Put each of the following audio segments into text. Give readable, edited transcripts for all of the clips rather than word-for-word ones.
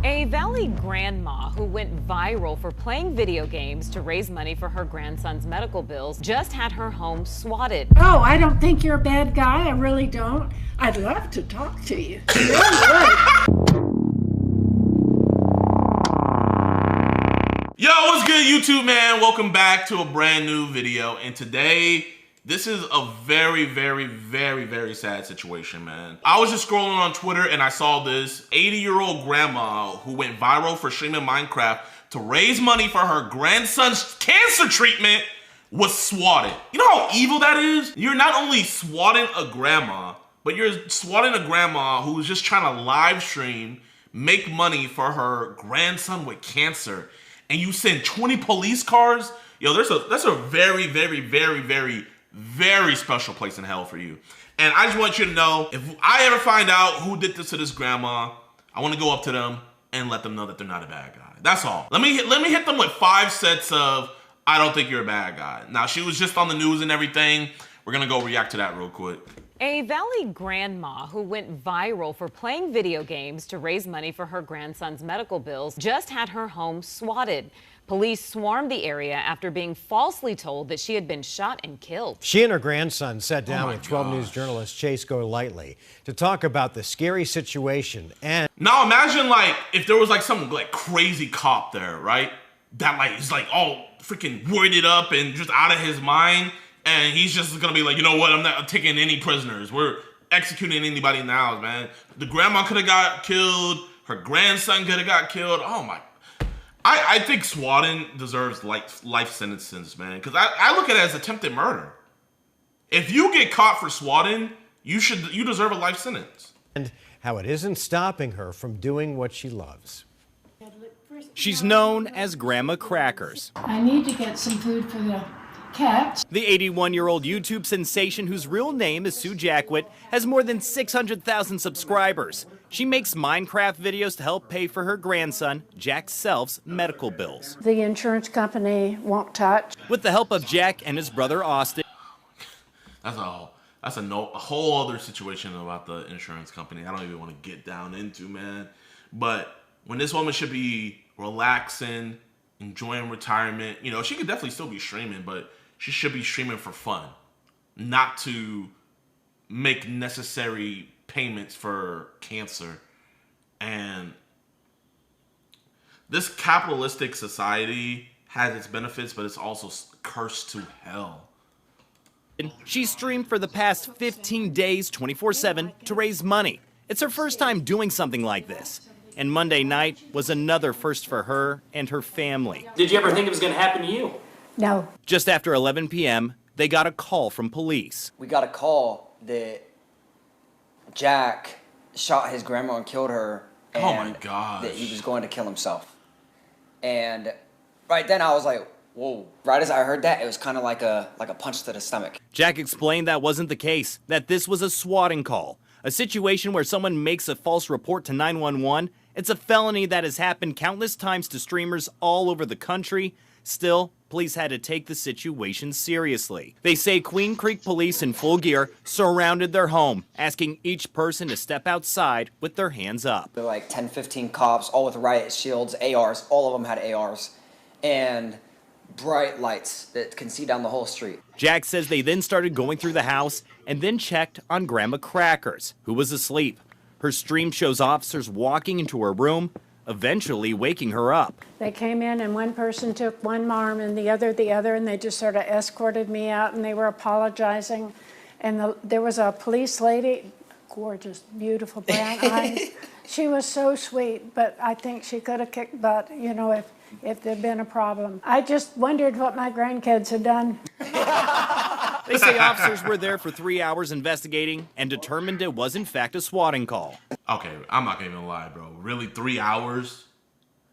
A Valley grandma who went viral for playing video games to raise money for her grandson's medical bills just had her home swatted. Oh, I don't think you're a bad guy. I really don't. I'd love to talk to you. I really would. Yo, what's good, YouTube, man? Welcome back to a brand new video. And today, this is a very, very, very, very sad situation, man. I was just scrolling on Twitter and I saw this 80-year-old grandma who went viral for streaming Minecraft to raise money for her grandson's cancer treatment was swatted. You know how evil that is? You're not only swatting a grandma, but you're swatting a grandma who's just trying to live stream, make money for her grandson with cancer. And you send 20 police cars? Yo, that's a very, very, very, very, very special place in hell for you. And I just want you to know, if I ever find out who did this to this grandma, I want to go up to them and let them know that they're not a bad guy. That's all. Let me hit them with 5 sets of, I don't think you're a bad guy. Now, she was just on the news and everything. We're going to go react to that real quick. A Valley grandma who went viral for playing video games to raise money for her grandson's medical bills just had her home swatted. Police swarmed the area after being falsely told that she had been shot and killed. She and her grandson sat down with 12 News journalist Chase Golightly to talk about the scary situation. And now imagine like if there was like some like crazy cop there, right? That like is like all freaking worried up and just out of his mind. And he's just gonna be like, you know what? I'm not taking any prisoners. We're executing anybody now, man. The grandma could have got killed. Her grandson could have got killed. Oh my. I think swatting deserves life sentences, man. Because I look at it as attempted murder. If you get caught for swatting, you deserve a life sentence. And how it isn't stopping her from doing what she loves. She's known as Grandma Crackers. I need to get some food for the cats. The 81-year-old YouTube sensation, whose real name is Sue Jackwit, has more than 600,000 subscribers. She makes Minecraft videos to help pay for her grandson, Jack Self's medical bills. The insurance company won't touch. With the help of Jack and his brother Austin. That's a whole other situation about the insurance company I don't even want to get down into, man. But when this woman should be relaxing, enjoying retirement, you know, she could definitely still be streaming, but she should be streaming for fun, not to make necessary payments for cancer. And this capitalistic society has its benefits, but it's also cursed to hell. She streamed for the past 15 days, 24/7, to raise money. It's her first time doing something like this. And Monday night was another first for her and her family. Did you ever think it was going to happen to you? No. Just after 11 p.m., they got a call from police. We got a call that Jack shot his grandma and killed her, and oh my gosh, that he was going to kill himself. And right then I was like, whoa. Right as I heard that, it was kind of like a punch to the stomach. Jack explained that wasn't the case, that this was a swatting call, a situation where someone makes a false report to 911. It's a felony that has happened countless times to streamers all over the country. Still, police had to take the situation seriously. They say Queen Creek police in full gear surrounded their home, asking each person to step outside with their hands up. There were like 10, 15 cops, all with riot shields, ARs. All of them had ARs. And bright lights that can see down the whole street. Jack says they then started going through the house and then checked on Grandma Crackers, who was asleep. Her stream shows officers walking into her room, eventually waking her up. They came in and one person took one arm and the other, and they just sort of escorted me out and they were apologizing. And there was a police lady, gorgeous, beautiful brown eyes. She was so sweet, but I think she could have kicked butt, you know, if there'd been a problem. I just wondered what my grandkids had done. They say officers were there for 3 hours investigating and determined it was in fact a swatting call. Okay, I'm not gonna even lie, bro. Really, 3 hours?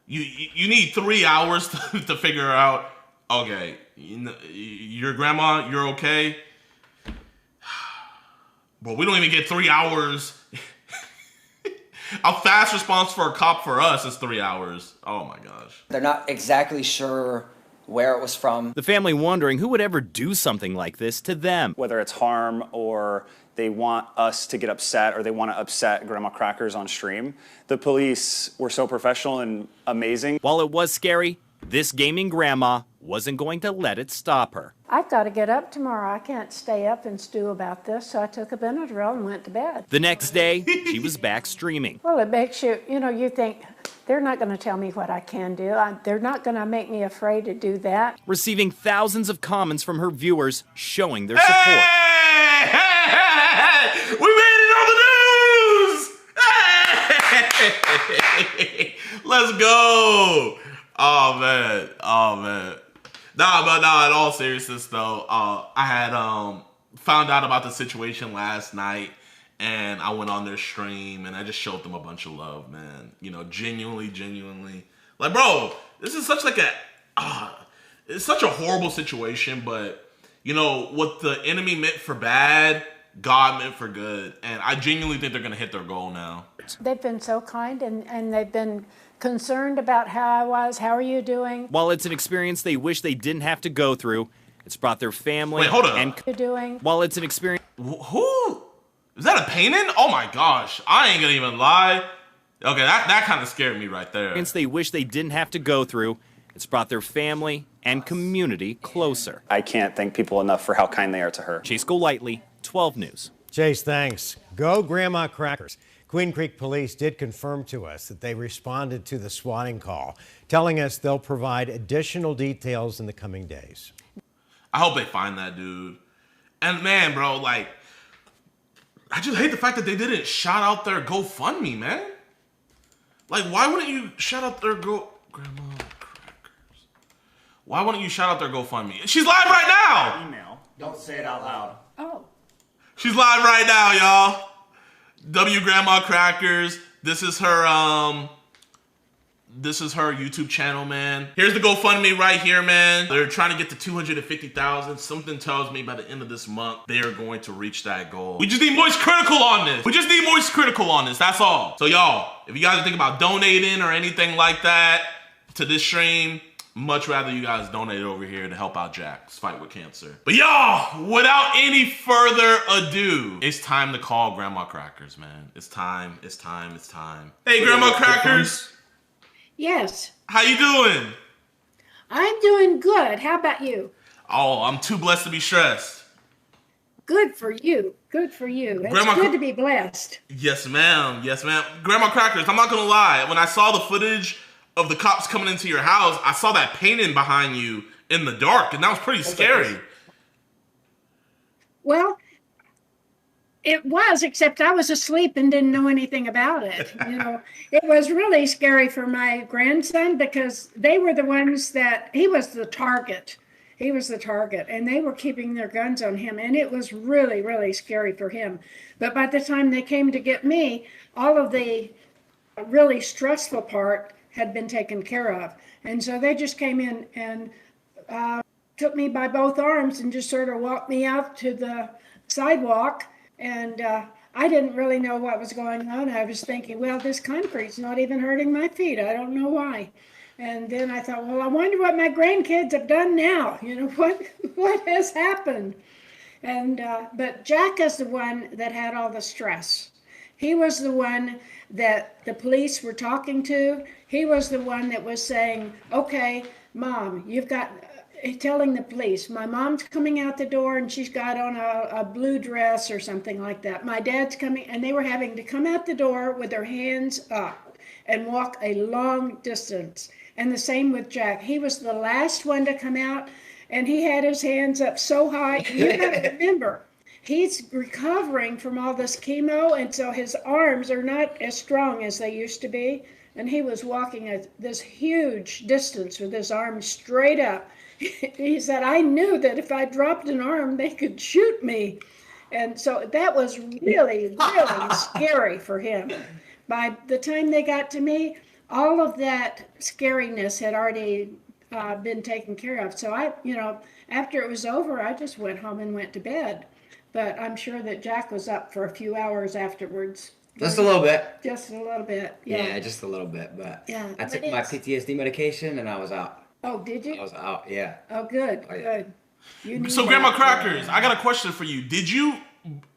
You need 3 hours to figure out, okay, your grandma, you're okay? But we don't even get 3 hours. A fast response for a cop for us is 3 hours. Oh my gosh. They're not exactly sure where it was from. The family wondering who would ever do something like this to them. Whether it's harm or they want us to get upset or they want to upset Grandma Crackers on stream, the police were so professional and amazing. While it was scary, this gaming grandma wasn't going to let it stop her. I've got to get up tomorrow. I can't stay up and stew about this, so I took a Benadryl and went to bed. The next day, she was back streaming. Well, it makes you, you think, they're not going to tell me what I can do. They're not going to make me afraid to do that. Receiving thousands of comments from her viewers showing their support. Hey! We made it on the news! Hey! Let's go! Oh man. Nah, in all seriousness though, I had found out about the situation last night, and I went on their stream and I just showed them a bunch of love, man. Genuinely. Like, bro, this is such like it's such a horrible situation, but what the enemy meant for bad, God meant for good. And I genuinely think they're gonna hit their goal now. They've been so kind and they've been concerned about how I was. How are you doing? While it's an experience they wish they didn't have to go through, it's brought their family. Wait, hold up. How are you doing? While it's an experience. Who? Is that a painting? Oh my gosh. I ain't gonna even lie. Okay, that kind of scared me right there. They wish they didn't have to go through, it's brought their family and community closer. I can't thank people enough for how kind they are to her. Chase Golightly, 12 News. Chase, thanks. Go Grandma Crackers. Queen Creek Police did confirm to us that they responded to the swatting call, telling us they'll provide additional details in the coming days. I hope they find that dude. And man, bro, like, I just hate the fact that they didn't shout out their GoFundMe, man. Like, why wouldn't you shout out their Grandma Crackers? Why wouldn't you shout out their GoFundMe? She's live right now! Email. Don't say it out loud. Oh. She's live right now, y'all. W Grandma Crackers. This is her YouTube channel, man. Here's the GoFundMe right here, man. They're trying to get to 250,000. Something tells me by the end of this month, they are going to reach that goal. We just need Moist Critical on this. That's all. So y'all, if you guys think about donating or anything like that to this stream, much rather you guys donate over here to help out Jack's fight with cancer. But y'all, without any further ado, it's time to call Grandma Crackers, man. It's time. Hey, Grandma Crackers. Yes. How you doing? I'm doing good. How about you? Oh, I'm too blessed to be stressed. Good for you. Good for you. It's Grandma good to be blessed. Yes, ma'am. Grandma Crackers, I'm not gonna lie. When I saw the footage of the cops coming into your house, I saw that painting behind you in the dark, and that was pretty scary. Well, it was, except I was asleep and didn't know anything about it. It was really scary for my grandson because they were the ones that, he was the target, and they were keeping their guns on him, and it was really, really scary for him. But by the time they came to get me, all of the really stressful part had been taken care of. And so they just came in and took me by both arms and just sort of walked me out to the sidewalk. And I didn't really know what was going on. I was thinking, well, this concrete's not even hurting my feet. I don't know why. And then I thought, well, I wonder what my grandkids have done now. What has happened? And but Jack is the one that had all the stress. He was the one that the police were talking to. He was the one that was saying, okay, Mom, you've got, telling the police, my mom's coming out the door and she's got on a blue dress or something like that. My dad's coming, and they were having to come out the door with their hands up and walk a long distance. And the same with Jack. He was the last one to come out, and he had his hands up so high. You got to remember, he's recovering from all this chemo, and so his arms are not as strong as they used to be. And he was walking this huge distance with his arms straight up. He said, I knew that if I dropped an arm, they could shoot me. And so that was really, really scary for him. By the time they got to me, all of that scariness had already been taken care of. So after it was over, I just went home and went to bed. But I'm sure that Jack was up for a few hours afterwards. Just a little bit. Just a little bit. Yeah, just a little bit. But yeah, I took my PTSD medication and I was out. Oh, did I you? was out. Yeah. Oh, good, Oh, yeah. good. You need So, Grandma that. Crackers, I got a question for you. Did you,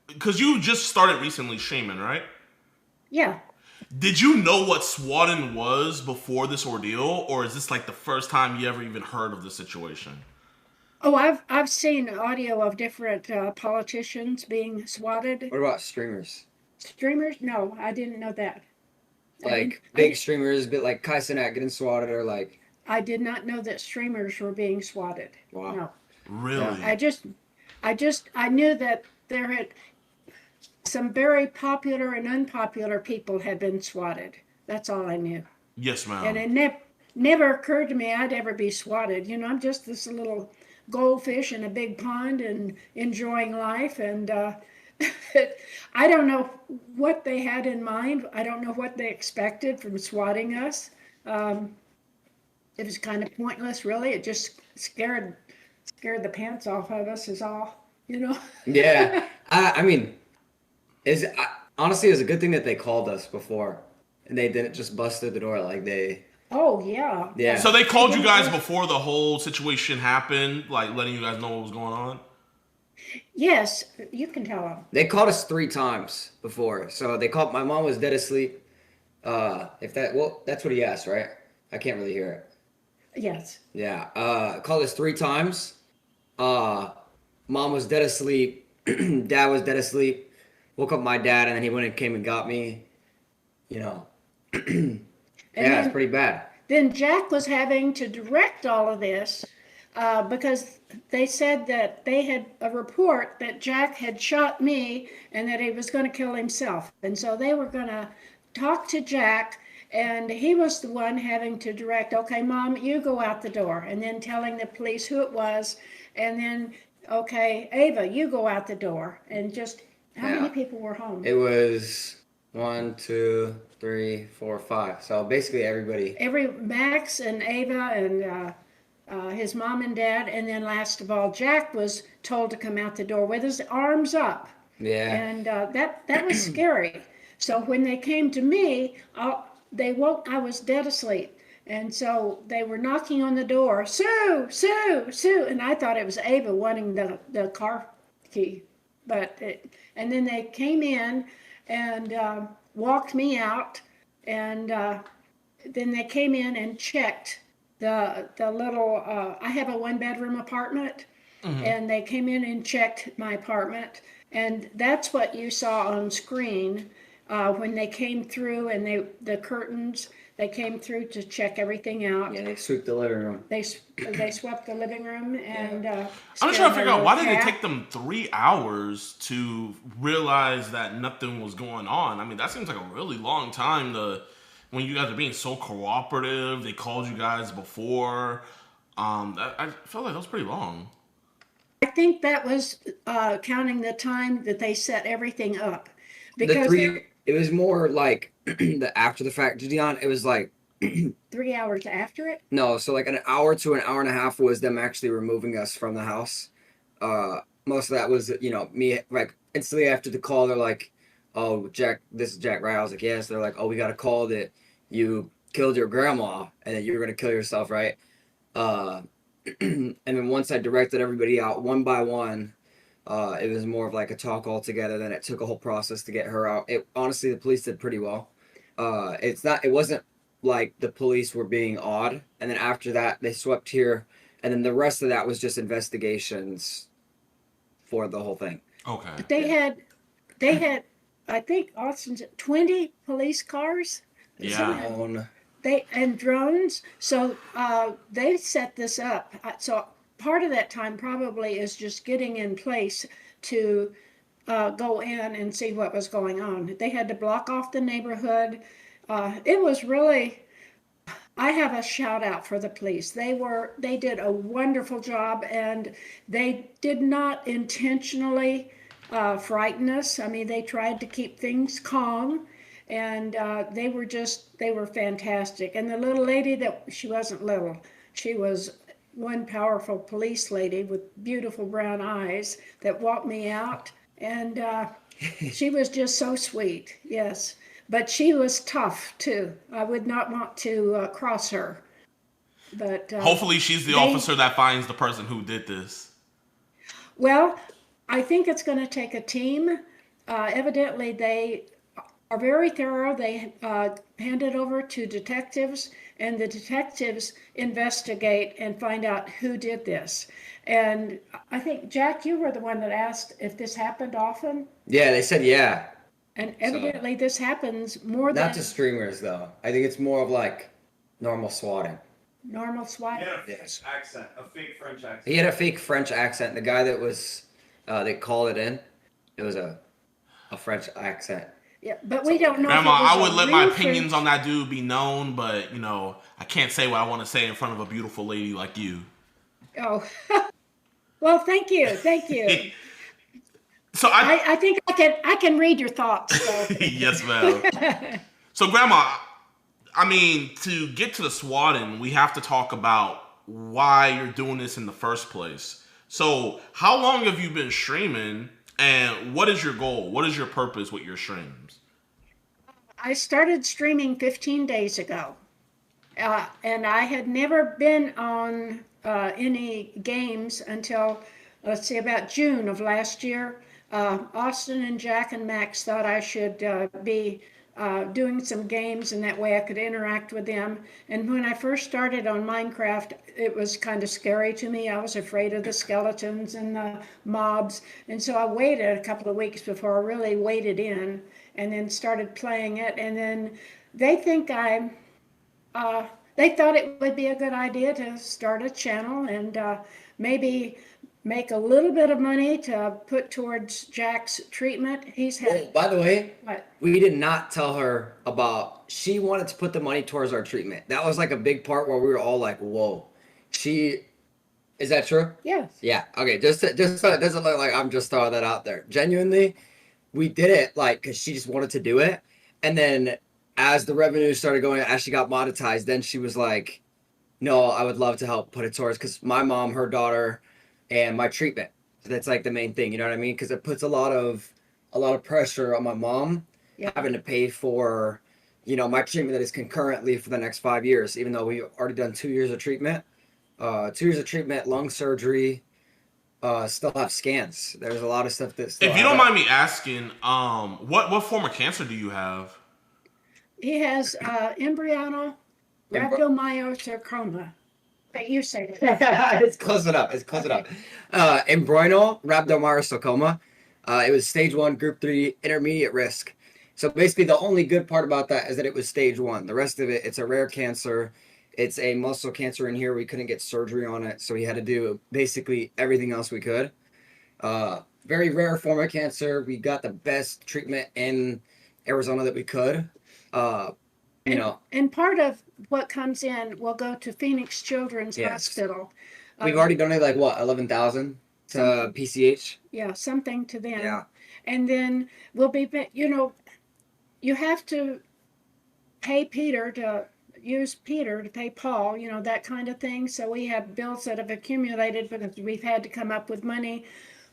because you just started recently streaming, right? Yeah. Did you know what swatting was before this ordeal, or is this like the first time you ever even heard of the situation? Oh, I've seen audio of different politicians being swatted. What about streamers? Streamers? No, I didn't know that. Like big streamers, bit like Cenat getting swatted, or like. I did not know that streamers were being swatted. Wow. No. Really? I knew that there had some very popular and unpopular people had been swatted. That's all I knew. Yes, ma'am. And it never occurred to me I'd ever be swatted. You know, I'm just this little goldfish in a big pond and enjoying life. And I don't know what they had in mind. I don't know what they expected from swatting us. It was kind of pointless, really. It just scared the pants off of us is all, you know. Yeah. I mean, honestly, it was a good thing that they called us before, and they didn't just bust through the door like they. Oh yeah. Yeah. So they called you guys before the whole situation happened, like letting you guys know what was going on? Yes, you can tell them. They called us 3 times before. So they called. My mom was dead asleep. That's what he asked, right? I can't really hear it. Yes. Yeah. Called us 3 times. Mom was dead asleep. Dad was dead asleep. Woke up my dad, and then he went and came and got me. You know. Yeah, it's pretty bad. Then Jack was having to direct all of this because they said that they had a report that Jack had shot me and that he was going to kill himself. And so they were going to talk to Jack, and he was the one having to direct, okay, Mom, you go out the door, and then telling the police who it was, and then, okay, Ava, you go out the door. And just, how many people were home? It was 1, 2, 3, 4, 5. So basically everybody. Max and Ava and his mom and dad, and then last of all, Jack was told to come out the door with his arms up. Yeah. And that was scary. So when they came to me, I was dead asleep. And so they were knocking on the door, Sue, Sue, Sue. And I thought it was Ava wanting the car key. And then they came in and walked me out. And then they came in and checked the little, I have a 1-bedroom apartment. Mm-hmm. And they came in and checked my apartment. And that's what you saw on screen when they came through, and the curtains, they came through to check everything out. Yeah, they swept the living room. They swept the living room, and I'm just trying to figure out, why did it take them 3 hours to realize that nothing was going on? I mean, that seems like a really long time when you guys are being so cooperative. They called you guys before. I felt like that was pretty long. I think that was counting the time that they set everything up. Because it was more like the after the fact, JiDion. It was like 3 hours after it? No, so like an hour to an hour and a half was them actually removing us from the house. Most of that was, me, like, instantly after the call, they're like, oh, Jack, this is Jack, right? I was like, yes. They're like, oh, we got a call that you killed your grandma and that you were going to kill yourself, right? And then once I directed everybody out one by one, it was more of like a talk all together. Then it took a whole process to get her out. Honestly, the police did pretty well. It wasn't like the police were being odd. And then after that, they swept here. And then the rest of that was just investigations for the whole thing. Okay. They had, I think, Austin's 20 police cars. Yeah. And drones. So they set this up. So part of that time probably is just getting in place to go in and see what was going on. They had to block off the neighborhood. It was really, I have a shout out for the police. They did a wonderful job, and they did not intentionally frighten us. I mean, they tried to keep things calm. And they were fantastic. And the little lady she wasn't little, she was one powerful police lady with beautiful brown eyes that walked me out. And she was just so sweet, yes. But she was tough too. I would not want to cross her. But Hopefully she's the officer that finds the person who did this. well, I think it's going to take a team. Evidently, they are very thorough. They hand it over to detectives, and the detectives investigate and find out who did this. And I think, Jack, you were the one that asked if this happened often. Yeah, they said yeah. And evidently this happens more than Not to streamers though. I think it's more of like normal swatting. normal SWAT. Yeah, accent, a fake French accent. He had a fake French accent. The guy that was, they called it in, it was a French accent. Yeah, but we don't know. Grandma, if it was I would a let my real opinions French- on that dude be known, but, you know, I can't say what I want to say in front of a beautiful lady like you. Oh, well, thank you, thank you. So I think I can read your thoughts. So. Yes, ma'am. So, Grandma, I mean, to get to the swatting, we have to talk about why you're doing this in the first place. So, how long have you been streaming, and what is your goal? What is your purpose with your streams? I started streaming 15 days ago, and I had never been on any games until, let's see, about June of last year. Austin and Jack and Max thought I should be doing some games, and that way I could interact with them. And when I first started on Minecraft, it was kind of scary to me. I was afraid of the skeletons and the mobs. And so I waited a couple of weeks before I really waded in and then started playing it. And then they think they thought it would be a good idea to start a channel and maybe make a little bit of money to put towards Jack's treatment. He's had. Oh, by the way, What? we did not tell her about. She wanted to put the money towards our treatment. That was like a big part where we were all like, "Whoa." Is that true? Yes. Yeah. Okay. Just so it doesn't look like I'm just throwing that out there. Genuinely, we did it like because she just wanted to do it, and then as the revenue started going, as she got monetized, then she was like, "No, I would love to help put it towards because my mom, her daughter, and my treatment. That's like the main thing. You know what I mean? Because it puts a lot of pressure on my mom having to pay for, you know, my treatment that is concurrently for the next 5 years, even though we've already done 2 years of treatment. 2 years of treatment, lung surgery, still have scans. There's a lot of stuff that still If you don't mind me asking, what form of cancer do you have? He has embryonal rhabdomyosarcoma. But you say that. It's close enough. Embryonal rhabdomyosarcoma. It was stage 1, group 3, intermediate risk. So basically the only good part about that is that it was stage 1. The rest of it, it's a rare cancer. It's a muscle cancer in here. We couldn't get surgery on it. So we had to do basically everything else we could. Very rare form of cancer. We got the best treatment in Arizona that we could. You know. And part of what comes in will go to Phoenix Children's Yes. Hospital. We've already donated like what, 11,000 to PCH? Yeah, something to them. Yeah. And then we'll be, you know, you have to pay Peter to use Peter to pay Paul, you know, that kind of thing. So we have bills that have accumulated because we've had to come up with money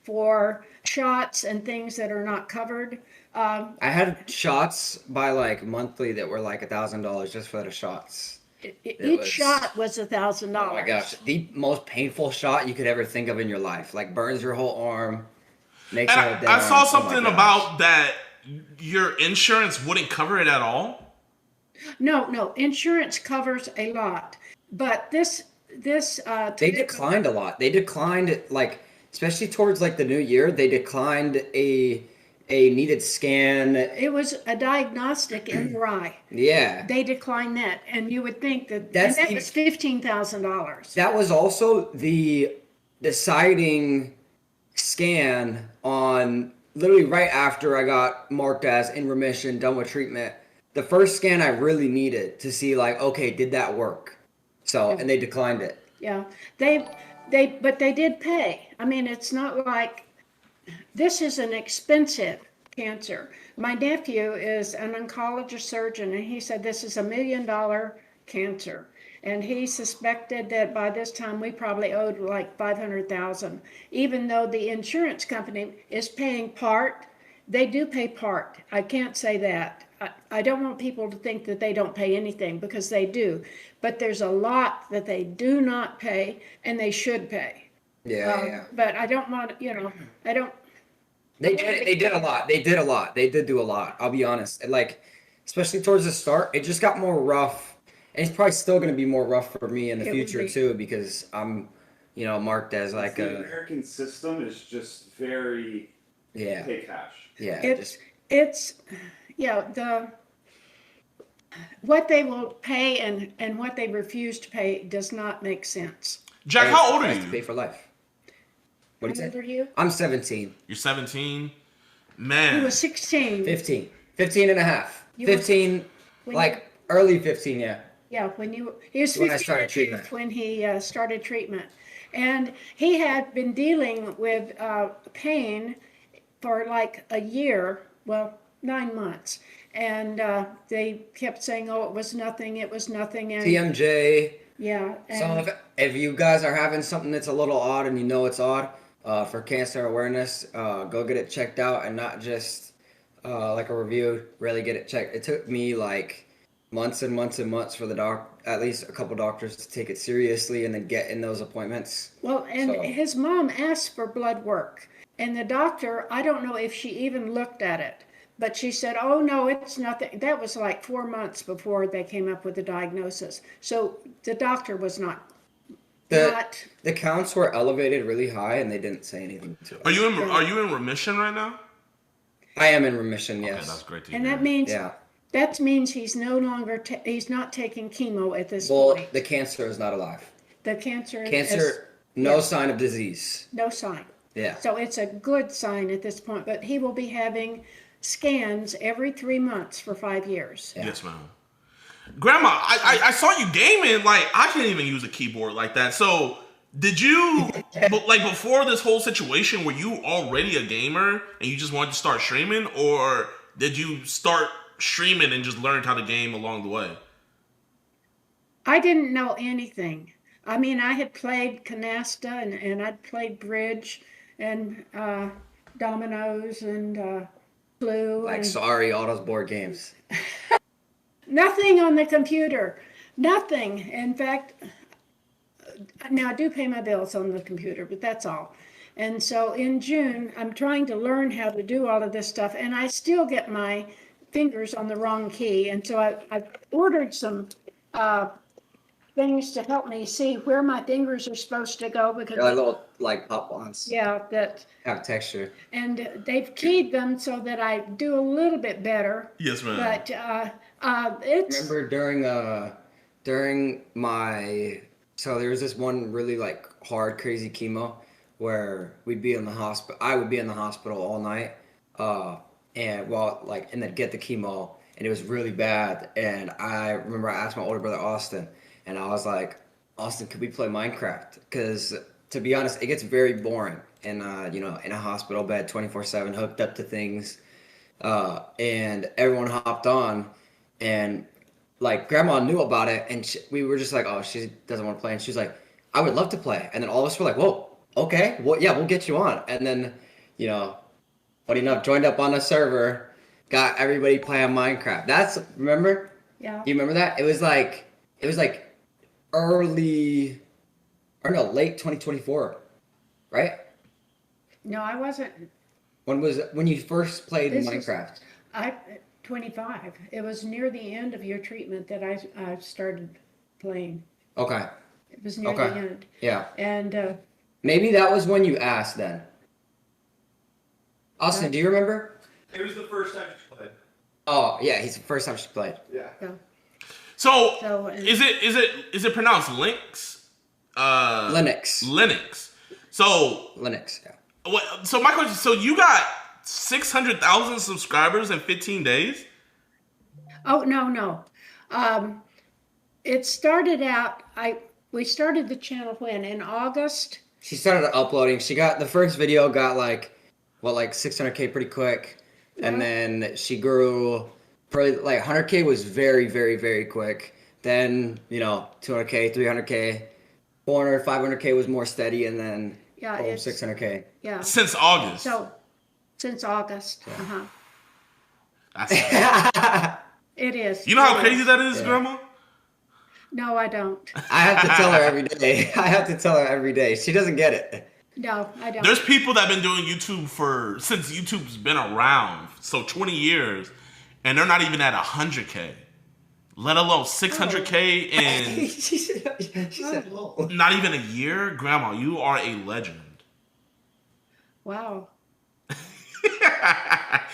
for shots and things that are not covered. I had shots by like monthly that were like $1,000 just for the shots. Each shot was $1,000. Oh my gosh, the most painful shot you could ever think of in your life. Like burns your whole arm, makes And it a dead I saw arm. something Oh my gosh. about that your insurance wouldn't cover it at all. No, insurance covers a lot, but this They declined a lot. They declined like, especially towards like the new year, they declined a needed scan. It was a diagnostic MRI. Yeah. They declined that, and you would think that That was $15,000. That was also the deciding scan on literally right after I got marked as in remission, done with treatment. The first scan I really needed to see like, okay, did that work? So, and they declined it. Yeah, but they did pay. I mean, it's not like this is an expensive cancer. My nephew is an oncologist surgeon, and he said this is $1 million cancer. And he suspected that by this time we probably owed like $500,000. Even though the insurance company is paying part, they do pay part. I can't say that. I don't want people to think that they don't pay anything, because they do. But there's a lot that they do not pay, and they should pay. Yeah. But I don't want, I don't. They did a lot. They did a lot. They did do a lot. I'll be honest. And like, especially towards the start, it just got more rough. And it's probably still going to be more rough for me in the future too, because I'm, marked as like the American system is just very pay cash. Yeah. What they will pay and what they refuse to pay does not make sense. Jack, how old are you? To pay for life. What How old are you? I'm 17. You're 17? Man. He was 16. 15. 15 and a half. 15, like early 15, yeah. Yeah, he was 15 when I started treatment. When he started treatment. And he had been dealing with pain for like a year, 9 months. And they kept saying, oh, it was nothing. And TMJ. Yeah. So if you guys are having something that's a little odd and you know it's odd, for cancer awareness, go get it checked out, and not just like a review. Really get it checked. It took me like months and months and months for at least a couple doctors to take it seriously and then get in those appointments. Well, and his mom asked for blood work, and the doctor, I don't know if she even looked at it, but she said, oh no, it's nothing. That was like 4 months before they came up with the diagnosis. So the doctor was not. The counts were elevated really high, and they didn't say anything to us. Are you in remission right now? I am in remission, yes. Okay, that's great to hear. And that means that means he's no longer he's not taking chemo at this point. Well, the cancer is not alive. The cancer no sign of disease. No sign. Yeah. So it's a good sign at this point, but he will be having scans every 3 months for 5 years. Yeah. Yes, ma'am. Grandma, I saw you gaming. Like, I can't even use a keyboard like that. So, did you, like, before this whole situation, were you already a gamer and you just wanted to start streaming? Or did you start streaming and just learned how to game along the way? I didn't know anything. I mean, I had played canasta and I'd played bridge and dominoes and Clue. Like, sorry, all those board games. Nothing on the computer. Nothing. In fact, now I do pay my bills on the computer, but that's all. And so in June, I'm trying to learn how to do all of this stuff, and I still get my fingers on the wrong key. And so I've ordered some things to help me see where my fingers are supposed to go, because They're like little pop-ons. Yeah, that have texture. And they've keyed them so that I do a little bit better. Yes, ma'am. But it's. Remember during my there was this one really like hard crazy chemo where we'd be in the hospital. I would be in the hospital all night, and then get the chemo, and it was really bad. And I remember I asked my older brother Austin. And I was like, Austin, could we play Minecraft? Because to be honest, it gets very boring in in a hospital bed 24/7, hooked up to things. And everyone hopped on, and like Grandma knew about it, and we were just like, oh, she doesn't want to play. And she was like, I would love to play. And then all of us were like, whoa, okay, well, yeah, we'll get you on. And then, funny enough, joined up on a server, got everybody playing Minecraft. Remember? Yeah. You remember that? It was like late 2024, right? No, I wasn't. When you first played Minecraft? 25. It was near the end of your treatment that I started playing. Okay. It was near the end. Yeah. And maybe that was when you asked then. Austin, do you remember? It was the first time she played. Oh yeah, he's the first time she played. Yeah. So is it pronounced Lynx? Linux. Linux. So Linux. Yeah. So my question. So you got 600,000 subscribers in 15 days? Oh no. It started out. We started the channel when in August. She started uploading. She got the first video got like 600K pretty quick, and then she grew. Probably like 100K was very, very, very quick. Then 200K, 300K, 400, 500K was more steady, and then 600K. Yeah. Since August. So, since August. That's sad. It is. You know how It crazy is. that is, Grandma? No, I don't. I have to tell her every day. I have to tell her every day. She doesn't get it. No, I don't. There's people that have been doing YouTube since YouTube's been around, so 20 years, and they're not even at 100K, let alone 600K in she said, "Whoa." not even a year. Grandma, you are a legend. Wow.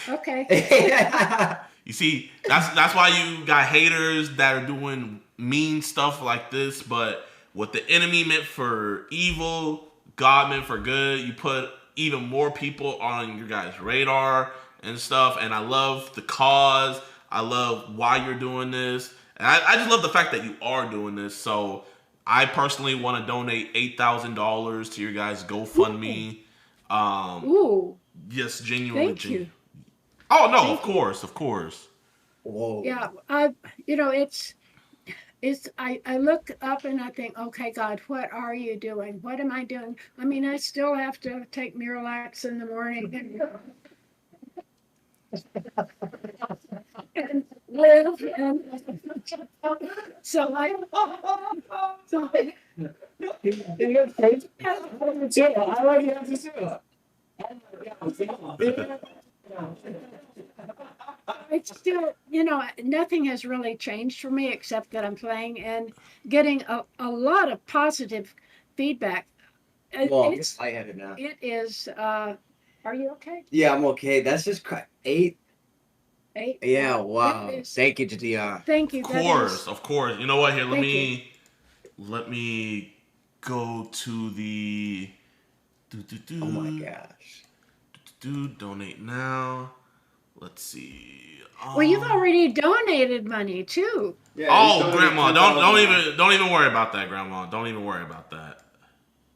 Okay. You see, that's why you got haters that are doing mean stuff like this, but what the enemy meant for evil, God meant for good. You put even more people on your guys' radar and stuff, and I love the cause. I love why you're doing this, and I just love the fact that you are doing this. So I personally want to donate $8,000 to your guys' GoFundMe. Ooh. Yes, genuinely. Thank you. Oh no, of course. Whoa. Yeah. I look up and I think, okay, God, what are you doing? What am I doing? I mean, I still have to take Miralax in the morning and live. And so I it's still, nothing has really changed for me except that I'm playing and getting a lot of positive feedback. Well, I'm just lightheaded now. It is, are you okay? Yeah, I'm okay. That's just 8. 8? Yeah, wow. That is- Thank you, JiDion. Thank you. Of course. You know what? Here, Thank let me go to the. Oh my gosh. Donate now. Let's see. Well, you've already donated money too. Yeah, Oh, Grandma, don't even worry about that, Grandma. Don't even worry about that.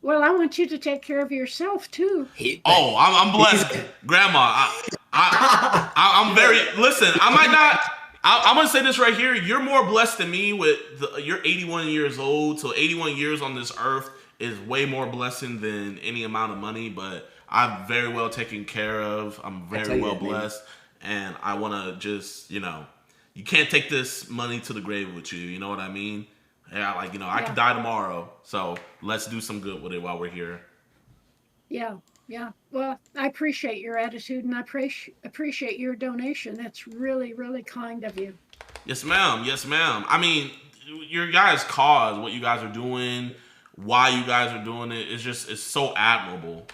Well, I want you to take care of yourself too. Oh, I'm blessed, Grandma. I'm very. Listen, I might not. I'm gonna say this right here. You're more blessed than me. You're 81 years old, so 81 years on this earth is way more blessing than any amount of money. But I'm very well taken care of. I'm very well blessed, and I want to just, you can't take this money to the grave with you. You know what I mean? Yeah, I could die tomorrow, so let's do some good with it while we're here. Yeah. Well, I appreciate your attitude and I appreciate your donation. That's really, really kind of you. Yes, ma'am. I mean, your guys' cause, what you guys are doing, why you guys are doing it, it's so admirable.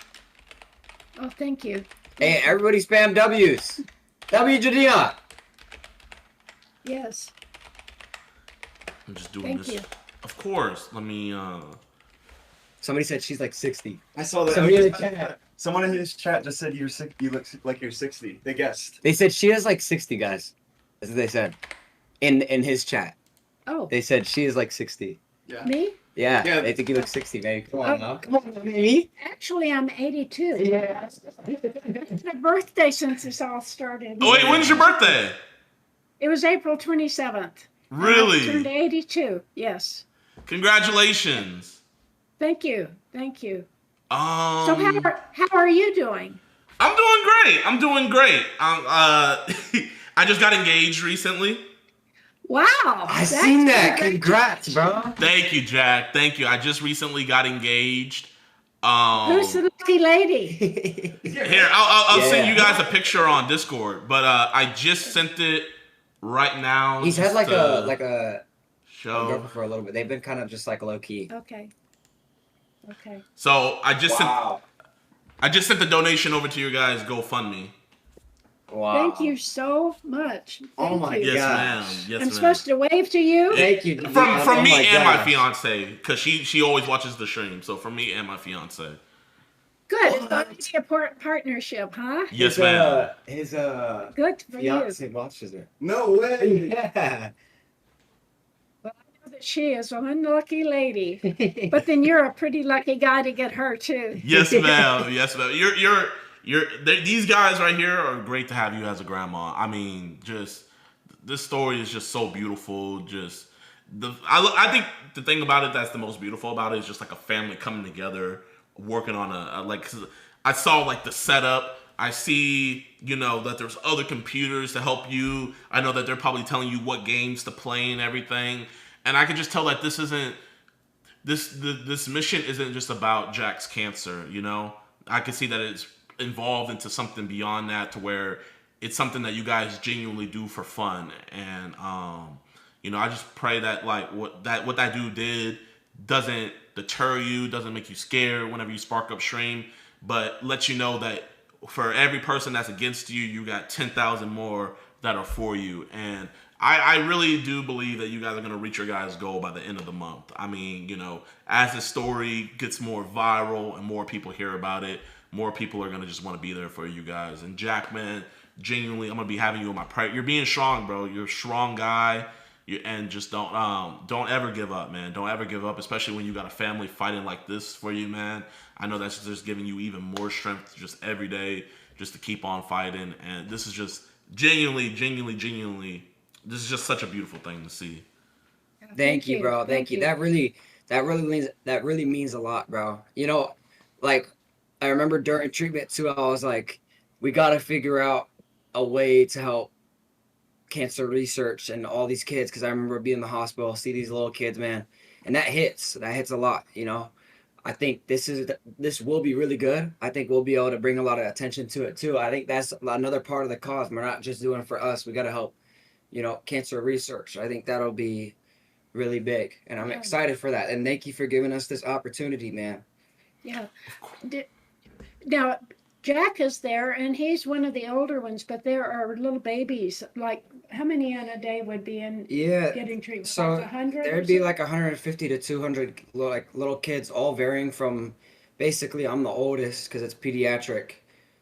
Oh, thank you. Hey, everybody spam W's. W JiDion. Yes. I'm just doing Thank this. you. Of course. Let me. Somebody said she's like 60. I saw that. Someone in his chat just said you look like you're 60. They guessed. They said she is like 60, guys. That's what they said. In his chat. Oh. They said she is like 60. Yeah. Me? Yeah, they think you look 60, baby. Come on now. Come on, baby. Actually, I'm 82. Yeah. It's my birthday since this all started. Oh, wait, when's your birthday? It was April 27th. Really? I turned 82. Yes. Congratulations. Thank you. So So how are you doing? I'm doing great. I just got engaged recently. Wow. I seen that. Congrats, bro. Thank you, Jack. Thank you. I just recently got engaged. Who's the lucky lady? Here, I'll send you guys a picture on Discord, but I just sent it right now. He's had like a show girlfriend for a little bit. They've been kind of just like low key. Okay. So I just sent the donation over to your guys' GoFundMe. Wow. Thank you so much. Oh my you. Yes, gosh. ma'am. Yes, I'm ma'am. supposed to wave to you? Thank you. From me my and my gosh. fiance, because she always watches the stream. So from me and my fiance. Good. It's going to be a partnership, huh? Yes, ma'am. His Good for fiance you. watches it. No way. Yeah. Well, I know that she is one lucky lady. But then you're a pretty lucky guy to get her, too. Yes, ma'am. Yes, ma'am. These guys right here are great to have you as a grandma. I mean, just this story is just so beautiful. I think the thing about it that's the most beautiful about it is just like a family coming together, working on I saw like the setup I see, you know, that there's other computers to help you. I know that they're probably telling you what games to play and everything. And I can just tell that this mission isn't just about Jack's cancer, you know? I can see that it's involved into something beyond that, to where it's something that you guys genuinely do for fun. And you know, I just pray that like what that dude did doesn't deter you, doesn't make you scared whenever you spark up stream, but lets you know that for every person that's against you, you got 10,000 more that are for you. And I really do believe that you guys are going to reach your guys' goal by the end of the month. I mean, you know, as the story gets more viral and more people hear about it, more people are going to just want to be there for you guys. And Jack, man, genuinely, I'm going to be having you in my prayer. You're being strong, bro. You're a strong guy. And just don't ever give up, man. Don't ever give up, especially when you got a family fighting like this for you, man. I know that's just giving you even more strength just every day, just to keep on fighting. And this is just genuinely, this is just such a beautiful thing to see. Thank you, bro. Thank you. That really means a lot, bro. You know, like I remember during treatment too, I was like, we got to figure out a way to help cancer research and all these kids, because I remember being in the hospital, see these little kids, man, and that hits a lot, you know. I think this will be really good. I think we'll be able to bring a lot of attention to it too. I think that's another part of the cause. We're not just doing it for us. We got to help, you know, cancer research. I think that'll be really big, and I'm excited for that. And thank you for giving us this opportunity, man. Yeah. Now, Jack is there, and he's one of the older ones, but there are little babies. Like, how many in a day would be in getting treatment? So like 100? There'd be like 150 to 200 like little kids, all varying from. Basically, I'm the oldest because it's pediatric,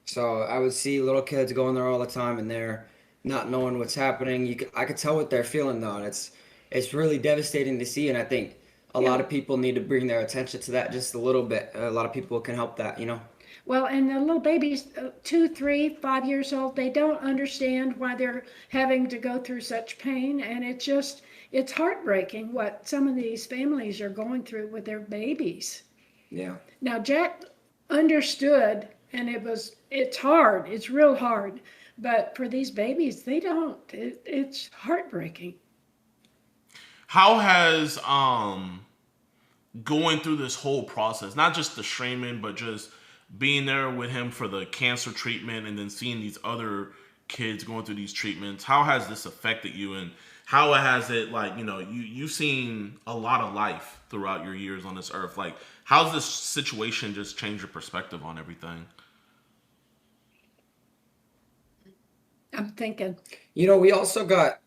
so I would see little kids going there all the time, and they're not knowing what's happening. I could tell what they're feeling though, and it's really devastating to see. And I think a lot of people need to bring their attention to that just a little bit. A lot of people can help that, you know. Well, and the little babies, 2, 3, 5 years old, they don't understand why they're having to go through such pain. And it's heartbreaking what some of these families are going through with their babies. Yeah. Now, Jack understood, and it's hard. It's real hard. But for these babies, they don't. It's heartbreaking. How has going through this whole process, not just the streaming, but just being there with him for the cancer treatment and then seeing these other kids going through these treatments, how has this affected you? And how has it, like, you know, you've seen a lot of life throughout your years on this earth. Like, how's this situation just changed your perspective on everything? I'm thinking. You know, we also got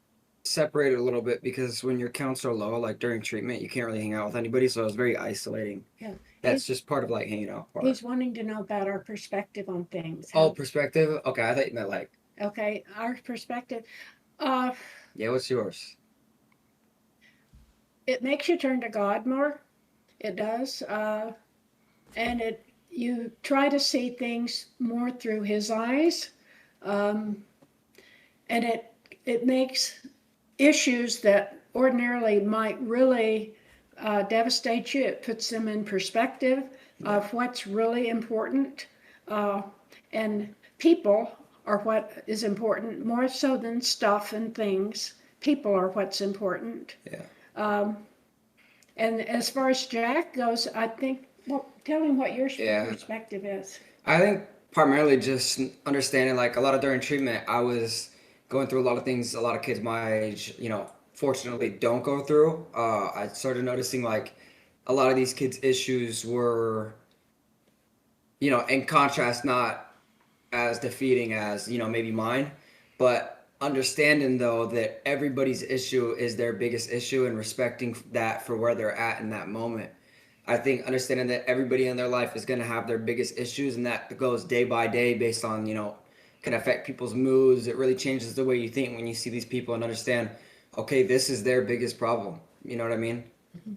separated a little bit because when your counts are low, like during treatment, you can't really hang out with anybody. So it was very isolating. Yeah. That's just part of like hanging out. He's wanting to know about our perspective on things. Oh, perspective? Okay, I thought you meant like. Okay, our perspective. Yeah, what's yours? It makes you turn to God more. It does. And you try to see things more through his eyes. And it makes issues that ordinarily might really devastate you. It puts them in perspective of what's really important. And people are what is important, more so than stuff and things. People are what's important. Yeah. And as far as Jack goes, I think, well, tell him what your perspective is. I think primarily just understanding, like, a lot of during treatment, I was going through a lot of things a lot of kids my age, you know, fortunately don't go through. I started noticing like a lot of these kids' issues were, you know, in contrast, not as defeating as, you know, maybe mine, but understanding though that everybody's issue is their biggest issue and respecting that for where they're at in that moment. I think understanding that everybody in their life is going to have their biggest issues, and that goes day by day based on, you know, can affect people's moods. It really changes the way you think when you see these people and understand, okay, this is their biggest problem. You know what I mean? Mm-hmm.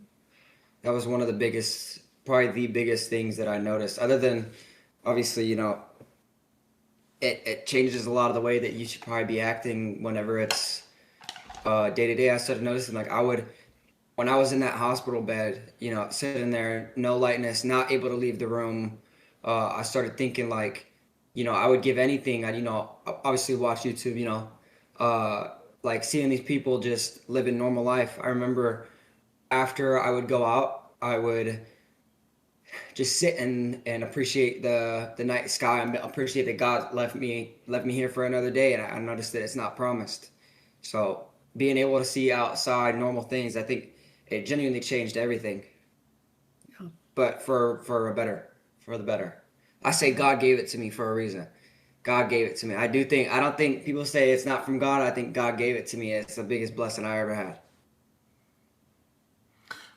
That was one of the biggest, probably the biggest things that I noticed, other than obviously, you know, it changes a lot of the way that you should probably be acting whenever it's day to day. I started noticing, like, when I was in that hospital bed, you know, sitting there, no lightness, not able to leave the room, I started thinking like, you know, I would give anything. I, you know, obviously watch YouTube, you know, like seeing these people just living normal life. I remember after I would go out, I would just sit and appreciate the night sky and appreciate that God left me here for another day, and I noticed that it's not promised. So being able to see outside normal things, I think it genuinely changed everything. But for the better. I say God gave it to me for a reason. God gave it to me. I don't think people say it's not from God. I think God gave it to me. It's the biggest blessing I ever had.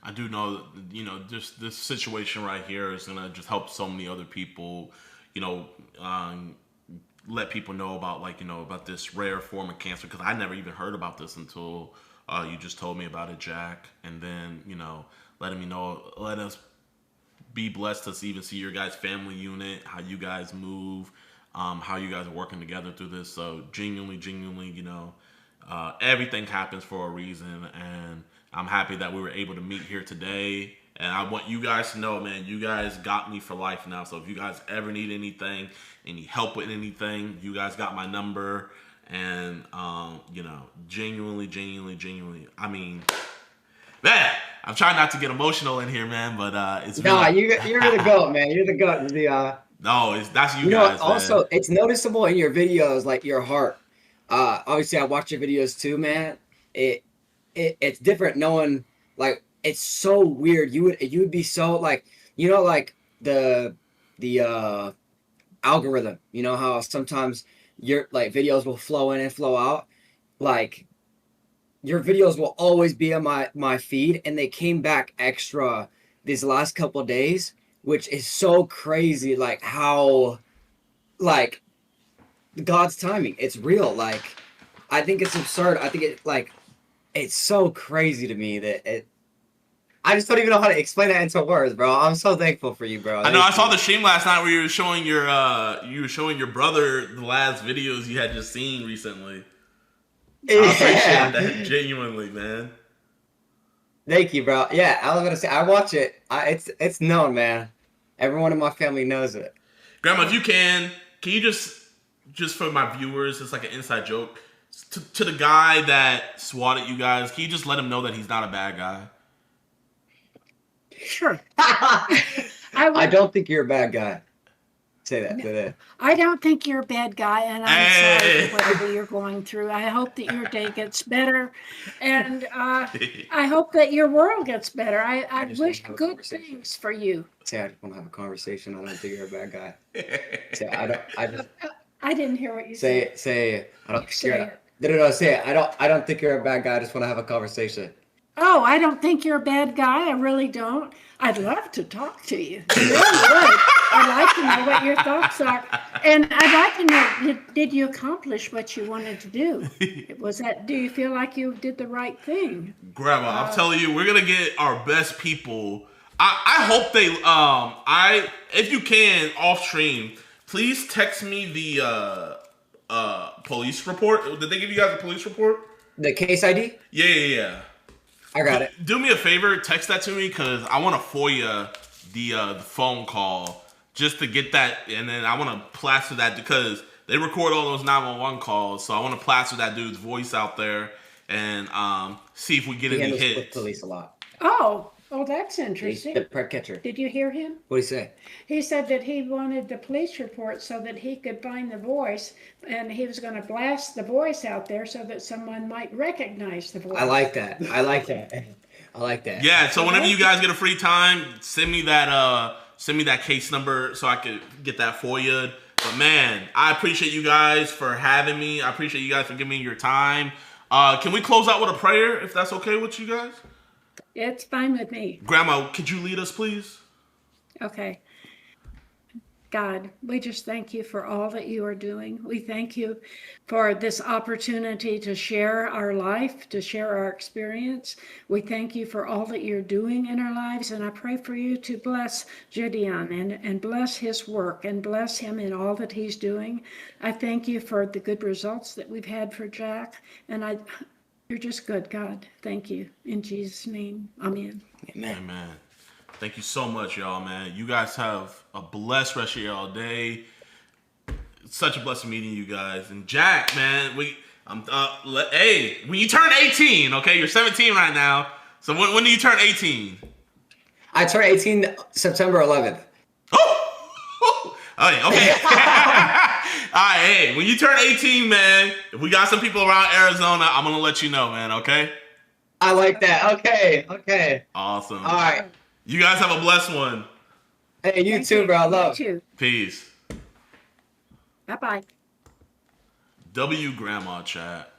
I do know, you know, just this situation right here is gonna just help so many other people, you know, let people know about, like, you know, about this rare form of cancer, because I never even heard about this until you just told me about it, Jack. And then, you know, letting me know, let us be blessed to even see your guys' family unit, how you guys move, how you guys are working together through this. So genuinely, you know, everything happens for a reason, and I'm happy that we were able to meet here today. And I want you guys to know, man, you guys got me for life now. So if you guys ever need anything, any help with anything, you guys got my number. And, you know, genuinely, I mean, man, I'm trying not to get emotional in here, man, but it's really... you're the GOAT, man. You're the GOAT. No, that's you know, guys, also, man. it's noticeable in your videos, like your heart. Obviously, I watch your videos too, man. It's different knowing, like, it's so weird. You would be so, like, you know, like the algorithm, you know how sometimes your, like, videos will flow in and flow out. Like, your videos will always be on my feed, and they came back extra these last couple of days, which is so crazy. Like, how, like, God's timing, it's real. Like, I think it's absurd. I think it, like, it's so crazy to me that I just don't even know how to explain that into words, bro. I'm so thankful for you, bro. I know. I saw the stream last night where you were showing your brother the last videos you had just seen recently. I appreciate that, genuinely, man. Thank you, bro. Yeah, I was gonna say, I watch it. It's known, man. Everyone in my family knows it. Grandma, if you can you just for my viewers, it's like an inside joke, to the guy that swatted you guys, can you just let him know that he's not a bad guy? Sure. I don't think you're a bad guy. Say that. I don't think you're a bad guy, and I'm sorry for whatever you're going through. I hope that your day gets better, and I hope that your world gets better. I wish good things for you. Say, I just want to have a conversation. I don't think you're a bad guy. Say, I didn't hear what you said. Say, I don't think Say you're... it. No, say it. I don't think you're a bad guy. I just want to have a conversation. Oh, I don't think you're a bad guy. I really don't. I'd love to talk to you. I really would. I'd like to know what your thoughts are. And I'd like to know, did you accomplish what you wanted to do? Do you feel like you did the right thing? Grandma, I'm telling you, we're going to get our best people. I hope they, if you can, off stream, please text me the police report. Did they give you guys a police report? The case ID? Yeah. I got it. Do me a favor, text that to me, because I want to FOIA the phone call just to get that, and then I want to plaster that, because they record all those 911 calls, so I want to plaster that dude's voice out there and see if we get any hits. With police a lot. Oh, that's interesting. He's the prep catcher. Did you hear him? What did he say? He said that he wanted the police report so that he could find the voice, and he was going to blast the voice out there so that someone might recognize the voice. I like that. Yeah, so whenever you guys get a free time, send me that case number so I could get that FOIA'd. But man, I appreciate you guys for having me. I appreciate you guys for giving me your time. Can we close out with a prayer, if that's okay with you guys? It's fine with me. Grandma, could you lead us, please? Okay. God, we just thank you for all that you are doing. We thank you for this opportunity to share our life, to share our experience. We thank you for all that you're doing in our lives, and I pray for you to bless JiDion and bless his work and bless him in all that he's doing. I thank you for the good results that we've had for Jack, and you're just good, God. Thank you. In Jesus' name, amen. Amen. Thank you so much, y'all, man. You guys have a blessed rest of y'all day. such a blessing meeting you guys. And Jack, man, hey, when you turn 18, okay, you're 17 right now. So when do you turn 18? I turn 18 September 11th. Oh, okay. All right, hey, when you turn 18, man, if we got some people around Arizona, I'm gonna let you know, man. Okay. I like that. Okay. Awesome. All right. You guys have a blessed one. Hey, you too, bro. I love. You too. Peace. Bye-bye. W grandma chat.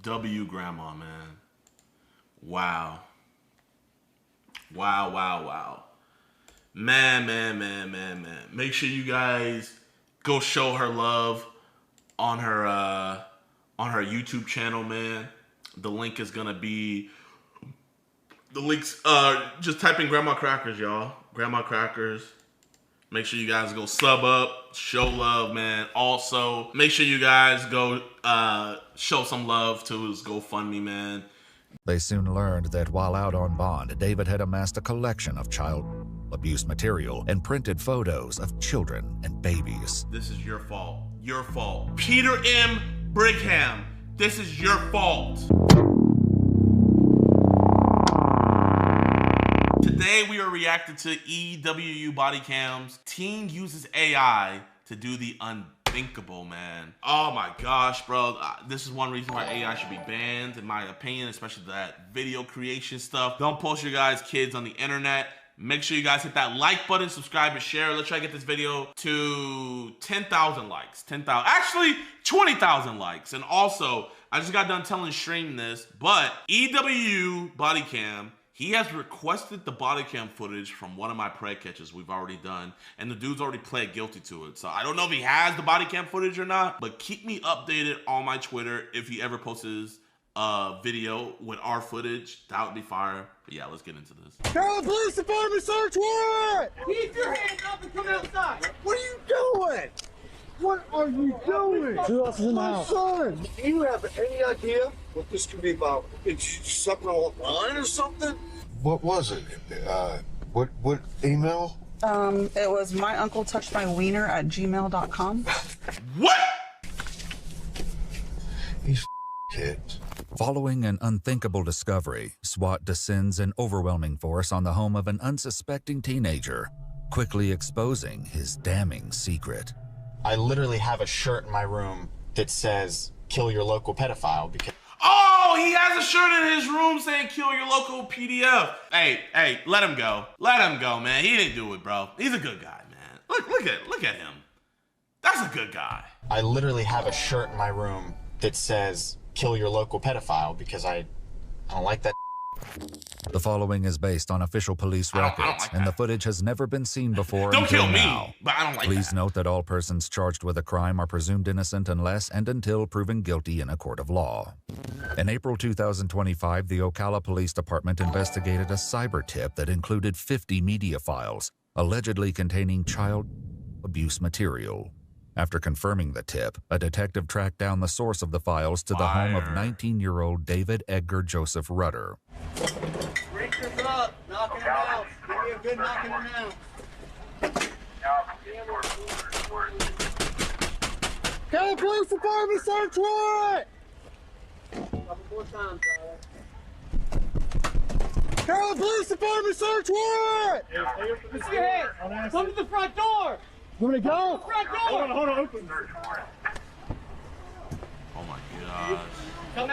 W grandma, man. Wow. Man. Make sure you guys go show her love on her YouTube channel, man. The link is gonna be just type in Grandma Crackers, y'all. Grandma Crackers. Make sure you guys go sub up, show love, man. Also, make sure you guys go show some love to his GoFundMe, man. They soon learned that while out on bond, David had amassed a collection of child abuse material and printed photos of children and babies. This is your fault. Your fault. Peter M. Brigham, this is your fault. Today we are reacting to EWU body cams. Teen uses AI to do the unthinkable, man. Oh my gosh, bro. This is one reason why AI should be banned, in my opinion, especially that video creation stuff. Don't post your guys' kids on the internet. Make sure you guys hit that like button, subscribe, and share. Let's try to get this video to 10,000 likes. 10,000, actually 20,000 likes. And also, I just got done telling Stream this, but EWU body cam, he has requested the body cam footage from one of my preg catches we've already done, and the dude's already pled guilty to it. So I don't know if he has the body cam footage or not, but keep me updated on my Twitter if he ever posts a video with our footage. That would be fire. But yeah, let's get into this. Carroll Police Department search warrant! Keep your hands up and come outside! What are you doing? What are you doing? Who else is in the house? Son! Do you have any idea what this could be about? It's something online or something? What was it? What email? It was myuncletouchedmywiener@gmail.com. What? These kids. Following an unthinkable discovery, SWAT descends in overwhelming force on the home of an unsuspecting teenager, quickly exposing his damning secret. I literally have a shirt in my room that says, "Kill your local pedophile," because... Oh, he has a shirt in his room saying "Kill your local PDF." Hey, let him go. Let him go, man. He didn't do it, bro. He's a good guy, man. Look at him. That's a good guy. I literally have a shirt in my room that says, "Kill your local pedophile," because I don't like that. The following is based on official police records, and the footage has never been seen before Don't until kill me, now. but I don't like Please that. note that all persons charged with a crime are presumed innocent unless and until proven guilty in a court of law. In April 2025, the Ocala Police Department investigated a cyber tip that included 50 media files, allegedly containing child abuse material. After confirming the tip, a detective tracked down the source of the files to the home of 19-year-old David Edgar Joseph Rutter. Break this up. Knocking him out. Give me a good knocking him out. Carroll Police Department search warrant! Couple more times, brother. Carroll Police Department search warrant! Let's get hands! Come to the front door! You want me to go? Front door! Hold on, open. Oh my gosh. Come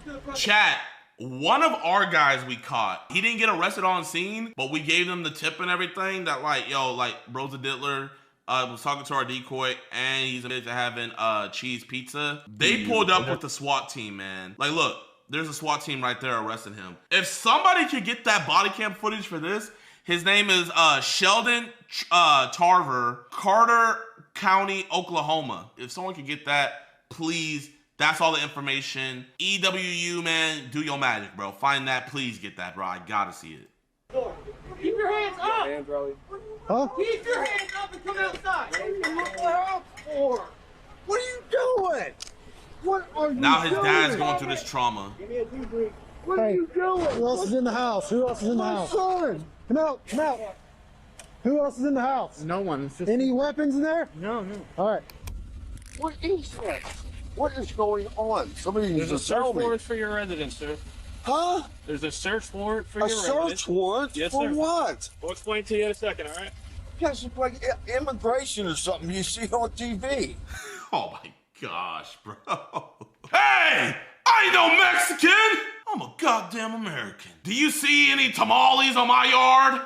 to the front. Chat, one of our guys we caught, he didn't get arrested on scene, but we gave them the tip and everything that Rosa Dittler was talking to our decoy, and he's admitted to having cheese pizza. They pulled up with the SWAT team, man. Like, look, there's a SWAT team right there arresting him. If somebody could get that body cam footage for this, his name is Sheldon Tarver, Carter County, Oklahoma. If someone could get that, please. That's all the information. EWU, man, do your magic, bro. Find that. Please get that, bro. I gotta see it. Keep your hands up! Huh? Keep your hands up and come outside! What are you doing? What are you Now his doing? dad's going through this trauma. Give me a debrief. What are you doing? Who else is in the house? Who else is in the house? Son! Come out, come out. Who else is in the house? No one. It's just... Any weapons in there? No. All right. What is that? What is going on? Somebody needs There's a to search tell me. warrant for your residence, sir. Huh? There's a search warrant for A your residence. search warrant? Yes, For sir. what? We'll explain to you in a second, all right? Yes, it's like immigration or something you see on TV. Oh my gosh, bro. Hey! I ain't no Mexican! I'm a goddamn American. Do you see any tamales on my yard?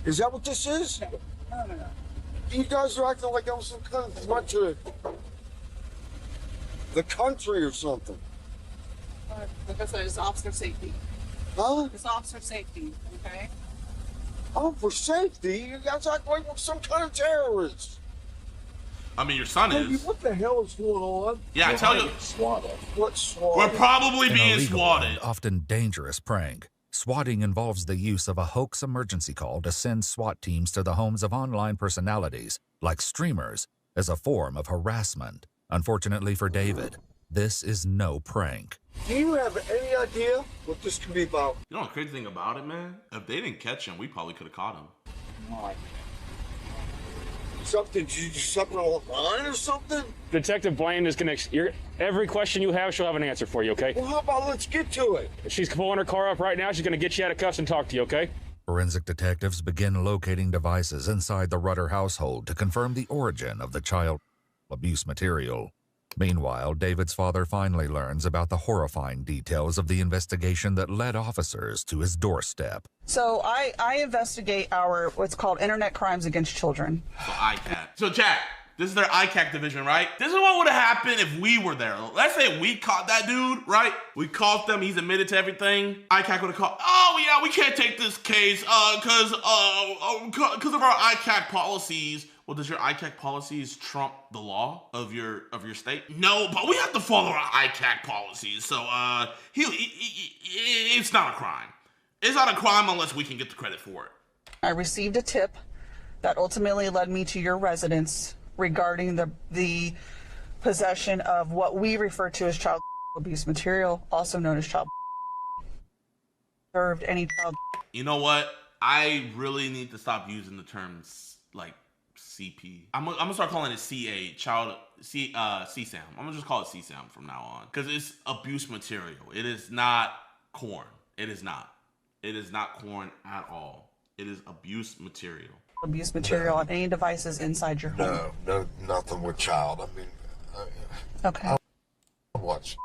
Is that what this is? No. You guys are acting like I was some kind of threat to the country or something. Like I said, it's officer safety. Huh? It's officer safety, okay? Oh, for safety? You guys act like we're some kind of terrorists. I mean, your son Baby, is. what the hell is going on? Yeah, I tell you. Swatted. What's swatted? We're probably An being illegal swatted. and often dangerous prank. Swatting involves the use of a hoax emergency call to send SWAT teams to the homes of online personalities, like streamers, as a form of harassment. Unfortunately for David, this is no prank. Do you have any idea what this could be about? You know the crazy thing about it, man? If they didn't catch him, we probably could have caught him. Something? Did you do something online or something? Detective Blaine is gonna. Every question you have, she'll have an answer for you, okay? Well, how about let's get to it? She's pulling her car up right now. She's gonna get you out of cuffs and talk to you, okay? Forensic detectives begin locating devices inside the Rutter household to confirm the origin of the child abuse material. Meanwhile, David's father finally learns about the horrifying details of the investigation that led officers to his doorstep. So I investigate what's called internet crimes against children. So ICAC. So Jack, this is their ICAC division, right? This is what would have happened if we were there. Let's say we caught that dude, right? We caught them, he's admitted to everything. ICAC would have called, oh yeah, we can't take this case because of our ICAC policies. Well, does your ICAC policies trump the law of your state? No, but we have to follow our ICAC policies. So it's not a crime. It's not a crime unless we can get the credit for it. I received a tip that ultimately led me to your residence regarding the possession of what we refer to as child abuse material, also known as child served any child. You know what? I really need to stop using the terms like CP. I'm gonna start calling it CA, CSAM. I'm gonna just call it CSAM from now on because it's abuse material. It is not corn. It is not. It is not corn at all. It is abuse material. Abuse material on any devices inside your home. No, nothing with child. I mean, Okay. I watch.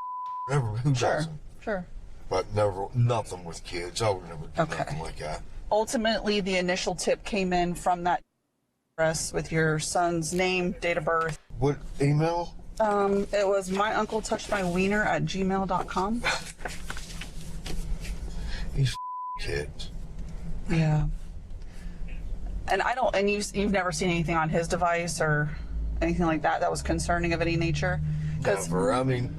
Never, who doesn't? Sure. But never, nothing with kids. I would never do nothing like that. Ultimately, the initial tip came in from that address with your son's name, date of birth. What email? It was myuncletouchedmywiener@gmail.com. These kids. Yeah. And you've never seen anything on his device or anything like that was concerning of any nature? Never. I mean,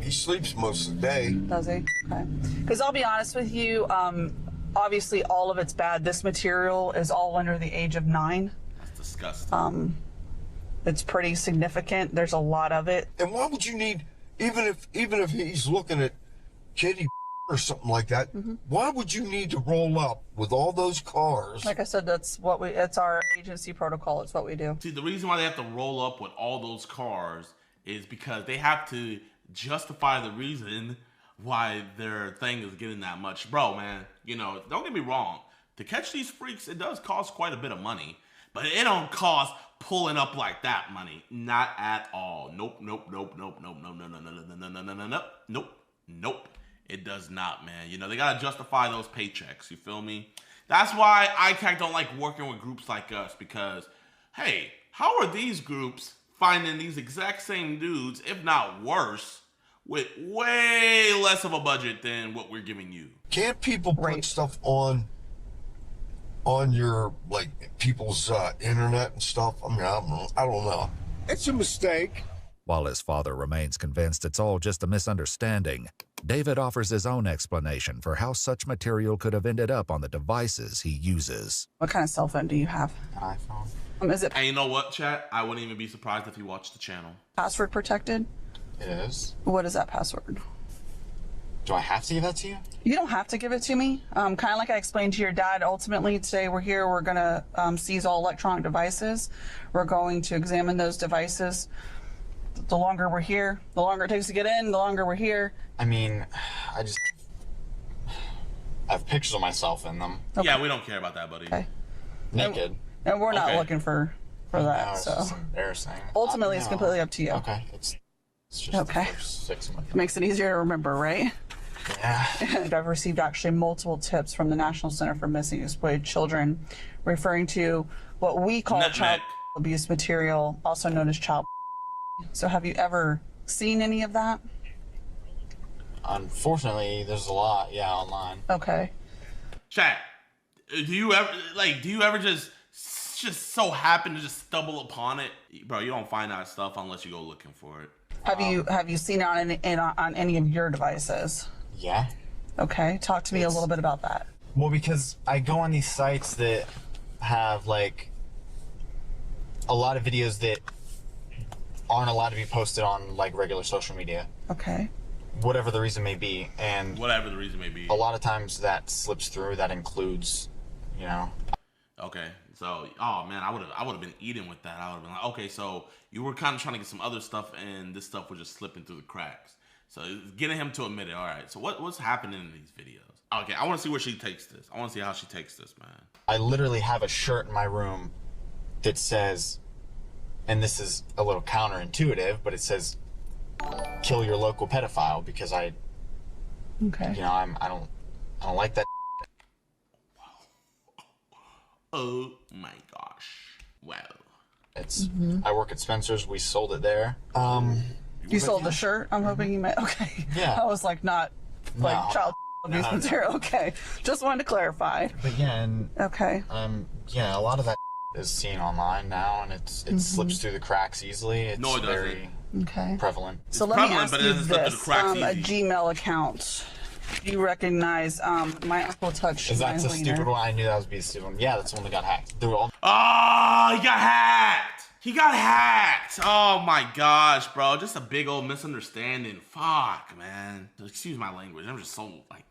he sleeps most of the day. Does he? Okay. Because I'll be honest with you, obviously all of it's bad. This material is all under the age of 9. That's disgusting. It's pretty significant. There's a lot of it. And why would you need, even if he's looking at kitty or something like that, why would you need to roll up with all those cars? Like I said, it's our agency protocol. It's what we do. See, the reason why they have to roll up with all those cars is because they have to justify the reason why their thing is getting that much. Bro, man, don't get me wrong. To catch these freaks, it does cost quite a bit of money, but it don't cost pulling up like that money. Not at all. Nope. It does not, man. They gotta justify those paychecks. You feel me? That's why ICAC don't like working with groups like us because, hey, how are these groups finding these exact same dudes, if not worse, with way less of a budget than what we're giving you? Can't people put stuff on your, people's internet and stuff? I mean, I don't know. It's a mistake. While his father remains convinced it's all just a misunderstanding, David offers his own explanation for how such material could have ended up on the devices he uses. What kind of cell phone do you have? An iPhone. Is it And you know what, chat? I wouldn't even be surprised if you watched the channel. password protected? It is. What is that password? Do I have to give that to you? You don't have to give it to me. Kind of like I explained to your dad, ultimately today we're going to seize all electronic devices. We're going to examine those devices The longer we're here, the longer it takes to get in, the longer we're here. I mean, I have pictures of myself in them. Okay. Yeah, we don't care about that, buddy. Okay. Naked. And we're not Okay. looking for that, No, it's so. just embarrassing. Ultimately, it's No. completely up to you. Okay. It's just Okay. the first 6 months. It makes it easier to remember, right? Yeah. And I've received actually multiple tips from the National Center for Missing and Exploited Children referring to what we call child abuse material, also known as child. So have you ever seen any of that? Unfortunately, there's a lot, yeah, online. Okay. Chat, do you ever just so happen to just stumble upon it? Bro, you don't find that stuff unless you go looking for it. Have you seen it on any of your devices? Yeah. Okay, talk to me a little bit about that. Well, because I go on these sites that have like a lot of videos that aren't allowed to be posted on like regular social media. Okay. Whatever the reason may be, and whatever the reason may be, a lot of times that slips through. That includes, you know. Okay, so oh man, I would have been eating with that. I would have been like, okay, so you were kind of trying to get some other stuff, and this stuff was just slipping through the cracks. So getting him to admit it. All right, so what's happening in these videos? Okay, I want to see where she takes this. I want to see how she takes this, man. I literally have a shirt in my room that says, and this is a little counterintuitive, but it says, "Kill your local pedophile," because I don't like that. Oh my gosh! Wow. It's I work at Spencer's. We sold it there. You sold the shirt? I'm hoping you meant. Okay. Yeah. I was like, not like No. child abuse No. material. Okay. Just wanted to clarify. But yeah, and Okay. yeah, a lot of that is seen online now, and it slips through the cracks easily. It's No, it doesn't. very Okay. prevalent. So let me ask but it you doesn't slip through the this: cracks a easy. Gmail account. Do you recognize my uncle touched Is that my the wiener? stupid one? I knew that was be the stupid one. Yeah, that's the one that got hacked. They were all Oh, he got hacked. He got hacked. Oh my gosh, bro. Just a big old misunderstanding. Fuck, man. Excuse my language. I'm just so like,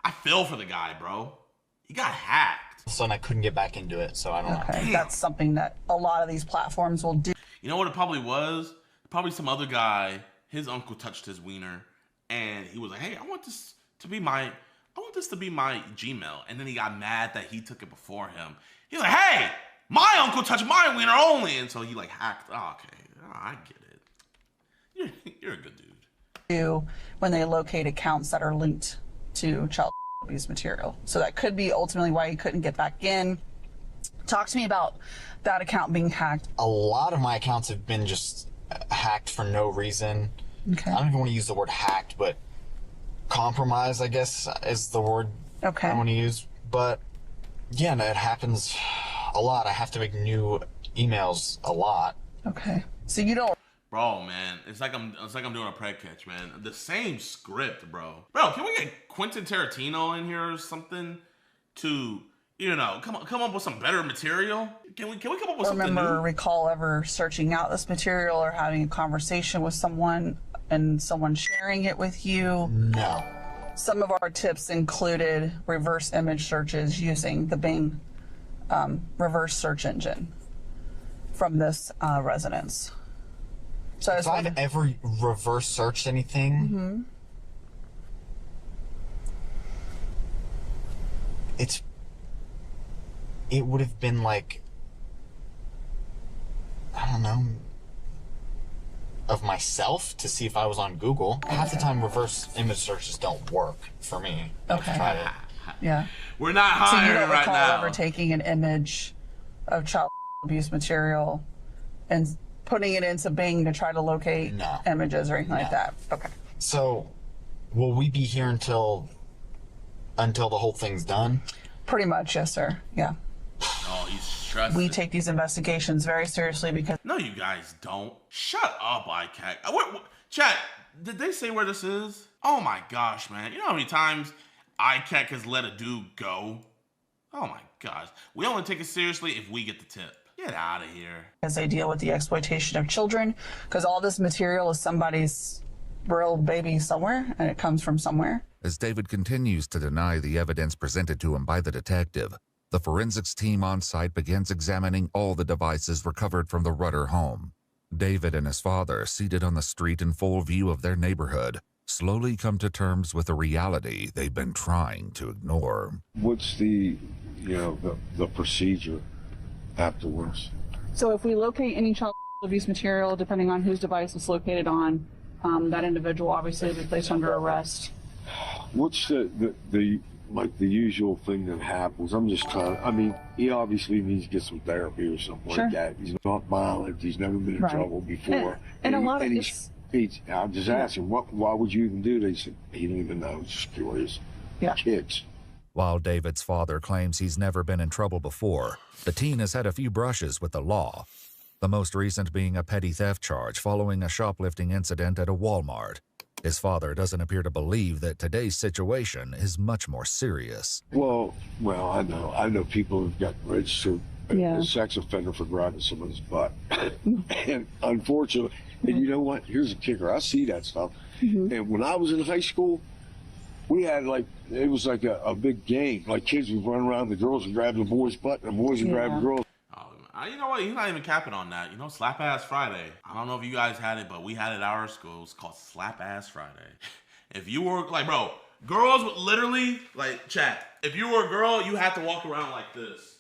I feel for the guy, bro. He got hacked. of a sudden I couldn't get back into it, so I don't know. Okay, that's something that a lot of these platforms will do. You know what it probably was? Probably some other guy. His uncle touched his wiener, and he was like, "Hey, I want this to be my Gmail." And then he got mad that he took it before him. He's like, "Hey, my uncle touched my wiener only," and so he like hacked. Oh, okay, I get it. You're a good dude. Do when they locate accounts that are linked to child abuse material. So that could be ultimately why you couldn't get back in. Talk to me about that account being hacked. A lot of my accounts have been just hacked for no reason. Okay. I don't even want to use the word hacked, but compromised, I guess, is the word I want to use. But yeah, no, it happens a lot. I have to make new emails a lot. Okay. So you don't. Bro, man, it's like I'm doing a preg catch, man. The same script, bro. Bro, can we get Quentin Tarantino in here or something to, you know, come up with some better material? Can we come up with something new? Recall ever searching out this material or having a conversation with someone and someone sharing it with you? No. Some of our tips included reverse image searches using the Bing reverse search engine from this residence. So if I've ever reverse searched anything, it would have been like, I don't know, of myself to see if I was on Google. Half the time reverse image searches don't work for me. Okay. I've tried it. Yeah. We're not So you hiring don't right recall now. ever taking an image of child abuse material and putting it into Bing to try to locate images or anything like that? Okay. So, will we be here until the whole thing's done? Pretty much, yes, sir. Yeah. Oh, he's stressed. We take these investigations very seriously because. No, you guys don't. Shut up, ICAC. Chat, did they say where this is? Oh my gosh, man. You know how many times ICAC has let a dude go? Oh my gosh. We only take it seriously if we get the tip. Get out of here. As they deal with the exploitation of children, because all this material is somebody's real baby somewhere, and it comes from somewhere. As David continues to deny the evidence presented to him by the detective, the forensics team on site begins examining all the devices recovered from the Rudder home. David and his father, seated on the street in full view of their neighborhood, slowly come to terms with a reality they've been trying to ignore. What's the procedure afterwards? So if we locate any child abuse material, depending on whose device it's located on, that individual obviously will be placed under arrest. What's the usual thing that happens? I'm just trying. I mean, he obviously needs to get some therapy or something like that. He's not violent. He's never been in trouble before. And a lot of I'm just asking, why would you even do this? He didn't even know. He's just curious. Yeah. Kids. While David's father claims he's never been in trouble before, the teen has had a few brushes with the law. The most recent being a petty theft charge following a shoplifting incident at a Walmart. His father doesn't appear to believe that today's situation is much more serious. Well, I know people who've got registered as a sex offender for grabbing someone's butt. And unfortunately, and you know what? Here's a kicker. I see that stuff. And when I was in high school, we had it was like a big game. Like kids would run around, the girls would grab the boys' butt, and the boys would grab the girls. You know what? He's not even capping on that. You know, Slap Ass Friday. I don't know if you guys had it, but we had it at our school. It's called Slap Ass Friday. If you were, bro, girls would literally, chat. If you were a girl, you had to walk around like this.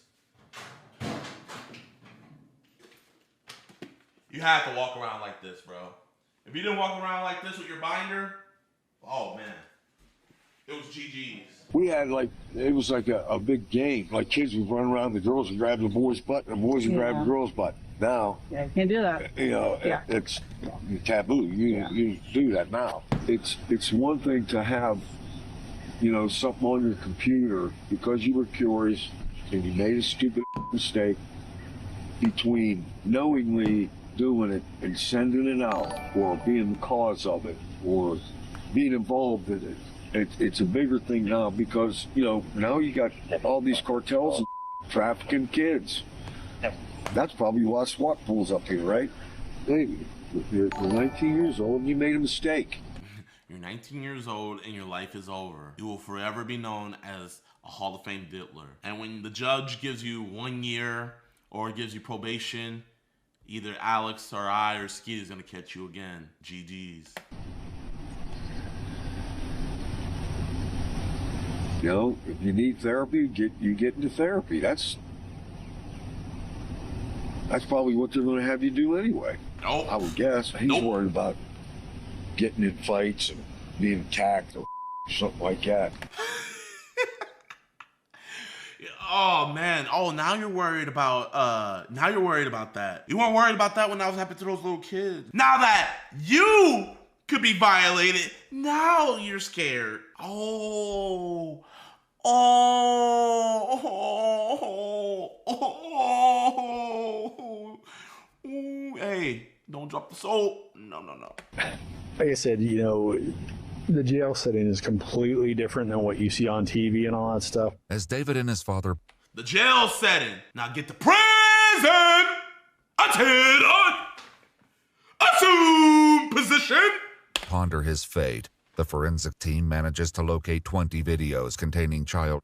You had to walk around like this, bro. If you didn't walk around like this with your binder, oh, man. It was GG's. We had it was like a big game. Like kids would run around, the girls would grab the boys' butt, and the boys would grab the girls' butt. Now, you can't do that. You know, it's taboo. You do that now. It's one thing to have, something on your computer because you were curious and you made a stupid mistake, between knowingly doing it and sending it out, or being the cause of it, or being involved in it. It's a bigger thing now because, now you got all these cartels and trafficking kids. That's probably why SWAT pulls up here, right? Hey, you're 19 years old and you made a mistake. You're 19 years old and your life is over. You will forever be known as a Hall of Fame diddler. And when the judge gives you 1 year or gives you probation, either Alex or I or Skeeter is going to catch you again. GG's. If you need therapy, you get into therapy. That's probably what they're going to have you do anyway. Nope. I would guess. He's worried about getting in fights and being attacked or something like that. Oh man. Oh, now you're worried about that. You weren't worried about that when that was happening to those little kids. Now that you could be violated, now you're scared. Hey, don't drop the soap. No. Like I said, the jail setting is completely different than what you see on TV and all that stuff. As David and his father... The jail setting. Now get to prison until assume position. Ponder his fate, the forensic team manages to locate 20 videos containing child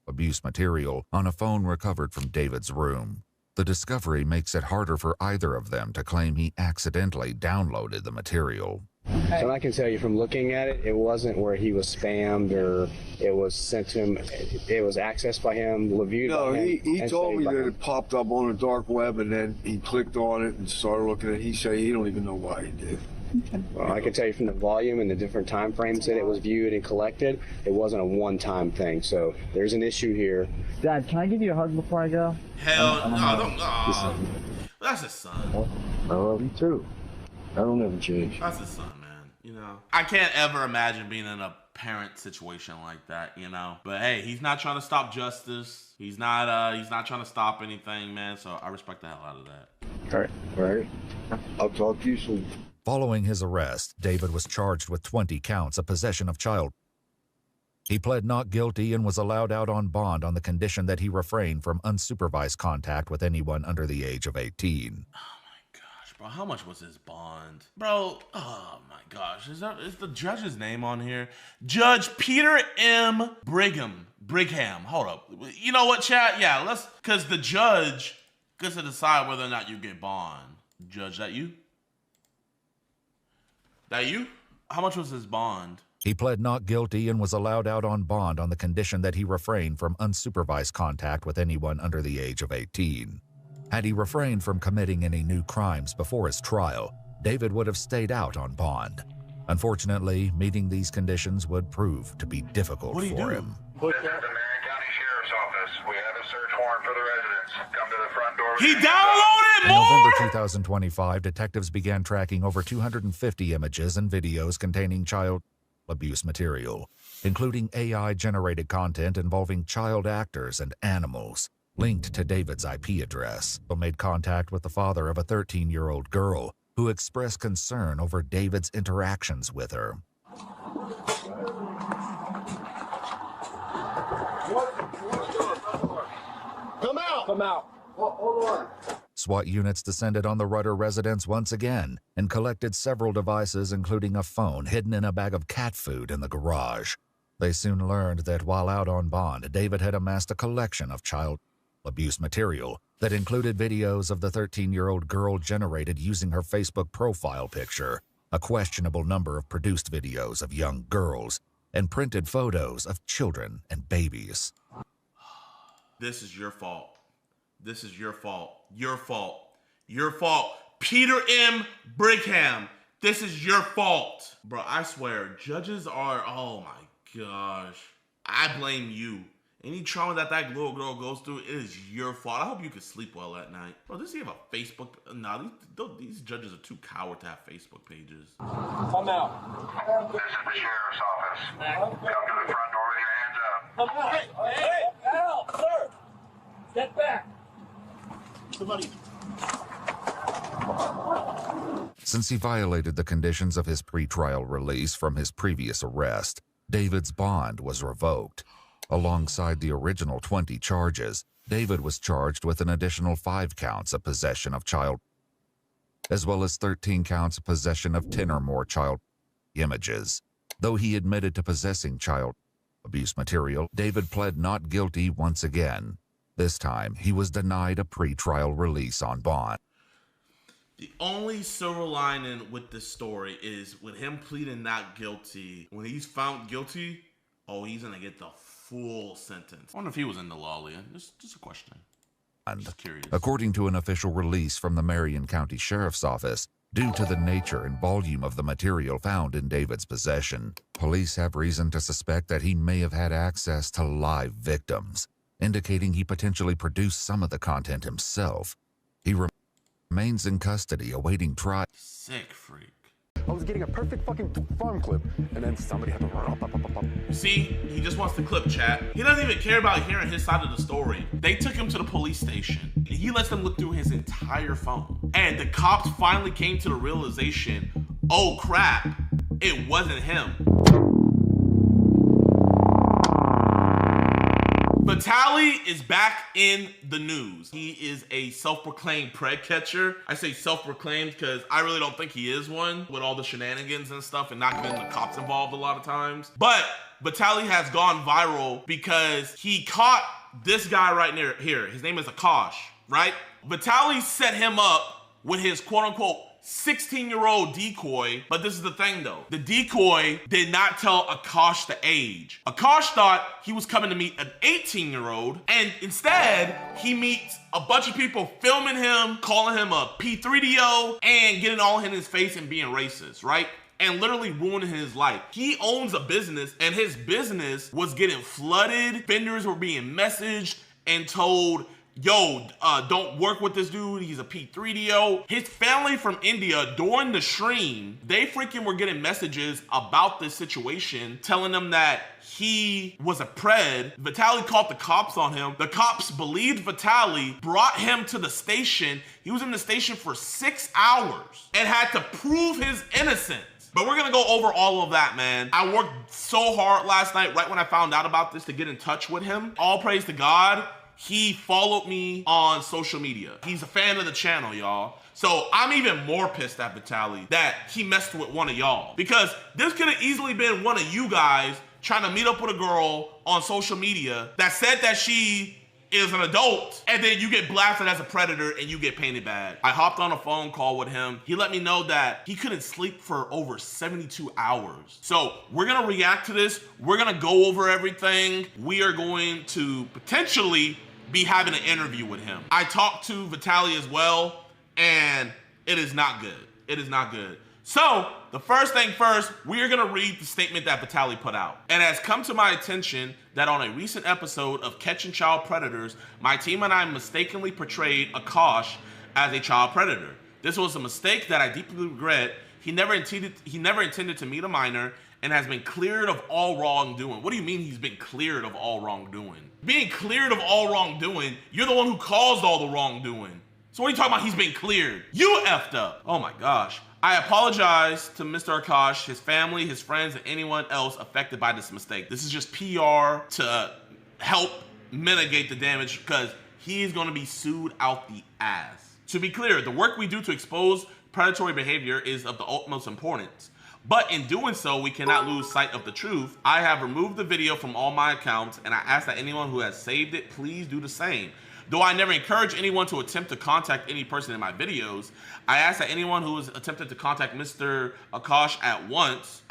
abuse material on a phone recovered from David's room. The discovery makes it harder for either of them to claim he accidentally downloaded the material. So I can tell you from looking at it, it wasn't where he was spammed or it was sent to him. It was accessed by him, reviewed by him. He told me that it popped up on the dark web and then he clicked on it and started looking at it. He said he don't even know why he did. Well, I can tell you from the volume and the different time frames that it was viewed and collected, it wasn't a one-time thing. So there's an issue here. Dad, can I give you a hug before I go? Hell no, don't. That's his son. I love you too. I don't ever change. That's his son, man. I can't ever imagine being in a parent situation like that, But hey, he's not trying to stop justice. He's not trying to stop anything, man. So I respect the hell out of that. All right. I'll talk to you soon. Following his arrest, David was charged with 20 counts of possession of child. He pled not guilty and was allowed out on bond on the condition that he refrain from unsupervised contact with anyone under the age of 18. Bro, how much was his bond? Bro, oh my gosh. Is the judge's name on here? Judge Peter M. Brigham. Hold up. You know what, chat? Yeah, because the judge gets to decide whether or not you get bond. Judge, that you? That you? How much was his bond? He pled not guilty and was allowed out on bond on the condition that he refrained from unsupervised contact with anyone under the age of 18. Had he refrained from committing any new crimes before his trial, David would have stayed out on bond. Unfortunately, meeting these conditions would prove to be difficult for him. This is the Marion County Sheriff's Office. We have a search warrant for the residents. Come to the front door. He downloaded In more! November 2025, detectives began tracking over 250 images and videos containing child abuse material, including AI-generated content involving child actors and animals, linked to David's IP address. They made contact with the father of a 13-year-old girl who expressed concern over David's interactions with her. Come out! Come out! Hold on. SWAT units descended on the Rudder residence once again and collected several devices, including a phone hidden in a bag of cat food in the garage. They soon learned that while out on bond, David had amassed a collection of child abuse material that included videos of the 13-year-old girl generated using her Facebook profile picture, a questionable number of produced videos of young girls, and printed photos of children and babies. This is your fault. This is your fault. Your fault. Your fault. Peter M. Brigham. This is your fault. Bro, I swear, judges are, oh my gosh. I blame you. Any trauma that little girl goes through, it is your fault. I hope you can sleep well at night. Bro, does he have a Facebook? Nah, these judges are too coward to have Facebook pages. Come out. This is the Sheriff's Office. Come to the front door with your hands up. Come on. Hey, Al, sir. Step back. Somebody. Since he violated the conditions of his pretrial release from his previous arrest, David's bond was revoked. Alongside the original 20 charges, David was charged with an additional 5 counts of possession of child, as well as 13 counts of possession of 10 or more child images. Though he admitted to possessing child abuse material, David pled not guilty once again. This time, he was denied a pretrial release on bond. The only silver lining with this story is with him pleading not guilty, when he's found guilty, oh, he's gonna get the full sentence. I wonder if he was in the law, Leon. Just a question. Just curious. According to an official release from the Marion County Sheriff's Office, due to the nature and volume of the material found in David's possession, police have reason to suspect that he may have had access to live victims, indicating he potentially produced some of the content himself. He remains in custody awaiting trial. Sick freak. I was getting a perfect fucking farm clip, and then somebody had to run up. See, he just wants the clip, chat. He doesn't even care about hearing his side of the story. They took him to the police station. He lets them look through his entire phone. And the cops finally came to the realization, oh crap, it wasn't him. Vitaly is back in the news. He is a self-proclaimed preg catcher. I say self-proclaimed because I really don't think he is one with all the shenanigans and stuff and not getting the cops involved a lot of times. But Vitaly has gone viral because he caught this guy right near here. His name is Akash, right? Vitaly set him up with his quote-unquote 16-year-old decoy, but this is the thing though. The decoy did not tell Akash the age. Akash thought he was coming to meet an 18-year-old, and instead, he meets a bunch of people filming him, calling him a P3DO, and getting all in his face and being racist, right? And literally ruining his life. He owns a business, and his business was getting flooded. Vendors were being messaged and told, yo, don't work with this dude, he's a P3DO. His family from India, during the stream, they freaking were getting messages about this situation, telling them that he was a pred. Vitaly called the cops on him. The cops believed Vitaly, brought him to the station. He was in the station for 6 hours and had to prove his innocence. But we're gonna go over all of that, man. I worked so hard last night, right when I found out about this, to get in touch with him. All praise to God. He followed me on social media. He's a fan of the channel, y'all. So I'm even more pissed at Vitaly that he messed with one of y'all, because this could have easily been one of you guys trying to meet up with a girl on social media that said that she is an adult, and then you get blasted as a predator and you get painted bad. I hopped on a phone call with him. He let me know that he couldn't sleep for over 72 hours. So we're gonna react to this. We're gonna go over everything. We are going to potentially be having an interview with him. I talked to Vitaly as well, and it is not good. It is not good. So, the first thing first, we are gonna read the statement that Vitaly put out. It has come to my attention that on a recent episode of Catching Child Predators, my team and I mistakenly portrayed Akash as a child predator. This was a mistake that I deeply regret. He never intended to meet a minor and has been cleared of all wrongdoing. What do you mean he's been cleared of all wrongdoing? Being cleared of all wrongdoing, you're the one who caused all the wrongdoing. So what are you talking about he's been cleared? You effed up. Oh my gosh. I apologize to Mr. Akash, his family, his friends, and anyone else affected by this mistake. This is just PR to help mitigate the damage because he's gonna be sued out the ass. To be clear, the work we do to expose predatory behavior is of the utmost importance. But in doing so, we cannot lose sight of the truth. I have removed the video from all my accounts, and I ask that anyone who has saved it, please do the same. Though I never encourage anyone to attempt to contact any person in my videos, I ask that anyone who has attempted to contact Mr. Akash at once,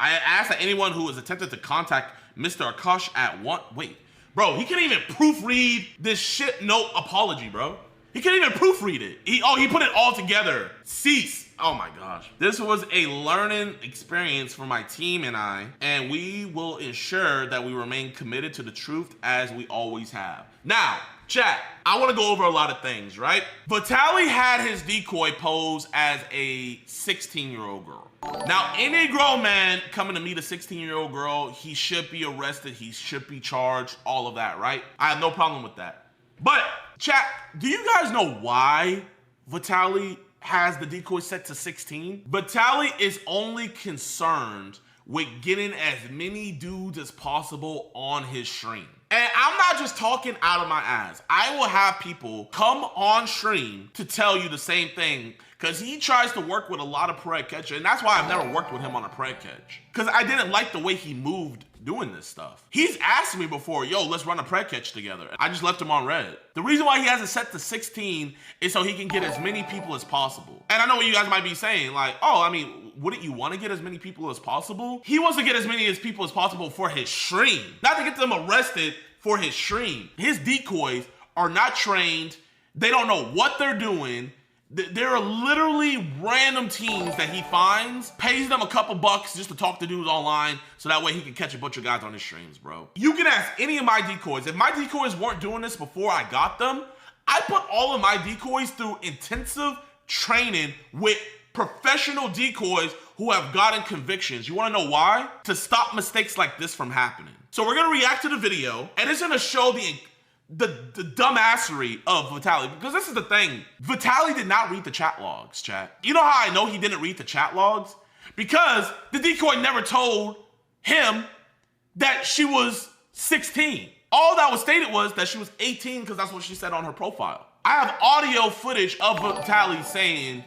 wait, bro, he can't even proofread this shit note apology, bro. He can't even proofread it. He put it all together. Cease. Oh my gosh. This was a learning experience for my team and I, and we will ensure that we remain committed to the truth as we always have. Now, chat, I want to go over a lot of things, right? Vitaly had his decoy pose as a 16-year-old girl. Now, any grown man coming to meet a 16-year-old girl, he should be arrested, he should be charged, all of that, right? I have no problem with that. But, chat, do you guys know why Vitaly has the decoy set to 16? Vitaly is only concerned with getting as many dudes as possible on his stream. And I'm not just talking out of my ass. I will have people come on stream to tell you the same thing because he tries to work with a lot of pred catcher, and that's why I've never worked with him on a pred catch. Because I didn't like the way he moved doing this stuff. He's asked me before, yo, let's run a pred catch together. I just left him on red. The reason why he has it set to 16 is so he can get as many people as possible. And I know what you guys might be saying, like, oh, I mean, wouldn't you want to get as many people as possible? He wants to get as many people as possible for his stream, not to get them arrested for his stream. His decoys are not trained. They don't know what they're doing. There are literally random teams that he finds, pays them a couple bucks just to talk to dudes online so that way he can catch a bunch of guys on his streams, bro. You can ask any of my decoys. If my decoys weren't doing this before I got them, I put all of my decoys through intensive training with professional decoys who have gotten convictions. You wanna know why? To stop mistakes like this from happening. So we're gonna react to the video, and it's gonna show the dumbassery of Vitaly, because this is the thing. Vitaly did not read the chat logs, chat. You know how I know he didn't read the chat logs? Because the decoy never told him that she was 16. All that was stated was that she was 18 because that's what she said on her profile. I have audio footage of Vitaly saying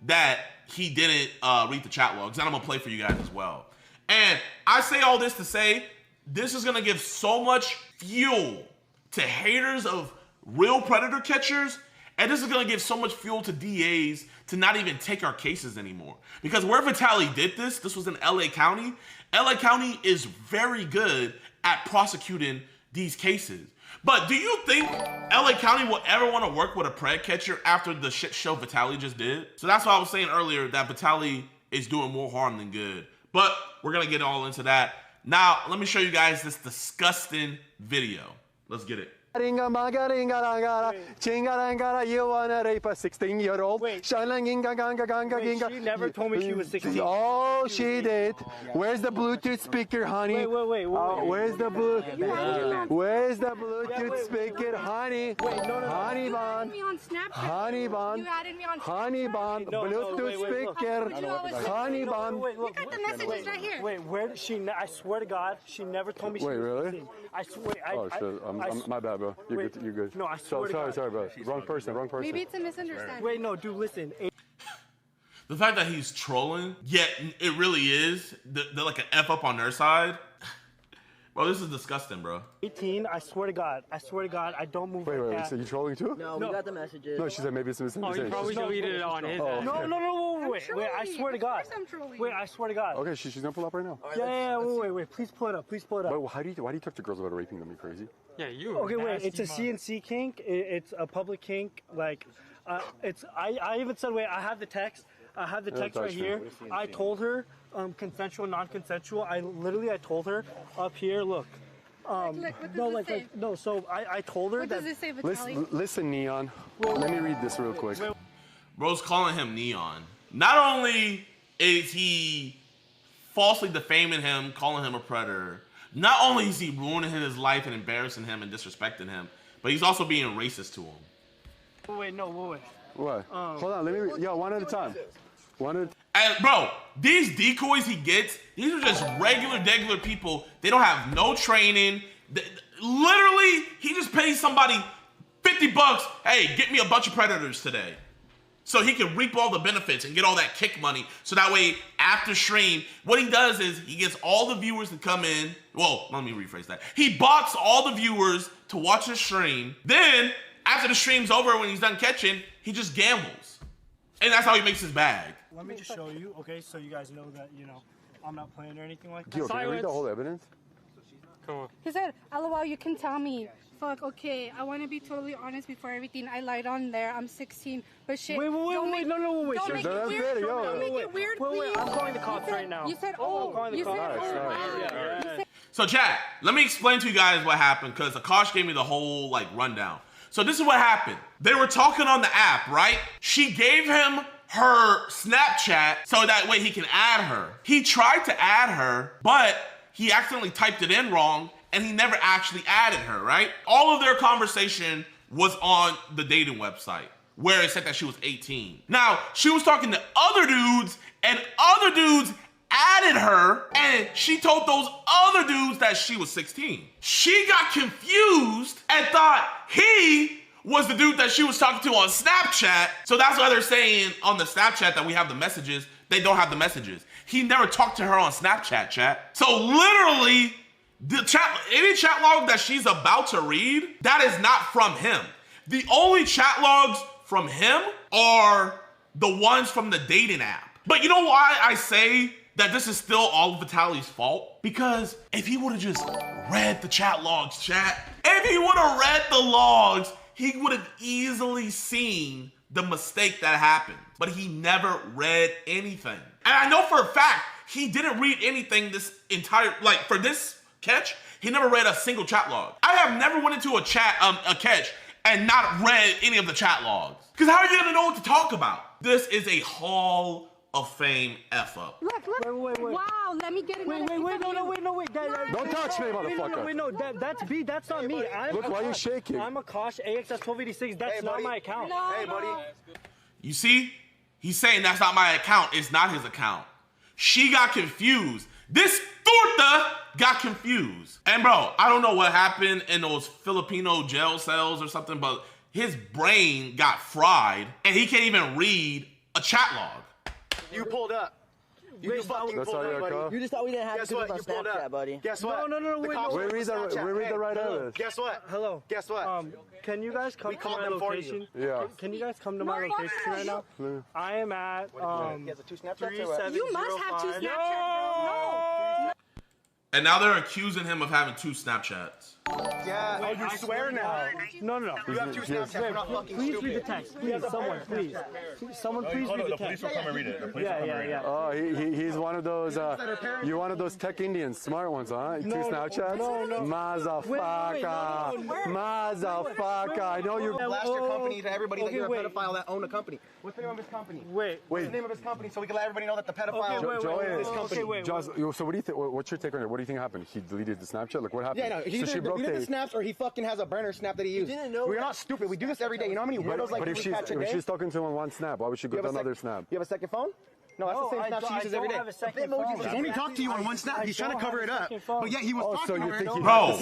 that he didn't read the chat logs, and I'm gonna play for you guys as well. And I say all this to say, this is gonna give so much fuel to haters of real predator catchers, and this is gonna give so much fuel to DAs to not even take our cases anymore. Because where Vitaly did this was in LA County. LA County is very good at prosecuting these cases. But do you think LA County will ever wanna work with a pred catcher after the shit show Vitaly just did? So that's why I was saying earlier that Vitaly is doing more harm than good. But we're gonna get all into that. Now, let me show you guys this disgusting video. Let's get it. You wanna rape a 16-year-old? Wait, she never told me she was 16. Oh, she did. Where's the Bluetooth speaker, honey? Wait. Where's the Bluetooth speaker, honey? Honey bun. Honey bun. You added me on Snapchat. Honey bun. Bluetooth speaker. Honey bun. Look at the messages right here. Wait, where did she? I swear to God, she never told me she was 16. Wait, really? I swear. Oh shit. My bad, bro. You're good. No, I swear to God. Sorry, bro. Wrong person. Maybe it's a misunderstanding. Wait, no, dude, listen. The fact that he's trolling, yet it really is, they're like an F up on their side. Bro, this is disgusting, bro. 18, I swear to God, I don't move Wait, like that. so you trolling too? No, we got the messages. No, she said maybe it's a misunderstanding. Oh, you probably deleted it on his end. No, wait, I swear to God. Wait, I swear to God. Okay, she's gonna pull up right now. Yeah, wait, please pull it up, But why do you talk to girls about raping them? You crazy? Yeah, you. Okay, wait, it's a CNC kink. It's a public kink. Like, I even said, wait, I have the text. I have the text right here. I told her, consensual, non-consensual. I told her up here, look. So I told her what that. Does it say, Vitaly? Listen, Neon. Let me read this real quick. Bro's calling him Neon. Not only is he falsely defaming him, calling him a predator, not only is he ruining his life and embarrassing him and disrespecting him, but he's also being racist to him. Wait. What? Hold on, let me read. Yo, one at a time. And bro, these decoys he gets, these are just regular people. They don't have no training. Literally, he just pays somebody $50. Hey, get me a bunch of predators today. So he can reap all the benefits and get all that kick money. So that way, after stream, what he does is he gets all the viewers to come in. Well, let me rephrase that. He bots all the viewers to watch his stream. Then, after the stream's over, when he's done catching, he just gambles. And that's how he makes his bag. Let me just show you, okay, so you guys know that, I'm not playing or anything like that. Gio, can you read the whole evidence? Come on. He said, LOL, you can tell me. Fuck, okay, I want to be totally honest before everything. I lied on there. I'm 16, but shit. Wait. Don't make it weird. Don't make it weird, please. Wait, I'm calling the cops right now. You said, So chat, let me explain to you guys what happened, because Akash gave me the whole rundown. So this is what happened. They were talking on the app, right? She gave him her Snapchat so that way he can add her. He tried to add her, but he accidentally typed it in wrong and he never actually added her, right? All of their conversation was on the dating website where it said that she was 18. Now, she was talking to other dudes and other dudes added her and she told those other dudes that she was 16. She got confused and thought he was the dude that she was talking to on Snapchat. So that's why they're saying on the Snapchat that we have the messages. They don't have the messages. He never talked to her on Snapchat, chat. So literally, any chat log that she's about to read, that is not from him. The only chat logs from him are the ones from the dating app. But you know why I say that this is still all Vitaly's fault? Because if he would have just read the chat logs, chat, if he would have read the logs, he would have easily seen the mistake that happened. But he never read anything. And I know for a fact, he didn't read anything this entire, for this catch, he never read a single chat log. I have never went into a catch and not read any of the chat logs. Because how are you gonna know what to talk about? This is a Hall of Fame F up. Look. Wait. Wow, let me get it. Wait. Don't touch me, motherfucker. No, that's B. That's not me. Look, why are you shaking? I'm Akash, AXS1286. That's not my account. Hey, buddy. You see? He's saying that's not my account. It's not his account. She got confused. This torta got confused. And bro, I don't know what happened in those Filipino jail cells or something, but his brain got fried and he can't even read a chat log. You pulled up. You fucking pulled up, buddy. You just thought we didn't have to do this on Snapchat, buddy. Guess what? No, wait. We read the right evidence. Guess what? Hello. Guess what? Can you guys come to my location? Yeah. Can you guys come to my location right now? I am at He has a 2 Snapchats or what? You must have 2 Snapchats, bro. No. And now they're accusing him of having 2 Snapchats. Yeah. Oh, you swear now? No. You have 2 Snapchats. We're not fucking Please stupid. read the text. Please, someone, please. Someone, please read the text. The police will come and read it. Yeah. Oh, he's one of those, you're one of those tech Indians, smart ones, huh? 2 Snapchats? No. Motherfucker. I know you. Blast your company to everybody that you're a pedophile that own a company. What's the name of his company? Wait. What's the name of his company so we can let everybody know that the pedophile Joey, this company. Josh, so what do you think? What's your take on it? What do you think happened? He deleted the Snapchat? Like, what happened? Yeah, no, he deleted the snaps or he fucking has a burner snap that he used. We're not stupid. We do this every day. You know how many weirdos like But if she's talking to him on one snap, why would she go to another snap? You have a second phone? No, that's the same snap she uses every day. He's only talked to you on one snap. He's trying to cover it up. But yeah, he was talking over it. Bro,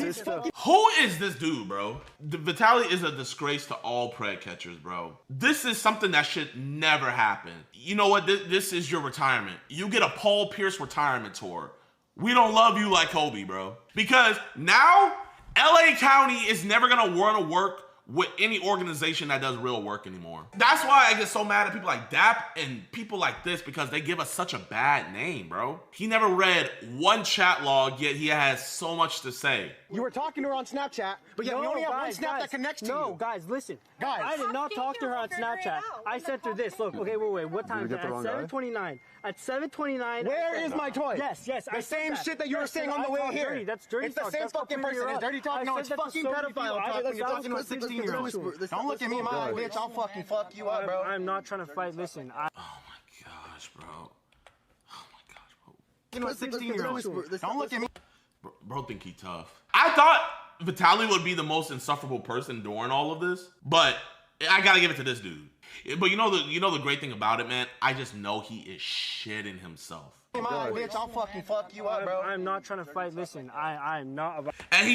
who is this dude, bro? Vitaly is a disgrace to all preg catchers, bro. This is something that should never happen. You know what? This is your retirement. You get a Paul Pierce retirement tour We don't love you like Kobe, bro. Because now, LA County is never gonna want to work with any organization that does real work anymore. That's why I get so mad at people like Dap and people like this, because they give us such a bad name, bro. He never read one chat log, yet he has so much to say. You were talking to her on Snapchat, but yeah, we only have one snap that connects to you. No, guys, listen. Guys. I did not talk to her on Snapchat. I sent her this. Look, okay, wait. What time is it? At 7:29. At 7:29. Where is my toy? Yes. The same shit that you were saying on the way here. That's dirty. It's the same fucking person. It's dirty talk. No, it's fucking pedophile talk when you're talking to a 16-year-old. Don't look at me in my eye, bitch. I'll fucking fuck you up, bro. I'm not trying to fight. Listen. Oh my gosh, bro. Oh my gosh, bro. You know, 16-year-old. Don't look at me. Bro think he tough. I thought Vitaly would be the most insufferable person during all of this, but I gotta give it to this dude. But you know the great thing about it, man? I just know he is shitting himself. Bitch, I'll fucking fuck you up, bro. I'm not trying to fight. Listen, I'm not about. And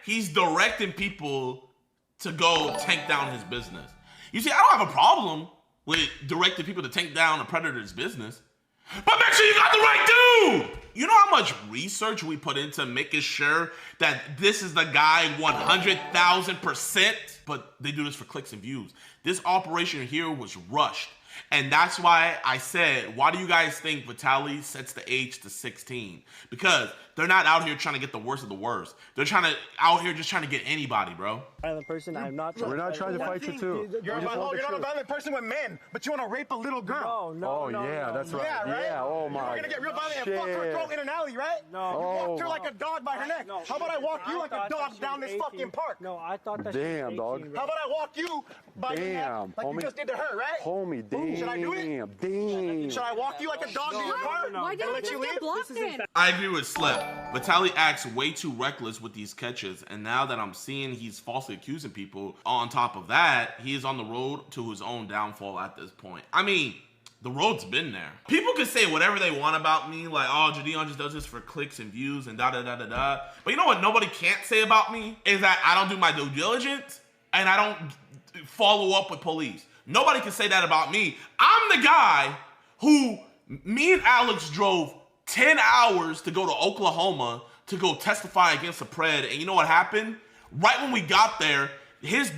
he's directing people to go tank down his business. You see, I don't have a problem with directing people to tank down a predator's business, but make sure you got the right dude. You know how much research we put into making sure that this is the guy 100,000%? But they do this for clicks and views. This operation here was rushed. And that's why I said, why do you guys think Vitaly sets the age to 16? Because they're not out here trying to get the worst of the worst. They're out here just trying to get anybody, bro. Violent person, I'm not trying We're not trying to fight you too. You're not a violent person with men, but you want to rape a little girl. No. Yeah, that's right. Yeah, right? Yeah, oh my. You're gonna get real violent and fuck her throat in an alley, right? No. You walked her like a dog by her neck. No. How about I walk you like a dog down this fucking park? No, I thought that. Damn, dog. How about I walk you by your neck like you just did to her, right? Homie, damn. Should I do it? Damn. Should I walk you like a dog to your car? Why and didn't let you you get blocked then? I agree with Slep. Vitaly acts way too reckless with these catches, and now that I'm seeing he's falsely accusing people, on top of that, he is on the road to his own downfall at this point. I mean, the road's been there. People can say whatever they want about me, like, oh, JiDion just does this for clicks and views and da-da-da-da-da. But you know what nobody can't say about me? Is that I don't do my due diligence and I don't follow up with police. Nobody can say that about me. I'm the guy who, me and Alex drove 10 hours to go to Oklahoma to go testify against a pred. And you know what happened? Right when we got there, his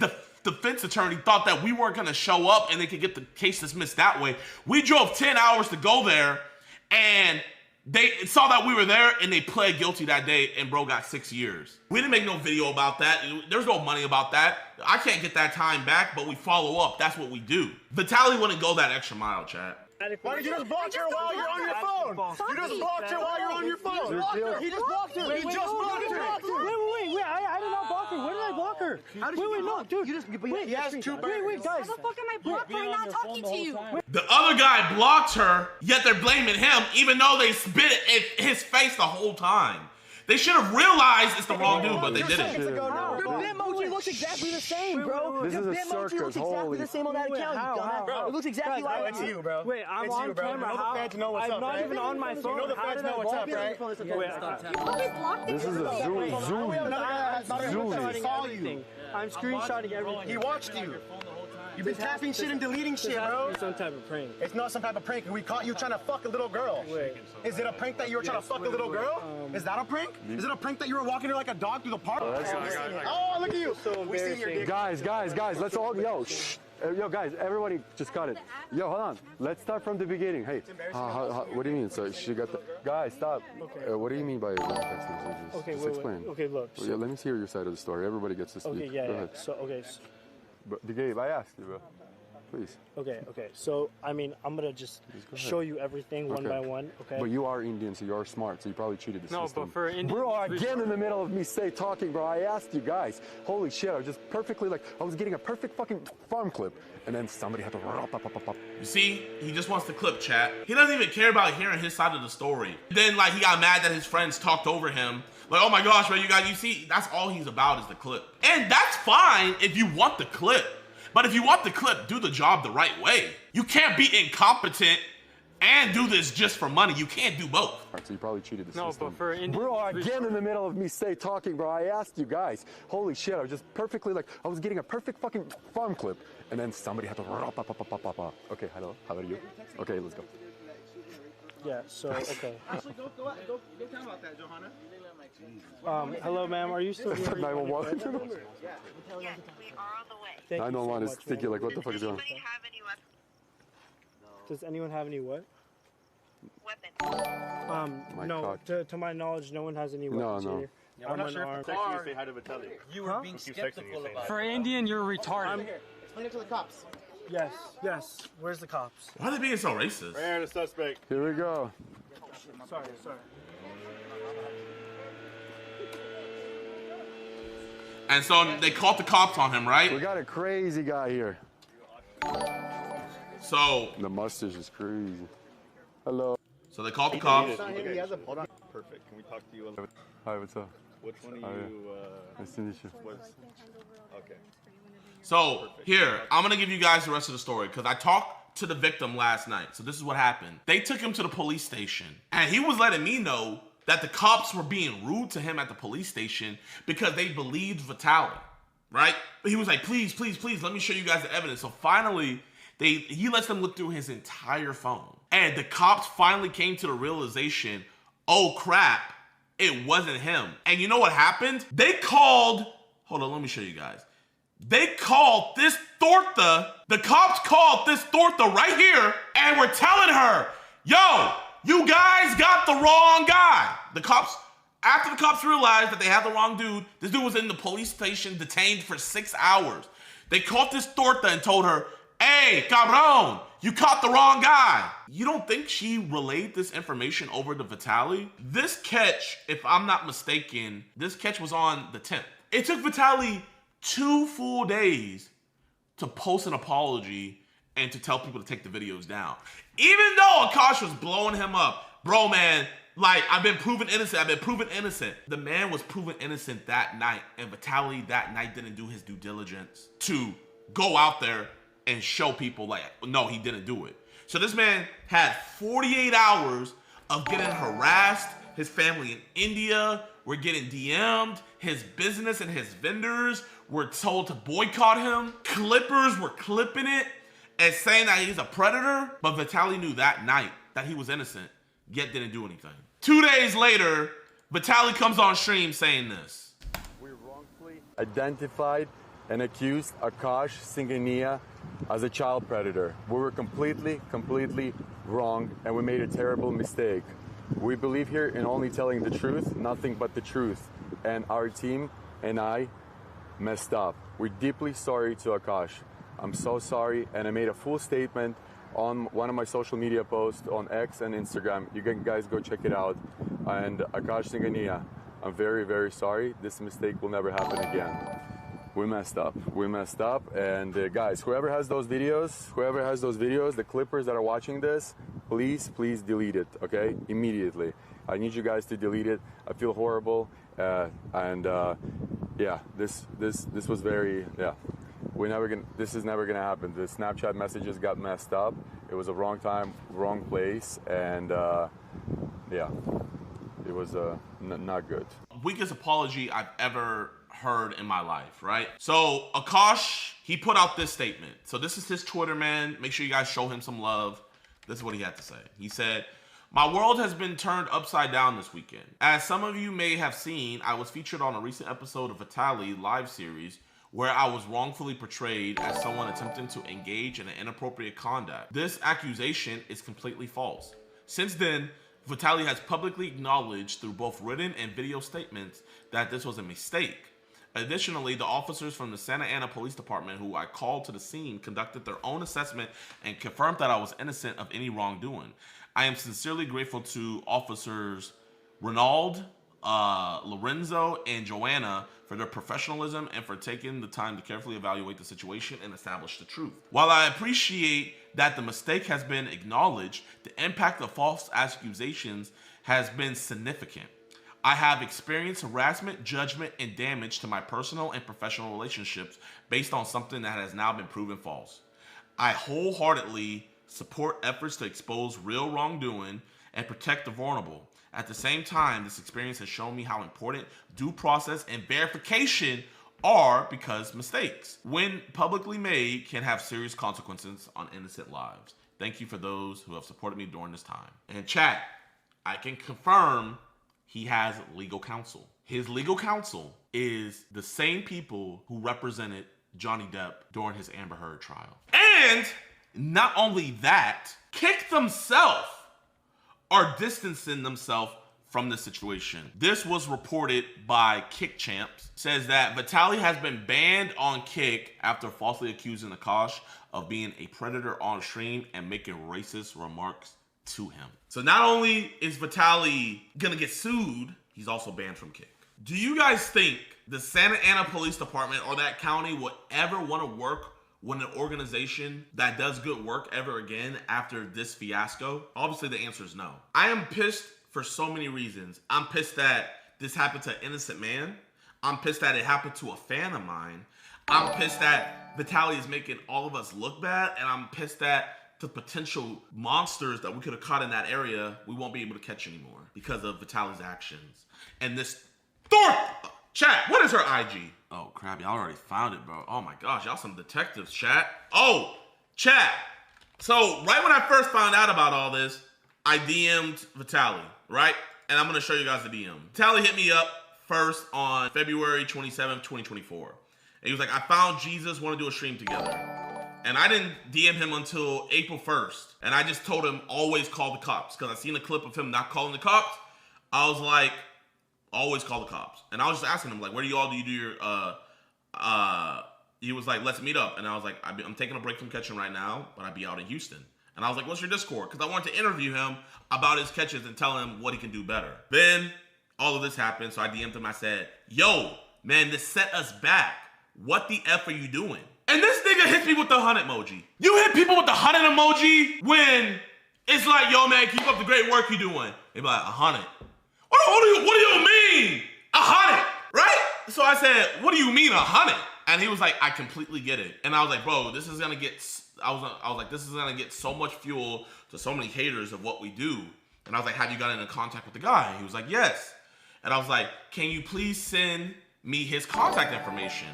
defense attorney thought that we weren't gonna show up and they could get the case dismissed that way. We drove 10 hours to go there and they saw that we were there and they pled guilty that day and bro got 6 years. We didn't make no video about that. There's no money about that. I can't get that time back, but we follow up. That's what we do. Vitaly wouldn't go that extra mile, chat. Why did you just block her while you're on your phone? You just blocked her while you're on your phone. He just blocked her. He just blocked her. Wait. I did not block her. Where did I block her? Wait, no, dude. He has two burgers. Wait, guys. How the fuck am I blocked? I'm not talking to you. The other guy blocked her, yet they're blaming him, even though they spit it in his face the whole time. They should have realized it's the wrong dude, but they didn't. Your Bitmoji looks exactly the same, bro. This is a circus. Looks exactly the same on that account, you dumbass. It looks exactly like it's you, bro. Wait, I'm on camera. How? I'm not even on my phone. You know the fans know what's up, right? This is a Zoom. I'm screenshotting everything. He watched you. You've been tapping shit and deleting shit, bro. It's some type of prank. It's not some type of prank. We caught you trying to fuck a little girl. Wait. Is it a prank that you were trying to fuck a little girl? Is that a prank? Is it a prank that you were walking her like a dog through the park? Oh, look at you. We see your dick. Guys, let's all, yo, guys, everybody just got it. Yo, hold on. Let's start from the beginning. Hey, what do you mean? So she got the... Guys, stop. Okay. What do you mean by text messages? Okay, just explain. Okay, look. Yeah, let me hear your side of the story. Everybody gets to speak. Okay, yeah. Go ahead. So, okay. But, Gabe, I asked you, bro. Please. Okay. So, I mean, I'm going to just show you everything one by one, okay? But you are Indian, so you are smart, so you probably cheated the system. No, but for Indian... Bro, again in the middle of me talking, bro, I asked you guys. Holy shit, I was just perfectly I was getting a perfect fucking farm clip, and then somebody had to... You see, he just wants to clip, chat. He doesn't even care about hearing his side of the story. Then, he got mad that his friends talked over him. Like, oh my gosh, bro, you see, that's all he's about is the clip. And that's fine if you want the clip. But if you want the clip, do the job the right way. You can't be incompetent and do this just for money. You can't do both. All right, so you probably cheated the system. No, but for Indian... Bro, again in the middle of me talking, bro, I asked you guys. Holy shit, I was just perfectly I was getting a perfect fucking farm clip, and then somebody had to... Okay, hello, how are you? Okay, let's go. Yeah, so, okay. Actually, go tell him about that, Johanna. Hello, ma'am. Are you still here? 911. Yes, we are on the way. Thank you so 911 is much, thinking ma'am. like, what the fuck is going on? Does anyone have any what? My No, cock. to my knowledge, no one has any No, weapons no. here. Yeah, we're not sure if the car. Say hi to Vitaly. You were being skeptical about it. For Indian, you're retarded. Explain it to the cops. Yes. Where's the cops? Why are they being so racist? Right here, the suspect. Here we go. Sorry. And so they called the cops on him, right? We got a crazy guy here. So the mustache is crazy. Hello. So they called the cops. Hold on. Perfect. Can we talk to you? Hi, what's up? Which one of you? Nice to meet you. Okay. So here, I'm gonna give you guys the rest of the story because I talked to the victim last night. So this is what happened. They took him to the police station and he was letting me know that the cops were being rude to him at the police station because they believed Vitaly, right? But he was like, please, let me show you guys the evidence. So finally, he lets them look through his entire phone. And the cops finally came to the realization, oh crap, it wasn't him. And you know what happened? They called, hold on, let me show you guys. They called this Torta, the cops called this Torta right here and were telling her, yo, you guys got the wrong guy. After the cops realized that they had the wrong dude, this dude was in the police station detained for 6 hours. They called this Torta and told her, hey, cabron, you caught the wrong guy. You don't think she relayed this information over to Vitaly? This catch, if I'm not mistaken, this catch was on the 10th. It took Vitaly 2 full days to post an apology and to tell people to take the videos down. Even though Akash was blowing him up, bro, man, like, I've been proven innocent. The man was proven innocent that night, and Vitaly that night didn't do his due diligence to go out there and show people, like, no, he didn't do it. So this man had 48 hours of getting harassed. His family in India were getting DM'd. His business and his vendors were told to boycott him. Clippers were clipping it and saying that he's a predator. But Vitaly knew that night that he was innocent, yet didn't do anything. 2 days later, Vitaly comes on stream saying this. We wrongfully identified and accused Akash Singhania as a child predator. We were completely wrong, and we made a terrible mistake. We believe here in only telling the truth, nothing but the truth. And our team and I messed up. We're deeply sorry to Akash. I'm so sorry, and I made a full statement on one of my social media posts on X and Instagram. You can guys go check it out. And Akash Singhania, I'm very sorry. This mistake will never happen again. We messed up. And guys, whoever has those videos, the clippers that are watching this, please delete it, okay? Immediately. I need you guys to delete it. I feel horrible. Yeah, this was very, yeah. This is never gonna happen. The Snapchat messages got messed up. It was a wrong time, wrong place, and yeah, it was not good. Weakest apology I've ever heard in my life, right? So Akash, he put out this statement. So this is his Twitter, man. Make sure you guys show him some love. This is what he had to say. He said, my world has been turned upside down this weekend. As some of you may have seen, I was featured on a recent episode of Vitaly live series where I was wrongfully portrayed as someone attempting to engage in an inappropriate conduct. This accusation is completely false. Since then, Vitaly has publicly acknowledged through both written and video statements that this was a mistake. Additionally, the officers from the Santa Ana Police Department who I called to the scene conducted their own assessment and confirmed that I was innocent of any wrongdoing. I am sincerely grateful to officers Ronald, Lorenzo, and Joanna for their professionalism and for taking the time to carefully evaluate the situation and establish the truth. While I appreciate that the mistake has been acknowledged, the impact of false accusations has been significant. I have experienced harassment, judgment, and damage to my personal and professional relationships based on something that has now been proven false. I wholeheartedly support efforts to expose real wrongdoing and protect the vulnerable. At the same time, this experience has shown me how important due process and verification are because mistakes, when publicly made, can have serious consequences on innocent lives. Thank you for those who have supported me during this time. And chat, I can confirm he has legal counsel. His legal counsel is the same people who represented Johnny Depp during his Amber Heard trial. And not only that, Kick themselves are distancing themselves from this situation. This was reported by Kick Champs. Says that Vitaly has been banned on Kick after falsely accusing Akash of being a predator on stream and making racist remarks to him. So not only is Vitaly gonna get sued, he's also banned from Kick. Do you guys think the Santa Ana Police Department or that county would ever want to work with an organization that does good work ever again after this fiasco? Obviously the answer is no. I am pissed for so many reasons. I'm pissed that this happened to an innocent man. I'm pissed that it happened to a fan of mine. I'm pissed that Vitaly is making all of us look bad, and I'm pissed that the potential monsters that we could have caught in that area, we won't be able to catch anymore because of Vitaly's actions. And this chat, what is her IG? Oh crap, y'all already found it, bro. Oh my gosh, y'all some detectives, chat. Oh, chat. So right when I first found out about all this, I DM'd Vitaly, right? And I'm gonna show you guys the DM. Vitaly hit me up first on February 27th, 2024. And he was like, I found Jesus, wanna do a stream together. And I didn't DM him until April 1st. And I just told him, always call the cops. Because I seen a clip of him not calling the cops. I was like, always call the cops. And I was just asking him, like, where do you do your, he was like, let's meet up. And I was like, I'm taking a break from catching right now, but I'd be out in Houston. And I was like, what's your Discord? Because I wanted to interview him about his catches and tell him what he can do better. Then all of this happened. So I DM'd him. I said, yo, man, this set us back. What the F are you doing? And this nigga hits me with the 100 emoji. You hit people with the 100 emoji when it's like, yo, man, keep up the great work you're doing. They be like, 100. What do you mean? 100, right? So I said, what do you mean 100? And he was like, I completely get it. And I was like, bro, this is gonna get, I was like, this is gonna get so much fuel to so many haters of what we do. And I was like, have you gotten into contact with the guy? He was like, yes. And I was like, can you please send me his contact information?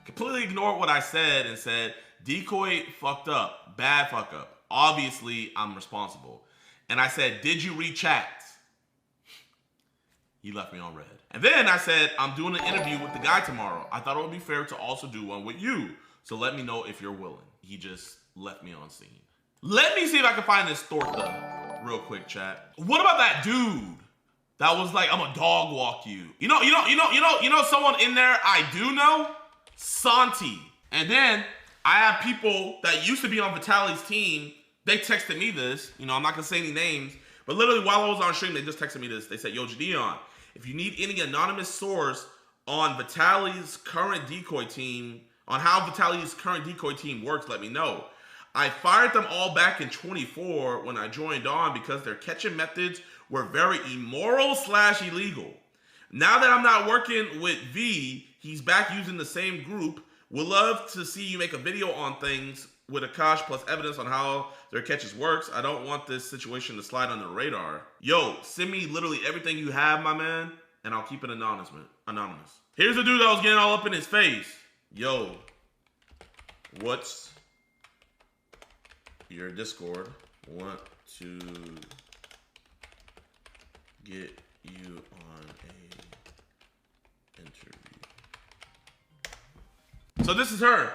Completely ignored what I said and said, Decoy fucked up, bad fuck up. Obviously, I'm responsible. And I said, did you read chats? He left me on red. And then I said, I'm doing an interview with the guy tomorrow. I thought it would be fair to also do one with you. So let me know if you're willing. He just left me on scene. Let me see if I can find this torta real quick, chat. What about that dude that was like, I'm a dog walk you? You know someone in there I do know? Santi. And then I have people that used to be on Vitaly's team. They texted me this. You know, I'm not gonna say any names, but literally while I was on stream, they just texted me this. They said, yo, JiDion, if you need any anonymous source on Vitaly's current decoy team, on how Vitaly's current decoy team works, let me know. I fired them all back in 24 when I joined on because their catching methods were very immoral / illegal. Now that I'm not working with V, he's back using the same group. Would love to see you make a video on things with Akash plus evidence on how their catches works. I don't want this situation to slide under the radar. Yo, send me literally everything you have, my man, and I'll keep it anonymous. Here's the dude that was getting all up in his face. Yo, what's your Discord? Want to get you on a interview. So this is her.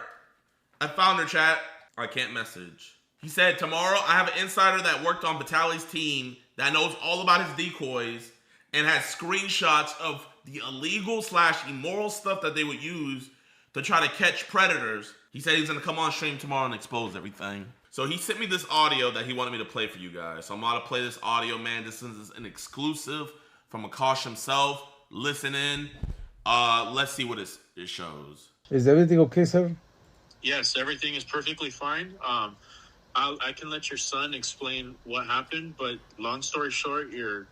I found her, chat. I can't message. He said, tomorrow I have an insider that worked on Vitaly's team that knows all about his decoys and has screenshots of the illegal / immoral stuff that they would use to try to catch predators. He said he's gonna come on stream tomorrow and expose everything. So he sent me this audio that he wanted me to play for you guys. So I'm about to play this audio, man. This is an exclusive from Akash himself. Listen in. Let's see what it shows. Is everything okay, sir? Yes, everything is perfectly fine. I can let your son explain what happened, but long story short, your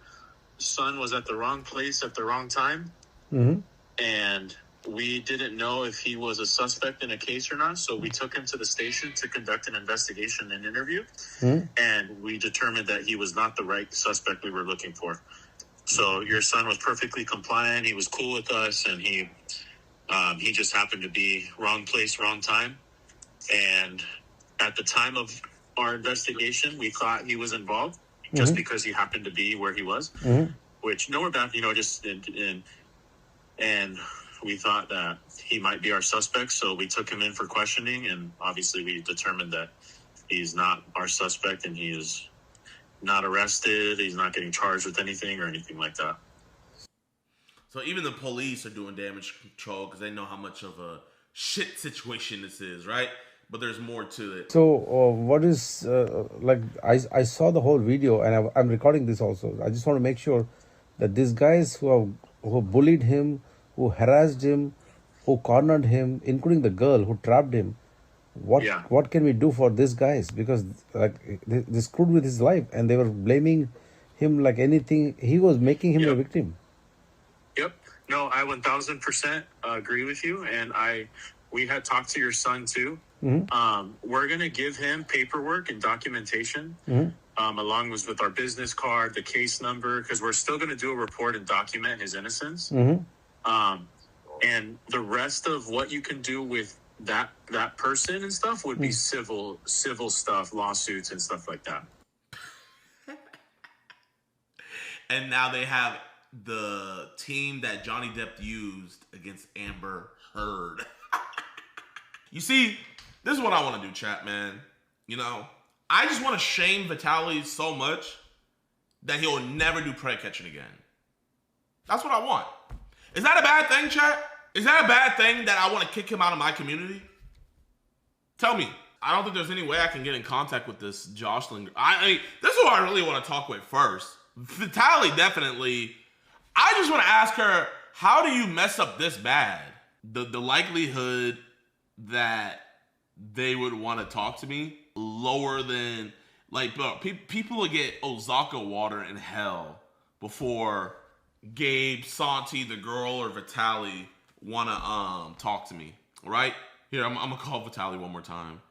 son was at the wrong place at the wrong time. Mm-hmm. And we didn't know if he was a suspect in a case or not, so we took him to the station to conduct an investigation and interview, and we determined that he was not the right suspect we were looking for. So your son was perfectly compliant, he was cool with us, and he just happened to be wrong place, wrong time. And at the time of our investigation, we thought he was involved just because he happened to be where he was, which nowhere about, just and we thought that he might be our suspect. So we took him in for questioning, and obviously we determined that he's not our suspect and he is not arrested. He's not getting charged with anything or anything like that. So even the police are doing damage control because they know how much of a shit situation this is, right? But there's more to it. So what is, I saw the whole video and I'm recording this also. I just want to make sure that these guys who bullied him, who harassed him, who cornered him, including the girl who trapped him, what can we do for these guys? Because they screwed with his life and they were blaming him like anything. He was making him a victim. Yep. No, I 1000% agree with you. And we had talked to your son too. We're going to give him paperwork and documentation along with our business card, the case number, because we're still going to do a report and document his innocence. And the rest of what you can do with that person and stuff would be civil stuff, lawsuits and stuff like that. And now they have the team that Johnny Depp used against Amber Heard. You see, this is what I want to do, chat, man. I just want to shame Vitaly so much that he'll never do prey catching again. That's what I want. Is that a bad thing, chat? Is that a bad thing that I want to kick him out of my community? Tell me. I don't think there's any way I can get in contact with this Jocelyn. I mean, this is who I really want to talk with first. Vitaly, definitely. I just want to ask her, how do you mess up this bad? The likelihood that they would want to talk to me lower than, bro, people will get Ozaka water in hell before Gabe, Santi, the girl, or Vitaly want to talk to me, right? Here, I'm going to call Vitaly one more time.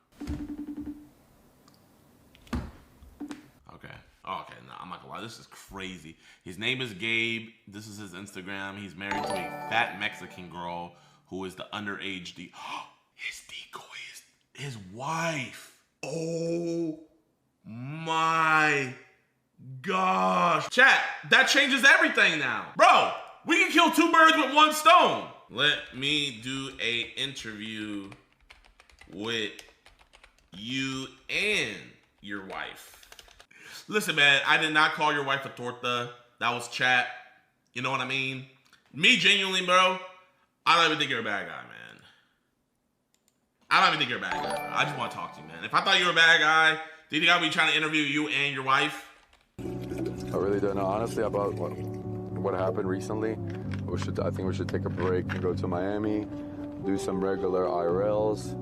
Okay, no, I'm not gonna lie, this is crazy. His name is Gabe. This is his Instagram. He's married to a fat Mexican girl who is the underage his decoy is his wife. Oh my gosh. Chat, that changes everything now. Bro, we can kill two birds with one stone. Let me do a interview with you and your wife. Listen, man, I did not call your wife a torta. That was chat. You know what I mean? Me, genuinely, bro, I don't even think you're a bad guy, man. I don't even think you're a bad guy. I just want to talk to you, man. If I thought you were a bad guy, do you think I'd be trying to interview you and your wife? I really don't know. Honestly, about what happened recently, I think we should take a break and go to Miami, do some regular IRLs,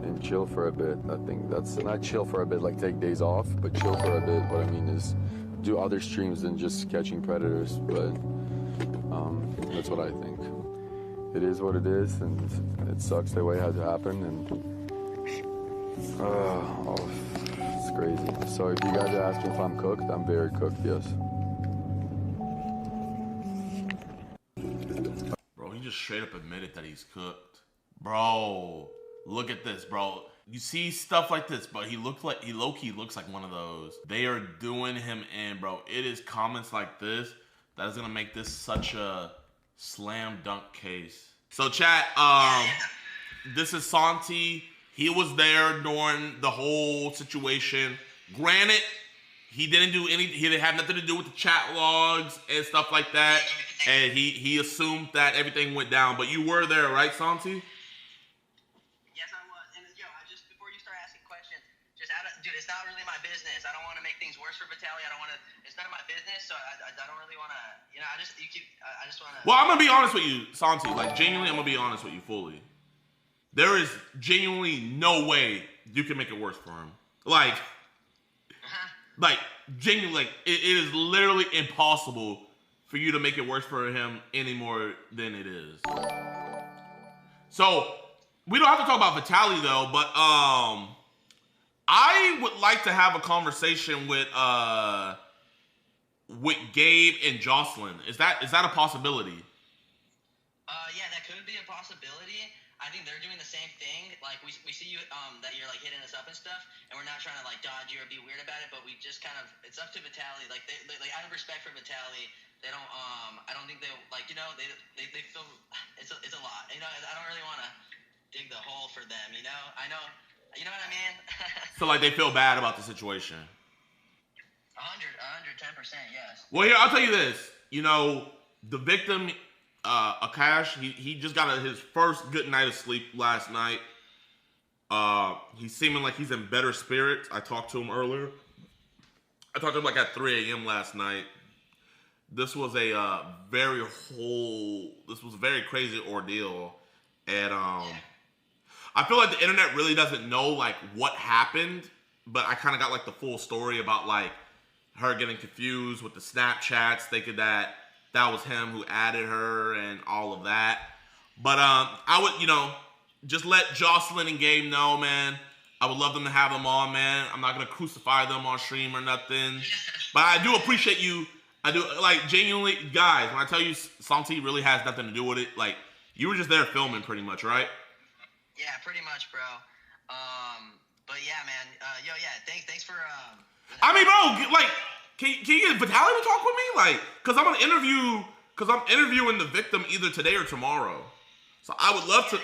and chill for a bit. I think that's not chill for a bit, like take days off, but chill for a bit. What I mean is do other streams than just catching predators. But that's what I think. It is what it is, and it sucks the way it had to happen. And it's crazy. So if you guys are asking if I'm cooked, I'm very cooked. Yes. Bro, he just straight up admitted that he's cooked. Bro. Look at this, bro. You see stuff like this, but he low-key looks like one of those. They are doing him in, bro. It is comments like this that is gonna make this such a slam dunk case. So chat, this is Santi. He was there during the whole situation. Granted, he didn't have nothing to do with the chat logs and stuff like that. And he assumed that everything went down. But you were there, right, Santi? Dude, it's not really my business. I don't want to make things worse for Vitaly. It's none of my business, so I don't really want to, I just want to. Well, I'm going to be honest with you, Santi. Genuinely, I'm going to be honest with you fully. There is genuinely no way you can make it worse for him. Genuinely, it is literally impossible for you to make it worse for him any more than it is. So, we don't have to talk about Vitaly, though, but, I would like to have a conversation with Gabe and Jocelyn. Is that a possibility? Yeah, that could be a possibility. I think they're doing the same thing. We see you that you're hitting us up up and stuff, and we're not trying to like dodge you or be weird about it, but we just kind of, it's up to Vitaly. Like they like out of respect for Vitaly, they don't I don't think they like, you know, they feel it's a lot. You know, I don't really want to dig the hole for them, you know? I know, you know what I mean? So like they feel bad about the situation. 110%, yes. Well, here, I'll tell you this. You know, the victim, Akash, he just got his first good night of sleep last night. He's seeming like he's in better spirits. I talked to him earlier. I talked to him like at 3 a.m. last night. This was a very crazy ordeal. And I feel like the internet really doesn't know like what happened, but I kind of got like the full story about like her getting confused with the Snapchats, thinking that was him who added her and all of that. But I would, you know, just let Jocelyn and Gabe know, man. I would love them to have them on, man. I'm not gonna crucify them on stream or nothing. But I do appreciate you. I do, like, genuinely, guys, when I tell you Santi really has nothing to do with it, like, you were just there filming pretty much, right? Yeah, pretty much, bro. But yeah, man. Thanks for I mean, bro, like, can you get Vitaly to talk with me? Like, cause I'm interviewing the victim either today or tomorrow. So I would love to.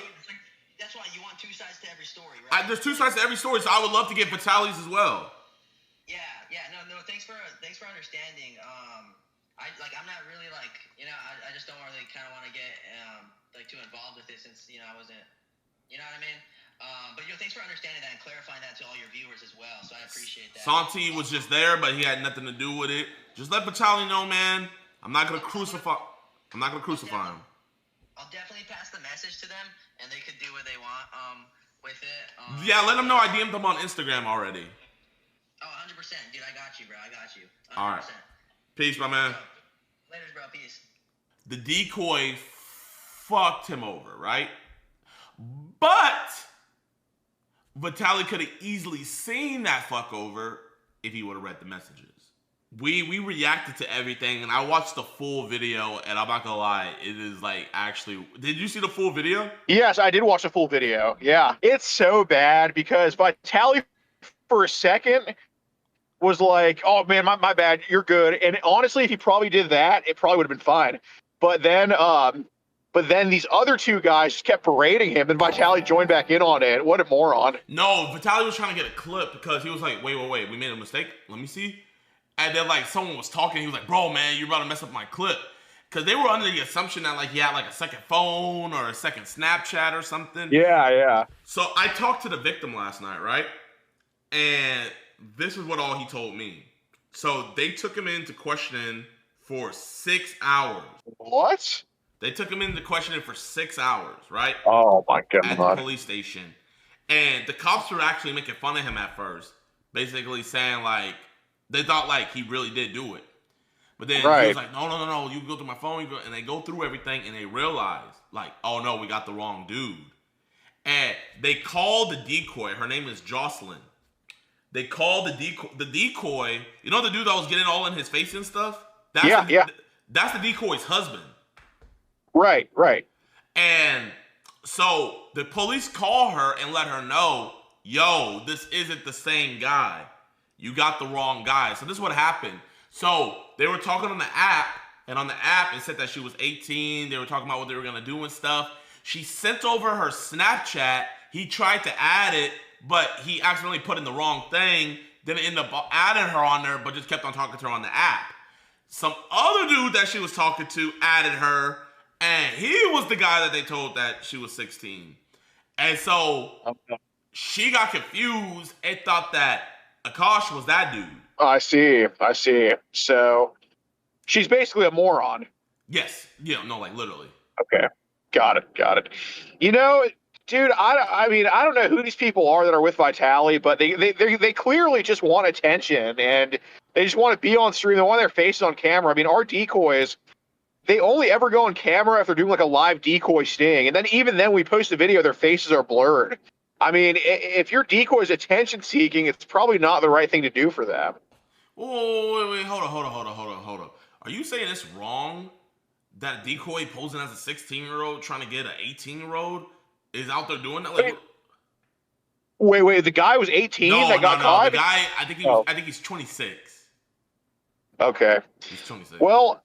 That's why you want two sides to every story, right? There's two sides to every story, so I would love to get Vitaly's as well. No. Thanks for understanding. I'm not really like, you know, I just don't really kind of want to get like too involved with it since, you know, I wasn't, you know what I mean? But you know, thanks for understanding that and clarifying that to all your viewers as well. So I appreciate that. Santi was just there, but he had nothing to do with it. Just let Vitaly know, man. I'm not gonna crucify him. I'll definitely pass the message to them, and they could do what they want with it. Yeah, let them know I DM'd them on Instagram already. Oh, 100%, dude. I got you, bro. I got you. 100%. All right. Peace, my man. Later, bro. Peace. The decoy fucked him over, right? But Vitaly could have easily seen that fuck over if he would have read the messages. We reacted to everything, and I watched the full video, and I'm not gonna lie, it is like actually. Did you see the full video? Yes, I did watch the full video. Yeah, it's so bad because Vitaly for a second was like, "Oh man, my bad, you're good." And honestly, if he probably did that, it probably would have been fine. But then these other two guys just kept berating him, and Vitaly joined back in on it. What a moron! No, Vitaly was trying to get a clip because he was like, "Wait, we made a mistake. Let me see." And then like someone was talking, he was like, "Bro, man, you're about to mess up my clip," because they were under the assumption that like he had like a second phone or a second Snapchat or something. Yeah. So I talked to the victim last night, right? And this is what all he told me. So they took him into questioning for 6 hours. What? They took him into questioning for 6 hours, right? Oh my god! At the police station, and the cops were actually making fun of him at first, basically saying like. They thought like he really did do it. But then he was like, no, you go through my phone, and they go through everything and they realize like, oh no, we got the wrong dude. And they called the decoy, her name is Jocelyn. They called the decoy, you know the dude that was getting all in his face and stuff? That's the decoy's husband. Right. And so the police call her and let her know, yo, this isn't the same guy. You got the wrong guy. So this is what happened. So they were talking on the app, and on the app it said that she was 18. They were talking about what they were gonna do and stuff. She sent over her Snapchat. He tried to add it, but he accidentally put in the wrong thing. Then it ended up adding her on there, but just kept on talking to her on the app. Some other dude that she was talking to added her, and he was the guy that they told that she was 16. And so she got confused and thought that Akash was that dude. I see. So she's basically a moron. Yes. Yeah, no, like literally. Okay. Got it. You know, dude, I mean, I don't know who these people are that are with Vitaly, but they clearly just want attention, and they just want to be on stream. They want their faces on camera. I mean, our decoys, they only ever go on camera if they're doing like a live decoy sting. And then even then we post a video, their faces are blurred. I mean, if your decoy is attention seeking, it's probably not the right thing to do for them. Oh, wait, hold on. Are you saying it's wrong that decoy posing as a 16-year-old trying to get an 18-year-old is out there doing that? Like, Wait, the guy was 18 that got caught? The guy, I think he's 26. Okay. He's 26. Well,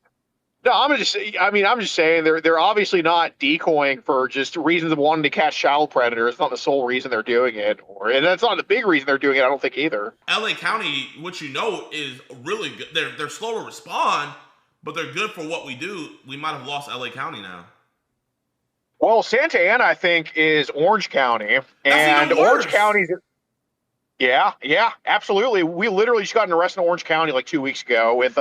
no, I'm just saying they're obviously not decoying for just reasons of wanting to catch child predators. It's not the sole reason they're doing it, and that's not the big reason they're doing it. I don't think either. LA County, what you know, is really good. They're slow to respond, but they're good for what we do. We might have lost LA County now. Well, Santa Ana, I think, is Orange County, and Orange County's. Yeah, absolutely. We literally just got an arrest in Orange County like 2 weeks ago with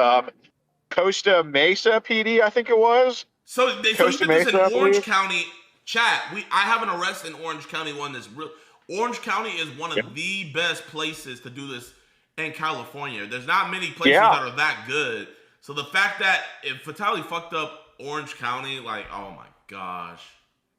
Costa Mesa PD, I think it was. So you did this in Orange County, chat. I have an arrest in Orange County. One that's real. Orange County is one of the best places to do this in California. There's not many places that are that good. So the fact that if Vitali fucked up Orange County, like, oh my gosh.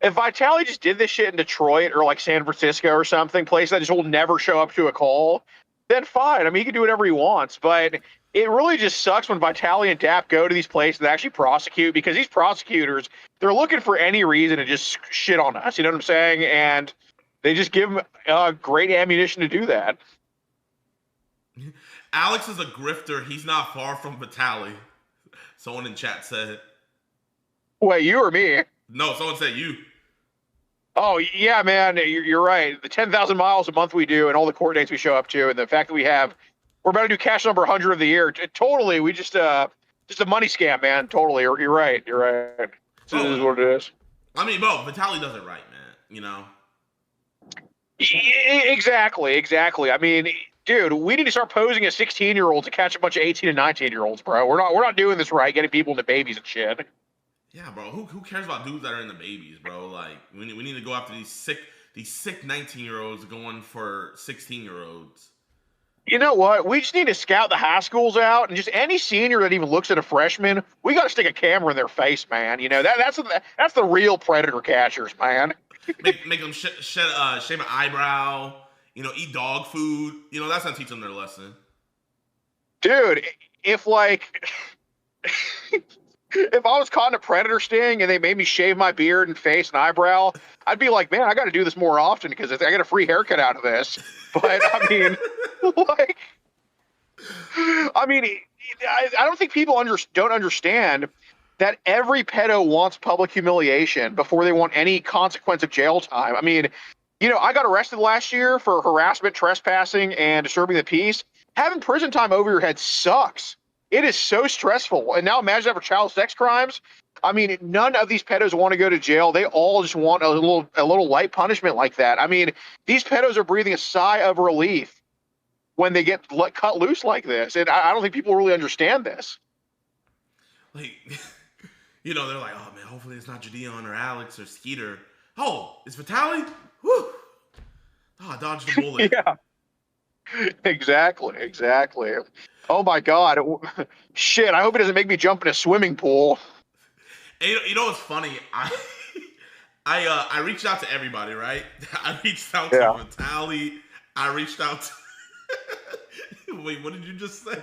If Vitali just did this shit in Detroit or like San Francisco or something, place that just will never show up to a call, then fine. I mean, he can do whatever he wants. But it really just sucks when Vitali and DAP go to these places that actually prosecute, because these prosecutors, they're looking for any reason to just shit on us. You know what I'm saying? And they just give them great ammunition to do that. Alex is a grifter. He's not far from Vitali. Someone in chat said. Wait, you or me? No, someone said you. Oh, yeah, man, you're right. The 10,000 miles a month we do and all the court dates we show up to, and the fact that we're about to do cash number 100 of the year. Totally, we just a money scam, man. Totally, you're right. This is what it is. I mean, bro, Vitali does it right, man. You know? Exactly. I mean, dude, we need to start posing as 16-year-olds to catch a bunch of 18 and 19-year-olds, bro. We're not doing this right, getting people into babies and shit. Yeah, bro. Who cares about dudes that are in the babies, bro? Like, we need to go after these sick 19-year-olds going for 16-year-olds. You know what? We just need to scout the high schools out, and just any senior that even looks at a freshman, we got to stick a camera in their face, man. You know, that's the real predator catchers, man. make them shave an eyebrow. You know, eat dog food. You know, that's not teaching them their lesson. Dude, if if I was caught in a predator sting and they made me shave my beard and face and eyebrow, I'd be like, man, I got to do this more often because I get a free haircut out of this. But I mean, I don't think people don't understand that every pedo wants public humiliation before they want any consequence of jail time. I mean, you know, I got arrested last year for harassment, trespassing, and disturbing the peace. Having prison time over your head sucks. It is so stressful. And now imagine that for child sex crimes. I mean, none of these pedos want to go to jail. They all just want a little light punishment like that. I mean, these pedos are breathing a sigh of relief when they get cut loose like this. And I don't think people really understand this. Like, you know, they're like, oh man, hopefully it's not JiDion or Alex or Skeeter. Oh, it's Vitali? Woo! Oh, I dodged the bullet. Yeah. Exactly. Oh my God. Shit, I hope it doesn't make me jump in a swimming pool. You know what's funny? I reached out to everybody, right? I reached out to Vitali. I reached out to... Wait, what did you just say?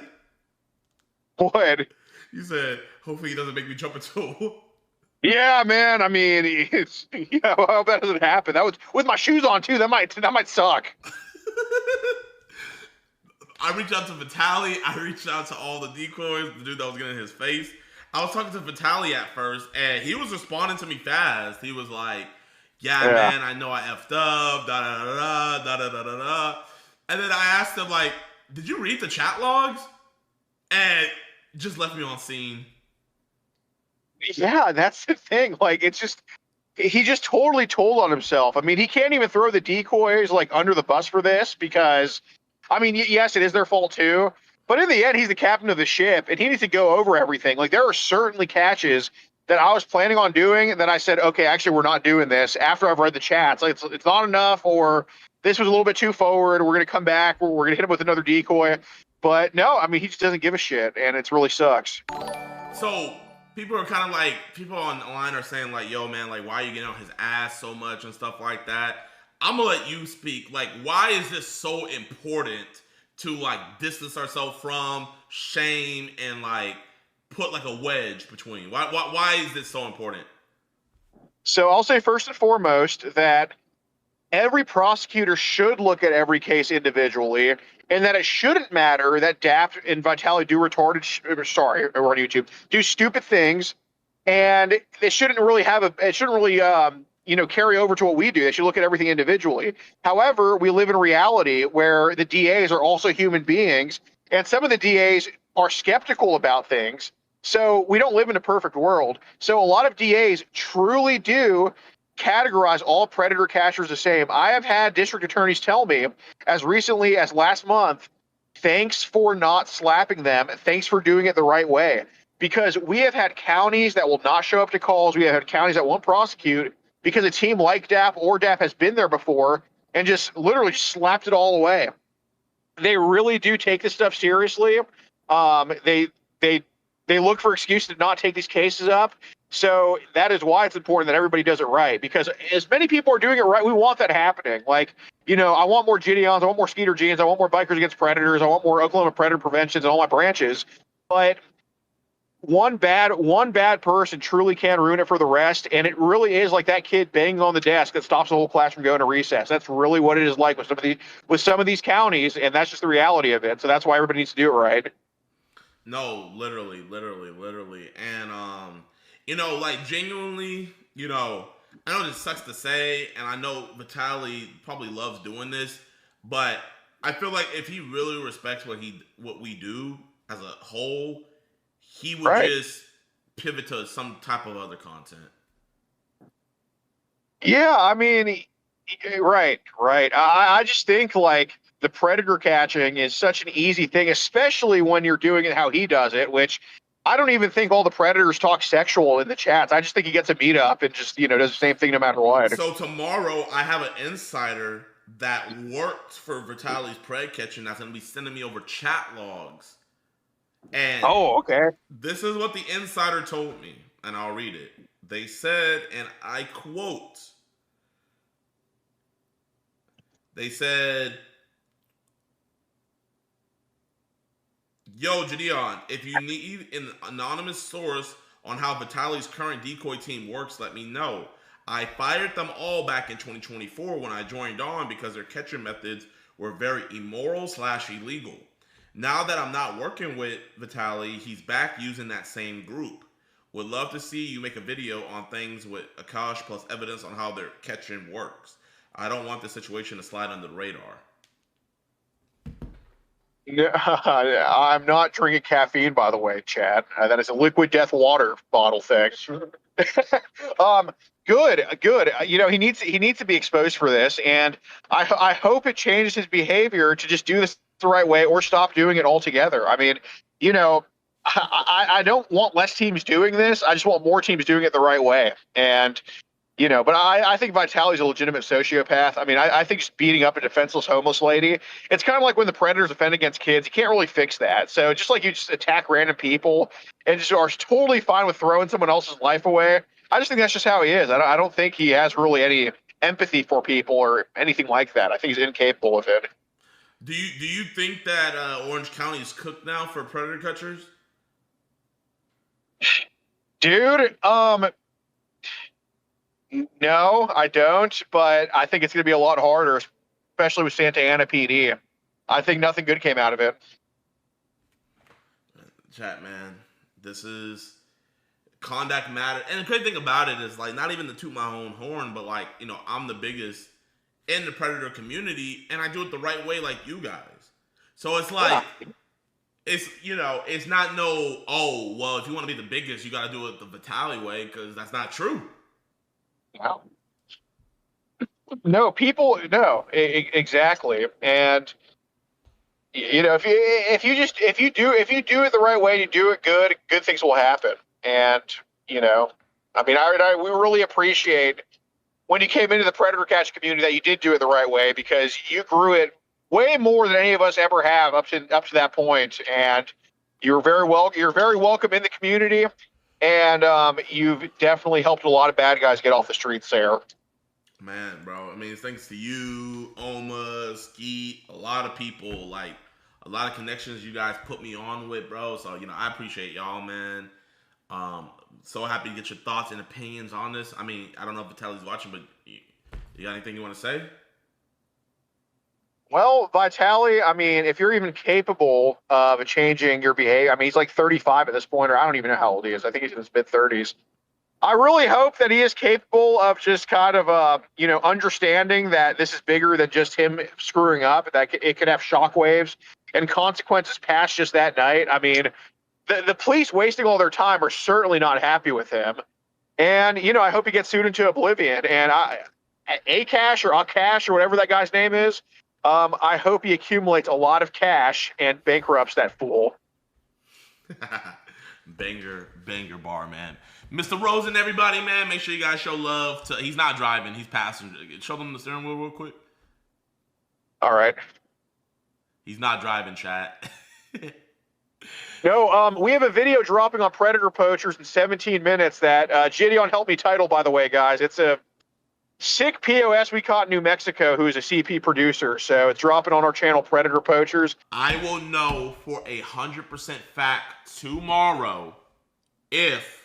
What? You said, hopefully he doesn't make me jump into a pool. Yeah, man. I mean, I hope that doesn't happen. That was with my shoes on too. That might suck. I reached out to Vitali. I reached out to all the decoys, the dude that was getting in his face. I was talking to Vitali at first, and he was responding to me fast. He was like, yeah. Man, I know I effed up, da-da-da-da. And then I asked him, like, did you read the chat logs? And just left me on scene. Yeah, that's the thing. Like, it's just, he just totally told on himself. I mean, he can't even throw the decoys, like, under the bus for this because... I mean, yes, it is their fault too, but in the end, he's the captain of the ship, and he needs to go over everything. Like, there are certainly catches that I was planning on doing, and then I said, okay, actually, we're not doing this after I've read the chats. Like, it's not enough, or this was a little bit too forward, we're going to come back, we're going to hit him with another decoy. But no, I mean, he just doesn't give a shit, and it really sucks. So, people are kind of like, people online are saying, like, yo, man, like, why are you getting on his ass so much and stuff like that? I'm gonna let you speak. Like, why is this so important to, like, distance ourselves from shame and, like, put, like, a wedge between? Why is this so important? So I'll say first and foremost that every prosecutor should look at every case individually, and that it shouldn't matter that Daft and Vitali do we're on YouTube, do stupid things, and it shouldn't really carry over to what we do. They should look at everything individually. However, we live in reality where the DAs are also human beings, and some of the DAs are skeptical about things. So we don't live in a perfect world. So a lot of DAs truly do categorize all predator catchers the same. I have had district attorneys tell me as recently as last month, thanks for not slapping them. Thanks for doing it the right way. Because we have had counties that will not show up to calls. We have had counties that won't prosecute because a team like DAP or DAP has been there before and just literally slapped it all away. They really do take this stuff seriously. They look for excuses to not take these cases up. So that is why it's important that everybody does it right. Because as many people are doing it right, we want that happening. Like, I want more JiDions, I want more Skeeter Jeans, I want more Bikers Against Predators, I want more Oklahoma Predator Preventions and all my branches. But one bad person truly can ruin it for the rest, and it really is like that kid banging on the desk that stops the whole class from going to recess. That's really what it is like with some of these counties, and that's just the reality of it. So that's why everybody needs to do it right. No, literally. And, like, genuinely, I know this sucks to say, and I know Vitali probably loves doing this, but I feel like if he really respects what we do as a whole, he would just pivot to some type of other content. Yeah, I mean, right. I just think, like, the predator catching is such an easy thing, especially when you're doing it how he does it, which I don't even think all the predators talk sexual in the chats. I just think he gets a meet up and just, does the same thing no matter what. So tomorrow I have an insider that worked for Vitali's pred catching that's going to be sending me over chat logs. And okay. This is what the insider told me, and I'll read it. They said, and I quote, they said, "Yo, JiDion, if you need an anonymous source on how Vitali's current decoy team works, let me know. I fired them all back in 2024 when I joined on because their catching methods were very immoral/illegal. Now that I'm not working with Vitali, he's back using that same group. Would love to see you make a video on things with Akash plus evidence on how their catching works. I don't want the situation to slide under the radar." I'm not drinking caffeine, by the way, Chad. That is a liquid death water bottle thing. Good. He needs to be exposed for this, and I hope it changes his behavior to just do this the right way or stop doing it altogether. I mean, I don't want less teams doing this. I just want more teams doing it the right way. And but I think Vitali's a legitimate sociopath. I mean, I think just beating up a defenseless homeless lady, it's kind of like when the predators offend against kids. You can't really fix that. So just like you just attack random people and just are totally fine with throwing someone else's life away, I just think that's just how he is. I don't think he has really any empathy for people or anything like that. I think he's incapable of it. Do you think that Orange County is cooked now for predator catchers? Dude, no, I don't, but I think it's going to be a lot harder, especially with Santa Ana PD. I think nothing good came out of it. Chat, man, this is conduct matter. And the crazy thing about it is, like, not even to toot my own horn, but, like, I'm the biggest in the predator community, and I do it the right way like you guys. So it's like, it's, it's not well, if you want to be the biggest, you got to do it the Vitali way, because that's not true. No, exactly. And if you do it the right way, you do it good things will happen. And I mean, we really appreciate when you came into the predator catch community that you did do it the right way, because you grew it way more than any of us ever have up to that point. And you're very welcome in the community. And you've definitely helped a lot of bad guys get off the streets there. Man, bro. I mean, it's thanks to you, Omma, Skeet, a lot of people, like, a lot of connections you guys put me on with, bro. So, I appreciate y'all, man. So happy to get your thoughts and opinions on this. I mean, I don't know if Vitali's watching, but you got anything you want to say? Well, Vitali, I mean, if you're even capable of changing your behavior, I mean, he's like 35 at this point, or I don't even know how old he is. I think he's in his mid 30s. I really hope that he is capable of just kind of, understanding that this is bigger than just him screwing up, that it could have shockwaves and consequences past just that night. I mean, the police wasting all their time are certainly not happy with him. And, I hope he gets sued into oblivion. And Akash or Akash or whatever that guy's name is, I hope he accumulates a lot of cash and bankrupts that fool. Banger bar, man. Mr. Rosen, everybody, man, make sure you guys show love to. He's not driving, he's passenger. Show them the steering wheel real quick. All right. He's not driving, chat. No, we have a video dropping on Predator Poachers in 17 minutes that JiDion helped me title, by the way, guys. It's a sick POS we caught in New Mexico who is a CP producer. So it's dropping on our channel, Predator Poachers. I will know for 100% fact tomorrow if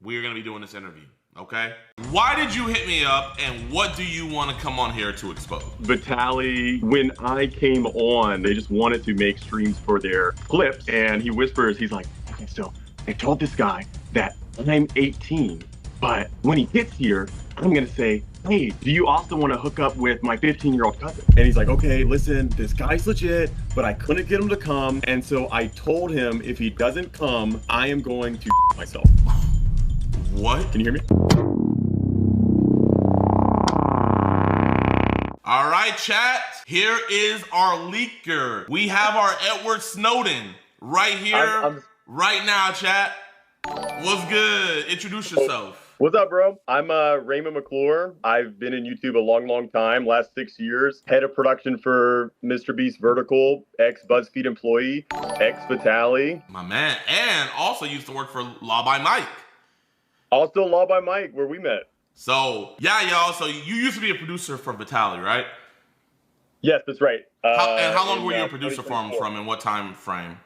we're going to be doing this interview, okay? Why did you hit me up, and what do you want to come on here to expose? Vitali, when I came on, they just wanted to make streams for their clips, and he whispers, he's like, okay, so they told this guy that I'm 18, but when he gets here, I'm going to say, hey, do you also want to hook up with my 15-year-old cousin? And he's like, okay, listen, this guy's legit, but I couldn't get him to come, and so I told him if he doesn't come, I am going to myself. What? Can you hear me? All right, chat. Here is our leaker. We have our Edward Snowden right here, right now, chat. What's good? Introduce yourself. What's up, bro? I'm Raymond McClure. I've been in YouTube a long time, last 6 years. Head of production for MrBeast Vertical, ex-BuzzFeed employee, ex-Vitali. My man. And also used to work for Law by Mike. Also Law by Mike, where we met. So, yeah, y'all. So you used to be a producer for Vitali, right? Yes, that's right. And how long were you a producer for him from, and what time frame?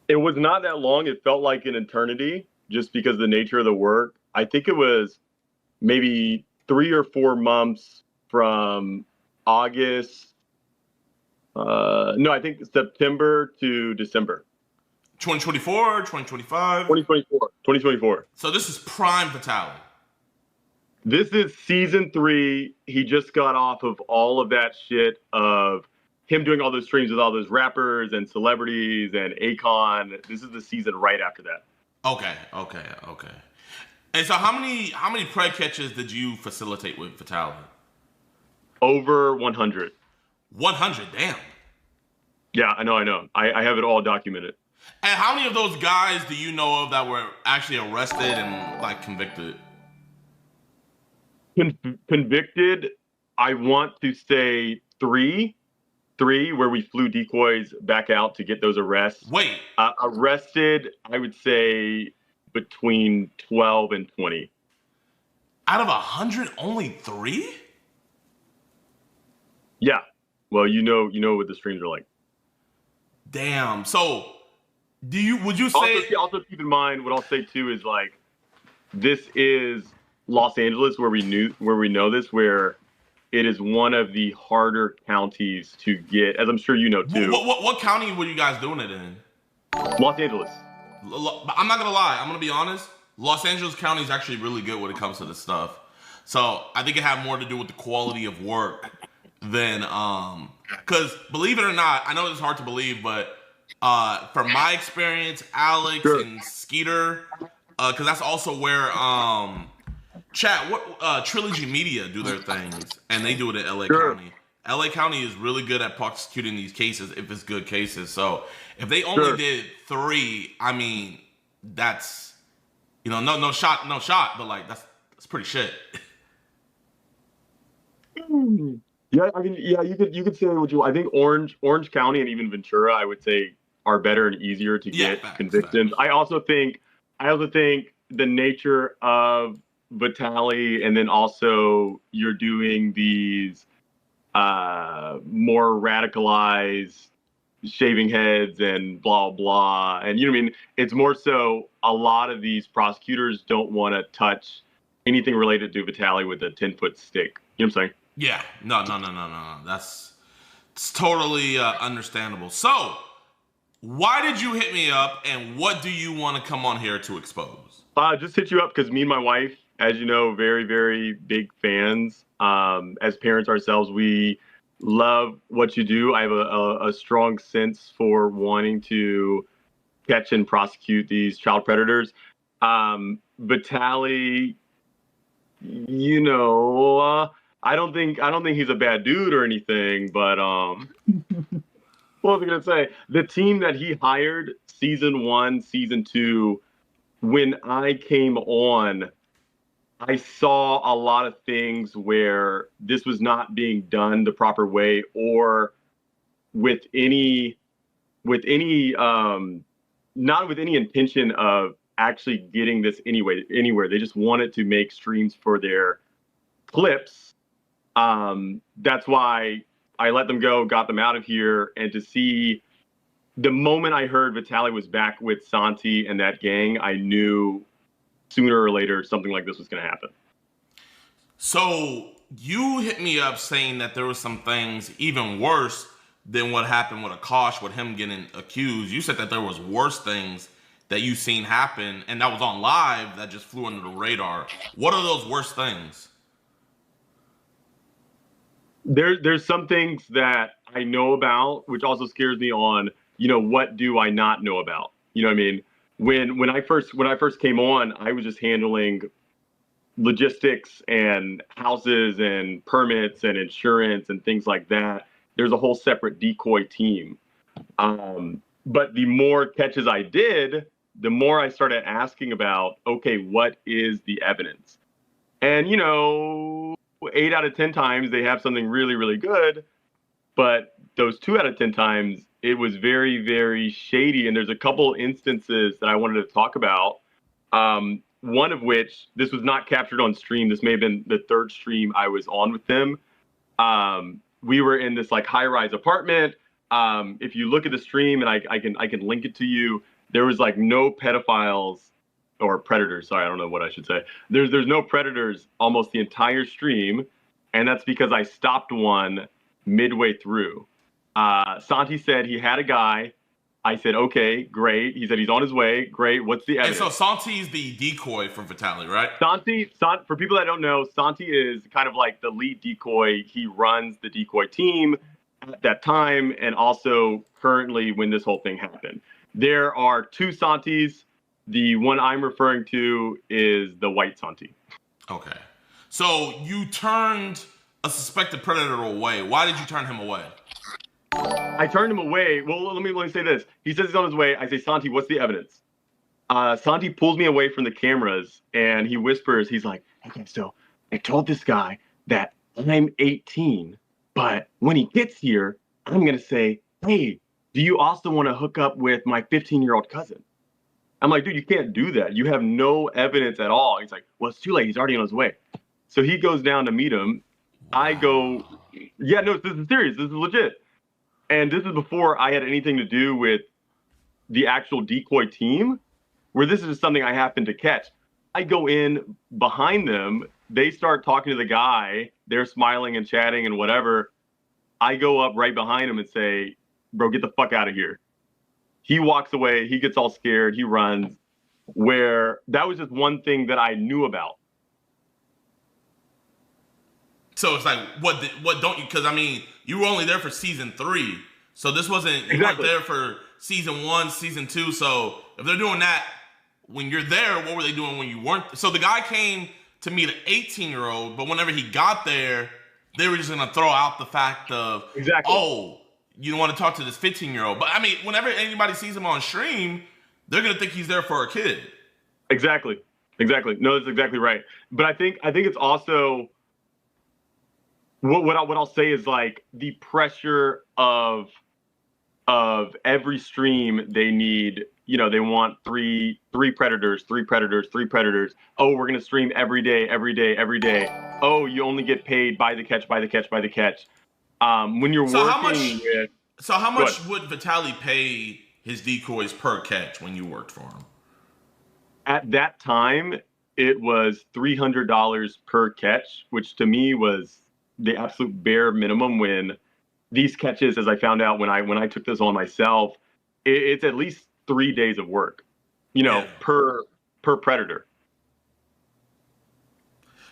It was not that long. It felt like an eternity just because of the nature of the work. I think it was maybe 3 or 4 months from August. No, I think September to December. 2024, 2025? 2024. So this is prime Vitali. This is season 3. He just got off of all of that shit of him doing all those streams with all those rappers and celebrities and Akon. This is the season right after that. Okay. And so how many preg catches did you facilitate with Vitali? Over 100. 100, damn. Yeah, I know. I have it all documented. And how many of those guys do you know of that were actually arrested and like convicted? Convicted, I want to say 3, where we flew decoys back out to get those arrests. Wait. Arrested, I would say between 12 and 20. Out of 100, only 3? Yeah. Well, you know what the streams are like. Damn. So, would you say? Also keep in mind, what I'll say too is like, this is Los Angeles, where we know this, where it is one of the harder counties to get, as I'm sure you know too. What county were you guys doing it in? Los Angeles. I'm not gonna lie. I'm gonna be honest. Los Angeles County is actually really good when it comes to this stuff. So I think it had more to do with the quality of work than because believe it or not, I know it's hard to believe, but from my experience, Alex and Skeeter, because that's also where Trilogy Media do their things, and they do it in LA County. LA County is really good at prosecuting these cases if it's good cases. So if they only did 3, I mean, that's no shot, but like that's pretty shit. Yeah, I mean, yeah, you could say what you. I think Orange County and even Ventura, I would say, are better and easier to get convictions. I also think the nature of Vitali, and then also you're doing these more radicalized shaving heads and blah blah, and you know what I mean. It's more so a lot of these prosecutors don't want to touch anything related to Vitali with a 10-foot stick. You know what I'm saying? Yeah, no. It's totally understandable. So, why did you hit me up, and what do you want to come on here to expose? Just hit you up because me and my wife, as you know, very, very big fans. As parents ourselves, we love what you do. I have a strong sense for wanting to catch and prosecute these child predators. Vitaly, you know, I don't think he's a bad dude or anything, but what was I gonna say? The team that he hired, season 1, season 2, when I came on, I saw a lot of things where this was not being done the proper way, or with any not with any intention of actually getting this anywhere. They just wanted to make streams for their clips. That's why I let them go, got them out of here, and to see the moment I heard Vitaly was back with Santi and that gang, I knew sooner or later something like this was going to happen. So you hit me up saying that there was some things even worse than what happened with Akash, with him getting accused. You said that there was worse things that you seen happen, and that was on live, that just flew under the radar. What are those worst things? There's some things that I know about, which also scares me on, what do I not know about? You know what I mean? When I first came on, I was just handling logistics and houses and permits and insurance and things like that. There's a whole separate decoy team. But the more catches I did, the more I started asking about, okay, what is the evidence? And, 8 out of 10 times they have something really, really good. But those 2 out of 10 times, it was very, very shady. And there's a couple instances that I wanted to talk about. One of which, this was not captured on stream. This may have been the 3rd stream I was on with them. We were in this high-rise apartment. If you look at the stream, and I can link it to you, there was no pedophiles or predators. Sorry, I don't know what I should say. There's no predators almost the entire stream, and that's because I stopped one midway through. Santi said he had a guy. I said, okay, great. He said he's on his way. Great. What's the evidence? And so Santi's the decoy for Vitaly, right? Santi, for people that don't know, Santi is kind of like the lead decoy. He runs the decoy team at that time, and also currently when this whole thing happened. There are 2 Santis. The one I'm referring to is the white Santi. Okay. So you turned a suspected predator away. Why did you turn him away? I turned him away. Well, let me say this. He says he's on his way. I say, Santi, what's the evidence? Santi pulls me away from the cameras, and he whispers, he's like, okay, so I told this guy that I'm 18, but when he gets here, I'm going to say, hey, do you also want to hook up with my 15-year-old cousin? I'm like, dude, you can't do that. You have no evidence at all. He's like, well, it's too late. He's already on his way. So he goes down to meet him. I go, yeah, no, this is serious. This is legit. And this is before I had anything to do with the actual decoy team, where this is just something I happened to catch. I go in behind them. They start talking to the guy. They're smiling and chatting and whatever. I go up right behind him and say, bro, get the fuck out of here. He walks away. He gets all scared. He runs. Where that was just one thing that I knew about. So it's like, what don't you, because I mean, you were only there for season 3. So this wasn't, you weren't there for season 1, season 2. So if they're doing that when you're there, what were they doing when you weren't? So the guy came to meet an 18-year-old, but whenever he got there, they were just going to throw out the fact of, oh, you don't want to talk to this 15-year-old. But I mean, whenever anybody sees him on stream, they're going to think he's there for a kid. Exactly. No, that's exactly right. But I think it's also, what I'll say is the pressure of every stream. They need, they want three predators. Oh, we're gonna stream every day. Oh, you only get paid by the catch. When you're working with, so how much would Vitaly pay his decoys per catch when you worked for him? At that time, it was $300 per catch, which to me was the absolute bare minimum when these catches, as I found out when I took this on myself, it's at least 3 days of work, you know, per predator.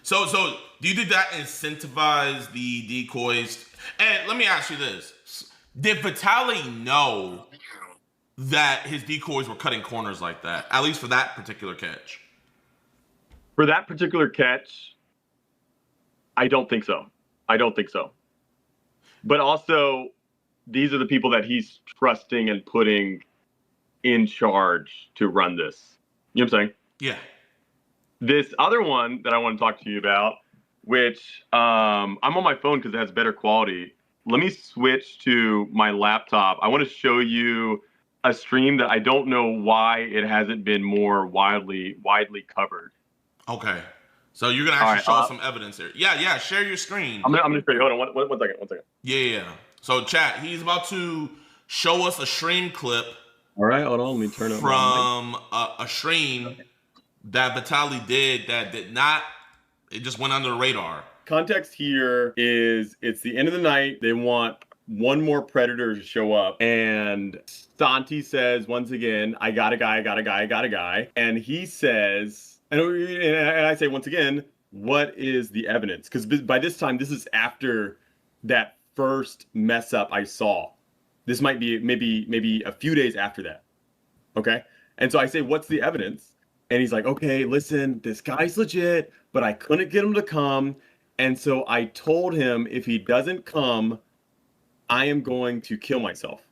So do you think that incentivize the decoys? And let me ask you this. Did Vitali know that his decoys were cutting corners like that, at least for that particular catch? For that particular catch, I don't think so. I don't think so. But also, these are the people that he's trusting and putting in charge to run this. You know what I'm saying? Yeah. This other one that I want to talk to you about, which I'm on my phone because it has better quality. Let me switch to my laptop. I want to show you a stream that I don't know why it hasn't been more widely covered. Okay. So you're gonna actually show us some evidence here. Yeah. Share your screen. I'm gonna show you. Hold on, one second. Yeah. So chat, he's about to show us a stream clip. All right, hold on. Let me turn it from a stream that Vitali did that did not. It just went under the radar. Context here is it's the end of the night. They want one more predator to show up, and Santi says once again, "I got a guy," and he says. And I say once again, what is the evidence? Because by this time, this is after that first mess up I saw. This might be maybe a few days after that. Okay? And so I say, what's the evidence? And he's like, okay, listen, this guy's legit, but I couldn't get him to come. And so I told him if he doesn't come, I am going to kill myself.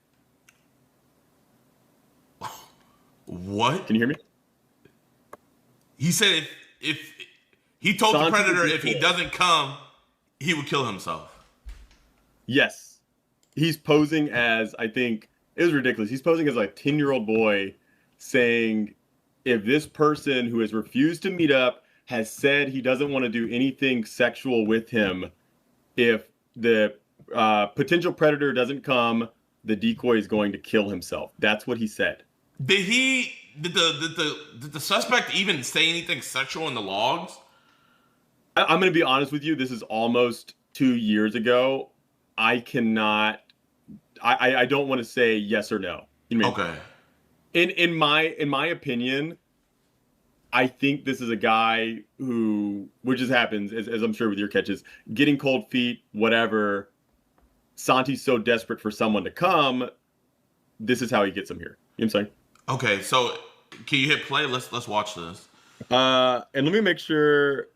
What? Can you hear me? He said if he told the predator if he doesn't come, he would kill himself. Yes. He's posing as, I think, it was ridiculous. He's posing as a 10-year-old boy saying, if this person who has refused to meet up has said he doesn't want to do anything sexual with him, if the potential predator doesn't come, the decoy is going to kill himself. That's what he said. Did the suspect even say anything sexual in the logs? I'm going to be honest with you. This is almost 2 years ago. I cannot. I don't want to say yes or no. You know what I mean? Okay. In my opinion, I think this is a guy who, which just happens, as I'm sure with your catches, getting cold feet, whatever. Santi's so desperate for someone to come. This is how he gets him here. You know what I'm saying? Okay, so can you hit play? Let's watch this. And let me make sure.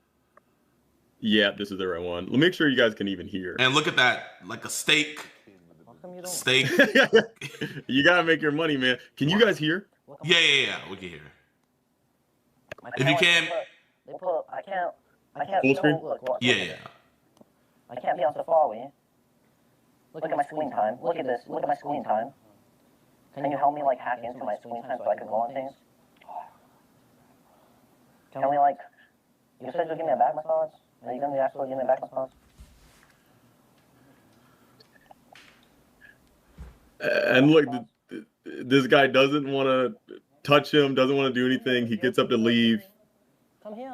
Yeah, this is the right one. Let me make sure you guys can even hear. And look at that, like a steak. Steak. You gotta make your money, man. Can you guys hear? Yeah. We can hear. If you can. I can't. Full screen? Yeah. I can't be on Safari. Look at my screen time. Look at this. Look at my screen time. Can you help me like hack into my screen time so I can go on things? Can we like? You said you'll give me a back massage. Are you gonna actually give me a back massage? And look, this guy doesn't want to touch him. Doesn't want to do anything. He gets up to leave. Come here.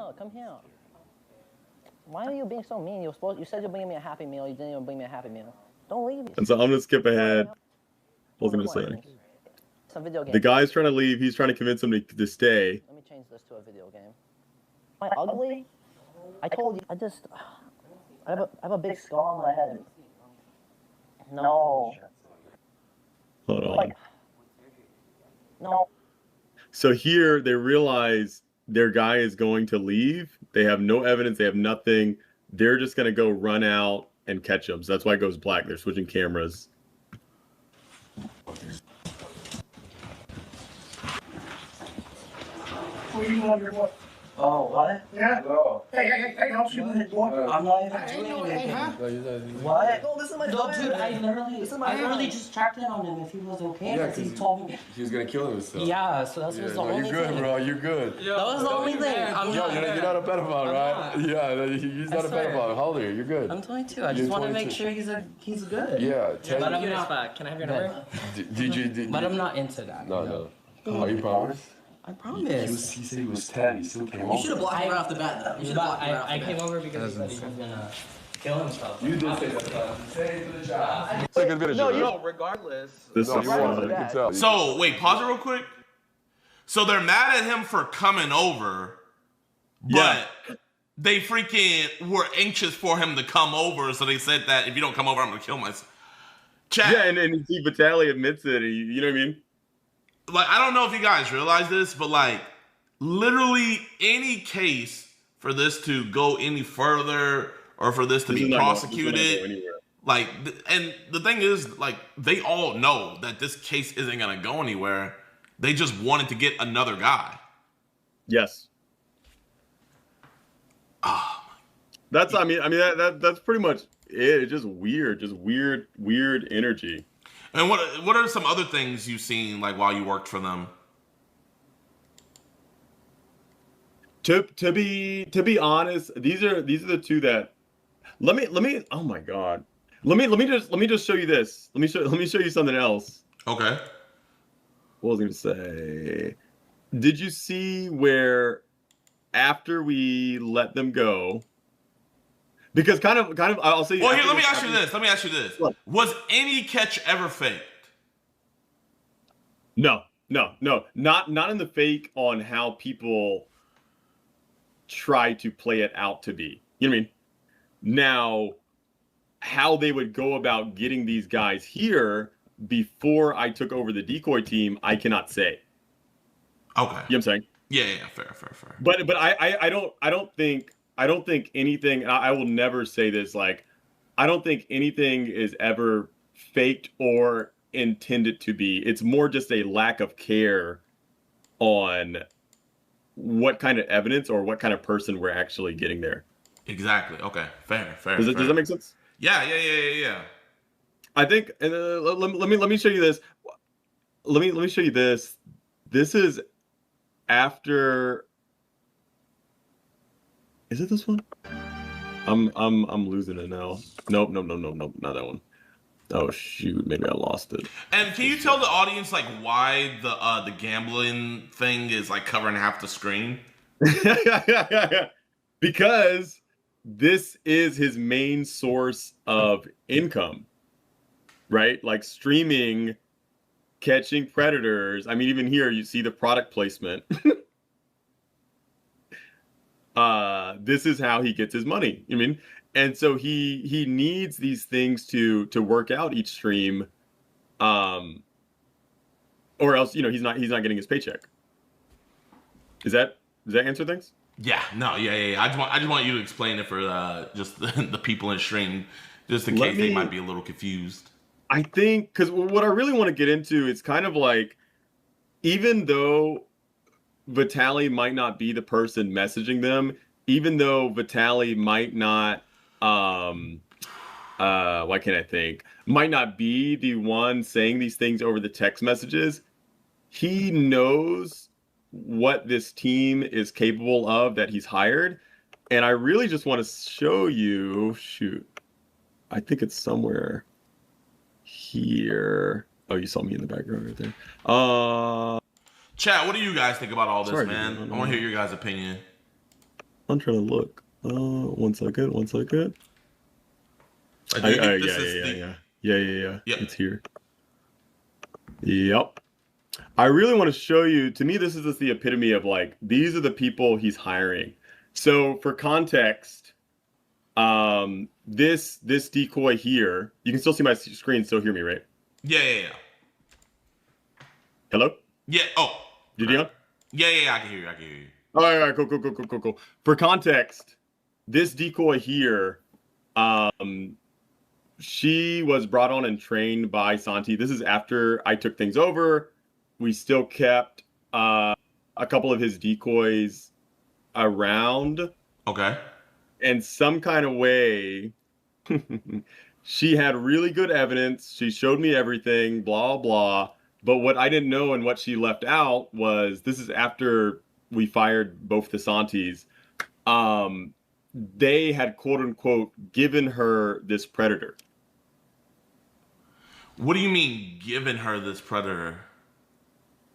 Why are you being so mean? You said you're bringing me a Happy Meal. You didn't even bring me a Happy Meal. Don't leave. And so I'm gonna skip ahead. What was I gonna say? It's a video game. The guy's trying to leave. He's trying to convince him to stay. Let me change this to a video game. Am I ugly? I told you. I have a big skull on my head. No. Hold on. No. So here they realize their guy is going to leave. They have no evidence. They have nothing. They're just going to go run out and catch him. So that's why it goes black. They're switching cameras. Oh, what? Yeah. No. Hey, don't shoot me. I'm not even doing anything. What? No, this is my friend. Dude, I literally just checked in on him if he was okay. Yeah, he told me. He was gonna kill himself. Yeah, so that was the only thing. You're good, bro. You're good. That was the only thing. You're not a pedophile, right? Yeah, he's not a pedophile. How old are you? You're good. I'm 22. I just want to make sure he's good. Yeah. But I'm not. Can I have your number? But I'm not into that. No. Oh, you promise? I promise. He said he was 10. He still came over. You should have blocked him right off the bat, though. I came over because he said he was gonna. Killing stuff. You did say that. Say for the job. No, regardless. This No, is you fun. wanted that. So wait, pause it real quick. So they're mad at him for coming over, but they freaking were anxious for him to come over. So they said that if you don't come over, I'm gonna kill myself. Chat. Yeah, and see, Vitaly admits it. You know what I mean? Like, I don't know if you guys realize this, but like, literally any case for this to go any further or for this to be prosecuted, like, and the thing is, like, they all know that this case isn't gonna go anywhere. They just wanted to get another guy. Yes. That's that's pretty much it. It's just weird energy. And what are some other things you've seen like while you worked for them? To be honest, these are the two that let me oh my god. Let me just show you this. Let me show you something else. Okay. What was I gonna say? Did you see where after we let them go? Because kind of I'll say. Well, here, let me ask you this. What? Was any catch ever faked? No. Not in the fake on how people try to play it out to be. You know what I mean? Now, how they would go about getting these guys here before I took over the decoy team, I cannot say. Okay. You know what I'm saying? Yeah, fair. But I don't think anything, I will never say this, like, I don't think anything is ever faked or intended to be. It's more just a lack of care on what kind of evidence or what kind of person we're actually getting there. Exactly. Okay. Fair. Does that make sense? Yeah. I think, let me show you this. Let me show you this. This is after. Is it this one? I'm losing it now. Nope, not that one. Oh shoot, maybe I lost it. And can you tell the audience like why the gambling thing is like covering half the screen? Because this is his main source of income, right? Like streaming, catching predators. I mean, even here you see the product placement. This is how he gets his money. I mean, and so he needs these things to work out each stream, or else he's not getting his paycheck. Does that answer things? Yeah. I just want you to explain it for just the people in stream, just in case they might be a little confused. I think because what I really want to get into is kind of like, even though Vitaly might not be the person messaging them, even though Vitaly might not, what can I think? Might not be the one saying these things over the text messages, he knows what this team is capable of that he's hired. And I really just want to show you, shoot, I think it's somewhere here. Oh, you saw me in the background right there. Chat, what do you guys think about all this, man? I want to hear your guys' opinion. I'm trying to look. One second. Yeah. Yep. It's here. Yep. I really want to show you. To me, this is just the epitome of like, these are the people he's hiring. So for context, this decoy here, you can still see my screen, still hear me, right? Yeah. Hello? Yeah. Oh. JiDion? Yeah, I can hear you. All right, cool. For context, this decoy here, she was brought on and trained by Santi. This is after I took things over. We still kept a couple of his decoys around. Okay. In some kind of way, she had really good evidence. She showed me everything, blah, blah. But what I didn't know and what she left out was, this is after we fired both the Santis. They had, quote unquote, given her this predator. What do you mean, given her this predator?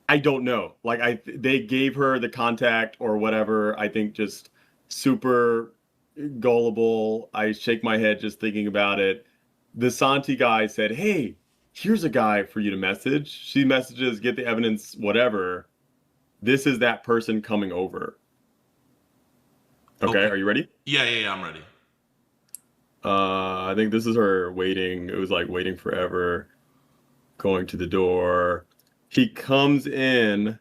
I don't know. Like, they gave her the contact or whatever. I think just super gullible. I shake my head just thinking about it. The Santi guy said, hey, here's a guy for you to message. She messages, get the evidence, whatever. This is that person coming over. Okay, are you ready? Yeah, I'm ready. I think this is her waiting. It was like waiting forever, going to the door. He comes in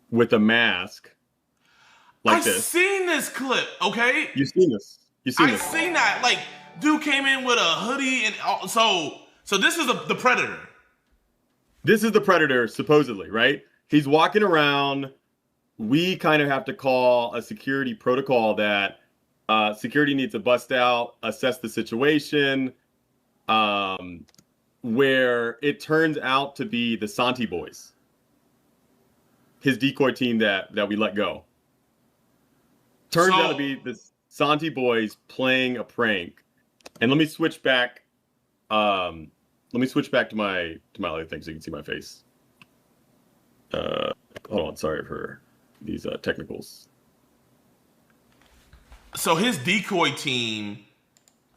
with a mask like this. I've seen this clip, okay? You've seen this. I've seen that. Like, dude came in with a hoodie and so this is the Predator. This is the Predator, supposedly, right? He's walking around. We kind of have to call a security protocol that security needs to bust out, assess the situation, where it turns out to be the Santi boys, his decoy team that we let go. Turns out to be the Santi boys playing a prank. And let me switch back. Let me switch back to my other thing so you can see my face. Hold on, sorry for these technicals. So his decoy team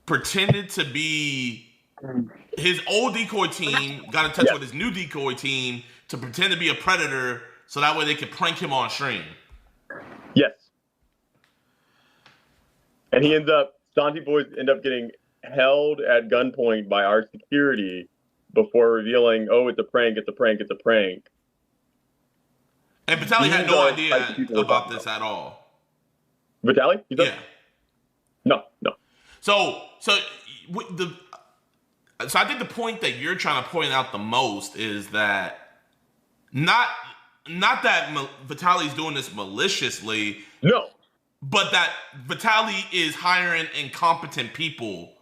pretended to be his old decoy team, got in touch with his new decoy team to pretend to be a Predator so that way they could prank him on stream. Yes. And Santi boys end up getting held at gunpoint by our security before revealing, oh, it's a prank, it's a prank, it's a prank. And Vitaly had no idea about this at all. Vitaly? Yeah. No. So I think the point that you're trying to point out the most is that not that Vitaly's doing this maliciously. No. But that Vitaly is hiring incompetent people.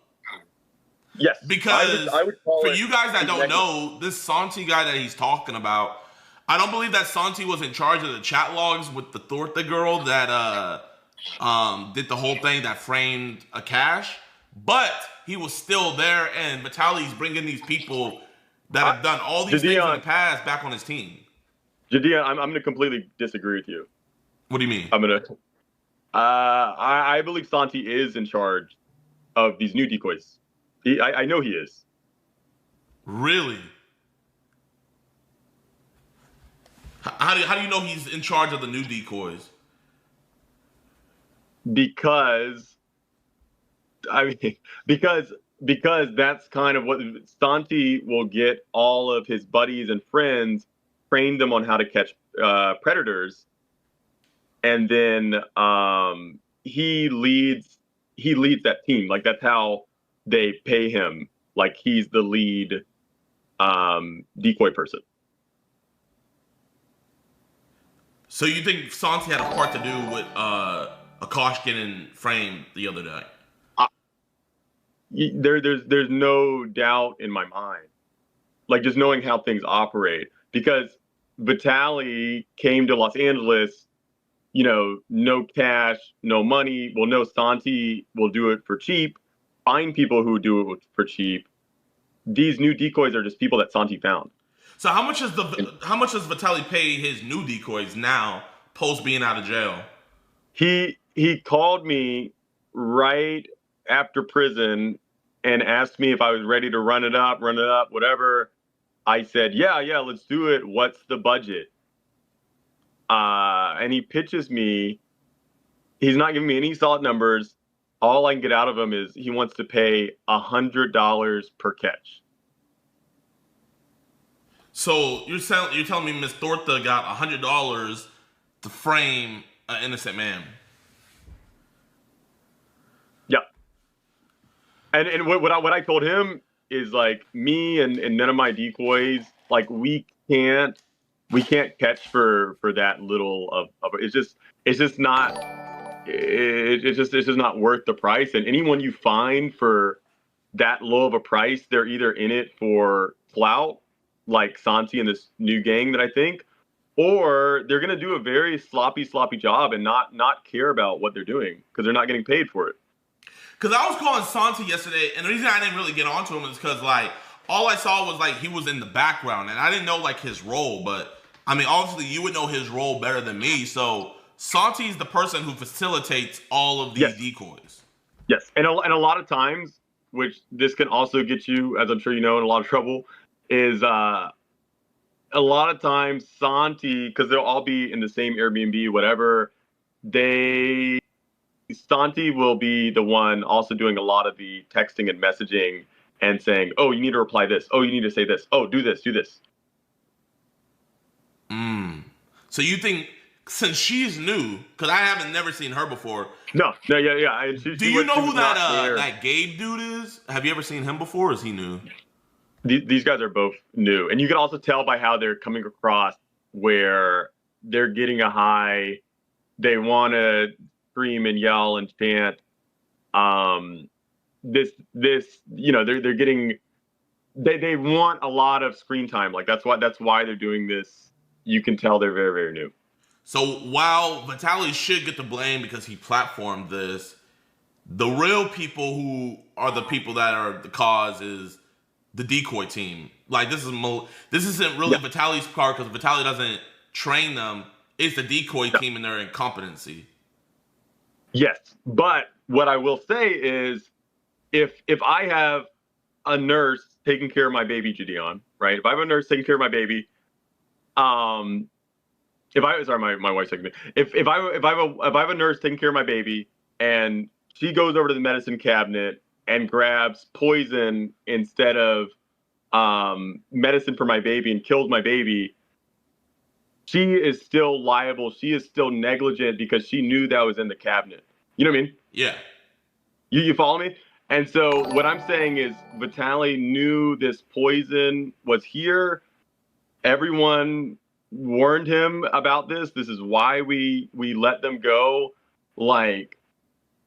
Yes. Because I would call for it you guys that don't executive. know, this Santi guy that he's talking about, I don't believe that Santi was in charge of the chat logs with the Thorta girl that did the whole thing that framed a cache. But he was still there, and Vitaly's bringing these people that have done all these things in the past back on his team. JiDion, I'm going to completely disagree with you. What do you mean? I'm going to... I believe Santi is in charge of these new decoys. I know he is. Really? How do you know he's in charge of the new decoys? Because that's kind of what Santi will get all of his buddies and friends, train them on how to catch predators, and then he leads that team. Like, that's how they pay him. Like, he's the lead decoy person. So you think Santi had a part to do with Akash getting framed the other day? There's no doubt in my mind. Like, just knowing how things operate. Because Vitaly came to Los Angeles, no cash, no money. Well, no, Santi will do it for cheap. Find people who do it for cheap. These new decoys are just people that Santi found. So how much does Vitaly pay his new decoys now, post being out of jail? He called me right after prison and asked me if I was ready to run it up, whatever. I said, yeah, let's do it. What's the budget? And he pitches me. He's not giving me any solid numbers. All I can get out of him is he wants to pay $100 per catch. So you're telling me Miss Thorta got $100 to frame an innocent man? Yeah. And what I told him is, like, me and none of my decoys, like, we can't catch for that little of it's just not worth the price. And anyone you find for that low of a price, they're either in it for clout, like Santi and this new gang that I think, or they're gonna do a very sloppy job and not care about what they're doing because they're not getting paid for it. Because I was calling Santi yesterday, and the reason I didn't really get onto him is because, like, all I saw was, like, he was in the background, and I didn't know, like, his role. But I mean, obviously, you would know his role better than me. So Santi's the person who facilitates all of these decoys. Yes, and a lot of times, which this can also get you, as I'm sure you know, in a lot of trouble, is a lot of times Santi, because they'll all be in the same Airbnb, whatever, Santi will be the one also doing a lot of the texting and messaging and saying, oh, you need to reply this. Oh, you need to say this. Oh, do this, do this. So you think, since she's new, because I haven't never seen her before. No, yeah. Do you know who that Gabe dude is? Have you ever seen him before, or is he new? These guys are both new. And you can also tell by how they're coming across where they're getting a high. They want to scream and yell and chant. They're getting, they want a lot of screen time. Like that's why they're doing this. You can tell they're very, very new. So while Vitaly should get the blame because he platformed this, the real people who are the people that are the cause is the decoy team. Like this isn't really Vitaly's part because Vitaly doesn't train them. It's the decoy team and their incompetency. Yes, but what I will say is, if I have a nurse taking care of my baby, JiDion, right? If I have a nurse taking care of my baby, my wife's taking me. If I have a nurse taking care of my baby and she goes over to the medicine cabinet and grabs poison instead of medicine for my baby and kills my baby, she is still liable. She is still negligent because she knew that was in the cabinet. You know what I mean? Yeah. You follow me? And so what I'm saying is Vitaly knew this poison was here. Everyone warned him about this. This is why we let them go. Like,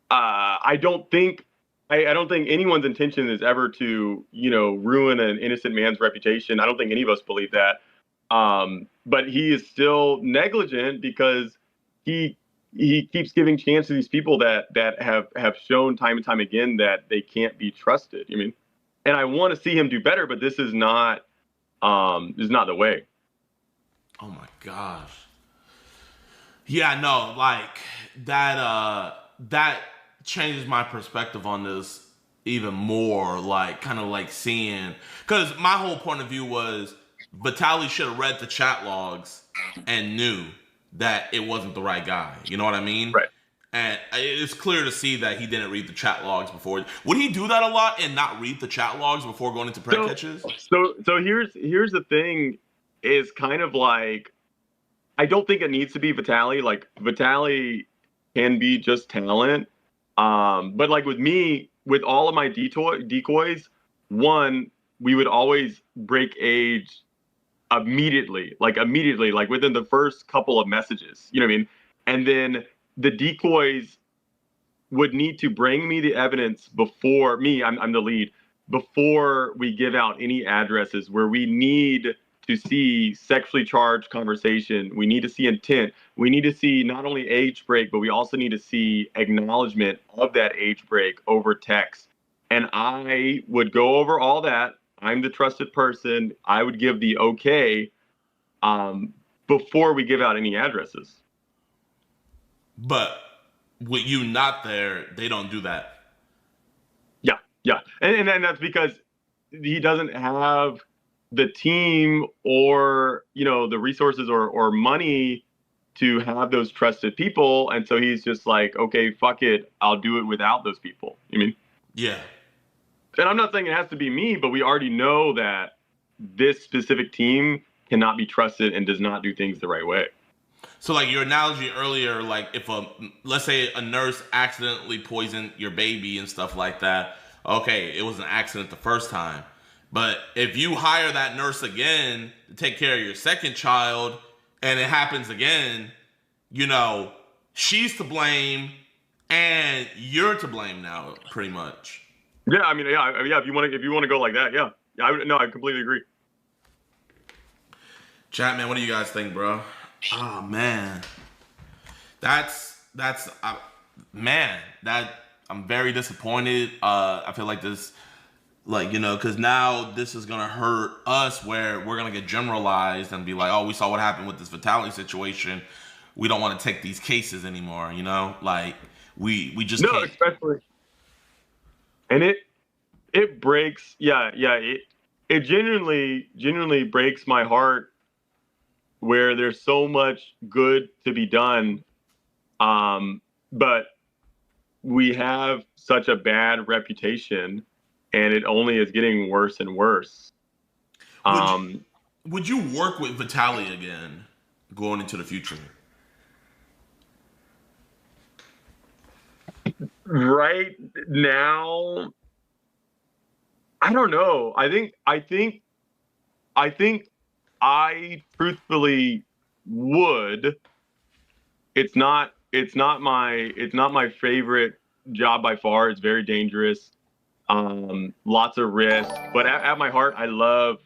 I don't think anyone's intention is ever to, ruin an innocent man's reputation. I don't think any of us believe that. But he is still negligent because he keeps giving chance to these people that have shown time and time again that they can't be trusted. You mean? And I want to see him do better, but this is not the way. Oh my gosh. Yeah, no, like that changes my perspective on this even more. Like, kind of like seeing, because my whole point of view was Vitaly should have read the chat logs and knew that it wasn't the right guy. You know what I mean? Right. And it's clear to see that he didn't read the chat logs before. Would he do that a lot and not read the chat logs before going into prep catches? So here's the thing, is kind of like, I don't think it needs to be Vitaly. Like, Vitaly can be just talent. But like with me, with all of my decoys, one, we would always break age immediately, like within the first couple of messages, you know what I mean? And then the decoys would need to bring me the evidence before me, I'm the lead, before we give out any addresses where we need to see sexually charged conversation. We need to see intent. We need to see not only age break, but we also need to see acknowledgement of that age break over text. And I would go over all that. I'm the trusted person. I would give the okay before we give out any addresses. But with you not there, they don't do that. Yeah. And that's because he doesn't have the team or, the resources or money to have those trusted people. And so he's just like, okay, fuck it. I'll do it without those people. You mean? Yeah. And I'm not saying it has to be me, but we already know that this specific team cannot be trusted and does not do things the right way. So like your analogy earlier, like if let's say a nurse accidentally poisoned your baby and stuff like that. Okay, it was an accident the first time. But if you hire that nurse again to take care of your second child and it happens again, she's to blame and you're to blame now, pretty much. Yeah, I mean, yeah. If you want to go like that, yeah. I completely agree. Chat, man, what do you guys think, bro? Oh man, I'm very disappointed. I feel like this, because now this is gonna hurt us, where we're gonna get generalized and be like, oh, we saw what happened with this Vitaly situation, we don't want to take these cases anymore. You know, like we just no, can't. Especially, and it breaks. Yeah, it genuinely breaks my heart where there's so much good to be done, but we have such a bad reputation, and it only is getting worse and worse. Would you work with Vitaly again going into the future? Right now, I don't know. I think I truthfully would. It's not my favorite job by far. It's very dangerous. Lots of risk. But at my heart, I love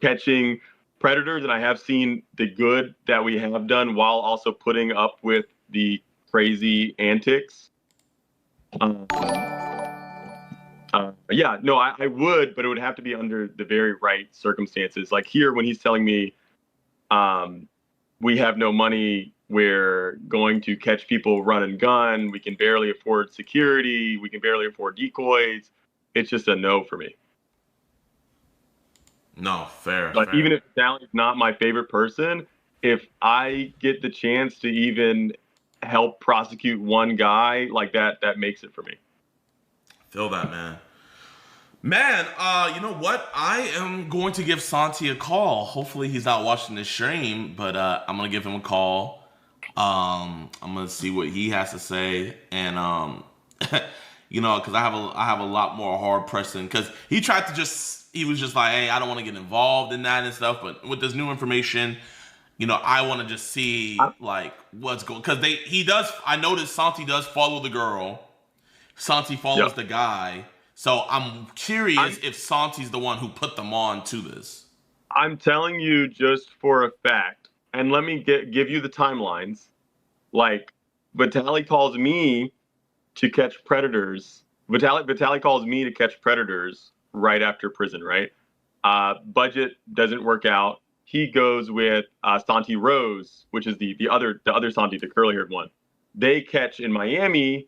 catching predators, and I have seen the good that we have done while also putting up with the crazy antics. Yeah, no, I would, but it would have to be under the very right circumstances. Like here, when he's telling me we have no money, we're going to catch people run and gun, we can barely afford security, we can barely afford decoys, it's just a no for me. No, fair. But fair. even if Sally's not my favorite person, if I get the chance to even help prosecute one guy like that, that makes it for me. Feel that, man. Man, you know what? I am going to give Santi a call. Hopefully he's not watching this stream, but I'm going to give him a call. I'm going to see what he has to say. And, you know, because I have a lot more hard pressing. Because he tried to he was just like, hey, I don't want to get involved in that and stuff. But with this new information, you know, I want to just see, like, what's going. Because I noticed Santi does follow the girl. Santi follows the guy. So I'm curious if Santi's the one who put them on to this. I'm telling you just for a fact, and let me give you the timelines. Like, Vitaly calls me to catch predators. Vitaly calls me to catch predators right after prison, right? Budget doesn't work out. He goes with Santi Rose, which is the other Santi, the curly-haired one. They catch in Miami.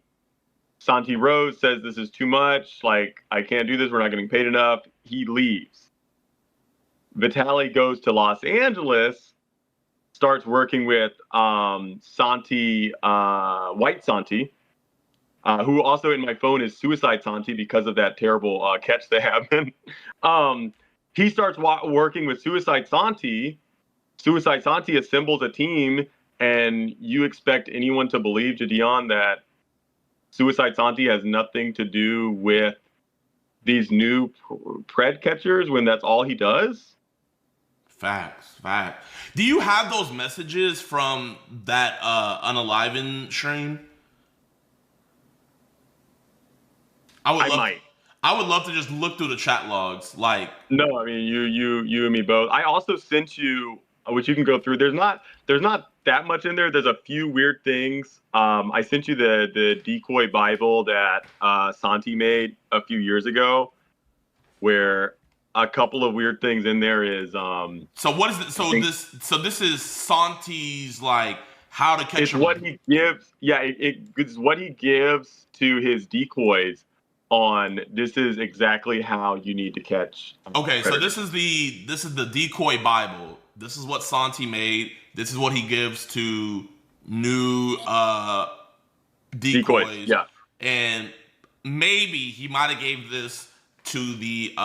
Santi Rose says this is too much, like, I can't do this, we're not getting paid enough. He leaves. Vitaly goes to Los Angeles, starts working with Santi, White Santi, who also in my phone is Suicide Santi because of that terrible catch they happened. He starts working with Suicide Santi. Suicide Santi assembles a team, and you expect anyone to believe, JiDion, that Suicide Santi has nothing to do with these new pred catchers when that's all he does? Facts. Do you have those messages from that Unaliven stream? I would love to just look through the chat logs. Like, no, I mean you and me both. I also sent you, which you can go through. There's not that much in there. There's a few weird things. I sent you the decoy Bible that Santi made a few years ago, where a couple of weird things in there is. So what is it? So this is Santi's, like, how to catch. It's what he gives. Yeah, it's what he gives to his decoys. On this is exactly how you need to catch. Okay, so this is the decoy Bible. This is what Santi made. This is what he gives to new decoys. Yeah. And maybe he might have gave this to the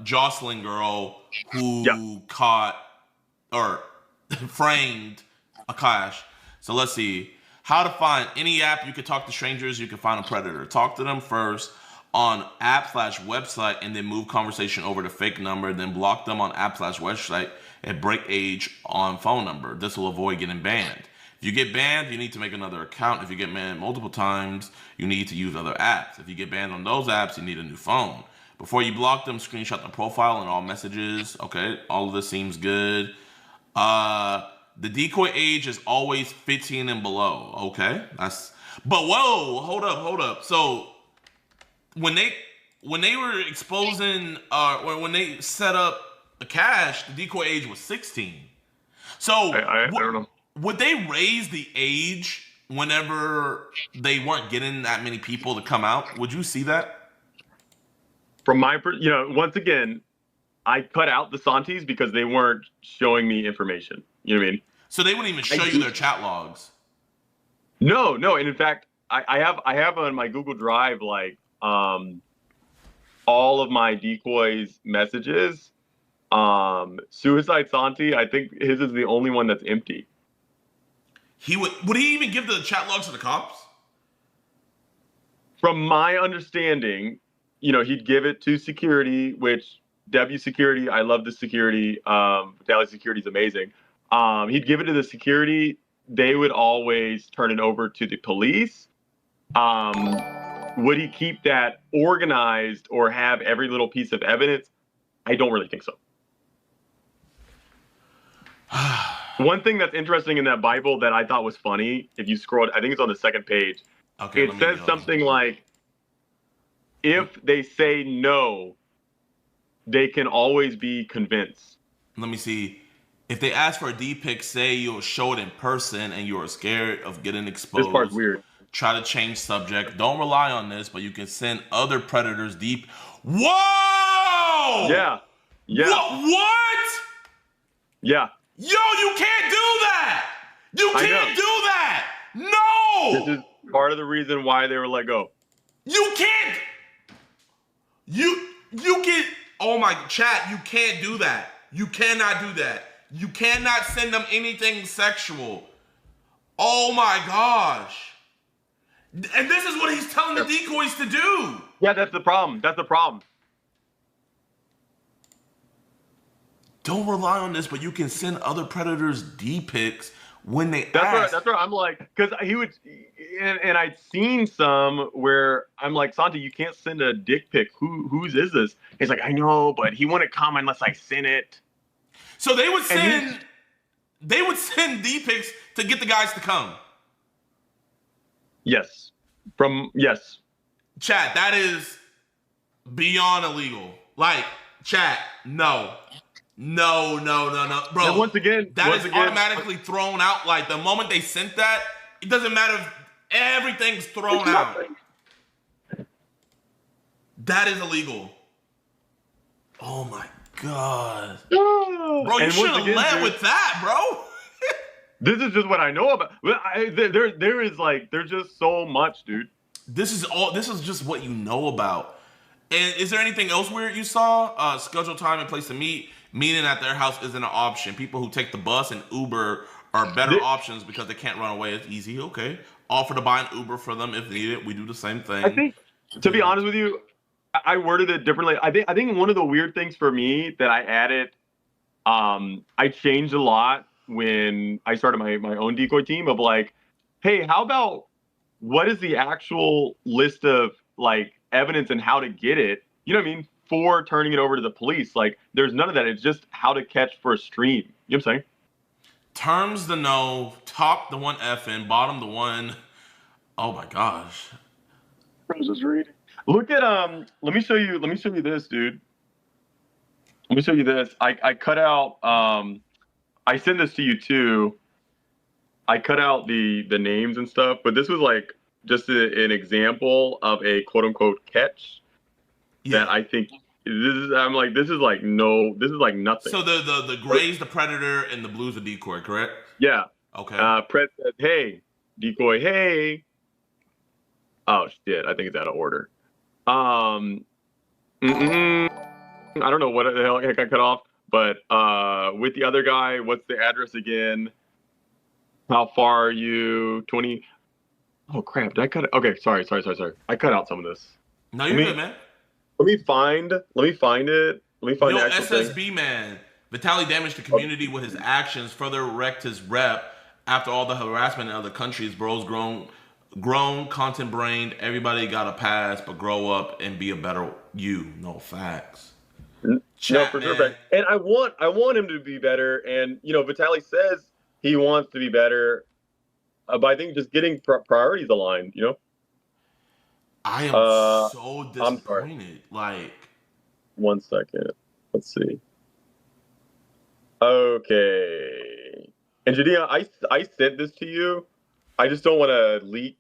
Jocelyn girl who caught or framed Akash. So let's see. How to find any app you can talk to strangers, you can find a predator. Talk to them first on app/website and then move conversation over to fake number, then block them on app/website and break age on phone number. This will avoid getting banned. If you get banned, you need to make another account. If you get banned multiple times, you need to use other apps. If you get banned on those apps, you need a new phone. Before you block them, screenshot the profile and all messages. Okay, all of this seems good. The decoy age is always 15 and below. Okay, but whoa, hold up. So when they were exposing, or when they set up Cash, the decoy age was 16. So I don't know. Would they raise the age whenever they weren't getting that many people to come out? Would you see that? From my, once again, I cut out the Santis because they weren't showing me information. You know what I mean? So they wouldn't even show you their chat logs. No, and in fact, I have on my Google Drive like all of my decoys messages. Suicide Santi, I think his is the only one that's empty. Would he even give the chat logs to the cops? From my understanding, he'd give it to security, which W security, I love the security. Daily security is amazing. He'd give it to the security. They would always turn it over to the police. Would he keep that organized or have every little piece of evidence? I don't really think so. One thing that's interesting in that Bible that I thought was funny, if you scroll, I think it's on the second page. Okay, it says something like, if they say no, they can always be convinced. Let me see. If they ask for a D-pic, say you'll show it in person and you're scared of getting exposed. This part's weird. Try to change subject. Don't rely on this, but you can send other predators deep. Whoa! Yeah. What? Yeah. Yo, you can't do that! You can't do that! No! This is part of the reason why they were let go. You can't! You can... Oh my... Chat, you can't do that. You cannot do that. You cannot send them anything sexual. Oh my gosh. And this is what he's telling the decoys to do. Yeah, that's the problem. Don't rely on this, but you can send other predators D-pics when they ask. That's where I'm like, because he would, and I'd seen some where I'm like, Santi, you can't send a dick pic. Whose is this? He's like, I know, but he wouldn't come unless I sent it. So they would send D-pics to get the guys to come. Yes. Chat, that is beyond illegal. Like, chat, no. No. Bro, and once again, automatically thrown out. Like, the moment they sent that, it doesn't matter if everything's thrown out. That is illegal. Oh my God. Bro, you should have led with that, bro. This is just what I know about. There's just so much, dude. This is just what you know about. And is there anything else weird you saw? Schedule time and place to meet. Meeting at their house isn't an option. People who take the bus and Uber are better options because they can't run away. It's easy. Okay. Offer to buy an Uber for them if needed. We do the same thing. I think, to be honest with you, I worded it differently. I think one of the weird things for me that I added, I changed a lot when I started my own decoy team of like, hey, how about what is the actual list of like evidence and how to get it? You know what I mean? For turning it over to the police. Like, there's none of that. It's just how to catch for a stream. You know what I'm saying? Terms the no, top the one effing, bottom the one. Oh my gosh. Roses reading. Look at let me show you this, dude. Let me show you this. I cut out I sent this to you too. I cut out the names and stuff, but this was like just an example of a quote unquote catch that I think this is like nothing. So the gray's the predator and the blue's the decoy, correct? Yeah. Okay. Pret said, hey, decoy, hey. Oh shit, I think it's out of order. I don't know what the hell I got cut off, but with the other guy, what's the address again? How far are you? 20. Oh crap, did I cut it? Okay, sorry. I cut out some of this. No, you're good, man. Let me find it. Let me find the actual SSB thing. man. Vitaly damaged the community with his actions, further wrecked his rep after all the harassment in other countries. Bro's grown, content-brained. Everybody got a pass, but grow up and be a better you. No facts. Chat, no, for sure. And I want him to be better. And Vitaly says he wants to be better, but I think just getting priorities aligned. I am so disappointed. Like, 1 second. Let's see. Okay. And JiDion, I sent this to you. I just don't want to leak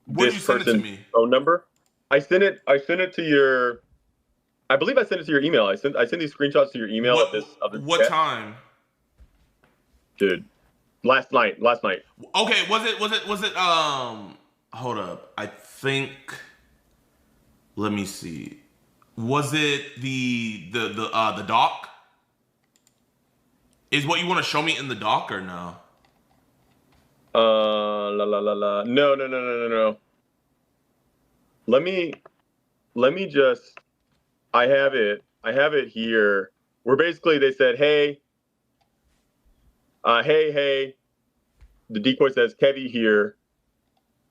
this person's phone number. I sent it to your. I believe I sent it to your email. I sent these screenshots to your email of this What chat. time? Dude, last night. Okay, was it hold up. I think, let me see. Was it the doc? Is what you want to show me in the doc or no? No. Let me just. I have it here. Where basically they said, hey. The decoy says, Kevy here.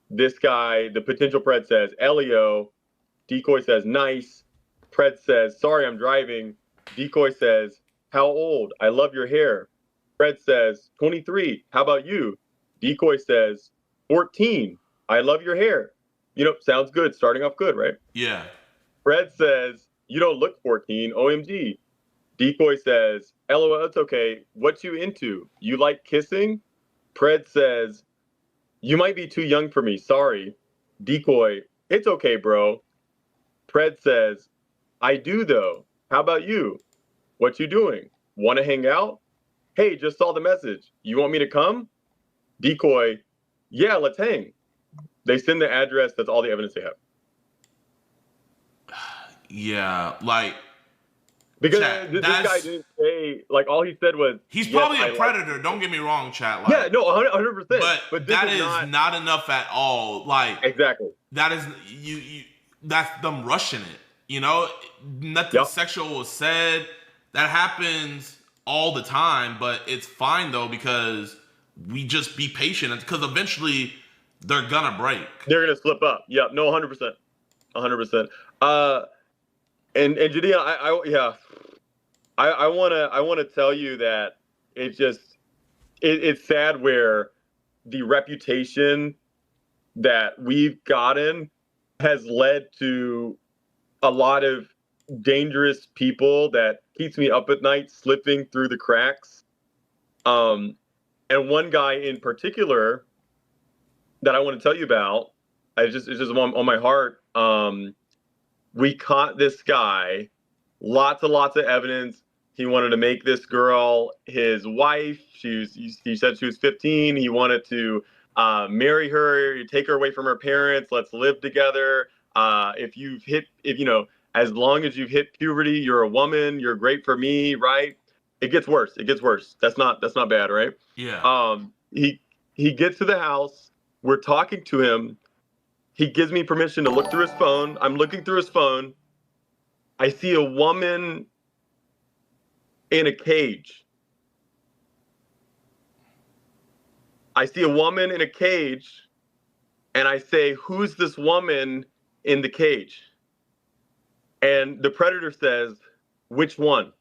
This guy, the potential Pred says, Elio. Decoy says, nice. Pred says, sorry, I'm driving. Decoy says, how old? I love your hair. Pred says, 23. How about you? Decoy says, 14. I love your hair. Sounds good. Starting off good, right? Yeah. Pred says, you don't look 14. OMG. Decoy says, LOL, it's okay. What you into? You like kissing? Pred says, you might be too young for me. Sorry. Decoy, it's okay, bro. Pred says, I do though. How about you? What you doing? Want to hang out? Hey, just saw the message. You want me to come? Decoy, yeah, let's hang. They send the address. That's all the evidence they have. Yeah, like. Because chat, this guy didn't say, like, all he said was, he's probably a predator. Don't get me wrong, chat. Like, yeah, no, 100%. But that is not enough at all. Like, exactly. That is you. That's them rushing it. Nothing sexual was said. That happens all the time, but it's fine though because we just be patient because eventually they're gonna break. They're gonna slip up. Yeah, no, 100%, 100%. And JiDion, I wanna tell you that it's sad where the reputation that we've gotten has led to a lot of dangerous people that keeps me up at night slipping through the cracks. And one guy in particular that I want to tell you about, it's just on my heart. We caught this guy, lots of evidence. He wanted to make this girl his wife. He said she was 15. He wanted to marry her, take her away from her parents. Let's live together. As long as you've hit puberty, you're a woman. You're great for me, right? It gets worse. That's not bad, right? Yeah. He gets to the house. We're talking to him. He gives me permission to look through his phone. I'm looking through his phone. I see a woman in a cage. I see a woman in a cage, and I say, who's this woman in the cage? And the predator says, which one?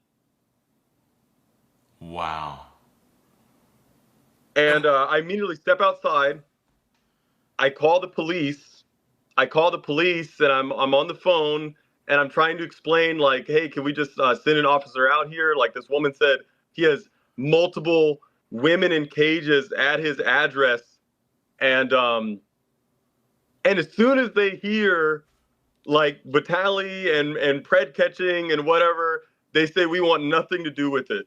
Wow. And I immediately step outside. I call the police. And I'm on the phone, and I'm trying to explain, like, hey, can we just send an officer out here? Like, this woman said he has multiple women in cages at his address. And as soon as they hear, like, Vitali and Pred catching and whatever, they say, we want nothing to do with it.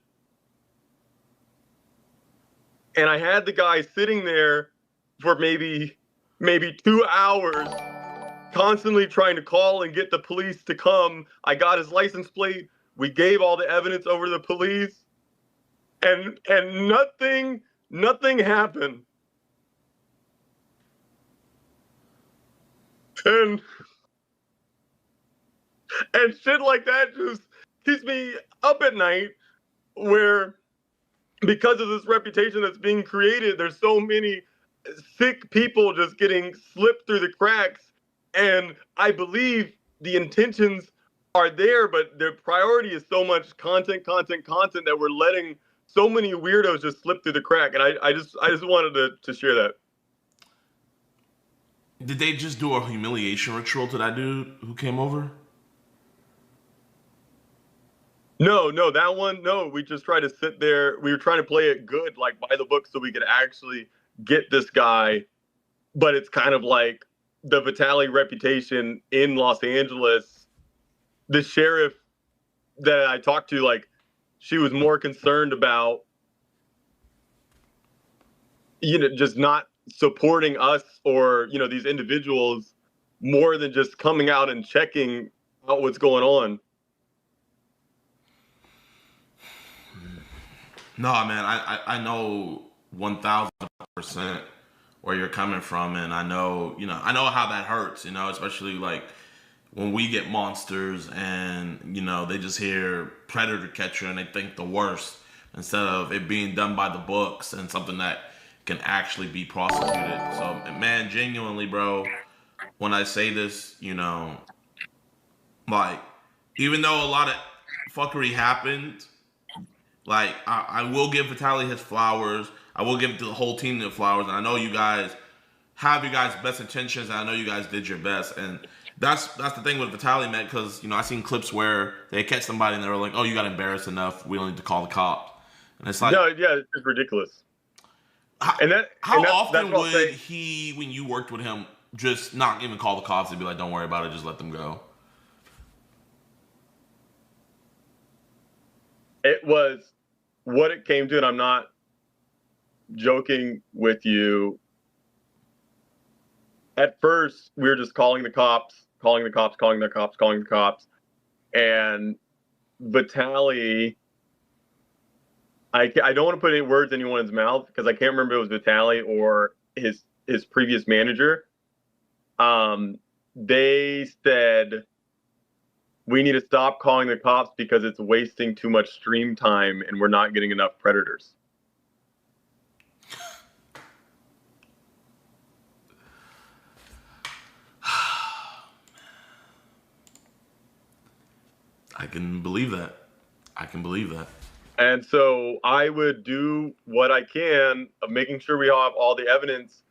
And I had the guy sitting there for maybe 2 hours, constantly trying to call and get the police to come. I got his license plate. We gave all the evidence over to the police, and nothing happened. And shit like that just keeps me up at night, where because of this reputation that's being created, there's so many sick people just getting slipped through the cracks. And I believe the intentions are there, but the priority is so much content that we're letting so many weirdos just slip through the crack. And I just wanted to share that. Did they just do a humiliation ritual to that dude who came over? No, that one, no. We just tried to sit there. We were trying to play it good, like by the book, so we could actually get this guy. But it's kind of like the Vitaly reputation in Los Angeles. The sheriff that I talked to, like, she was more concerned about, just not supporting us or, these individuals more than just coming out and checking out what's going on. No, man, I know 1000% where you're coming from, and I know how that hurts, especially like when we get monsters and they just hear predator catcher and they think the worst instead of it being done by the books and something that can actually be prosecuted. So, man, genuinely, bro, when I say this, like, even though a lot of fuckery happened, like, I will give Vitaly his flowers. I will give the whole team their flowers. And I know you guys have your guys' best intentions, and I know you guys did your best. And that's the thing with Vitaly, man, because, I seen clips where they catch somebody and they were like, oh, you got embarrassed enough. We don't need to call the cops. And it's like... No, yeah, it's ridiculous. How often would he, when you worked with him, just not even call the cops and be like, don't worry about it, just let them go? It was what it came to, and I'm not joking with you. At first, we were just calling the cops. And Vitaly, I don't want to put any words in anyone's mouth because I can't remember if it was Vitaly or his previous manager. They said, we need to stop calling the cops because it's wasting too much stream time and we're not getting enough predators. I can believe that. And so I would do what I can of making sure we have all the evidence,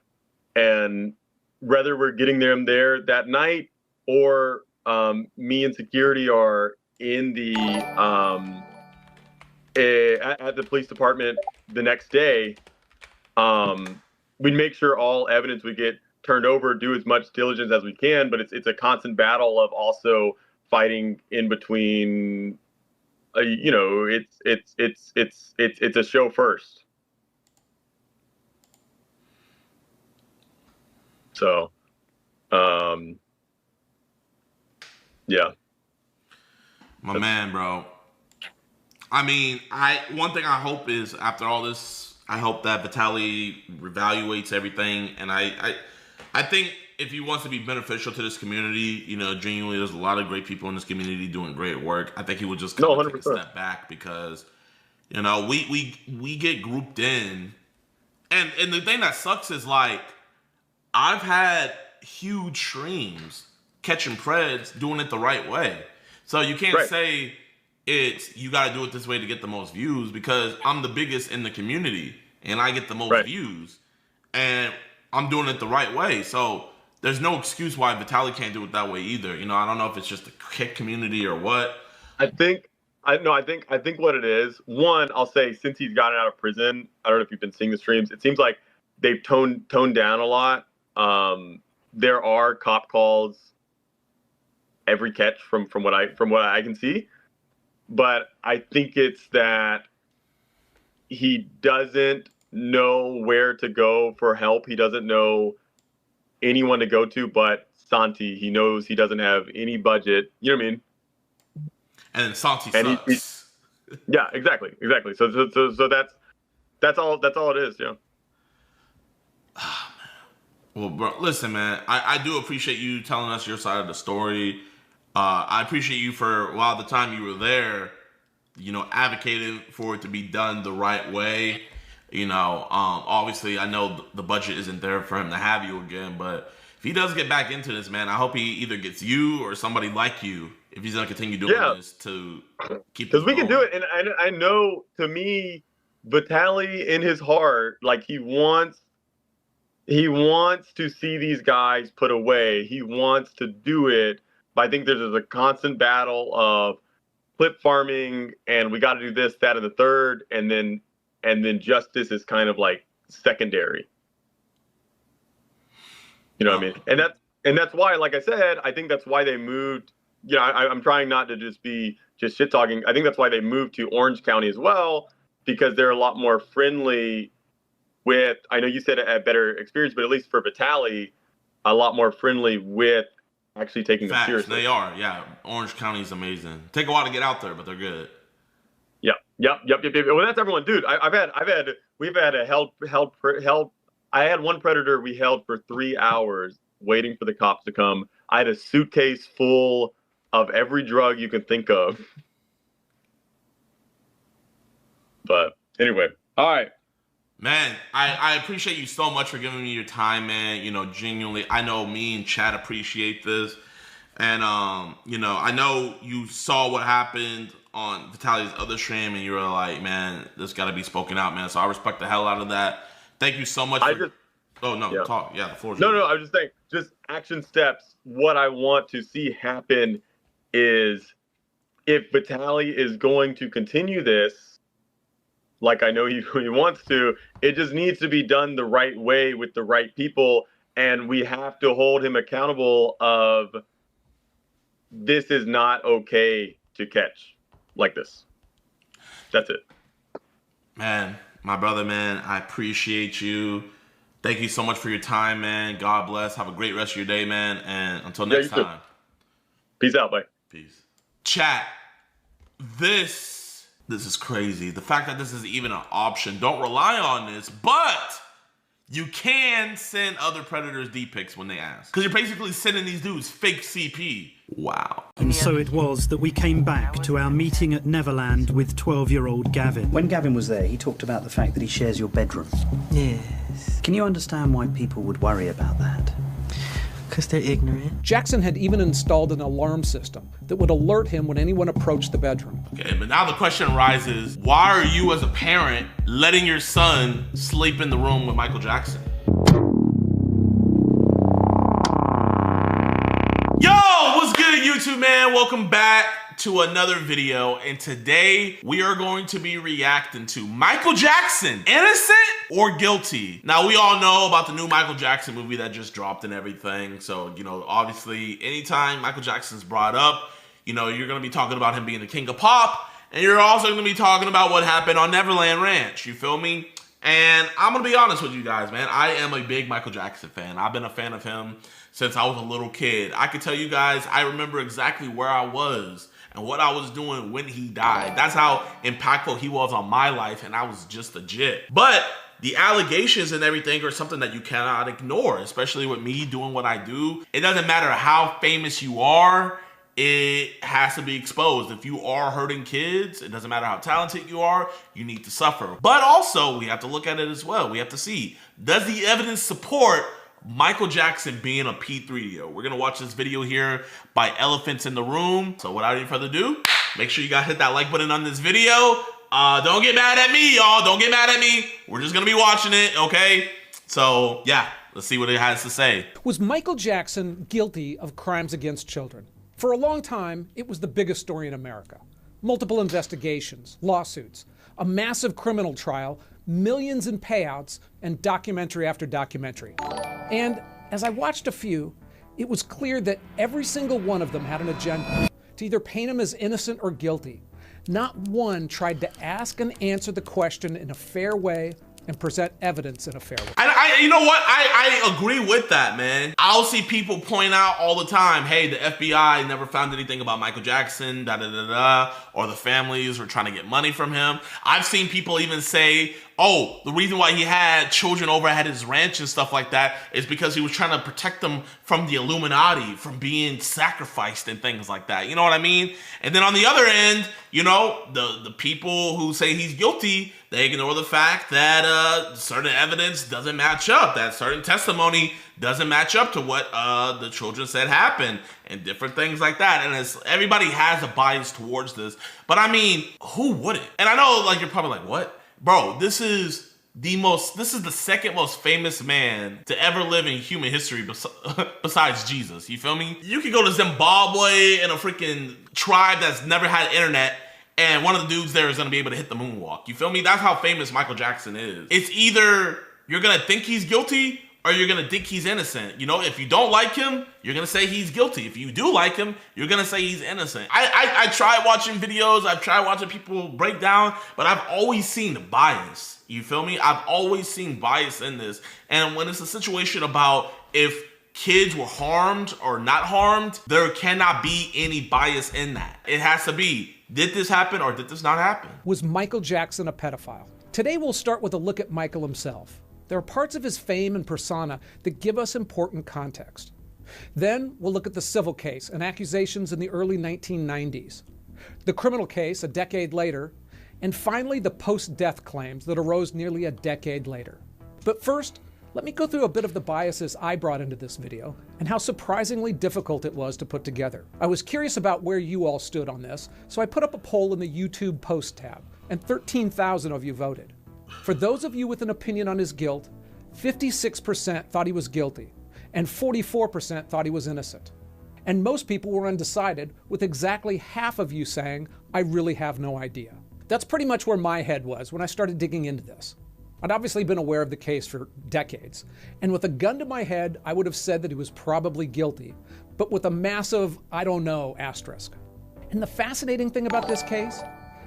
and whether we're getting them there that night or me and security are in the at the police department the next day, we'd make sure all evidence we get turned over, do as much diligence as we can, but it's a constant battle of also fighting in between. It's a show first. So, yeah. My man, bro. I mean, one thing I hope is after all this, I hope that Vitaly reevaluates everything, and I think if he wants to be beneficial to this community, genuinely, there's a lot of great people in this community doing great work. I think he would just kind of take a step back because, we get grouped in, and the thing that sucks is like I've had huge streams catching preds doing it the right way, so you can't say you got to do it this way to get the most views because I'm the biggest in the community and I get the most views, and I'm doing it the right way. So there's no excuse why Vitaly can't do it that way either. I don't know if it's just the kick community or what. I think what it is, one, I'll say since he's gotten out of prison, I don't know if you've been seeing the streams, it seems like they've toned down a lot. There are cop calls every catch from what I can see. But I think it's that he doesn't know where to go for help. He doesn't know anyone to go to but Santi. He knows he doesn't have any budget. You know what I mean? And Santi sucks. Yeah, exactly. So that's all it is. Yeah. Oh, man. Well, bro, listen, man. I do appreciate you telling us your side of the story. I appreciate you for while the time you were there, advocating for it to be done the right way. Obviously, I know the budget isn't there for him to have you again, but if he does get back into this, man, I hope he either gets you or somebody like you if he's gonna continue doing this to keep. Because we can do it, and I know, to me, Vitaly in his heart, like he wants to see these guys put away. He wants to do it. But I think there's a constant battle of clip farming, and we got to do this, that, and the third, and then justice is kind of like secondary. You know what I mean? And that's why, like I said, I think that's why they moved. You know, I'm trying not to just be shit talking. I think that's why they moved to Orange County as well, because they're a lot more friendly with. I know you said a better experience, but at least for Vitaly, a lot more friendly with actually taking them seriously. They are, yeah. Orange County is amazing. Take a while to get out there, but they're good. Yep. Well, that's everyone, dude. We've had a held. I had one predator we held for 3 hours waiting for the cops to come. I had a suitcase full of every drug you can think of. But anyway, all right. Man, I appreciate you so much for giving me your time, man. You know, genuinely, I know me and Chad appreciate this. And, you know, I know you saw what happened on Vitaly's other stream, and you were like, man, this got to be spoken out, man. So I respect the hell out of that. Thank you so much. Talk. Yeah, the floor is yours. No, I was just saying, just action steps. What I want to see happen is if Vitaly is going to continue this, like I know he wants to, it just needs to be done the right way with the right people, and we have to hold him accountable of this is not okay to catch like this. That's it. Man, my brother, man, I appreciate you. Thank you so much for your time, man. God bless. Have a great rest of your day, man. And until next time. Peace out, bye. Peace. Chat, this is crazy. The fact that this is even an option. Don't rely on this, but you can send other predators D-pics when they ask. Because you're basically sending these dudes fake CP. Wow. And so it was that we came back to our meeting at Neverland with 12-year-old Gavin. When Gavin was there, he talked about the fact that he shares your bedroom. Yes. Can you understand why people would worry about that? Because they're ignorant. Jackson had even installed an alarm system that would alert him when anyone approached the bedroom. Okay, but now the question arises, why are you as a parent letting your son sleep in the room with Michael Jackson? Yo, what's good, YouTube, man? Welcome back to another video, and today we are going to be reacting to Michael Jackson, innocent or guilty? Now, we all know about the new Michael Jackson movie that just dropped and everything, so, you know, obviously, anytime Michael Jackson's brought up, you know, you're gonna be talking about him being the king of pop, and you're also gonna be talking about what happened on Neverland Ranch, you feel me? And I'm gonna be honest with you guys, man, I am a big Michael Jackson fan. I've been a fan of him since I was a little kid. I can tell you guys, I remember exactly where I was and what I was doing when he died. That's how impactful he was on my life, and I was just a jit. But the allegations and everything are something that you cannot ignore, especially with me doing what I do. It doesn't matter how famous you are, it has to be exposed. If you are hurting kids, it doesn't matter how talented you are, you need to suffer. But also, we have to look at it as well. We have to see, does the evidence support Michael Jackson being a P3O? We're gonna watch this video here by Elephants in the Room. So without any further ado, make sure you guys hit that like button on this video. Don't get mad at me, y'all. Don't get mad at me. We're just gonna be watching it, okay? So yeah, let's see what it has to say. Was Michael Jackson guilty of crimes against children? For a long time, it was the biggest story in America. Multiple investigations, lawsuits, a massive criminal trial, millions in payouts, and documentary after documentary. And as I watched a few, it was clear that every single one of them had an agenda to either paint him as innocent or guilty. Not one tried to ask and answer the question in a fair way and present evidence in a fair way. You know what? I agree with that, man. I'll see people point out all the time, hey, the FBI never found anything about Michael Jackson, or the families were trying to get money from him. I've seen people even say, oh, the reason why he had children over at his ranch and stuff like that is because he was trying to protect them from the Illuminati, from being sacrificed and things like that. You know what I mean? And then on the other end, you know, the people who say he's guilty, they ignore the fact that certain evidence doesn't match up, that certain testimony doesn't match up to what the children said happened, and different things like that. And everybody has a bias towards this. But I mean, who wouldn't? And I know, like, you're probably like, what? Bro, this is this is the second most famous man to ever live in human history besides Jesus. You feel me? You could go to Zimbabwe and a freaking tribe that's never had internet, and one of the dudes there is gonna be able to hit the moonwalk. You feel me? That's how famous Michael Jackson is. It's either you're gonna think he's guilty or you're gonna think he's innocent. You know, if you don't like him, you're gonna say he's guilty. If you do like him, you're gonna say he's innocent. I tried watching videos, I've tried watching people break down, but I've always seen bias. You feel me? I've always seen bias in this. And when it's a situation about if kids were harmed or not harmed, there cannot be any bias in that. It has to be, did this happen or did this not happen? Was Michael Jackson a pedophile? Today we'll start with a look at Michael himself. There are parts of his fame and persona that give us important context. Then we'll look at the civil case and accusations in the early 1990s, the criminal case a decade later, and finally the post-death claims that arose nearly a decade later. But first, let me go through a bit of the biases I brought into this video and how surprisingly difficult it was to put together. I was curious about where you all stood on this, so I put up a poll in the YouTube post tab, and 13,000 of you voted. For those of you with an opinion on his guilt, 56% thought he was guilty, and 44% thought he was innocent. And most people were undecided, with exactly half of you saying, I really have no idea. That's pretty much where my head was when I started digging into this. I'd obviously been aware of the case for decades, and with a gun to my head, I would have said that he was probably guilty, but with a massive, I don't know, asterisk. And the fascinating thing about this case,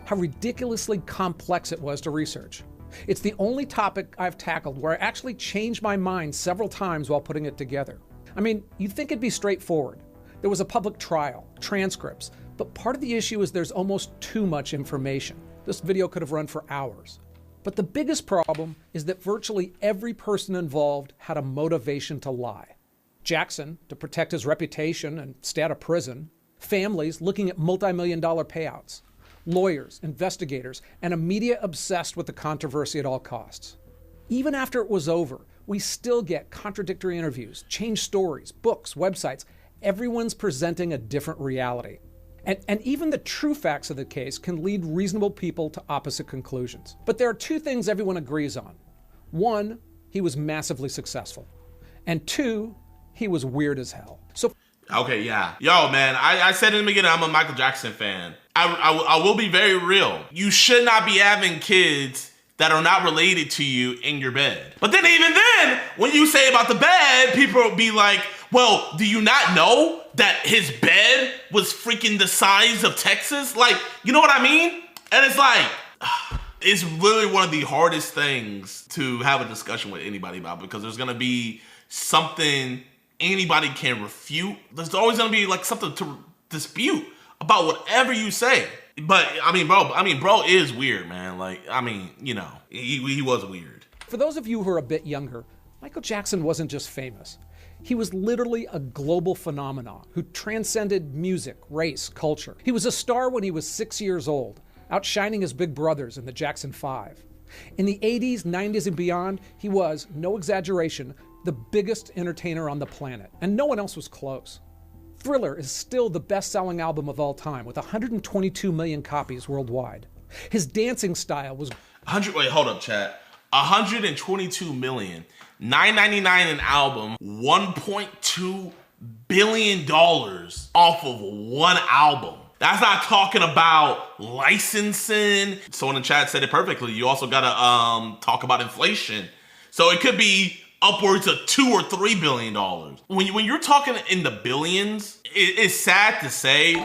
how ridiculously complex it was to research. It's the only topic I've tackled where I actually changed my mind several times while putting it together. I mean, you'd think it'd be straightforward. There was a public trial, transcripts, but part of the issue is there's almost too much information. This video could have run for hours. But the biggest problem is that virtually every person involved had a motivation to lie. Jackson, to protect his reputation and stay out of prison. Families looking at multi-million-dollar payouts. Lawyers, investigators, and a media obsessed with the controversy at all costs. Even after it was over, we still get contradictory interviews, changed stories, books, websites. Everyone's presenting a different reality. And even the true facts of the case can lead reasonable people to opposite conclusions. But there are two things everyone agrees on. One, he was massively successful. And two, he was weird as hell. So okay, yeah. Yo, man, I said in the beginning, I'm a Michael Jackson fan. I will be very real. You should not be having kids that are not related to you in your bed. But then even then, when you say about the bed, people will be like, well, do you not know that his bed was freaking the size of Texas? Like, you know what I mean? And it's like, it's really one of the hardest things to have a discussion with anybody about, because there's gonna be something anybody can refute. There's always gonna be like something to dispute about whatever you say. But I mean, bro is weird, man. Like, I mean, you know, he was weird. For those of you who are a bit younger, Michael Jackson wasn't just famous. He was literally a global phenomenon who transcended music, race, culture. He was a star when he was 6 years old, outshining his big brothers in the Jackson 5. In the 80s, 90s, and beyond, he was, no exaggeration, the biggest entertainer on the planet, and no one else was close. Thriller is still the best-selling album of all time, with 122 million copies worldwide. His dancing style was... Wait, hold up, chat. 122 million. $9.99 an album, $1.2 billion off of one album. That's not talking about licensing. Someone in chat said it perfectly. You also gotta talk about inflation. So it could be upwards of $2 or $3 billion. When you're talking in the billions, it's sad to say,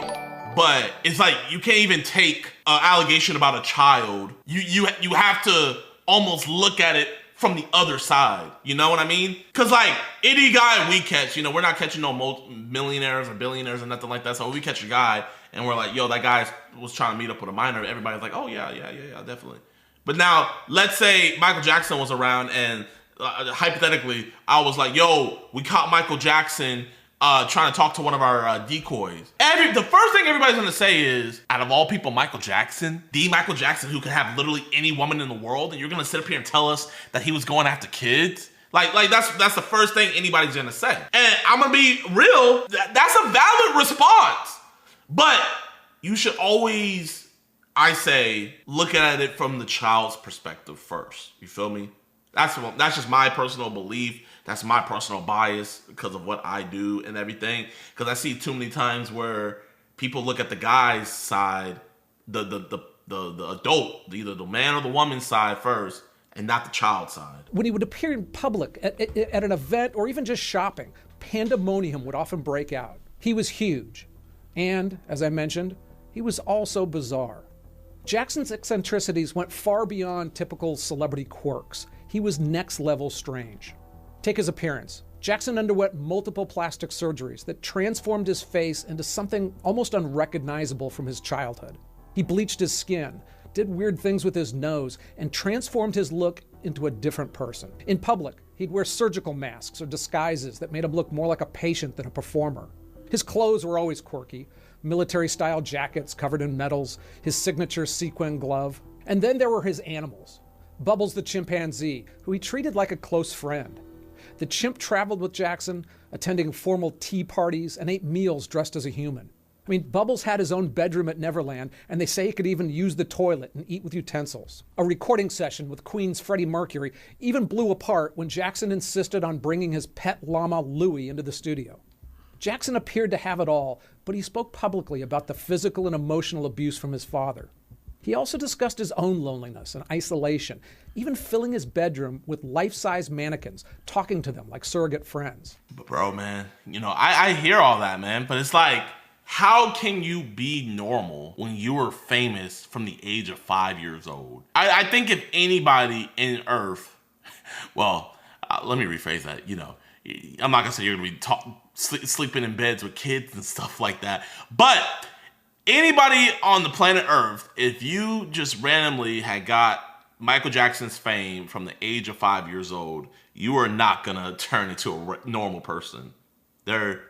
but it's like you can't even take an allegation about a child. You have to almost look at it from the other side, you know what I mean? Cause like any guy we catch, you know, we're not catching no millionaires or billionaires or nothing like that. So we catch a guy and we're like, yo, that guy was trying to meet up with a minor. Everybody's like, oh yeah, definitely. But now let's say Michael Jackson was around and hypothetically, I was like, yo, we caught Michael Jackson trying to talk to one of our decoys. The first thing everybody's gonna say is, out of all people, Michael Jackson, the Michael Jackson who could have literally any woman in the world, and you're gonna sit up here and tell us that he was going after kids? Like that's the first thing anybody's gonna say. And I'm gonna be real, that's a valid response. But you should always I say look at it from the child's perspective first. You feel me? That's just my personal belief. That's my personal bias because of what I do and everything. Because I see too many times where people look at the guy's side, the adult, either the man or the woman's side first, and not the child's side. When he would appear in public, at an event, or even just shopping, pandemonium would often break out. He was huge. And, as I mentioned, he was also bizarre. Jackson's eccentricities went far beyond typical celebrity quirks. He was next-level strange. Take his appearance. Jackson underwent multiple plastic surgeries that transformed his face into something almost unrecognizable from his childhood. He bleached his skin, did weird things with his nose, and transformed his look into a different person. In public, he'd wear surgical masks or disguises that made him look more like a patient than a performer. His clothes were always quirky. Military-style jackets covered in medals, his signature sequin glove. And then there were his animals. Bubbles the chimpanzee, who he treated like a close friend. The chimp traveled with Jackson, attending formal tea parties, and ate meals dressed as a human. I mean, Bubbles had his own bedroom at Neverland, and they say he could even use the toilet and eat with utensils. A recording session with Queen's Freddie Mercury even blew apart when Jackson insisted on bringing his pet llama Louie into the studio. Jackson appeared to have it all, but he spoke publicly about the physical and emotional abuse from his father. He also discussed his own loneliness and isolation, even filling his bedroom with life-size mannequins, talking to them like surrogate friends. But bro, man, I hear all that, man, but it's like, how can you be normal when you were famous from the age of 5 years old? I think if anybody in Earth, well, let me rephrase that, I'm not gonna say you're gonna be sleeping in beds with kids and stuff like that, but anybody on the planet Earth, if you just randomly had got Michael Jackson's fame from the age of 5 years old, you are not gonna turn into a normal person. There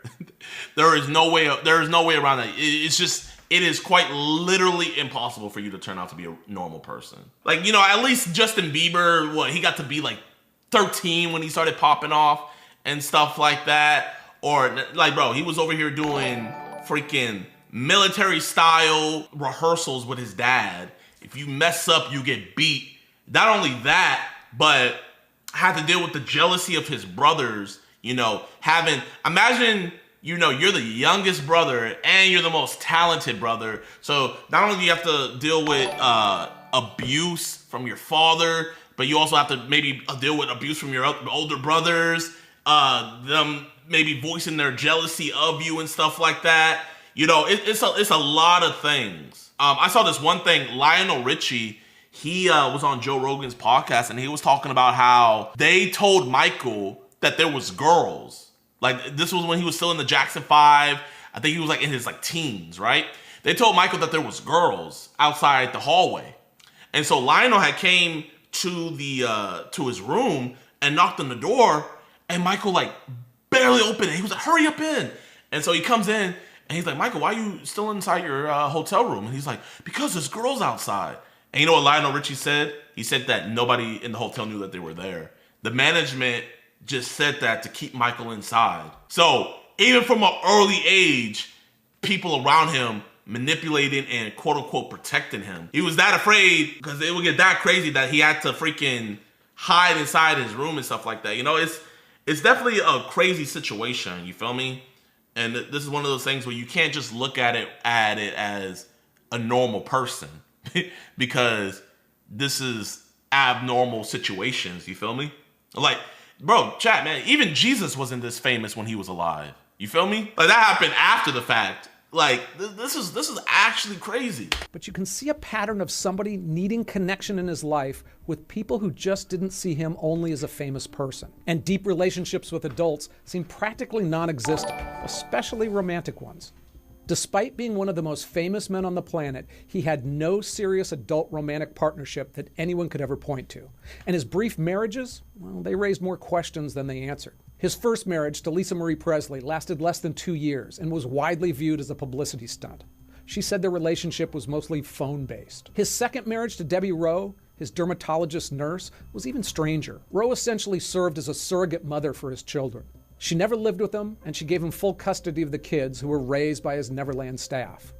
is no way around that. It is quite literally impossible for you to turn out to be a normal person. Like, at least Justin Bieber, he got to be like 13 when he started popping off and stuff like that. Or like, bro, he was over here doing freaking military style rehearsals with his dad. If you mess up, you get beat. Not only that, but had to deal with the jealousy of his brothers, imagine, you're the youngest brother and you're the most talented brother. So not only do you have to deal with abuse from your father, but you also have to maybe deal with abuse from your older brothers, them maybe voicing their jealousy of you and stuff like that. It's a lot of things. I saw this one thing, Lionel Richie, he was on Joe Rogan's podcast and he was talking about how they told Michael that there was girls. Like, this was when he was still in the Jackson 5. I think he was in his teens, right? They told Michael that there was girls outside the hallway. And so Lionel had came to his room and knocked on the door, and Michael barely opened it. He was like, hurry up in. And so he comes in and he's like, Michael, why are you still inside your hotel room? And he's like, because there's girls outside. And you know what Lionel Richie said? He said that nobody in the hotel knew that they were there. The management just said that to keep Michael inside. So even from an early age, people around him manipulating and quote unquote protecting him. He was that afraid because it would get that crazy that he had to freaking hide inside his room and stuff like that. It's definitely a crazy situation. You feel me? And this is one of those things where you can't just look at it as a normal person because this is abnormal situations. You feel me? Like, bro, chat, man, even Jesus wasn't this famous when he was alive. You feel me? Like, that happened after the fact. Like, this is actually crazy. But you can see a pattern of somebody needing connection in his life with people who just didn't see him only as a famous person. And deep relationships with adults seem practically non-existent, especially romantic ones. Despite being one of the most famous men on the planet, he had no serious adult romantic partnership that anyone could ever point to. And his brief marriages, well, they raised more questions than they answered. His first marriage to Lisa Marie Presley lasted less than 2 years and was widely viewed as a publicity stunt. She said their relationship was mostly phone-based. His second marriage to Debbie Rowe, his dermatologist nurse, was even stranger. Rowe essentially served as a surrogate mother for his children. She never lived with him, and she gave him full custody of the kids who were raised by his Neverland staff.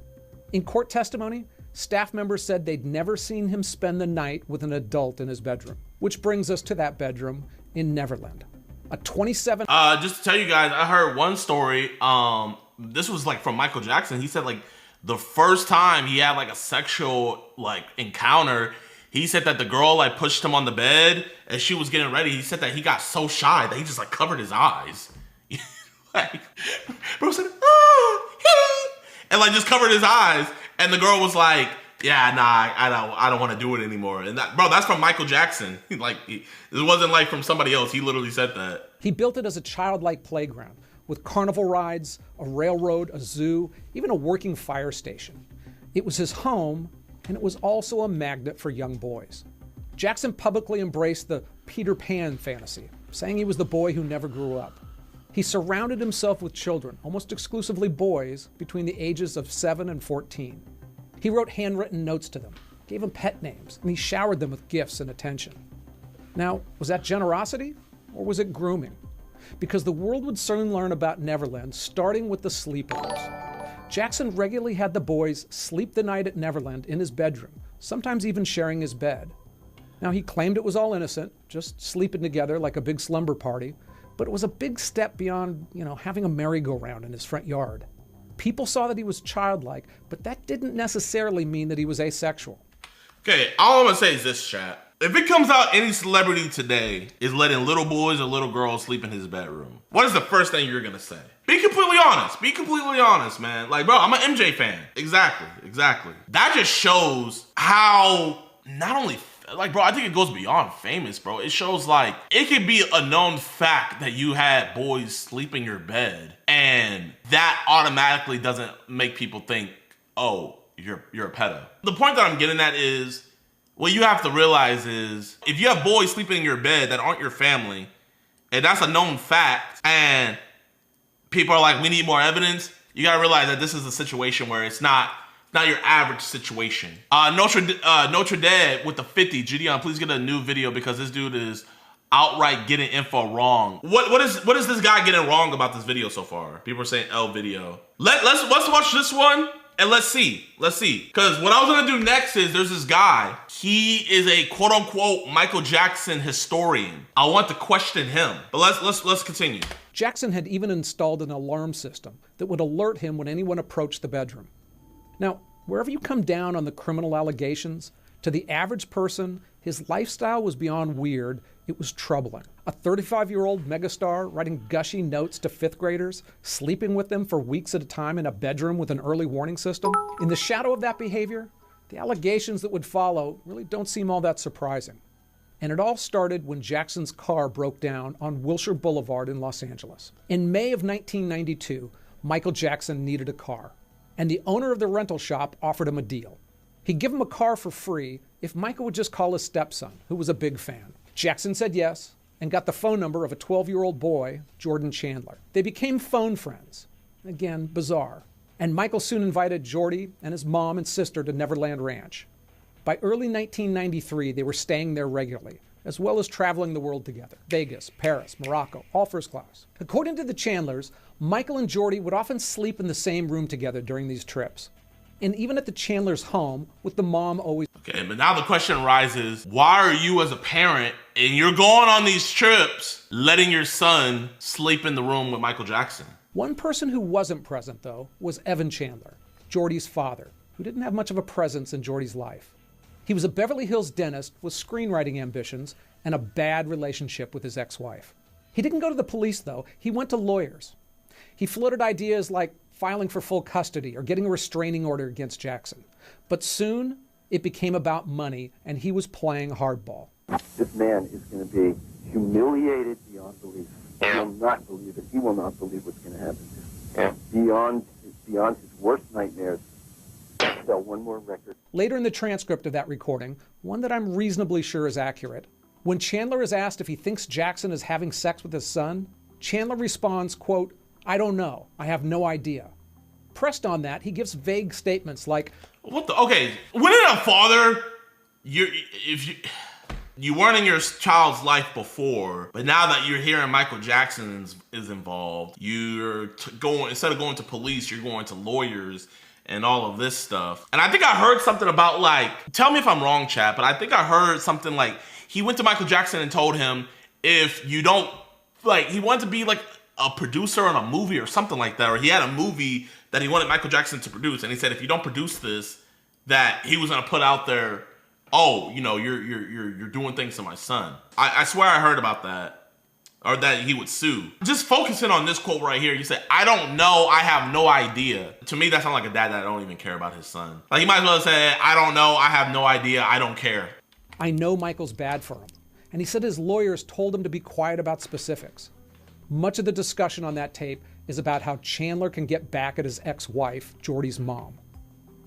In court testimony, staff members said they'd never seen him spend the night with an adult in his bedroom. Which brings us to that bedroom in Neverland. A 27... Just to tell you guys, I heard one story. This was like from Michael Jackson. He said like the first time he had like a sexual like encounter, he said that the girl like pushed him on the bed as she was getting ready. He said that he got so shy that he just like covered his eyes. Like, bro said, oh, and like just covered his eyes. And the girl was like, yeah, nah, I don't want to do it anymore. And that, bro, that's from Michael Jackson. It wasn't like from somebody else. He literally said that. He built it as a childlike playground with carnival rides, a railroad, a zoo, even a working fire station. It was his home, and it was also a magnet for young boys. Jackson publicly embraced the Peter Pan fantasy, saying he was the boy who never grew up. He surrounded himself with children, almost exclusively boys, between the ages of 7 and 14. He wrote handwritten notes to them, gave them pet names, and he showered them with gifts and attention. Now, was that generosity, or was it grooming? Because the world would soon learn about Neverland, starting with the sleepovers. Jackson regularly had the boys sleep the night at Neverland in his bedroom, sometimes even sharing his bed. Now, he claimed it was all innocent, just sleeping together like a big slumber party, but it was a big step beyond, having a merry-go-round in his front yard. People saw that he was childlike, but that didn't necessarily mean that he was asexual. Okay, all I'm gonna say is this, chat. If it comes out any celebrity today is letting little boys or little girls sleep in his bedroom, what is the first thing you're gonna say? Be completely honest. Be completely honest, man. Like, bro, I'm an MJ fan. Exactly. That just shows how not only, like, bro, I think it goes beyond famous, bro. It shows, like, it could be a known fact that you had boys sleep in your bed, and that automatically doesn't make people think, oh, you're a pedo. The point that I'm getting at is, what you have to realize is, if you have boys sleeping in your bed that aren't your family, and that's a known fact, and people are like, we need more evidence, you gotta realize that this is a situation where it's not your average situation. Notre Dame with the 50. JiDion, please get a new video because this dude is outright getting info wrong. What is this guy getting wrong about this video so far? People are saying L video. Let's watch this one and let's see. Because what I was gonna do next is there's this guy. He is a quote unquote Michael Jackson historian. I want to question him. But let's continue. Jackson had even installed an alarm system that would alert him when anyone approached the bedroom. Now, wherever you come down on the criminal allegations, to the average person, his lifestyle was beyond weird, it was troubling. A 35-year-old megastar writing gushy notes to 5th graders, sleeping with them for weeks at a time in a bedroom with an early warning system. In the shadow of that behavior, the allegations that would follow really don't seem all that surprising. And it all started when Jackson's car broke down on Wilshire Boulevard in Los Angeles. In May of 1992, Michael Jackson needed a car, and the owner of the rental shop offered him a deal. He'd give him a car for free if Michael would just call his stepson, who was a big fan. Jackson said yes, and got the phone number of a 12-year-old boy, Jordan Chandler. They became phone friends. Again, bizarre. And Michael soon invited Jordy and his mom and sister to Neverland Ranch. By early 1993, they were staying there regularly, as well as traveling the world together. Vegas, Paris, Morocco, all first class. According to the Chandlers, Michael and Jordy would often sleep in the same room together during these trips. And even at the Chandlers' home, with the mom always... Okay, but now the question arises, why are you as a parent, and you're going on these trips, letting your son sleep in the room with Michael Jackson? One person who wasn't present, though, was Evan Chandler, Jordy's father, who didn't have much of a presence in Jordy's life. He was a Beverly Hills dentist with screenwriting ambitions and a bad relationship with his ex-wife. He didn't go to the police, though. He went to lawyers. He floated ideas like filing for full custody or getting a restraining order against Jackson. But soon, it became about money, and he was playing hardball. This man is going to be humiliated beyond belief. He will not believe it. He will not believe what's going to happen to him. Beyond his worst nightmares. Sell one more record. Later in the transcript of that recording, one that I'm reasonably sure is accurate, when Chandler is asked if he thinks Jackson is having sex with his son, Chandler responds, quote, "I don't know. I have no idea." Pressed on that, he gives vague statements like, Okay, when a father, you weren't in your child's life before, but now that you're hearing Michael Jackson is involved, you're instead of going to police, you're going to lawyers, and all of this stuff. And I think I heard something about like, tell me if I'm wrong, chat, but I think I heard something like he went to Michael Jackson and told him, if you don't, like, he wanted to be like a producer on a movie or something like that, or he had a movie that he wanted Michael Jackson to produce, and he said if you don't produce this, that he was gonna put out there, oh, you know, you're doing things to my son. I swear I heard about that. Or that he would sue. Just focusing on this quote right here. You said, I don't know, I have no idea. To me, that sounds like a dad that don't even care about his son. Like, he might as well say, I don't know, I have no idea, I don't care. I know Michael's bad for him. And he said his lawyers told him to be quiet about specifics. Much of the discussion on that tape is about how Chandler can get back at his ex-wife, Jordy's mom.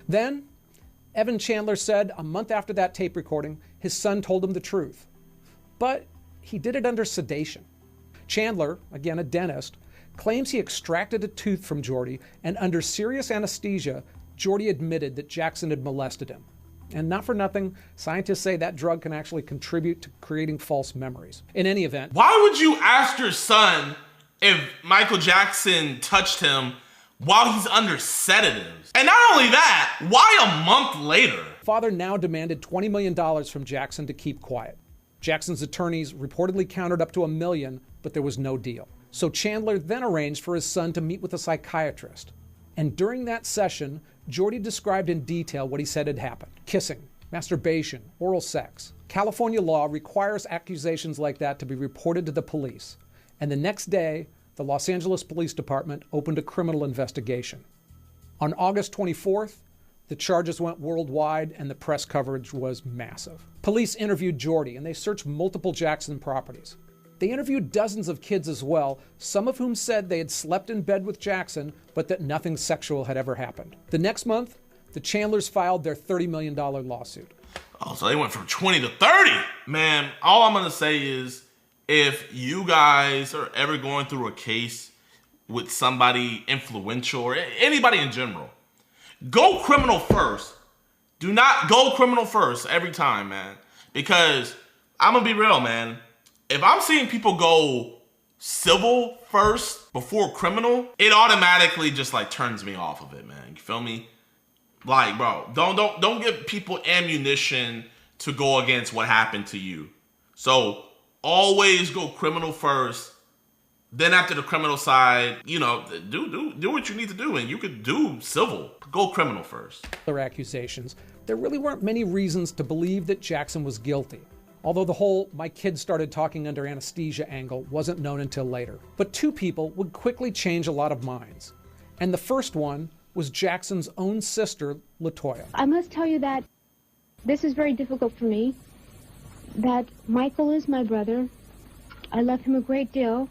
Then, Evan Chandler said a month after that tape recording, his son told him the truth. But he did it under sedation. Chandler, again a dentist, claims he extracted a tooth from Jordy, and under serious anesthesia, Jordy admitted that Jackson had molested him. And not for nothing, scientists say that drug can actually contribute to creating false memories. In any event, why would you ask your son if Michael Jackson touched him while he's under sedatives? And not only that, why a month later? Father now demanded $20 million from Jackson to keep quiet. Jackson's attorneys reportedly counted up to $1 million, but there was no deal. So Chandler then arranged for his son to meet with a psychiatrist. And during that session, Jordy described in detail what he said had happened. Kissing, masturbation, oral sex. California law requires accusations like that to be reported to the police. And the next day, the Los Angeles Police Department opened a criminal investigation. On August 24th, the charges went worldwide and the press coverage was massive. Police interviewed Jordy and they searched multiple Jackson properties. They interviewed dozens of kids as well, some of whom said they had slept in bed with Jackson, but that nothing sexual had ever happened. The next month, the Chandlers filed their $30 million lawsuit. Oh, so they went from 20 to 30. Man, all I'm gonna say is, if you guys are ever going through a case with somebody influential or anybody in general, go criminal first. Do not go criminal first every time, man. Because I'm gonna be real, man. If I'm seeing people go civil first before criminal, it automatically just like turns me off of it, man. You feel me? Like, bro, don't give people ammunition to go against what happened to you. So always go criminal first. Then after the criminal side, you know, do what you need to do, and you could do civil. Go criminal first. Other accusations, there really weren't many reasons to believe that Jackson was guilty. Although the whole "my kid started talking under anesthesia" angle wasn't known until later. But two people would quickly change a lot of minds. And the first one was Jackson's own sister, LaToya. I must tell you that this is very difficult for me, that Michael is my brother. I love him a great deal,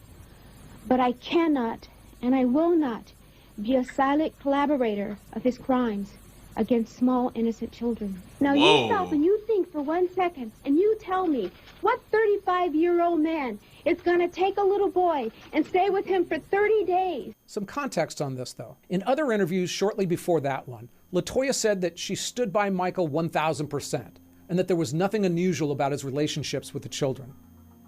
but I cannot and I will not be a silent collaborator of his crimes against small, innocent children. Now you stop and you think for 1 second and you tell me what 35-year-old man is going to take a little boy and stay with him for 30 days. Some context on this, though. In other interviews shortly before that one, LaToya said that she stood by Michael 1,000% and that there was nothing unusual about his relationships with the children.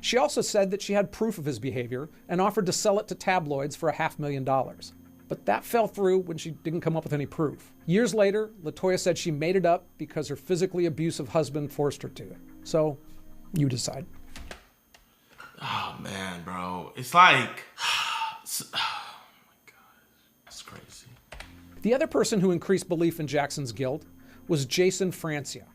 She also said that she had proof of his behavior and offered to sell it to tabloids for $500,000. But that fell through when she didn't come up with any proof. Years later, LaToya said she made it up because her physically abusive husband forced her to. So, you decide. Oh, man, bro. It's like... oh, my God. That's crazy. The other person who increased belief in Jackson's guilt was Jason Francia,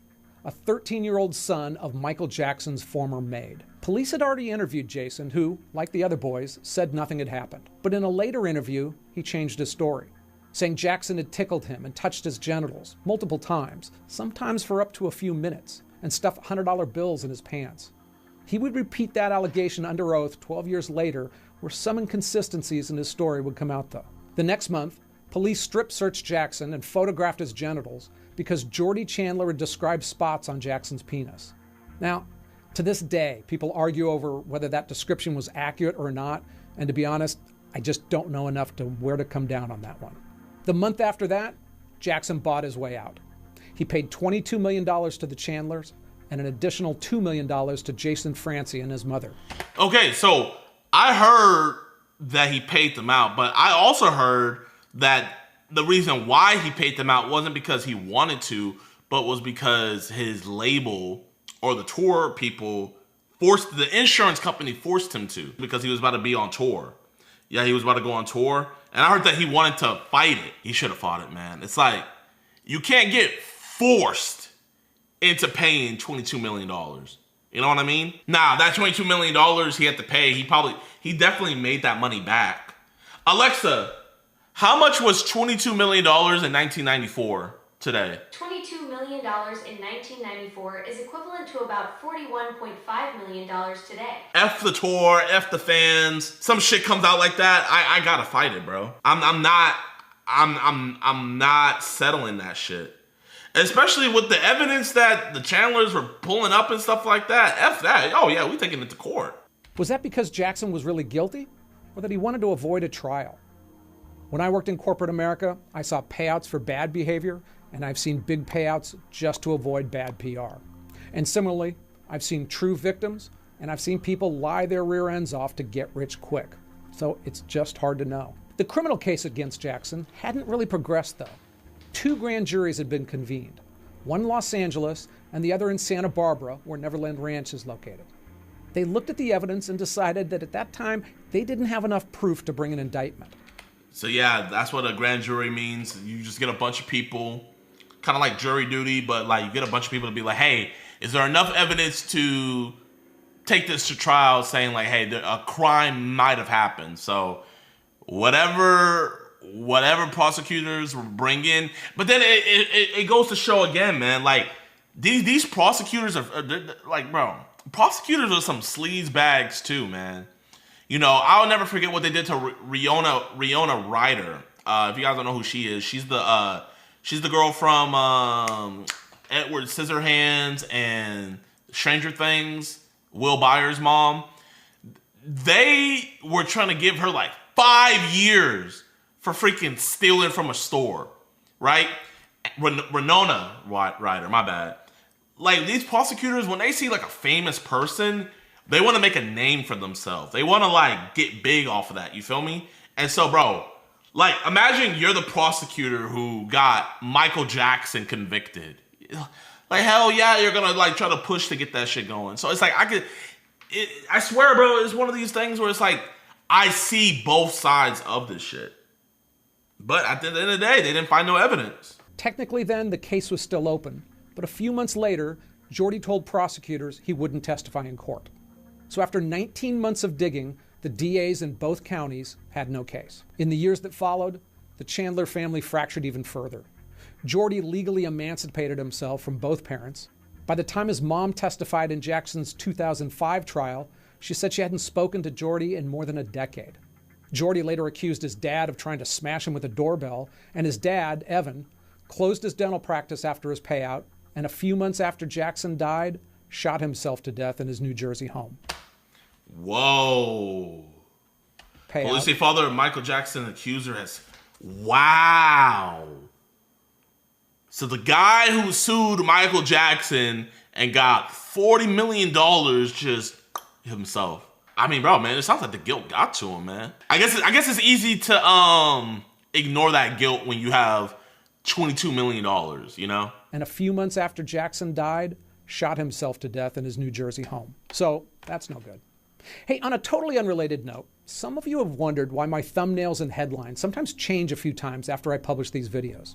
a 13-year-old son of Michael Jackson's former maid. Police had already interviewed Jason, who, like the other boys, said nothing had happened. But in a later interview, he changed his story, saying Jackson had tickled him and touched his genitals multiple times, sometimes for up to a few minutes, and stuffed $100 bills in his pants. He would repeat that allegation under oath 12 years later, where some inconsistencies in his story would come out, though. The next month, police strip-searched Jackson and photographed his genitals because Jordy Chandler had described spots on Jackson's penis. Now, to this day, people argue over whether that description was accurate or not, and to be honest, I just don't know enough to where to come down on that one. The month after that, Jackson bought his way out. He paid $22 million to the Chandlers and an additional $2 million to Jason Francia and his mother. Okay, so I heard that he paid them out, but I also heard that the reason why he paid them out wasn't because he wanted to, but was because his label or the tour people the insurance company forced him to, because he was about to be on tour. Yeah, he was about to go on tour. And I heard that he wanted to fight it. He should have fought it, man. It's like, you can't get forced into paying $22 million. You know what I mean? Nah, that $22 million he had to pay, he definitely made that money back. Alexa, how much was $22 million in 1994 today? $22 million in 1994 is equivalent to about $41.5 million today. F the tour, F the fans. Some shit comes out like that, I gotta fight it, bro. I'm not settling that shit. Especially with the evidence that the Chandlers were pulling up and stuff like that. F that. Oh yeah, we taking it to court. Was that because Jackson was really guilty, or that he wanted to avoid a trial? When I worked in corporate America, I saw payouts for bad behavior, and I've seen big payouts just to avoid bad PR. And similarly, I've seen true victims, and I've seen people lie their rear ends off to get rich quick. So it's just hard to know. The criminal case against Jackson hadn't really progressed, though. 2 grand juries had been convened, one in Los Angeles and the other in Santa Barbara, where Neverland Ranch is located. They looked at the evidence and decided that at that time, they didn't have enough proof to bring an indictment. So yeah, that's what a grand jury means. You just get a bunch of people, kind of like jury duty, but like you get a bunch of people to be like, hey, is there enough evidence to take this to trial, saying like, hey, a crime might have happened. So whatever prosecutors were bringing, but then it goes to show again, man, like these prosecutors are like, bro, prosecutors are some sleaze bags too, man. You know, I'll never forget what they did to Riona Ryder. If you guys don't know who she is, she's the girl from Edward Scissorhands and Stranger Things, Will Byers' mom. They were trying to give her like 5 years for freaking stealing from a store, right? Winona Ryder, my bad. Like, these prosecutors, when they see like a famous person, they want to make a name for themselves. They want to like get big off of that, you feel me? And so, bro, like, imagine you're the prosecutor who got Michael Jackson convicted. Like, hell yeah, you're gonna like try to push to get that shit going. So it's like, I swear, bro, it's one of these things where it's like, I see both sides of this shit. But at the end of the day, they didn't find no evidence. Technically then, the case was still open. But a few months later, Jordy told prosecutors he wouldn't testify in court. So after 19 months of digging, the DAs in both counties had no case. In the years that followed, the Chandler family fractured even further. Jordy legally emancipated himself from both parents. By the time his mom testified in Jackson's 2005 trial, she said she hadn't spoken to Jordy in more than a decade. Jordy later accused his dad of trying to smash him with a doorbell, and his dad, Evan, closed his dental practice after his payout, and a few months after Jackson died, shot himself to death in his New Jersey home. Whoa. Payout. Police say father of Michael Jackson accuser has... Wow. So the guy who sued Michael Jackson and got $40 million just himself. I mean, bro, man, it sounds like the guilt got to him, man. I guess it's easy to ignore that guilt when you have $22 million, you know? And a few months after Jackson died, shot himself to death in his New Jersey home. So that's no good. Hey, on a totally unrelated note, some of you have wondered why my thumbnails and headlines sometimes change a few times after I publish these videos.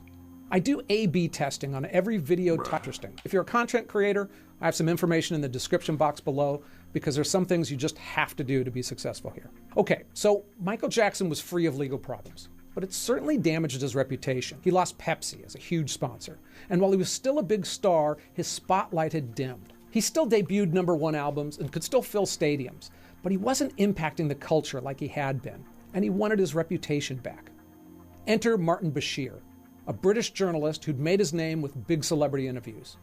I do A/B testing on every video. Interesting. If you're a content creator, I have some information in the description box below, because there's some things you just have to do to be successful here. Okay, so Michael Jackson was free of legal problems, but it certainly damaged his reputation. He lost Pepsi as a huge sponsor, and while he was still a big star, his spotlight had dimmed. He still debuted #1 albums and could still fill stadiums, but he wasn't impacting the culture like he had been, and he wanted his reputation back. Enter Martin Bashir, a British journalist who'd made his name with big celebrity interviews.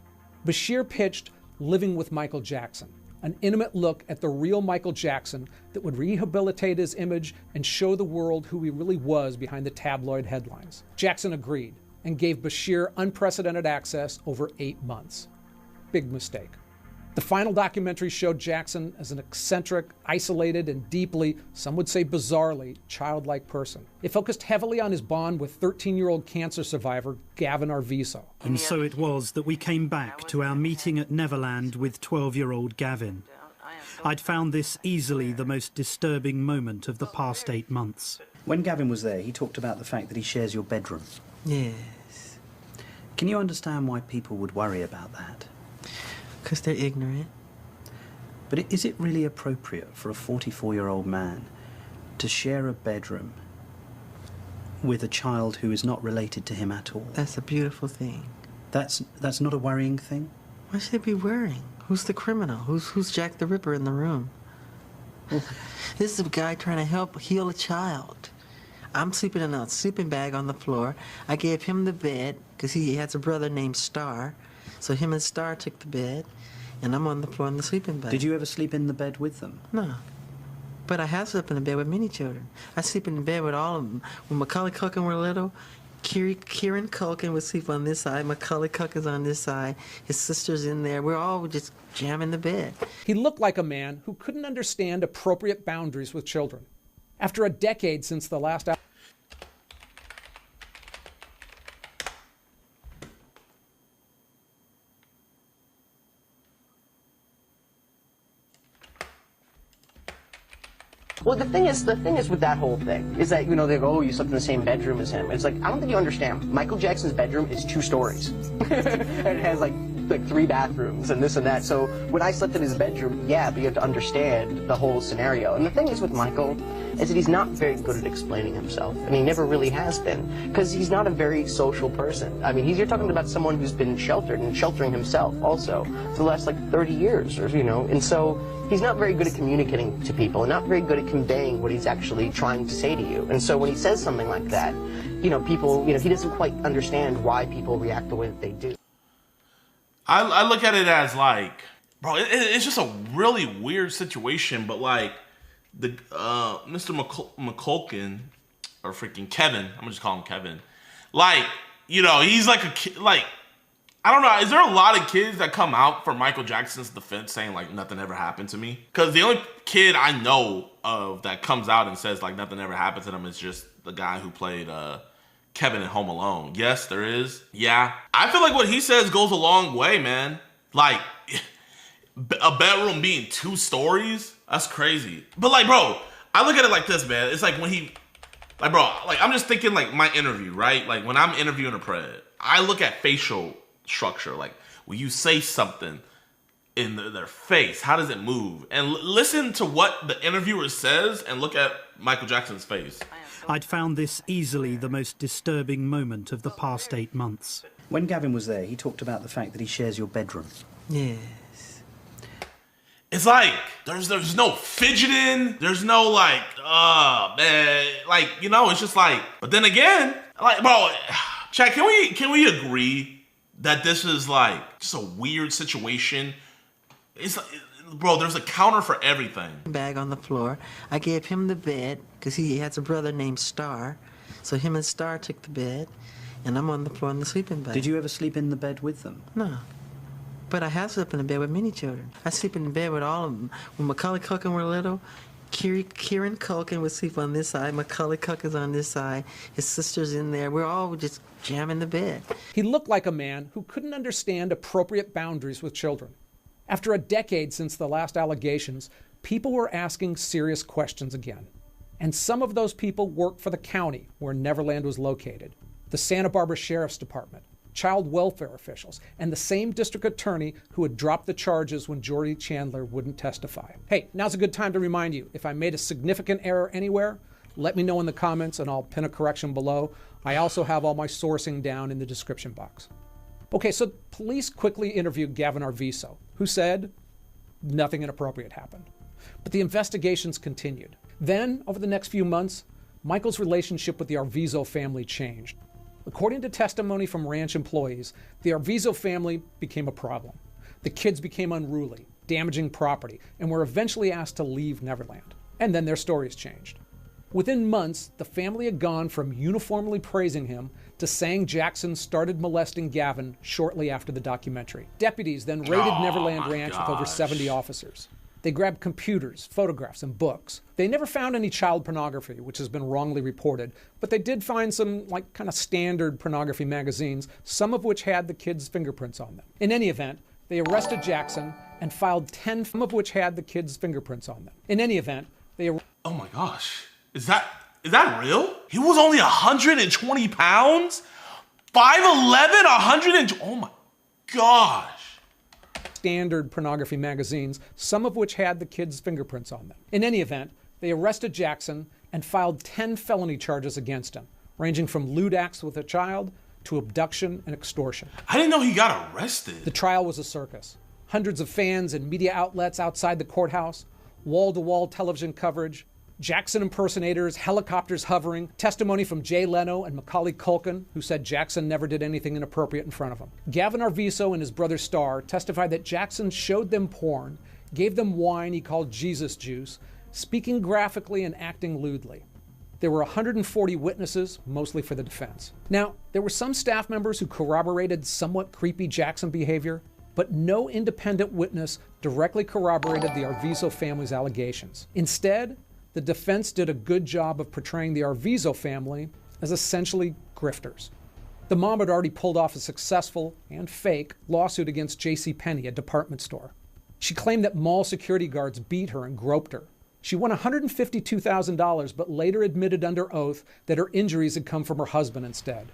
Bashir pitched Living with Michael Jackson, an intimate look at the real Michael Jackson that would rehabilitate his image and show the world who he really was behind the tabloid headlines. Jackson agreed and gave Bashir unprecedented access over 8 months. Big mistake. The final documentary showed Jackson as an eccentric, isolated, and deeply, some would say bizarrely, childlike person. It focused heavily on his bond with 13-year-old cancer survivor Gavin Arvizo. And so it was that we came back to our meeting at Neverland with 12-year-old Gavin. I'd found this easily the most disturbing moment of the past 8 months. When Gavin was there, he talked about the fact that he shares your bedroom. Yes. Can you understand why people would worry about that? Because they're ignorant. But is it really appropriate for a 44-year-old man to share a bedroom with a child who is not related to him at all? That's a beautiful thing. That's not a worrying thing? Why should it be worrying? Who's the criminal? Who's Jack the Ripper in the room? This is a guy trying to help heal a child. I'm sleeping in a sleeping bag on the floor. I gave him the bed because he has a brother named Star. So him and Star took the bed, and I'm on the floor in the sleeping bag. Did you ever sleep in the bed with them? No. But I have slept in the bed with many children. I sleep in the bed with all of them. When Macaulay Culkin were little, Kieran Culkin would sleep on this side, Macaulay Culkin's on this side, his sister's in there. We're all just jamming the bed. He looked like a man who couldn't understand appropriate boundaries with children. After a decade since the last Well, the thing is with that whole thing is that, you know, they go, oh, you slept in the same bedroom as him. It's like, I don't think you understand. Michael Jackson's bedroom is 2 stories. And it has like 3 bathrooms and this and that. So when I slept in his bedroom, yeah, but you have to understand the whole scenario. And the thing is with Michael is that he's not very good at explaining himself. And he never really has been, because he's not a very social person. I mean, you're talking about someone who's been sheltered and sheltering himself also for the last like 30 years, or, you know, and so he's not very good at communicating to people and not very good at conveying what he's actually trying to say to you. And so when he says something like that, you know, people, you know, he doesn't quite understand why people react the way that they do. I look at it as like, bro, it's just a really weird situation, but like the Mr. McCulkin, or freaking Kevin, I'm gonna just call him Kevin, like, you know, he's like a kid, like, I don't know, is there a lot of kids that come out for Michael Jackson's defense saying like nothing ever happened to me? Because the only kid I know of that comes out and says like nothing ever happened to them is just the guy who played Kevin in Home Alone. Yes, there is. Yeah. I feel like what he says goes a long way, man. Like, a bedroom being 2 stories? That's crazy. But like, bro, I look at it like this, man. It's like when he, like, bro, like, I'm just thinking like my interview, right? Like when I'm interviewing a pred, I look at facial structure. Like, when you say something in their face, how does it move? And listen to what the interviewer says and look at Michael Jackson's face. I'd found this easily the most disturbing moment of the past 8 months. When Gavin was there, he talked about the fact that he shares your bedroom. Yes. It's like, there's no fidgeting, there's no like, man, like, you know, it's just like, but then again, like, bro, Chad, can we agree that this is like just a weird situation? It's like, bro, there's a counter for everything. Bag on the floor. I gave him the bed because he has a brother named Star. So him and Star took the bed, and I'm on the floor in the sleeping bag. Did you ever sleep in the bed with them? No. But I have slept in the bed with many children. I sleep in the bed with all of them. When Macaulay Culkin were little, Kieran Culkin would sleep on this side, Macaulay Culkin's on this side, his sister's in there. We're all just jamming the bed. He looked like a man who couldn't understand appropriate boundaries with children. After a decade since the last allegations, people were asking serious questions again. And some of those people worked for the county where Neverland was located, the Santa Barbara Sheriff's Department, child welfare officials, and the same district attorney who had dropped the charges when Jordy Chandler wouldn't testify. Hey, now's a good time to remind you, if I made a significant error anywhere, let me know in the comments and I'll pin a correction below. I also have all my sourcing down in the description box. Okay, so police quickly interviewed Gavin Arvizo, who said nothing inappropriate happened. But the investigations continued. Then, over the next few months, Michael's relationship with the Arvizo family changed. According to testimony from ranch employees, the Arvizo family became a problem. The kids became unruly, damaging property, and were eventually asked to leave Neverland. And then their stories changed. Within months, the family had gone from uniformly praising him to saying Jackson started molesting Gavin shortly after the documentary. Deputies then raided Neverland Ranch with over 70 officers. They grabbed computers, photographs, and books. They never found any child pornography, which has been wrongly reported, but they did find some, kind of standard pornography magazines, some of which had the kids' fingerprints on them. In any event, they arrested Jackson and filed 10, some of which had the kids' fingerprints on them. In any event, they... Oh my gosh. Is that real? He was only 120 pounds? 5'11", 100 oh my gosh. Standard pornography magazines, some of which had the kids' fingerprints on them. In any event, they arrested Jackson and filed 10 felony charges against him, ranging from lewd acts with a child to abduction and extortion. I didn't know he got arrested. The trial was a circus. Hundreds of fans and media outlets outside the courthouse, wall-to-wall television coverage, Jackson impersonators, helicopters hovering, testimony from Jay Leno and Macaulay Culkin, who said Jackson never did anything inappropriate in front of him. Gavin Arvizo and his brother Starr testified that Jackson showed them porn, gave them wine he called Jesus juice, speaking graphically and acting lewdly. There were 140 witnesses, mostly for the defense. Now, there were some staff members who corroborated somewhat creepy Jackson behavior, but no independent witness directly corroborated the Arvizo family's allegations. Instead, the defense did a good job of portraying the Arvizo family as essentially grifters. The mom had already pulled off a successful and fake lawsuit against JCPenney, a department store. She claimed that mall security guards beat her and groped her. She won $152,000, but later admitted under oath that her injuries had come from her husband instead.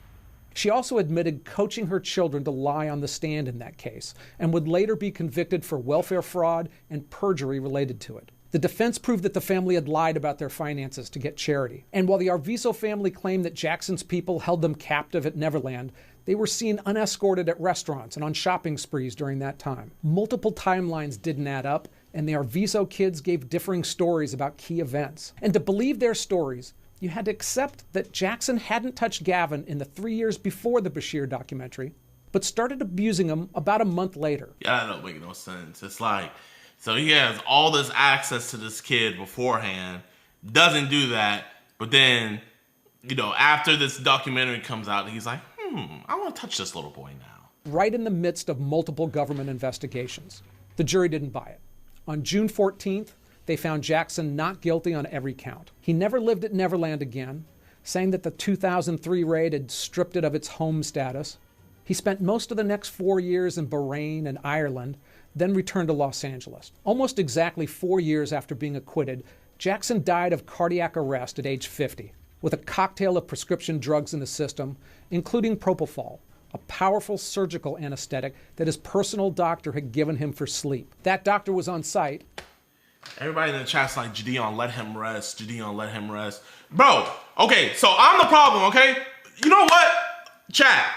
She also admitted coaching her children to lie on the stand in that case, and would later be convicted for welfare fraud and perjury related to it. The defense proved that the family had lied about their finances to get charity. And while the Arvizo family claimed that Jackson's people held them captive at Neverland, they were seen unescorted at restaurants and on shopping sprees during that time. Multiple timelines didn't add up, and the Arvizo kids gave differing stories about key events. And to believe their stories, you had to accept that Jackson hadn't touched Gavin in the 3 years before the Bashir documentary, but started abusing him about a month later. Yeah, that don't make no sense. It's like, so he has all this access to this kid beforehand, doesn't do that, but then, after this documentary comes out, he's like, I want to touch this little boy now. Right in the midst of multiple government investigations. The jury didn't buy it. On June 14th, they found Jackson not guilty on every count. He never lived at Neverland again, saying that the 2003 raid had stripped it of its home status. He spent most of the next 4 years in Bahrain and Ireland, then returned to Los Angeles. Almost exactly 4 years after being acquitted, Jackson died of cardiac arrest at age 50, with a cocktail of prescription drugs in the system, including propofol, a powerful surgical anesthetic that his personal doctor had given him for sleep. That doctor was on site. Everybody in the chat's like, JiDion, let him rest. JiDion, let him rest. Bro, okay, so I'm the problem, okay? You know what? Chat,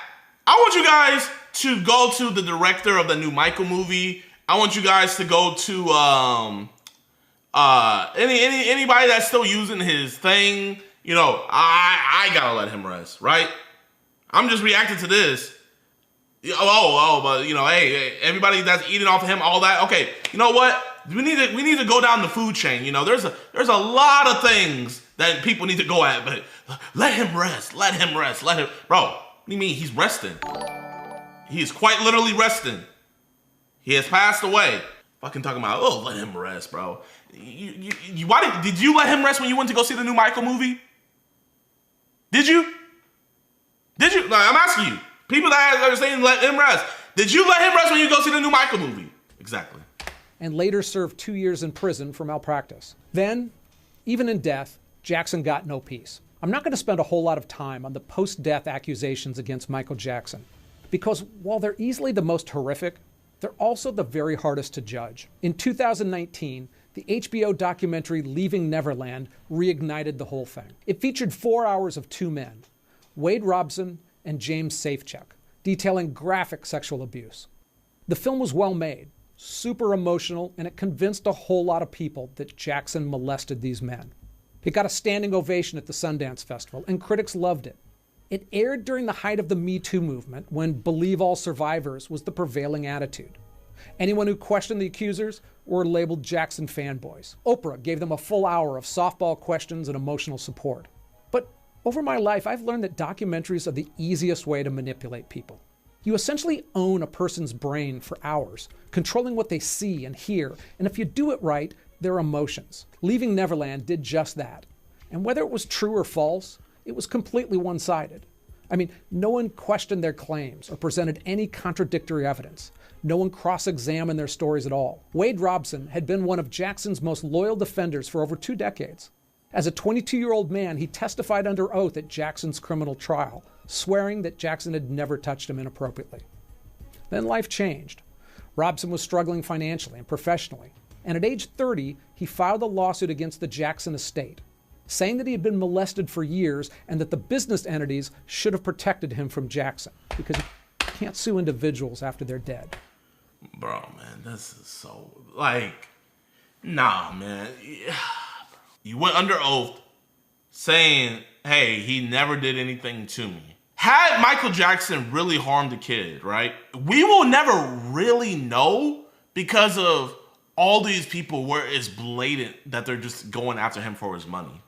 I want you guys to go to the director of the new Michael movie. I want you guys to go to anybody that's still using his thing. I gotta let him rest, right? I'm just reacting to this. But hey, everybody that's eating off of him, all that. Okay, you know what? We need to go down the food chain. There's a lot of things that people need to go at, but let him rest. Let him rest. Let him, bro. What do you mean he's resting? He is quite literally resting. He has passed away. Fucking talking about, let him rest, bro. Did you let him rest when you went to go see the new Michael movie? Did you? No, I'm asking you. People that are saying let him rest. Did you let him rest when you go see the new Michael movie? Exactly. And later served 2 years in prison for malpractice. Then, even in death, Jackson got no peace. I'm not going to spend a whole lot of time on the post-death accusations against Michael Jackson, because while they're easily the most horrific, they're also the very hardest to judge. In 2019, the HBO documentary Leaving Neverland reignited the whole thing. It featured 4 hours of two men, Wade Robson and James Safechuck, detailing graphic sexual abuse. The film was well made, super emotional, and it convinced a whole lot of people that Jackson molested these men. It got a standing ovation at the Sundance Festival, and critics loved it. It aired during the height of the Me Too movement, when believe all survivors was the prevailing attitude. Anyone who questioned the accusers were labeled Jackson fanboys. Oprah gave them a full hour of softball questions and emotional support. But Over my life, I've learned that documentaries are the easiest way to manipulate people. You essentially own a person's brain for hours, controlling what they see and hear, and if you do it right, their emotions. Leaving Neverland did just that. And whether it was true or false, it was completely one-sided. I mean, no one questioned their claims or presented any contradictory evidence. No one cross-examined their stories at all. Wade Robson had been one of Jackson's most loyal defenders for over 2 decades. As a 22-year-old man, he testified under oath at Jackson's criminal trial, swearing that Jackson had never touched him inappropriately. Then life changed. Robson was struggling financially and professionally, and at age 30, he filed a lawsuit against the Jackson estate, saying that he had been molested for years and that the business entities should have protected him from Jackson, because you can't sue individuals after they're dead. Bro, man, this is so, like, nah, man. You went under oath saying, hey, he never did anything to me. Had Michael Jackson really harmed a kid, right? We will never really know because of all these people where it's blatant that they're just going after him for his money.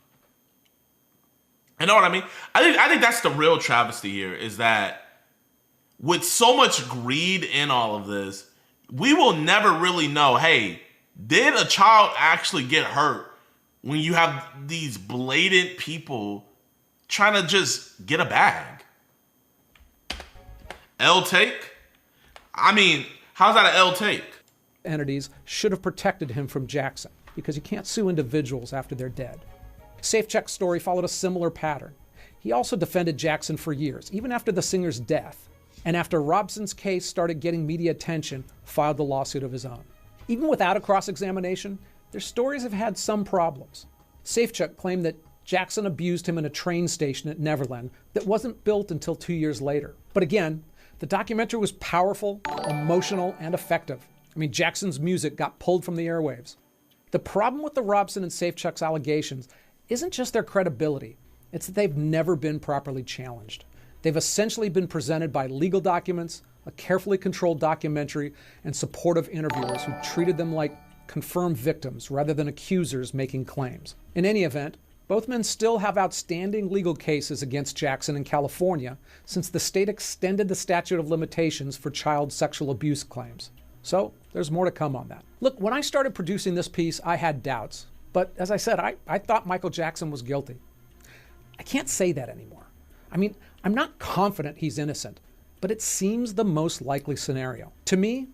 You know what I mean? I think that's the real travesty here, is that with so much greed in all of this, we will never really know, hey, did a child actually get hurt when you have these blatant people trying to just get a bag? L take? I mean, how's that an L take? Entities should have protected him from Jackson, because you can't sue individuals after they're dead. SafeCheck's story followed a similar pattern. He also defended Jackson for years, even after the singer's death, and after Robson's case started getting media attention, filed a lawsuit of his own. Even without a cross-examination, their stories have had some problems. SafeCheck claimed that Jackson abused him in a train station at Neverland that wasn't built until 2 years later. But again, the documentary was powerful, emotional, and effective. I mean, Jackson's music got pulled from the airwaves. The problem with the Robson and SafeCheck's allegations isn't just their credibility, it's that they've never been properly challenged. They've essentially been presented by legal documents, a carefully controlled documentary, and supportive interviewers who treated them like confirmed victims rather than accusers making claims. In any event, both men still have outstanding legal cases against Jackson in California, since the state extended the statute of limitations for child sexual abuse claims. So there's more to come on that. Look, when I started producing this piece, I had doubts. But as I said, I thought Michael Jackson was guilty. I can't say that anymore. I mean, I'm not confident he's innocent, but it seems the most likely scenario. To me,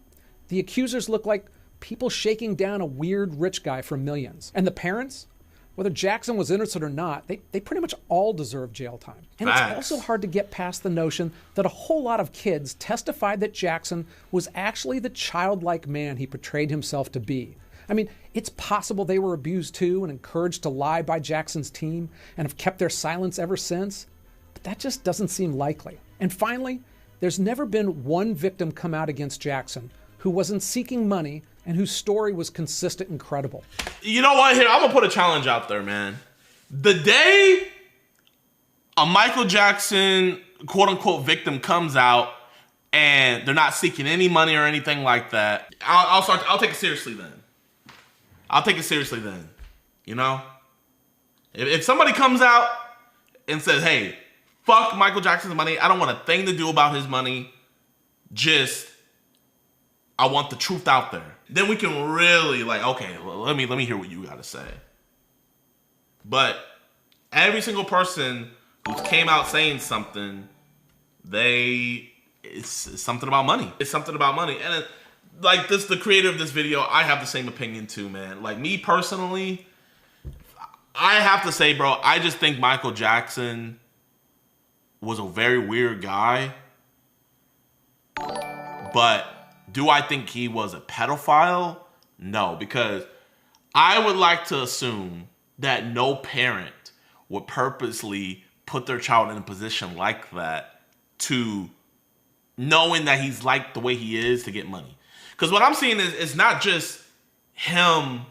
the accusers look like people shaking down a weird rich guy for millions. And the parents, whether Jackson was innocent or not, they pretty much all deserve jail time. And it's also hard to get past the notion that a whole lot of kids testified that Jackson was actually the childlike man he portrayed himself to be. I mean, it's possible they were abused too and encouraged to lie by Jackson's team and have kept their silence ever since, but that just doesn't seem likely. And finally, there's never been one victim come out against Jackson who wasn't seeking money and whose story was consistent and credible. You know what? Here, I'm gonna put a challenge out there, man. The day a Michael Jackson quote-unquote victim comes out and they're not seeking any money or anything like that, I'll take it seriously then. I'll take it seriously then, you know? If somebody comes out and says, hey, fuck Michael Jackson's money, I don't want a thing to do about his money, just, I want the truth out there. Then we can really like, okay, well, let me hear what you gotta say. But every single person who came out saying something, it's something about money. It's something about money. And like this, the creator of this video, I have the same opinion too, man. Like me personally, I have to say, bro, I just think Michael Jackson was a very weird guy. But do I think he was a pedophile? No, because I would like to assume that no parent would purposely put their child in a position like that to knowing that he's like the way he is to get money. Because what I'm seeing is it's not just him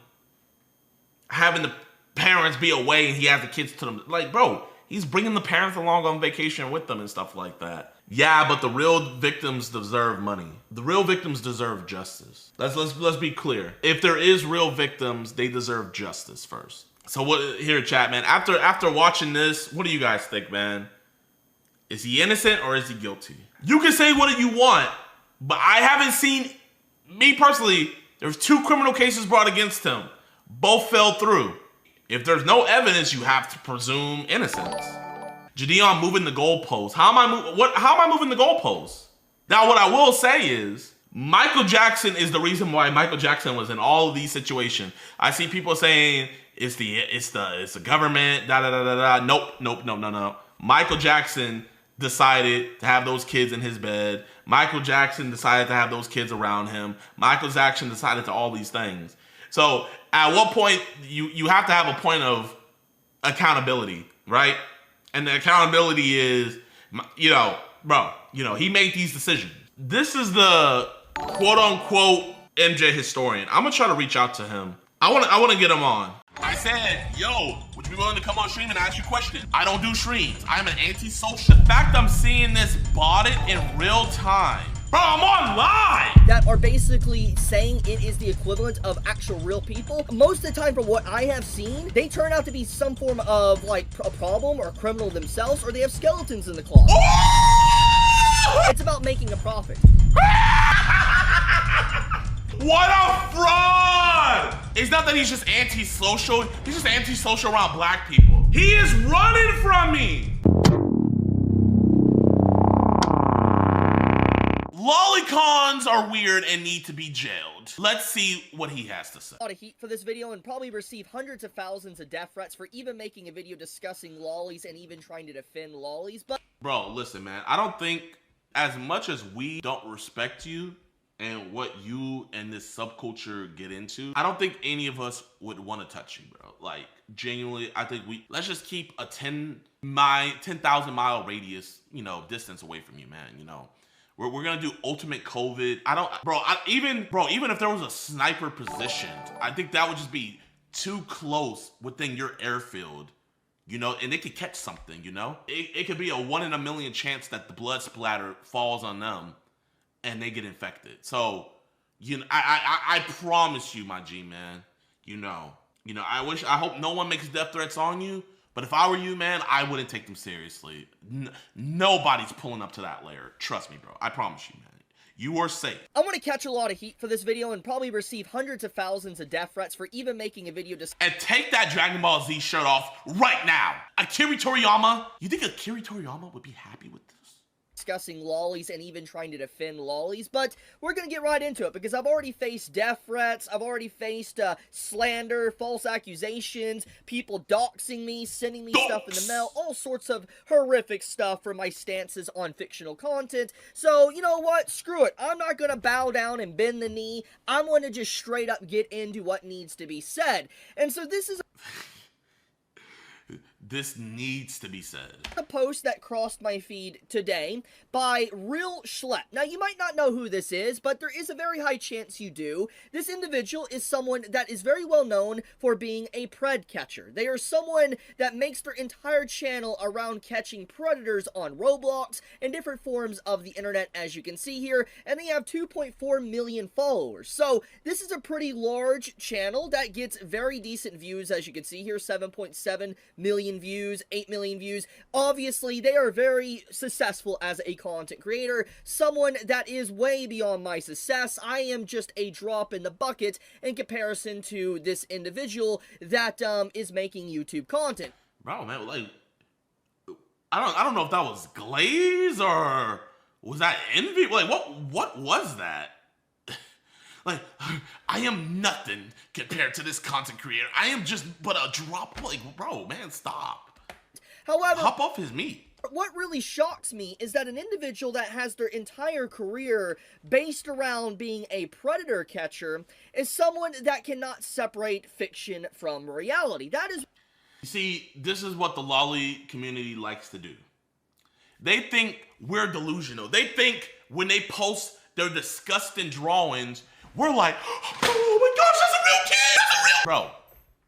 having the parents be away and he has the kids to them. Like, bro, he's bringing the parents along on vacation with them and stuff like that. Yeah, but the real victims deserve money. The real victims deserve justice. Let's be clear. If there is real victims, they deserve justice first. So what here, chat, man? After watching this, what do you guys think, man? Is he innocent or is he guilty? You can say what you want, but I haven't seen, me personally, there's 2 criminal cases brought against him. Both fell through. If there's no evidence, you have to presume innocence. JiDion moving the goalposts. How am I moving the goalposts? Now, what I will say is, Michael Jackson is the reason why Michael Jackson was in all of these situations. I see people saying it's the government, da da da da da. Nope. Michael Jackson decided to have those kids in his bed. Michael Jackson decided to have those kids around him. Michael Jackson decided to all these things. So at what point you have to have a point of accountability, right? And the accountability is, he made these decisions. This is the quote unquote MJ historian. I'm gonna try to reach out to him. I wanna get him on. I said, yo, would you be willing to come on stream and ask you questions? I don't do streams. I'm an anti-social. The fact I'm seeing this botted in real time. Bro, I'm online! That are basically saying it is the equivalent of actual real people. Most of the time, from what I have seen, they turn out to be some form of, like, a problem or a criminal themselves, or they have skeletons in the closet. It's about making a profit. What a fraud! It's not that he's just anti-social. He's just anti-social around black people. He is running from me! Lolicons are weird and need to be jailed. Let's see what he has to say. A lot of heat for this video and probably receive hundreds of thousands of death threats for even making a video discussing lollies and even trying to defend lollies, but... Bro, listen, man. I don't think, as much as we don't respect you and what you and this subculture get into, I don't think any of us would want to touch you, bro. Like, genuinely, I think let's just keep a 10,000 mile radius, distance away from you, man, We're gonna do ultimate COVID. Even if there was a sniper positioned, I think that would just be too close within your airfield, and they could catch something, It could be a 1 in a million chance that the blood splatter falls on them and they get infected. So, I promise you, my G, man, I hope no one makes death threats on you. But if I were you, man, I wouldn't take them seriously. Nobody's pulling up to that layer. Trust me, bro. I promise you, man. You are safe. I'm going to catch a lot of heat for this video and probably receive hundreds of thousands of death threats for even making a video and take that Dragon Ball Z shirt off right now. Akira Toriyama. You think Akira Toriyama would be happy with this? Discussing lollies and even trying to defend lollies, but we're gonna get right into it because I've already faced death threats, I've already faced slander, false accusations, people doxing me, sending me stuff in the mail, all sorts of horrific stuff for my stances on fictional content. So, you know what? Screw it. I'm not gonna bow down and bend the knee. I'm gonna just straight up get into what needs to be said. And so this is This needs to be said. A post that crossed my feed today by Real Schlep. Now, you might not know who this is, but there is a very high chance you do. This individual is someone that is very well known for being a pred catcher. They are someone that makes their entire channel around catching predators on Roblox and different forms of the internet, as you can see here, and they have 2.4 million followers. So, this is a pretty large channel that gets very decent views, as you can see here, 7.7 million views, 8 million views. Obviously, they are very successful as a content creator, someone that is way beyond my success. I am just a drop in the bucket in comparison to this individual that is making YouTube content. Bro, man, like, I don't know if that was glaze or was that envy? Like, what was that? Like, I am nothing compared to this content creator. I am just but a drop. Like, bro, man, stop. However, hop off his meat. What really shocks me is that an individual that has their entire career based around being a predator catcher is someone that cannot separate fiction from reality. That is... You see, this is what the lolly community likes to do. They think we're delusional. They think when they post their disgusting drawings, we're like, oh my gosh, that's a real kid! That's a real...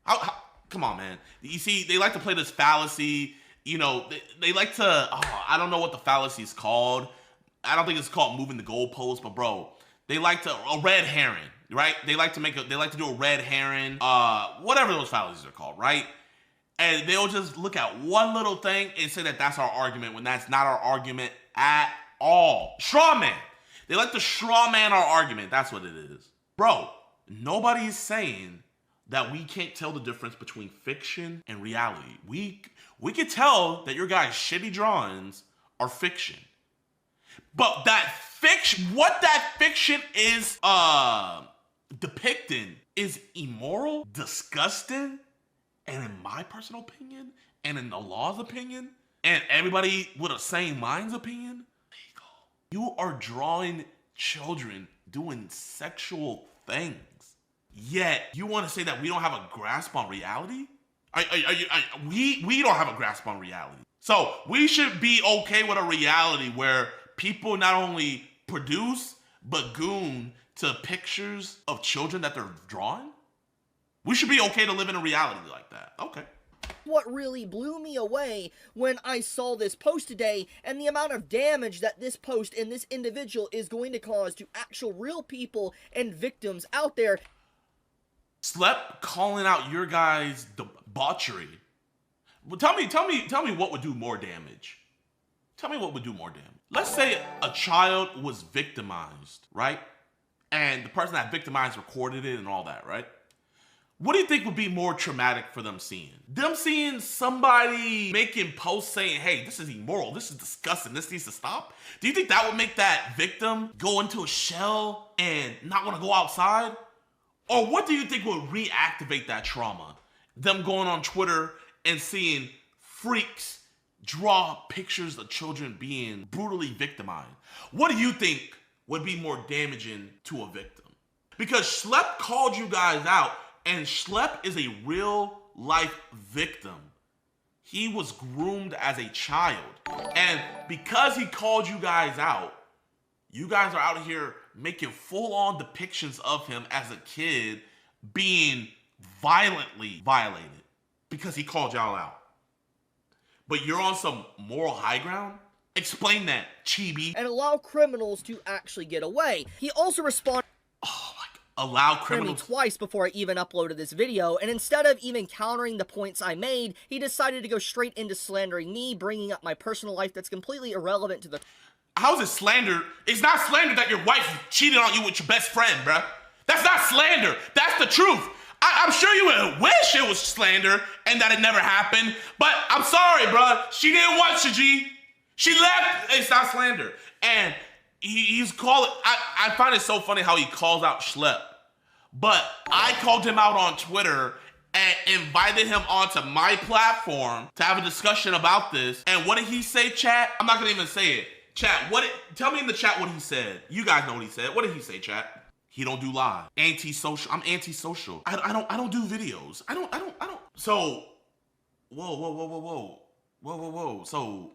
Bro, come on, man. You see, they like to play this fallacy. You know, they like to, I don't know what the fallacy is called. I don't think it's called moving the goalpost, but bro, they like to, a red herring. right? They like to do a red herring, whatever those fallacies are called, right? And they'll just look at one little thing and say that that's our argument when that's not our argument at all. Straw man. They like to straw man our argument. That's what it is. Bro, nobody is saying that we can't tell the difference between fiction and reality. We can tell that your guys' shitty drawings are fiction. But what that fiction is depicting is immoral, disgusting, and in my personal opinion, and in the law's opinion, and everybody with a sane mind's opinion, illegal. You are drawing children doing sexual things. Yet you want to say that we don't have a grasp on reality? We don't have a grasp on reality. So we should be okay with a reality where people not only produce, but goon to pictures of children that they're drawing? We should be okay to live in a reality like that. Okay. What really blew me away when I saw this post today and the amount of damage that this post and this individual is going to cause to actual real people and victims out there. Slep calling out your guys' debauchery. Well, tell me what would do more damage. Tell me what would do more damage. Let's say a child was victimized, right? And the person that victimized recorded it and all that, right? What do you think would be more traumatic for them seeing? Them seeing somebody making posts saying, hey, this is immoral, this is disgusting, this needs to stop? Do you think that would make that victim go into a shell and not want to go outside? Or what do you think would reactivate that trauma? Them going on Twitter and seeing freaks draw pictures of children being brutally victimized. What do you think would be more damaging to a victim? Because Schlep called you guys out, and Schlep is a real life victim. He was groomed as a child. And because he called you guys out, you guys are out here making full-on depictions of him as a kid being violently violated because he called y'all out. But you're on some moral high ground? Explain that, chibi. And allow criminals to actually get away. He also responded allow criminals twice before I even uploaded this video, and instead of even countering the points I made, he decided to go straight into slandering me, bringing up my personal life that's completely irrelevant to the... How's it slander? It's not slander that your wife cheated on you with your best friend, bruh. That's not slander. That's the truth. I'm sure you would wish it was slander and that it never happened, but I'm sorry, bruh. She didn't want you, G. She left. It's not slander. And he's calling... I find it so funny how he calls out Schlep. But I called him out on Twitter and invited him onto my platform to have a discussion about this. And what did he say, chat? I'm not gonna even say it. Chat, tell me in the chat what he said. You guys know what he said. What did he say, chat? He don't do live. Antisocial. I'm antisocial. I don't do videos. I don't. So, whoa. So,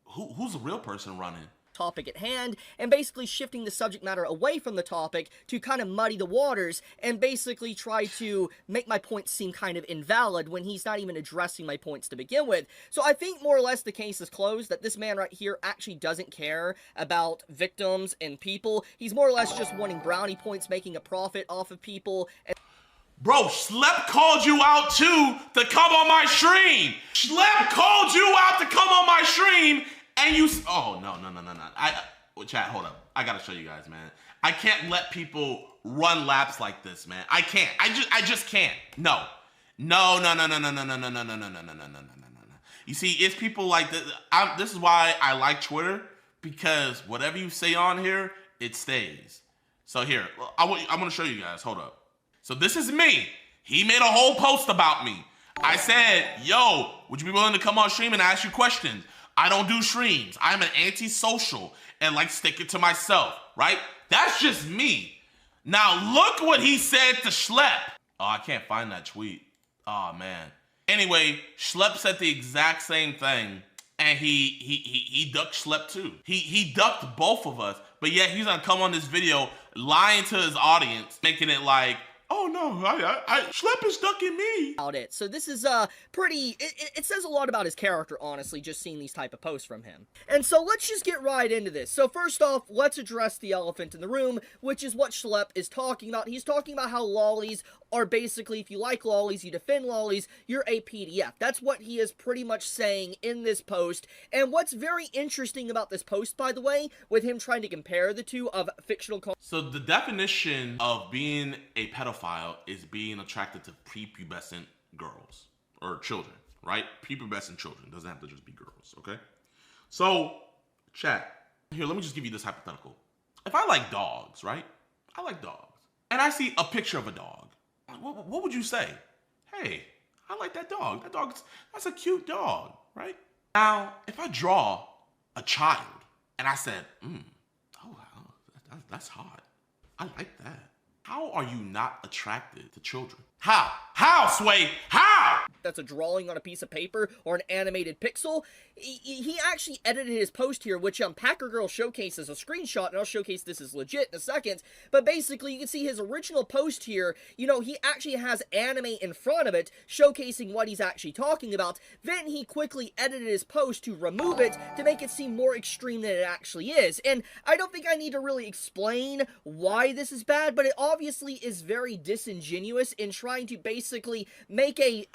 who's the real person running? Topic at hand, and basically shifting the subject matter away from the topic to kind of muddy the waters and basically try to make my points seem kind of invalid when he's not even addressing my points to begin with. So I think more or less the case is closed, that this man right here actually doesn't care about victims and people. He's more or less just wanting brownie points, making a profit off of people. Bro, Schlep called you out too to come on my stream. Schlep called you out to come on my stream. And you, oh, no. Chat, hold up. I gotta show you guys, man. I can't let people run laps like this, man. I can't. I just can't. No. You see, it's people like this. This is why I like Twitter, because whatever you say on here, it stays. So here, I'm gonna show you guys. Hold up. So this is me. He made a whole post about me. I said, yo, would you be willing to come on stream and ask you questions? I don't do streams. I'm an antisocial and like stick it to myself, right? That's just me. Now look what he said to Schlep. Oh, I can't find that tweet. Oh man. Anyway, Schlep said the exact same thing, and he ducked Schlep too. He ducked both of us, but yet he's gonna come on this video lying to his audience, making it like, Oh no, Schlepp is ducking me. About it. So this is pretty, it says a lot about his character, honestly, just seeing these type of posts from him. And so let's just get right into this. So first off, let's address the elephant in the room, which is what Schlepp is talking about. He's talking about how lollies are basically, if you like lollies, you defend lollies, you're a PDF. That's what he is pretty much saying in this post. And what's very interesting about this post, by the way, with him trying to compare the two of fictional... So the definition of being a pedophile is being attracted to prepubescent girls or children, right? Prepubescent children. Doesn't have to just be girls, okay? So, chat. Here, let me just give you this hypothetical. If I like dogs, right? I like dogs. And I see a picture of a dog. What would you say? Hey, I like that dog. That's a cute dog, right? Now, if I draw a child and I said, oh, wow, that's hot. I like that. How are you not attracted to children? How? How, Sway? How? That's a drawing on a piece of paper or an animated pixel. He actually edited his post here, which Packer Girl showcases a screenshot, and I'll showcase this as legit in a second. But basically, you can see his original post here. You know, he actually has anime in front of it, showcasing what he's actually talking about. Then he quickly edited his post to remove it to make it seem more extreme than it actually is. And I don't think I need to really explain why this is bad, but it obviously is very disingenuous in trying to basically make a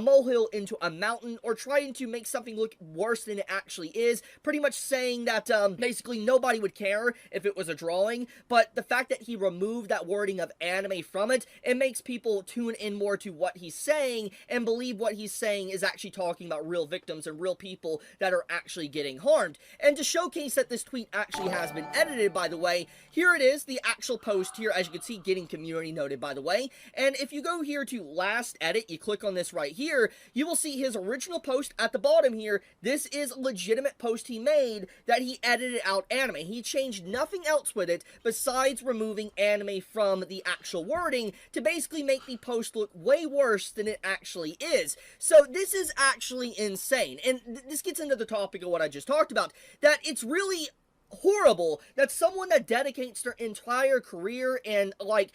molehill into a mountain, or trying to make something look worse than it actually is, pretty much saying that basically nobody would care if it was a drawing. But the fact that he removed that wording of anime from it, it makes people tune in more to what he's saying and believe what he's saying is actually talking about real victims and real people that are actually getting harmed. And to showcase that this tweet actually has been edited, by the way, here it is, the actual post here, as you can see, getting community noted, by the way. And if you go here to last edit, you click on this right here, you will see his original post at the bottom here. This is a legitimate post he made that he edited out anime. He changed nothing else with it besides removing anime from the actual wording to basically make the post look way worse than it actually is. So this is actually insane. And this gets into the topic of what I just talked about, that it's really horrible that someone that dedicates their entire career and like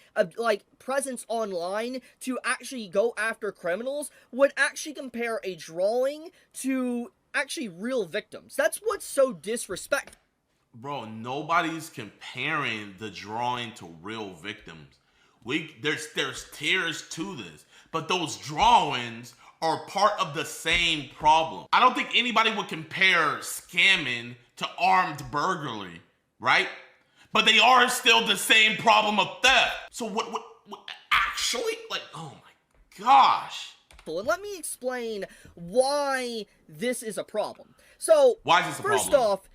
presence online to actually go after criminals would actually compare a drawing to actually real victims. That's what's so disrespectful. Bro, nobody's comparing the drawing to real victims. There's tiers to this, but those drawings are part of the same problem. I don't think anybody would compare scamming to armed burglary, right? But they are still the same problem of theft. So what actually, like, oh my gosh. And let me explain why this is a problem. So, why is this a problem? First off,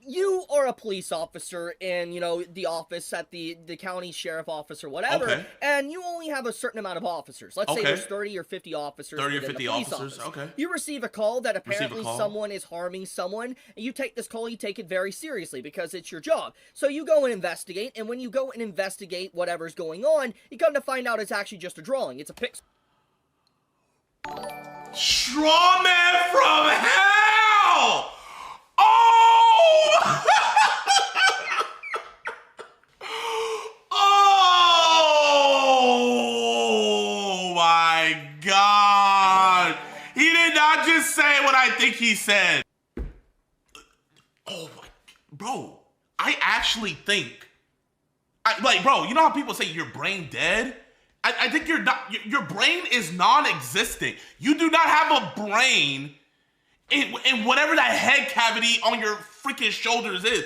you are a police officer in, you know, the office at the county sheriff office or whatever, okay, and you only have a certain amount of officers. Let's say there's 30 or 50 officers. 30 or 50 officers, okay. You receive a call that apparently someone is harming someone, and you take this call, you take it very seriously because it's your job. So you go and investigate, and when you go and investigate whatever's going on, you come to find out it's actually just a drawing. It's a pixel. Straw man from hell! Oh! Oh my God! He did not just say what I think he said. Oh my, bro! I actually think, bro. You know how people say your brain dead? I think your brain is non-existent. You do not have a brain in whatever that head cavity on your freaking shoulders is.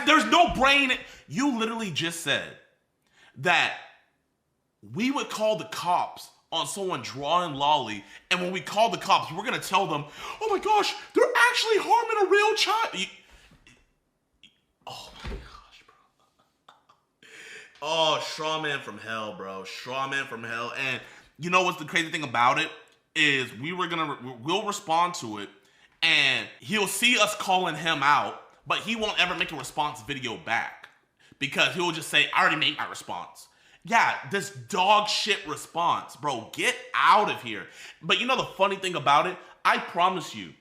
There's no brain. You literally just said that we would call the cops on someone drawing lolly, and when we call the cops, we're gonna tell them, oh my gosh, they're actually harming a real child. Oh my gosh, bro. Oh, straw man from hell, bro. Straw man from hell. And you know what's the crazy thing about it is we'll respond to it, and he'll see us calling him out, but he won't ever make a response video back because he'll just say, I already made my response. Yeah, this dog shit response, bro. Get out of here. But you know the funny thing about it? I promise you,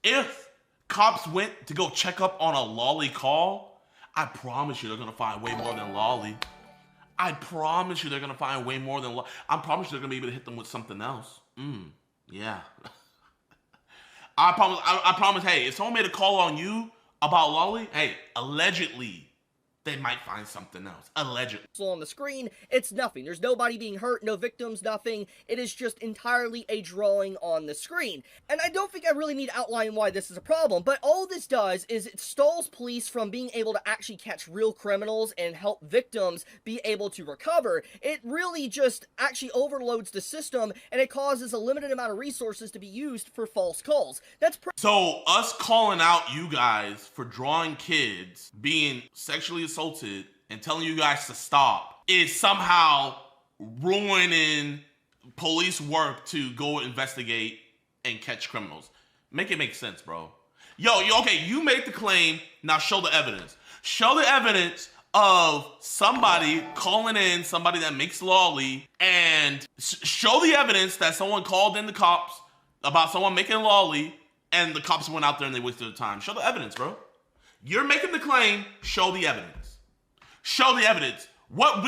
if cops went to go check up on a lolly call, I promise you they're gonna find way more than lolly. I promise you they're gonna find way more than I promise you they're gonna be able to hit them with something else. Yeah. I promise, hey, if someone made a call on you about Lolly, hey, allegedly, they might find something else. Allegedly. So on the screen, it's nothing. There's nobody being hurt, no victims, nothing. It is just entirely a drawing on the screen. And I don't think I really need to outline why this is a problem, but all this does is it stalls police from being able to actually catch real criminals and help victims be able to recover. It really just actually overloads the system, and it causes a limited amount of resources to be used for false calls. That's so us calling out you guys for drawing kids being sexually assaulted and telling you guys to stop is somehow ruining police work to go investigate and catch criminals. Make it make sense, bro. Yo, okay, you made the claim, now show the evidence. Show the evidence of somebody calling in somebody that makes lolly, and show the evidence that someone called in the cops about someone making lolly and the cops went out there and they wasted their time. Show the evidence, bro. You're making the claim, show the evidence. Show the evidence. What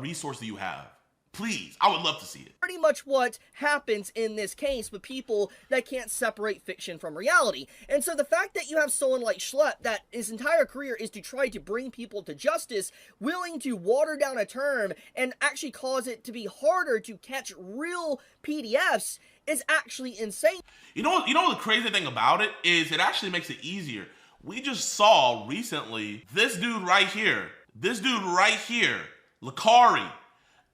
resource do you have? Please, I would love to see it. Pretty much what happens in this case with people that can't separate fiction from reality. And so the fact that you have someone like Schlepp that his entire career is to try to bring people to justice, willing to water down a term and actually cause it to be harder to catch real PDFs is actually insane. You know the crazy thing about it is it actually makes it easier. We just saw recently this dude right here, Lakari,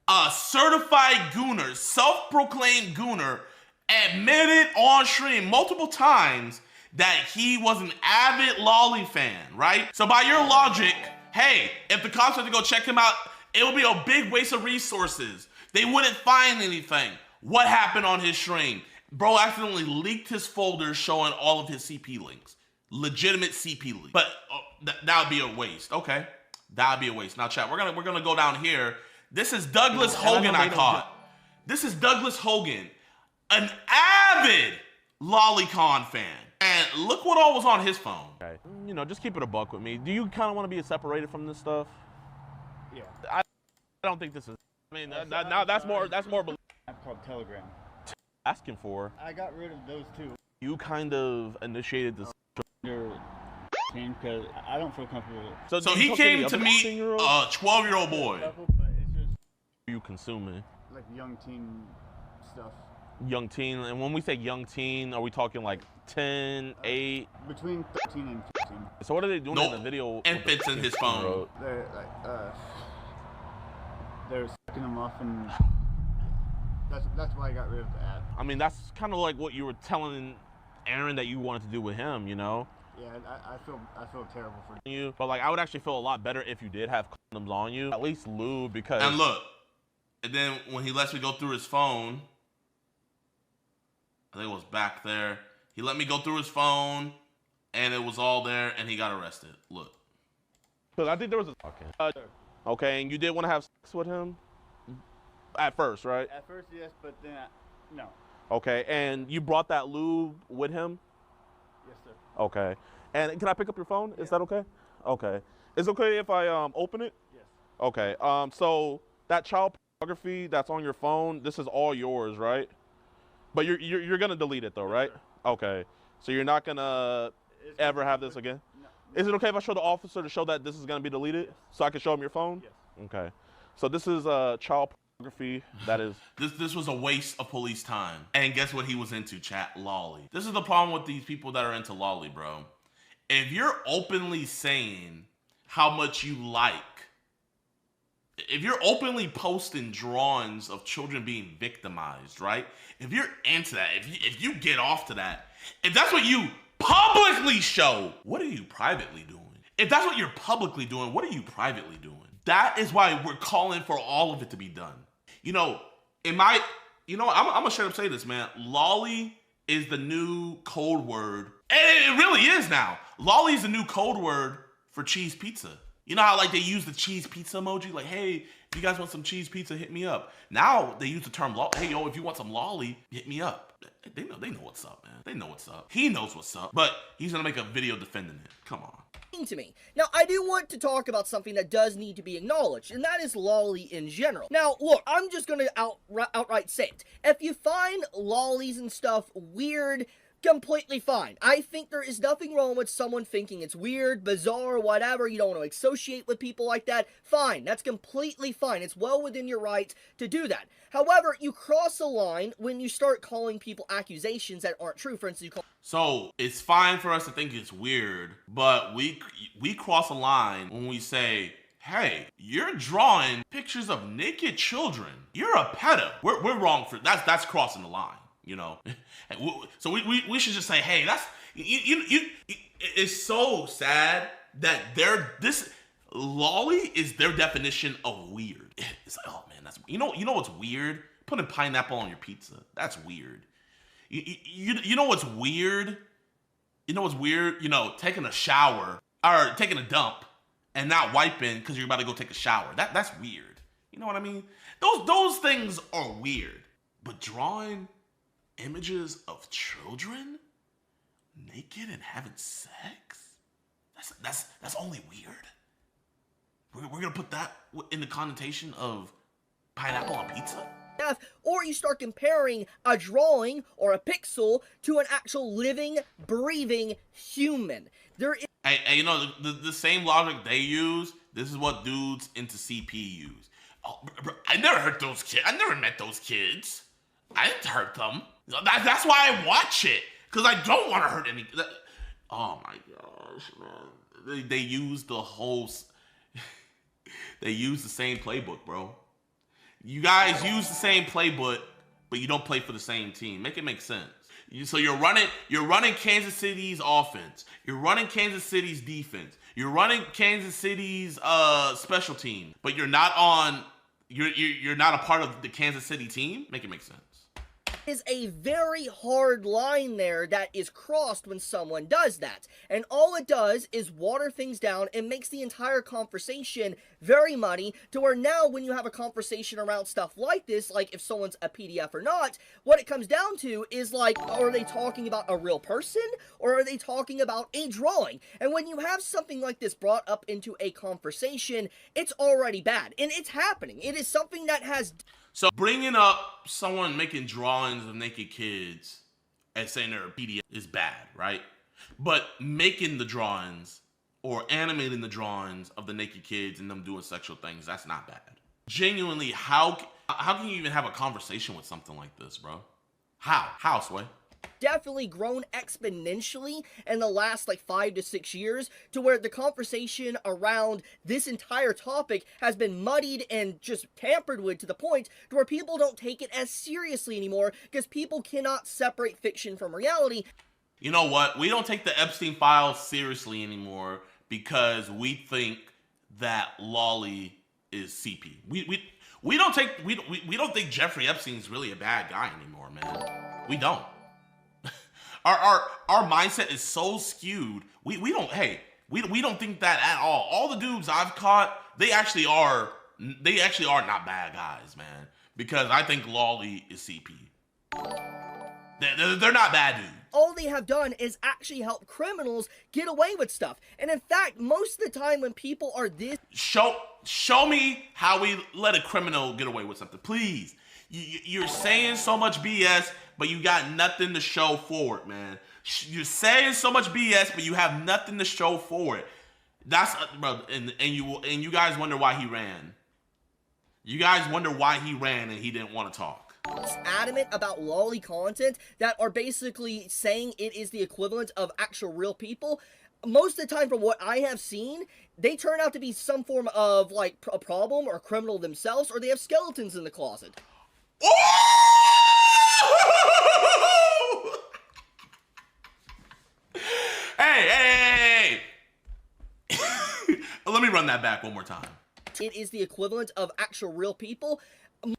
a certified gooner, self-proclaimed gooner, admitted on stream multiple times that he was an avid lolly fan, right? So by your logic, hey, if the cops had to go check him out, it would be a big waste of resources. They wouldn't find anything. What happened on his stream? Bro accidentally leaked his folder showing all of his CP links. Legitimate CP links. But that would be a waste. Okay, that would be a waste. Now chat, we're gonna go down here. This is Douglas Hogan I caught. This is Douglas Hogan, an avid Lolicon fan. And look what all was on his phone. Okay. You know, just keep it a buck with me. Do you kind of want to be separated from this stuff? Yeah. I don't think this is. I mean, now that's more. App called Telegram. Asking for. I got rid of those two. You kind of initiated this. Because I don't feel comfortable. So he came to meet a 12-year-old boy. You consuming? Like young teen stuff. Young teen, and when we say young teen, are we talking like 10, 8? Between 13 and 15. So what are they doing in the video? Infants in his phone. They're like, they're sucking them off, and that's why I got rid of the app. I mean, that's kind of like what you were telling Aaron that you wanted to do with him, you know? Yeah, I feel terrible for you. But like, I would actually feel a lot better if you did have condoms on you, at least lube, because. And look, and then when he lets me go through his phone, I think it was back there. He let me go through his phone, and it was all there, and he got arrested. Look. Because I think there was a. Okay, and you did want to have sex with him? At first, right? At first, yes, but then no. Okay, and you brought that lube with him? Yes, sir. Okay. And can I pick up your phone? Yeah. Is that okay? Okay. Is it okay if I open it? Yes. Okay. So that child pornography that's on your phone, this is all yours, right? But you're gonna delete it though, right? Okay. So you're not gonna ever have this again? No. Is it okay if I show the officer to show that this is gonna be deleted? Yes. So I can show him your phone? Yes. Okay. So this is child pornography that is. This was a waste of police time. And guess what he was into, chat? Lolly. This is the problem with these people that are into lolly, bro. If you're openly saying how much you like, if you're openly posting drawings of children being victimized, right? If you're into that, if you get off to that, if that's what you publicly show, what are you privately doing? If that's what you're publicly doing, what are you privately doing? That is why we're calling for all of it to be done. You know, I'm gonna straight up say this, man. Lolly is the new code word. And it really is now. Lolly is the new code word for cheese pizza. You know how like they use the cheese pizza emoji? Like, hey, if you guys want some cheese pizza, hit me up. Now they use the term lolly. Hey, yo, if you want some lolly, hit me up. They know what's up, man. They know what's up. He knows what's up, but he's gonna make a video defending it. Come on. to me. Now, I do want to talk about something that does need to be acknowledged, and that is lolly in general. Now, look, I'm just gonna outright say it. If you find lollies and stuff weird, completely fine. I think there is nothing wrong with someone thinking it's weird, bizarre, whatever, you don't want to associate with people like that. Fine, that's completely fine. It's well within your right to do that. However, you cross a line when you start calling people accusations that aren't true. For instance, you call... So, it's fine for us to think it's weird, but we cross a line when we say, hey, you're drawing pictures of naked children. You're a pedo. We're wrong for that's crossing the line. You know, so we should just say, hey, that's it's so sad that this lolly is their definition of weird. It's like, oh man, that's you know what's weird? Putting pineapple on your pizza. That's weird. You know what's weird? You know what's weird? You know, taking a shower or taking a dump and not wiping because you're about to go take a shower. That's weird. You know what I mean? Those things are weird. But drawing images of children naked and having sex? That's only weird. We're gonna put that in the connotation of pineapple on pizza? Or you start comparing a drawing or a pixel to an actual living, breathing human. There is... Hey, you know, the same logic they use, this is what dudes into CP use. Oh, bro, I never hurt those kids. I never met those kids. I didn't hurt them. That's why I watch it, because I don't want to hurt any. Oh my gosh, man! They use the whole. They use the same playbook, bro. You guys use the same playbook, but you don't play for the same team. Make it make sense. So you're running Kansas City's offense. You're running Kansas City's defense. You're running Kansas City's special team, but you're not on. You're not a part of the Kansas City team. Make it make sense. Is a very hard line there that is crossed when someone does that. And all it does is water things down and makes the entire conversation very muddy, to where now when you have a conversation around stuff like this, like if someone's a PDF or not, what it comes down to is like, are they talking about a real person or are they talking about a drawing? And when you have something like this brought up into a conversation, it's already bad. And it's happening. It is something that has... So bringing up someone making drawings of naked kids and saying they're a PDF is bad, right? But making the drawings or animating the drawings of the naked kids and them doing sexual things, that's not bad. Genuinely, how can you even have a conversation with something like this, bro? How, Sway? Definitely grown exponentially in the last like 5 to 6 years, to where the conversation around this entire topic has been muddied and just tampered with to the point to where people don't take it as seriously anymore because people cannot separate fiction from reality. You know what? We don't take the Epstein files seriously anymore because we think that lolly is CP. We don't think Jeffrey Epstein's really a bad guy anymore, man. We don't. Our mindset is so skewed. We don't think that at all. All the dudes I've caught, they actually are not bad guys, man. Because I think lolly is CP. They're not bad dudes. All they have done is actually help criminals get away with stuff. And in fact, most of the time when people are this... Show me how we let a criminal get away with something, please. You're saying so much BS, but you got nothing to show for it, man. You're saying so much BS, but you have nothing to show for it. That's bro, and you guys wonder why he ran. You guys wonder why he ran and he didn't want to talk. Adamant about lolly content that are basically saying it is the equivalent of actual real people. Most of the time, from what I have seen, they turn out to be some form of like a problem or a criminal themselves, or they have skeletons in the closet. Hey! Let me run that back one more time. It is the equivalent of actual real people.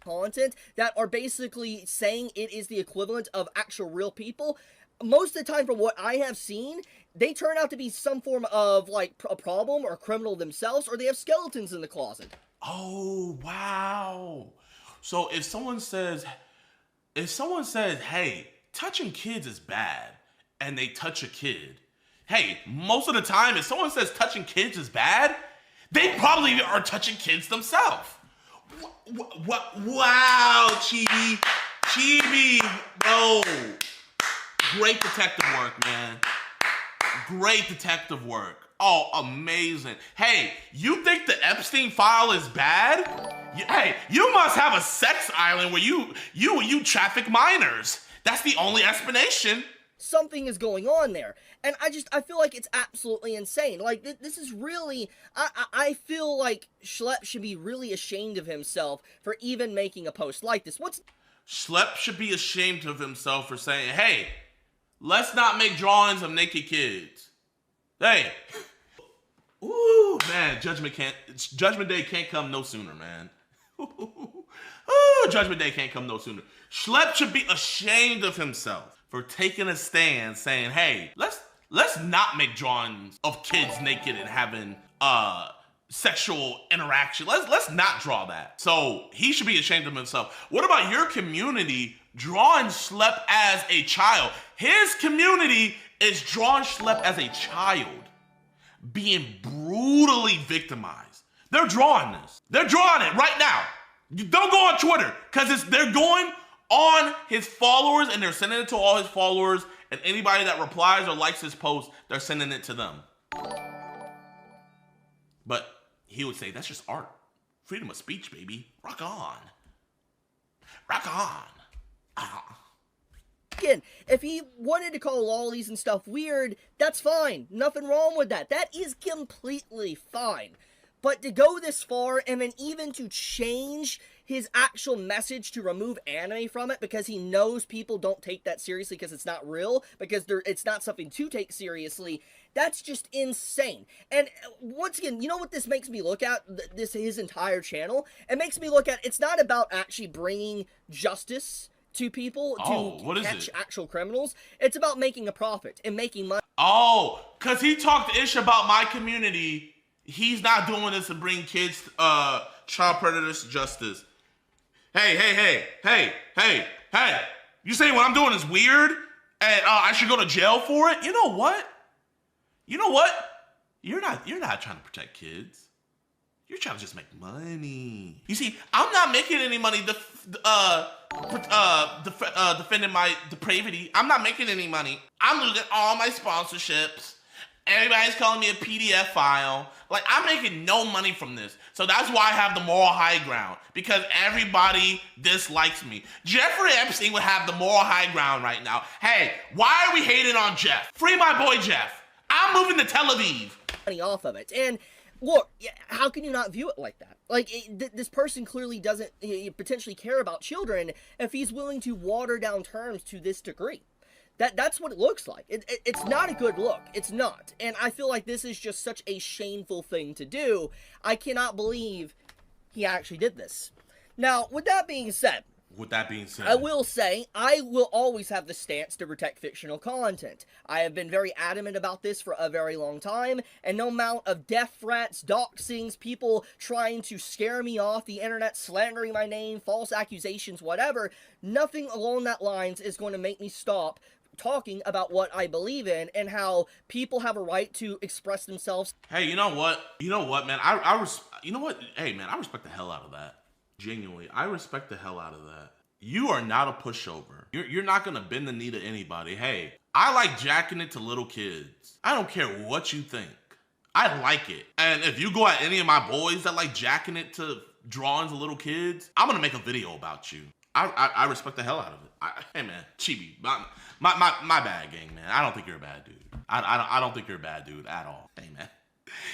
Content that are basically saying it is the equivalent of actual real people. Most of the time, from what I have seen, they turn out to be some form of like a problem or a criminal themselves, or they have skeletons in the closet. Oh, wow. So if someone says, hey, touching kids is bad, and they touch a kid, hey, most of the time, if someone says touching kids is bad, they probably are touching kids themselves. Wow, Chibi, bro. Great detective work, man. Great detective work. Oh, amazing. Hey, you think the Epstein file is bad? Hey, you must have a sex island where you traffic minors. That's the only explanation. Something is going on there. And I feel like it's absolutely insane. Like, this is really, I feel like Schlepp should be really ashamed of himself for even making a post like this. Schlepp should be ashamed of himself for saying, hey, let's not make drawings of naked kids. Hey. Ooh, man, Judgment Day can't come no sooner, man. Ooh, Judgment Day can't come no sooner. Schlepp should be ashamed of himself for taking a stand saying, hey, let's not make drawings of kids naked and having sexual interaction. Let's not draw that. So he should be ashamed of himself. What about your community drawing Schlepp as a child? His community is drawing Schlepp as a child, being brutally victimized. They're drawing this. They're drawing it right now. Don't go on Twitter, because they're going on his followers and they're sending it to all his followers, and anybody that replies or likes his post, they're sending it to them. But he would say, that's just art. Freedom of speech, baby. Rock on. Rock on. Again, if he wanted to call lollies and stuff weird, that's fine. Nothing wrong with that. That is completely fine. But to go this far and then even to change his actual message to remove anime from it because he knows people don't take that seriously because it's not real, because it's not something to take seriously, that's just insane. And once again, you know what this makes me look at, his entire channel? It makes me look at, it's not about actually bringing justice to people to catch actual criminals. It's about making a profit and making money. Oh, because he talked ish about my community. He's not doing this to bring kids, child predators to justice. Hey. You saying what I'm doing is weird and I should go to jail for it? You know what? You're not trying to protect kids. You're trying to just make money. You see, I'm not making any money defending my depravity. I'm not making any money. I'm losing all my sponsorships. Everybody's calling me a PDF file. Like, I'm making no money from this. So that's why I have the moral high ground. Because everybody dislikes me. Jeffrey Epstein would have the moral high ground right now. Hey, why are we hating on Jeff? Free my boy Jeff. I'm moving to Tel Aviv. Money off of it. And look, how can you not view it like that? Like, this person clearly doesn't potentially care about children if he's willing to water down terms to this degree. That's what it looks like. It's not a good look. It's not. And I feel like this is just such a shameful thing to do. I cannot believe he actually did this. Now, with that being said, I will say, I will always have the stance to protect fictional content. I have been very adamant about this for a very long time, and no amount of death threats, doxings, people trying to scare me off the internet, slandering my name, false accusations, whatever, nothing along that lines is going to make me stop talking about what I believe in and how people have a right to express themselves. Hey, you know what, man? You know what? Hey, man, I respect the hell out of that. Genuinely, I respect the hell out of that. You are not a pushover. You're not gonna bend the knee to anybody. Hey, I like jacking it to little kids. I don't care what you think. I like it. And if you go at any of my boys that like jacking it to drawings of little kids, I'm gonna make a video about you. I respect the hell out of it. Hey man, Chibi, my bad, gang, man. I don't think you're a bad dude. I don't think you're a bad dude at all. Hey man,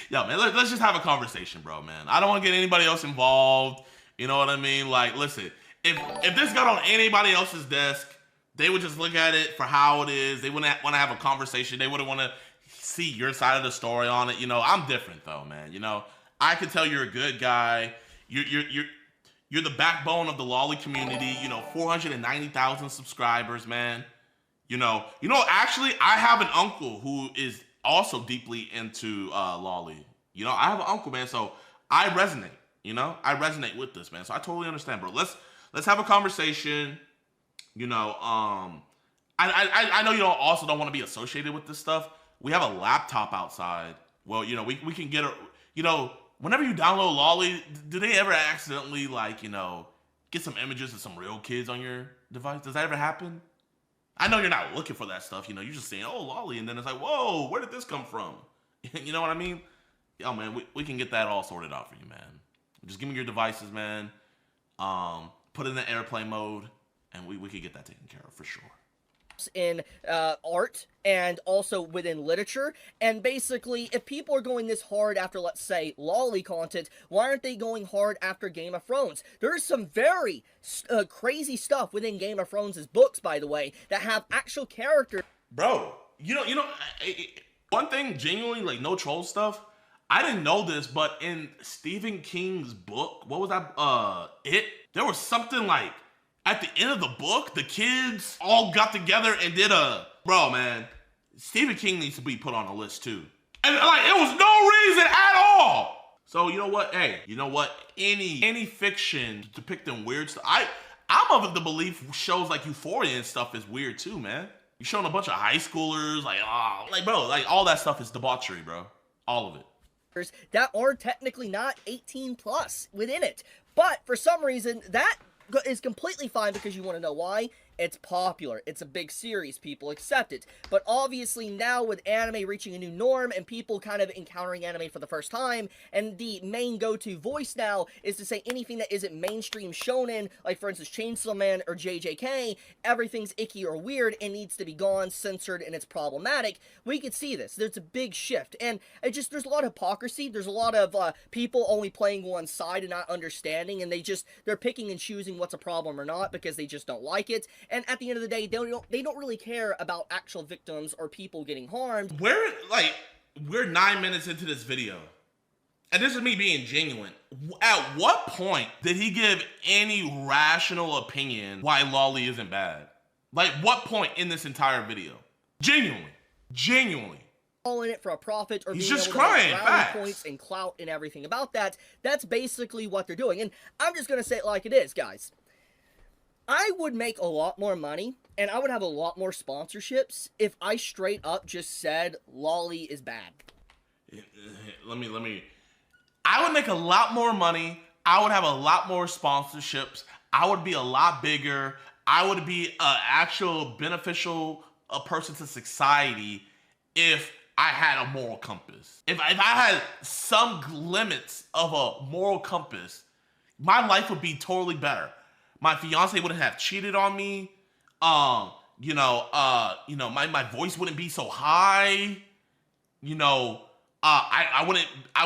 yo man, let's just have a conversation, bro, man. I don't want to get anybody else involved. You know what I mean? Like, listen, if this got on anybody else's desk, they would just look at it for how it is. They wouldn't want to have a conversation. They wouldn't want to see your side of the story on it. You know, I'm different though, man. You know, I can tell you're a good guy. You're the backbone of the lolly community. You know, 490,000 subscribers, man. You know. Actually, I have an uncle who is also deeply into lolly. You know, I have an uncle, man. So I resonate. You know, I resonate with this, man. So I totally understand, bro. Let's have a conversation. You know, I know you also don't want to be associated with this stuff. we have a laptop outside. Well, you know, we can get a, you know, whenever you download Lolly, do they ever accidentally, like, you know, get some images of some real kids on your device? Does that ever happen? I know you're not looking for that stuff, you know, you're just saying, oh, Lolly, and then it's like, whoa, where did this come from? You know what I mean? Yo, man, we can get that all sorted out for you, man. Just give me your devices, man. Put it in the airplane mode, and we can get that taken care of for sure. In art and also within literature, and basically if people are going this hard after, let's say, Lolly content, why aren't they going hard after Game of Thrones? There's some very crazy stuff within Game of Thrones' books, by the way, that have actual characters. Bro, you know, one thing, genuinely, like, no troll stuff, I didn't know this, but in Stephen King's book, what was that, there was something like, at the end of the book, the kids all got together and did bro, man, Stephen King needs to be put on a list too. And like, it was no reason at all. So you know what? Hey, you know what? Any fiction depicting weird stuff, I'm of the belief shows like Euphoria and stuff is weird too, man. You're showing a bunch of high schoolers, like bro, like all that stuff is debauchery, bro. All of it. That are technically not 18 plus within it. But for some reason, that is completely fine, because you want to know why? It's popular. It's a big series. People accept it. But obviously now with anime reaching a new norm and people kind of encountering anime for the first time, and the main go-to voice now is to say anything that isn't mainstream shonen, like for instance Chainsaw Man or JJK, everything's icky or weird and needs to be gone, censored, and it's problematic. We could see this. There's a big shift. And there's a lot of hypocrisy. There's a lot of people only playing one side and not understanding, and they're picking and choosing what's a problem or not because they just don't like it. And at the end of the day, they don't really care about actual victims or people getting harmed. We're 9 minutes into this video, and this is me being genuine. At what point did he give any rational opinion why Lolly isn't bad? Like, what point in this entire video? Genuinely. All in it for a profit, or he's being just able crying, to get brownie points and clout and everything about that. That's basically what they're doing. And I'm just gonna say it like it is, guys. I would make a lot more money, and I would have a lot more sponsorships if I straight up just said Lolly is bad. I would make a lot more money. I would have a lot more sponsorships. I would be a lot bigger. I would be an actual beneficial person to society if I had a moral compass. If I had some limits of a moral compass, my life would be totally better. My fiance wouldn't have cheated on me. My voice wouldn't be so high. I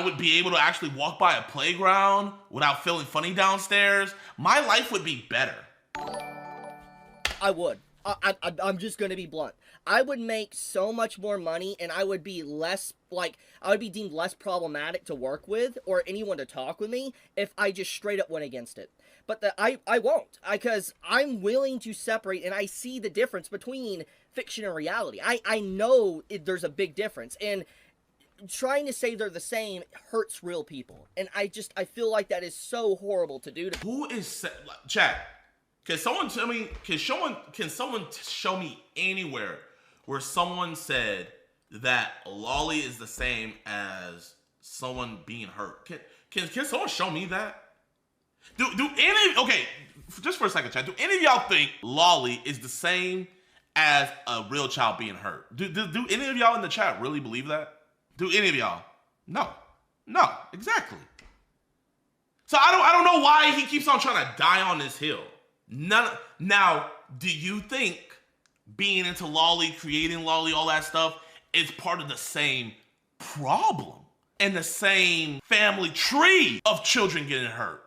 would be able to actually walk by a playground without feeling funny downstairs. My life would be better. I would. I'm just gonna be blunt. I would make so much more money, and I would be deemed less problematic to work with or anyone to talk with me if I just straight up went against it. But I won't, because I'm willing to separate, and I see the difference between fiction and reality. I know there's a big difference, and trying to say they're the same hurts real people, and I feel like that is so horrible to do. Who is chat? Can someone tell me? Can someone show me anywhere where someone said that Lolly is the same as someone being hurt? Can someone show me that? Just for a second, chat. Do any of y'all think Lolly is the same as a real child being hurt? Do any of y'all in the chat really believe that? Do any of y'all? No, exactly. So I don't know why he keeps on trying to die on this hill. Now, do you think being into Lolly, creating Lolly, all that stuff is part of the same problem and the same family tree of children getting hurt?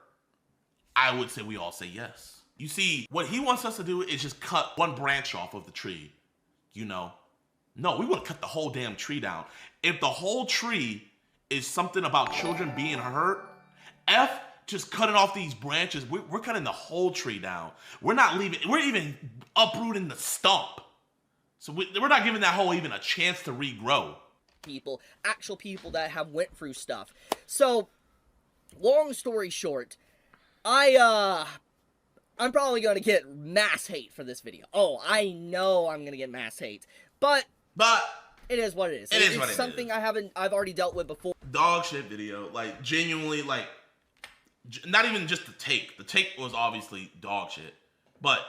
I would say we all say yes. You see, what he wants us to do is just cut one branch off of the tree. No, we would cut the whole damn tree down. If the whole tree is something about children being hurt, just cutting off these branches, we're cutting the whole tree down. We're even uprooting the stump. So we're not giving that whole even a chance to regrow. Actual people that have went through stuff. So, long story short, I'm probably gonna get mass hate for this video. Oh, I know I'm gonna get mass hate. But It is what it is. It's something I've already dealt with before. Dog shit video, like genuinely, like not even just the take. The take was obviously dog shit, but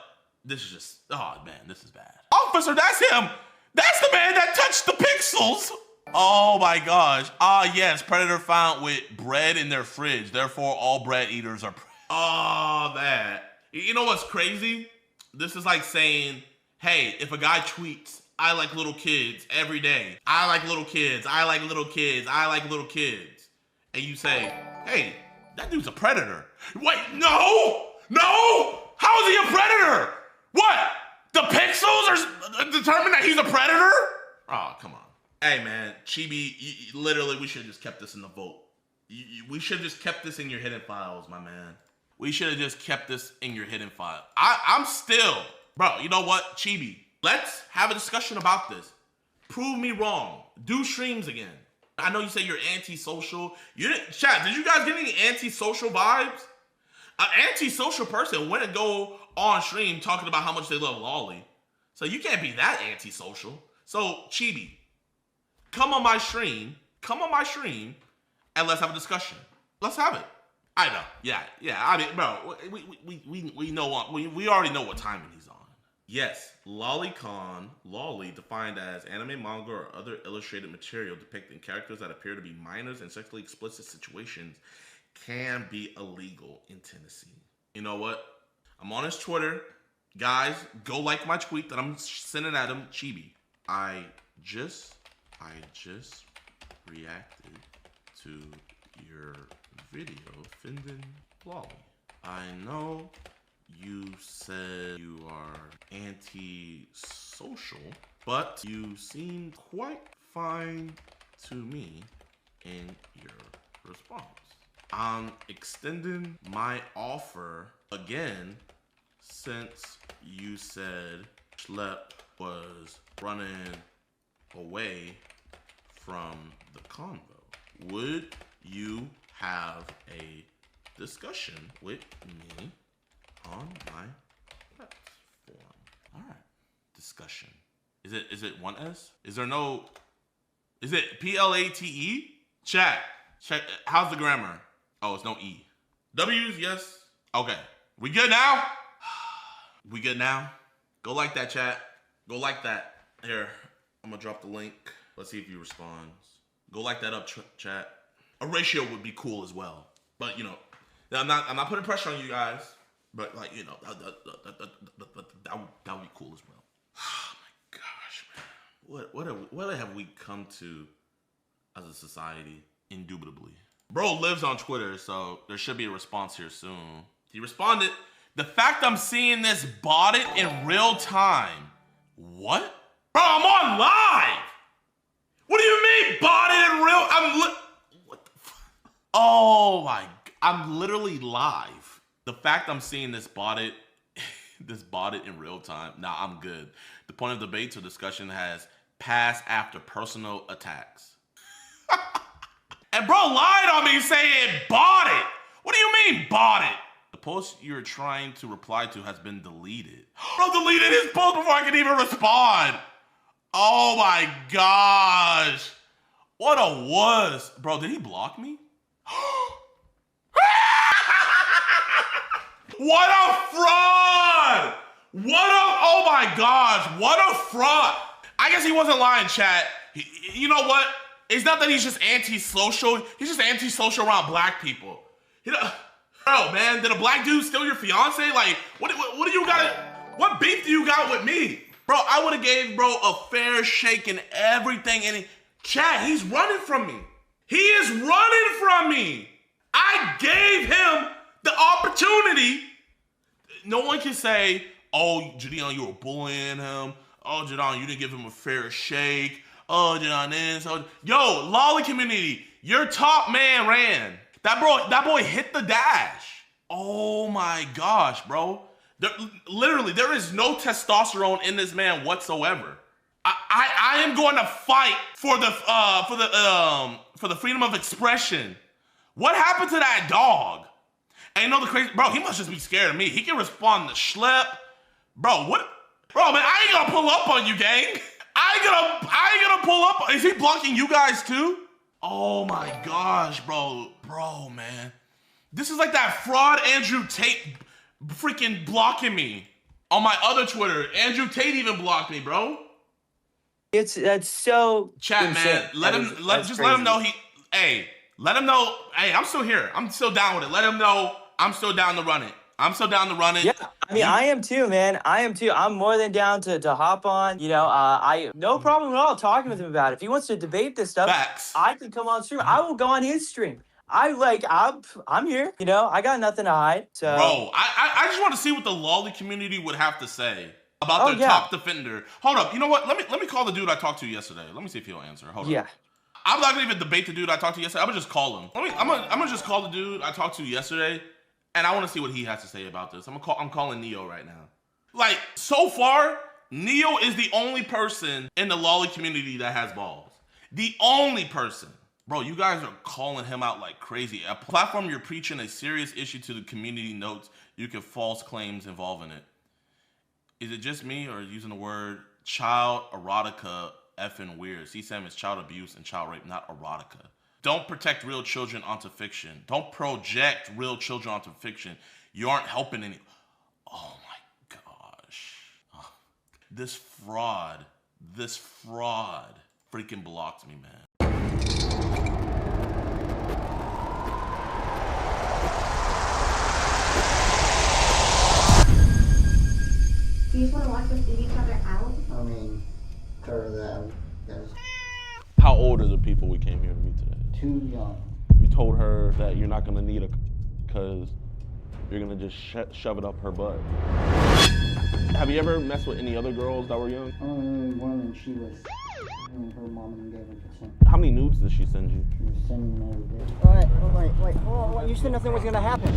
this is just, oh man, this is bad. Officer, that's him. That's the man that touched the pixels. Oh my gosh. Ah yes, predator found with bread in their fridge. Therefore, all bread eaters are. Oh man. You know what's crazy? This is like saying, hey, if a guy tweets, I like little kids every day. I like little kids. I like little kids. I like little kids. And you say, hey, that dude's a predator. Wait, no! No! How is he a predator? What? The pixels are determined that he's a predator? Oh, come on. Hey, man, Chibi, literally, we should have just kept this in the vote. We should have just kept this in your hidden files, my man. We should have just kept this in your hidden file. I'm still, bro, you know what, Chibi? Let's have a discussion about this. Prove me wrong. Do streams again. I know you say you're anti-social. Chat, did you guys get any anti-social vibes? An anti-social person wouldn't go on stream talking about how much they love Lolly. So you can't be that anti-social. So, Chibi, come on my stream, and let's have a discussion. Let's have it. I know, yeah. I mean, bro, we know we already know what timing he's on. Yes, lolicon, lolly, defined as anime, manga, or other illustrated material depicting characters that appear to be minors in sexually explicit situations, can be illegal in Tennessee. You know what? I'm on his Twitter. Guys, go like my tweet that I'm sending at him, Chibi. I just reacted to your video, Fandom Lolly. I know you said you are anti-social, but you seem quite fine to me in your response. I'm extending my offer again since you said Schlep was running away from the convo. Would you have a discussion with me on my platform? All right, discussion. Is it one S? Is it PLATE? Chat. How's the grammar? Oh, it's no E. W's, yes. Okay. We good now? We good now? Go like that, chat. Go like that. Here, I'm gonna drop the link. Let's see if he responds. Go like that up, chat. A ratio would be cool as well. But, you know, I'm not putting pressure on you guys. But, like, you know, that would be cool as well. Oh, my gosh, man. What have we come to as a society? Indubitably. Bro lives on Twitter, so there should be a response here soon. He responded, the fact I'm seeing this botted in real time. What? Bro, I'm on live! What do you mean botted in real? What the fuck? Oh my, I'm literally live. The fact I'm seeing this botted in real time, nah, I'm good. The point of debates or discussion has passed after personal attacks. And bro lied on me saying bought it. What do you mean bought it? The post you're trying to reply to has been deleted. Bro deleted his post before I could even respond. Oh my gosh. What a wuss. Bro, did he block me? What a fraud! Oh my gosh, what a fraud! I guess he wasn't lying, chat. You know what? It's not that he's just anti-social. He's just anti-social around black people. You know, bro, man, did a black dude steal your fiance? Like, what do you got? What beef do you got with me? Bro, I would have gave bro a fair shake and everything. And chat, he's running from me. He is running from me. I gave him the opportunity. No one can say, oh, JiDion, you were bullying him. Oh, JiDion, you didn't give him a fair shake. Oh, JiDon this. Oh. Yo, Lolly community, your top man ran. That boy hit the dash. Oh my gosh, bro. Literally, there is no testosterone in this man whatsoever. I am going to fight for the freedom of expression. What happened to that dog? And you know the crazy, bro, he must just be scared of me. He can respond to Schlep. Bro, what? Bro, man, I ain't gonna pull up on you, gang. I ain't gonna pull up. Is he blocking you guys too? Oh my gosh, bro, man. This is like that fraud Andrew Tate freaking blocking me on my other Twitter. Andrew Tate even blocked me, bro. That's so chat, insane. man. Let him know let him know. Hey, I'm still here. I'm still down with it. Let him know I'm still down to run it. Yeah, I mean, I am too, man. I am too. I'm more than down to hop on. You know, no problem at all talking with him about it. If he wants to debate this stuff, I can come on stream. I will go on his stream. I'm here. You know, I got nothing to hide. So, bro, I just want to see what the lolly community would have to say about their top defender. Hold up. You know what? Let me call the dude I talked to yesterday. Let me see if he'll answer. Hold up. I'm not gonna even debate the dude I talked to yesterday. I'm gonna just call him. I'm gonna just call the dude I talked to yesterday. And I want to see what he has to say about this. I'm calling Neo right now. Like, so far, Neo is the only person in the lolly community that has balls. The only person. Bro, you guys are calling him out like crazy. A platform you're preaching a serious issue to the community notes you can false claims involving it. Is it just me or using the word child erotica effing weird? CSAM is child abuse and child rape, not erotica. Don't protect real children onto fiction. Don't project real children onto fiction. You aren't helping any. Oh my gosh. Oh. This fraud freaking blocked me, man. Do you just want to watch us eat each other out? I mean, cover that, guys. How old are the people we came here to meet today? Too young. You told her that you're not gonna need a, cause you're gonna just shove it up her butt. Have you ever messed with any other girls that were young? One of them, she was, her mom and gave her consent. How many nudes did she send you? She was sending them every day. All right, wait. You said nothing was gonna happen.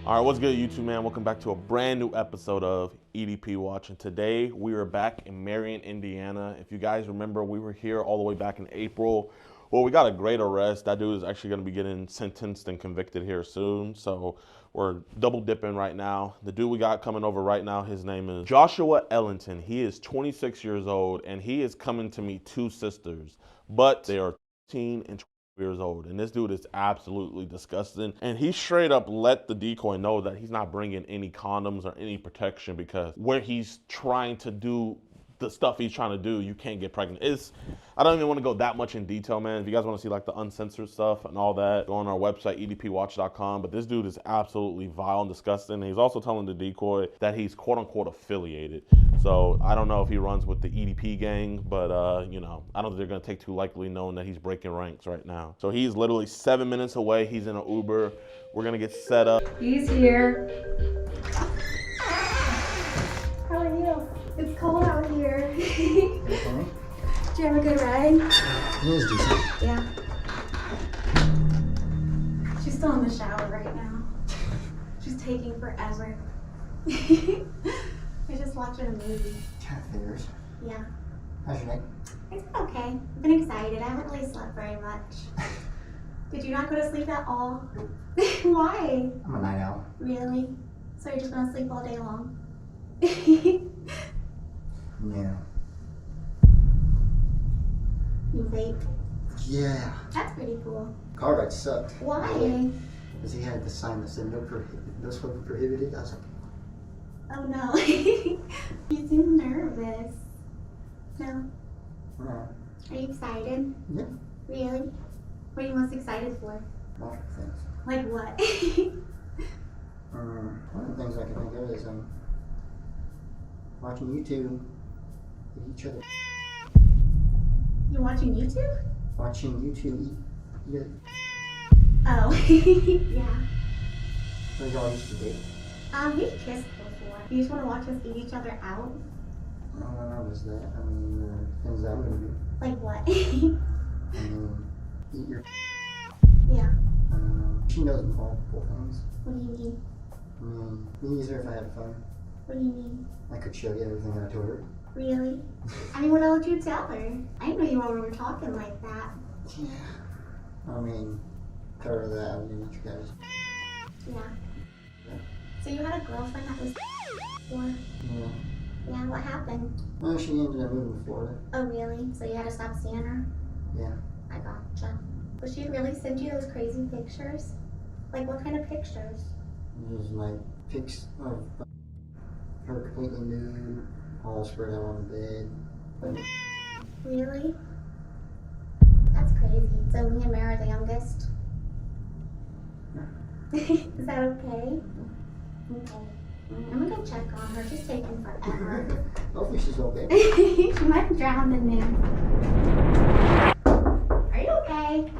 All right, what's good, YouTube, man? Welcome back to a brand new episode of EDP Watch. And today we are back in Marion, Indiana. If you guys remember, we were here all the way back in April. Well, we got a great arrest. That dude is actually going to be getting sentenced and convicted here soon. So we're double dipping right now. The dude we got coming over right now, his name is Joshua Ellington. He is 26 years old, and he is coming to meet two sisters, but they are 13 and 12 years old, and this dude is absolutely disgusting. And he straight up let the decoy know that he's not bringing any condoms or any protection, because where he's trying to do the stuff he's trying to do, you can't get pregnant. I don't even want to go that much in detail, man. If you guys want to see like the uncensored stuff and all that, go on our website, edpwatch.com. But this dude is absolutely vile and disgusting. And he's also telling the decoy that he's quote unquote affiliated. So I don't know if he runs with the EDP gang, but you know, I don't think they're gonna take too likely knowing that he's breaking ranks right now. So he's literally 7 minutes away. He's in an Uber. We're gonna get set up. He's here. How are you? It's cold out here. Did you have a good ride? It was decent. Yeah. She's still in the shower right now. She's taking forever. I just watched a movie. Cat figures. Yeah. How's your night? It's okay. I've been excited. I haven't really slept very much. Did you not go to sleep at all? Why? I'm a night owl. Really? So you're just gonna sleep all day long? Yeah. You vape? Yeah. That's pretty cool. Car ride sucked. Why? Because he had the sign that said no smoking prohibited. I was like, Oh no. You seem nervous. No. no. Are you excited? Yeah. Really? What are you most excited for? Lots of things. Like what? One of the things I can think of is watching YouTube eat each other. You're watching YouTube? Watching YouTube eat. Oh. Yeah. So y'all used to date. We've kissed before. You just want to watch us eat each other out? How was that? I mean, things I'm gonna do. Like what? I mean, eat your. Yeah. She knows multiple things. What do you mean? I mean, it'd be easier if I had fun. What do you mean? I could show you everything I told her. Really? I mean, what else would you tell her? I didn't know you all were talking like that. Yeah. I mean, part of that. I mean, you guys. Yeah. So you had a girlfriend that was before? Yeah. Yeah, what happened? Well, she ended up moving to Florida. Oh, really? So you had to stop seeing her? Yeah. I gotcha. But she really sent you those crazy pictures? Like, what kind of pictures? It was like pics of her completely nude, all spread out on the bed. But Really? That's crazy. So me and Mara are the youngest? Is that okay? Okay. I'm gonna go check on her. She's taking forever. hopefully she's okay. She might have drowned in there. Are you okay?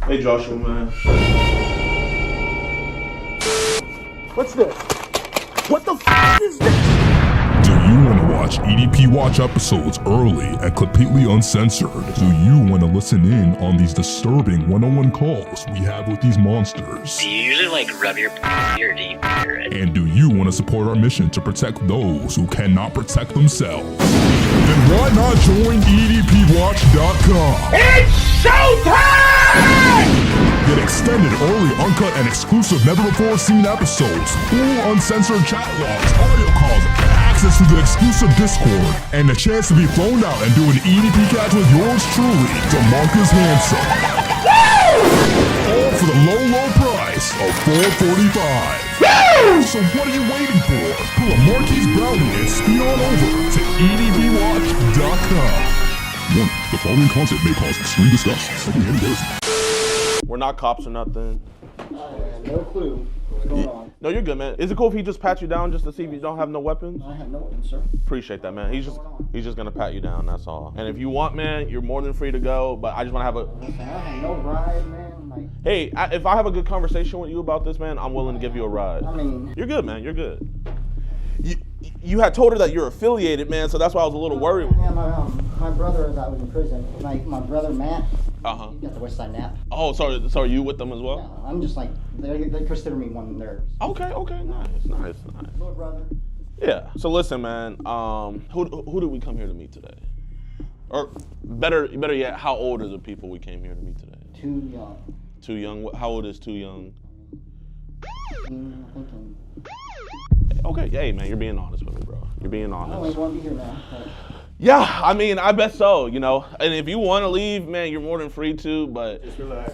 Hey, Joshua, man. What's this? What the f is this? Do you want to watch EDP Watch episodes early and completely uncensored? Do you want to listen in on these disturbing one-on-one calls we have with these monsters? Do you usually like rub your or do you And do you want to support our mission to protect those who cannot protect themselves? Then why not join EDPWatch.com? It's showtime! Get extended, early, uncut, and exclusive never-before-seen episodes, full uncensored chat logs, audio calls, access to the exclusive Discord, and the chance to be flown out and do an EDP catch with yours truly, DeMarcus Handsome. All for the low, low price of $4.45. So what are you waiting for? Pull a Marquise Brownie and speed on over to EDPWatch.com. Warning, the following content may cause extreme disgust, secondhand embarrassment. We're not cops or nothing. No clue what's going on. No, you're good, man. Is it cool if he just pats you down just to see if you don't have no weapons? I have no weapons, sir. Appreciate that, man. He's just gonna pat you down. That's all. And if you want, man, you're more than free to go. But I just want to have a. Listen, I have no ride, man. Like, Hey, if I have a good conversation with you about this, man, I'm willing to give you a ride. I mean, You're good, man. You're good. You had told her that you're affiliated, man, so that's why I was a little worried. yeah, my brother, as I was in prison, my brother Matt, Uh-huh. he got the West Side Nap. Oh, so are you with them as well? Yeah, I'm just like, they consider me one of theirs. Okay, nice. Little brother. Yeah. So listen, man. Who did we come here to meet today? Or better yet, how old are the people we came here to meet today? Too young. Too young. How old is too young? I'm thinking. Okay, hey man, you're being honest with me, bro. You're being honest. I don't even want to be here now. Yeah, I mean, I bet so, you know. And if you want to leave, man, you're more than free to. But Just relax.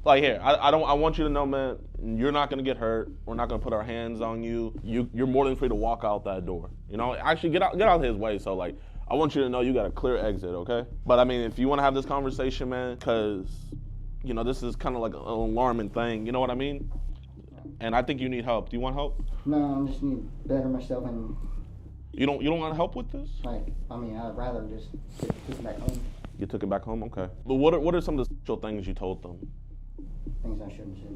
Like here, I want you to know, man, you're not gonna get hurt. We're not gonna put our hands on you. You're more than free to walk out that door. You know, actually get out of his way. So like, I want you to know you got a clear exit, okay? But I mean, if you want to have this conversation, man, because you know this is kind of like an alarming thing. You know what I mean? And I think you need help. Do you want help? No, I just need to better myself and. You don't want help with this? Like, I mean, I'd rather just take it back home. You took it back home? Okay. But what are some of the special things you told them? Things I shouldn't say.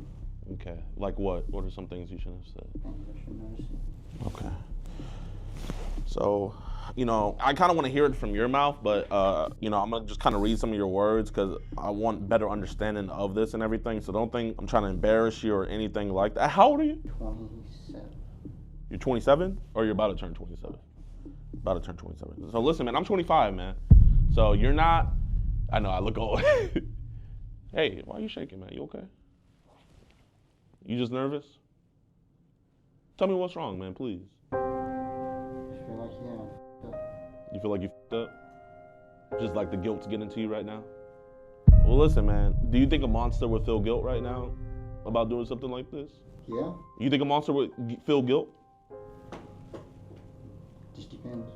Okay. Like what? What are some things you shouldn't have said? Things I shouldn't have said. Okay. So, you know, I kind of want to hear it from your mouth, but, you know, I'm going to just kind of read some of your words because I want better understanding of this and everything. So don't think I'm trying to embarrass you or anything like that. How old are you? 27. You're 27? Or you're about to turn 27? About to turn 27. So listen, man, I'm 25, man. So you're not, I know I look old. Hey, why are you shaking, man? You okay? You just nervous? Tell me what's wrong, man, please. You feel like you f***ed up? Just like the guilt's getting to you right now? Well, listen, man. Do you think a monster would feel guilt right now about doing something like this? Yeah. You think a monster would feel guilt? Just depends.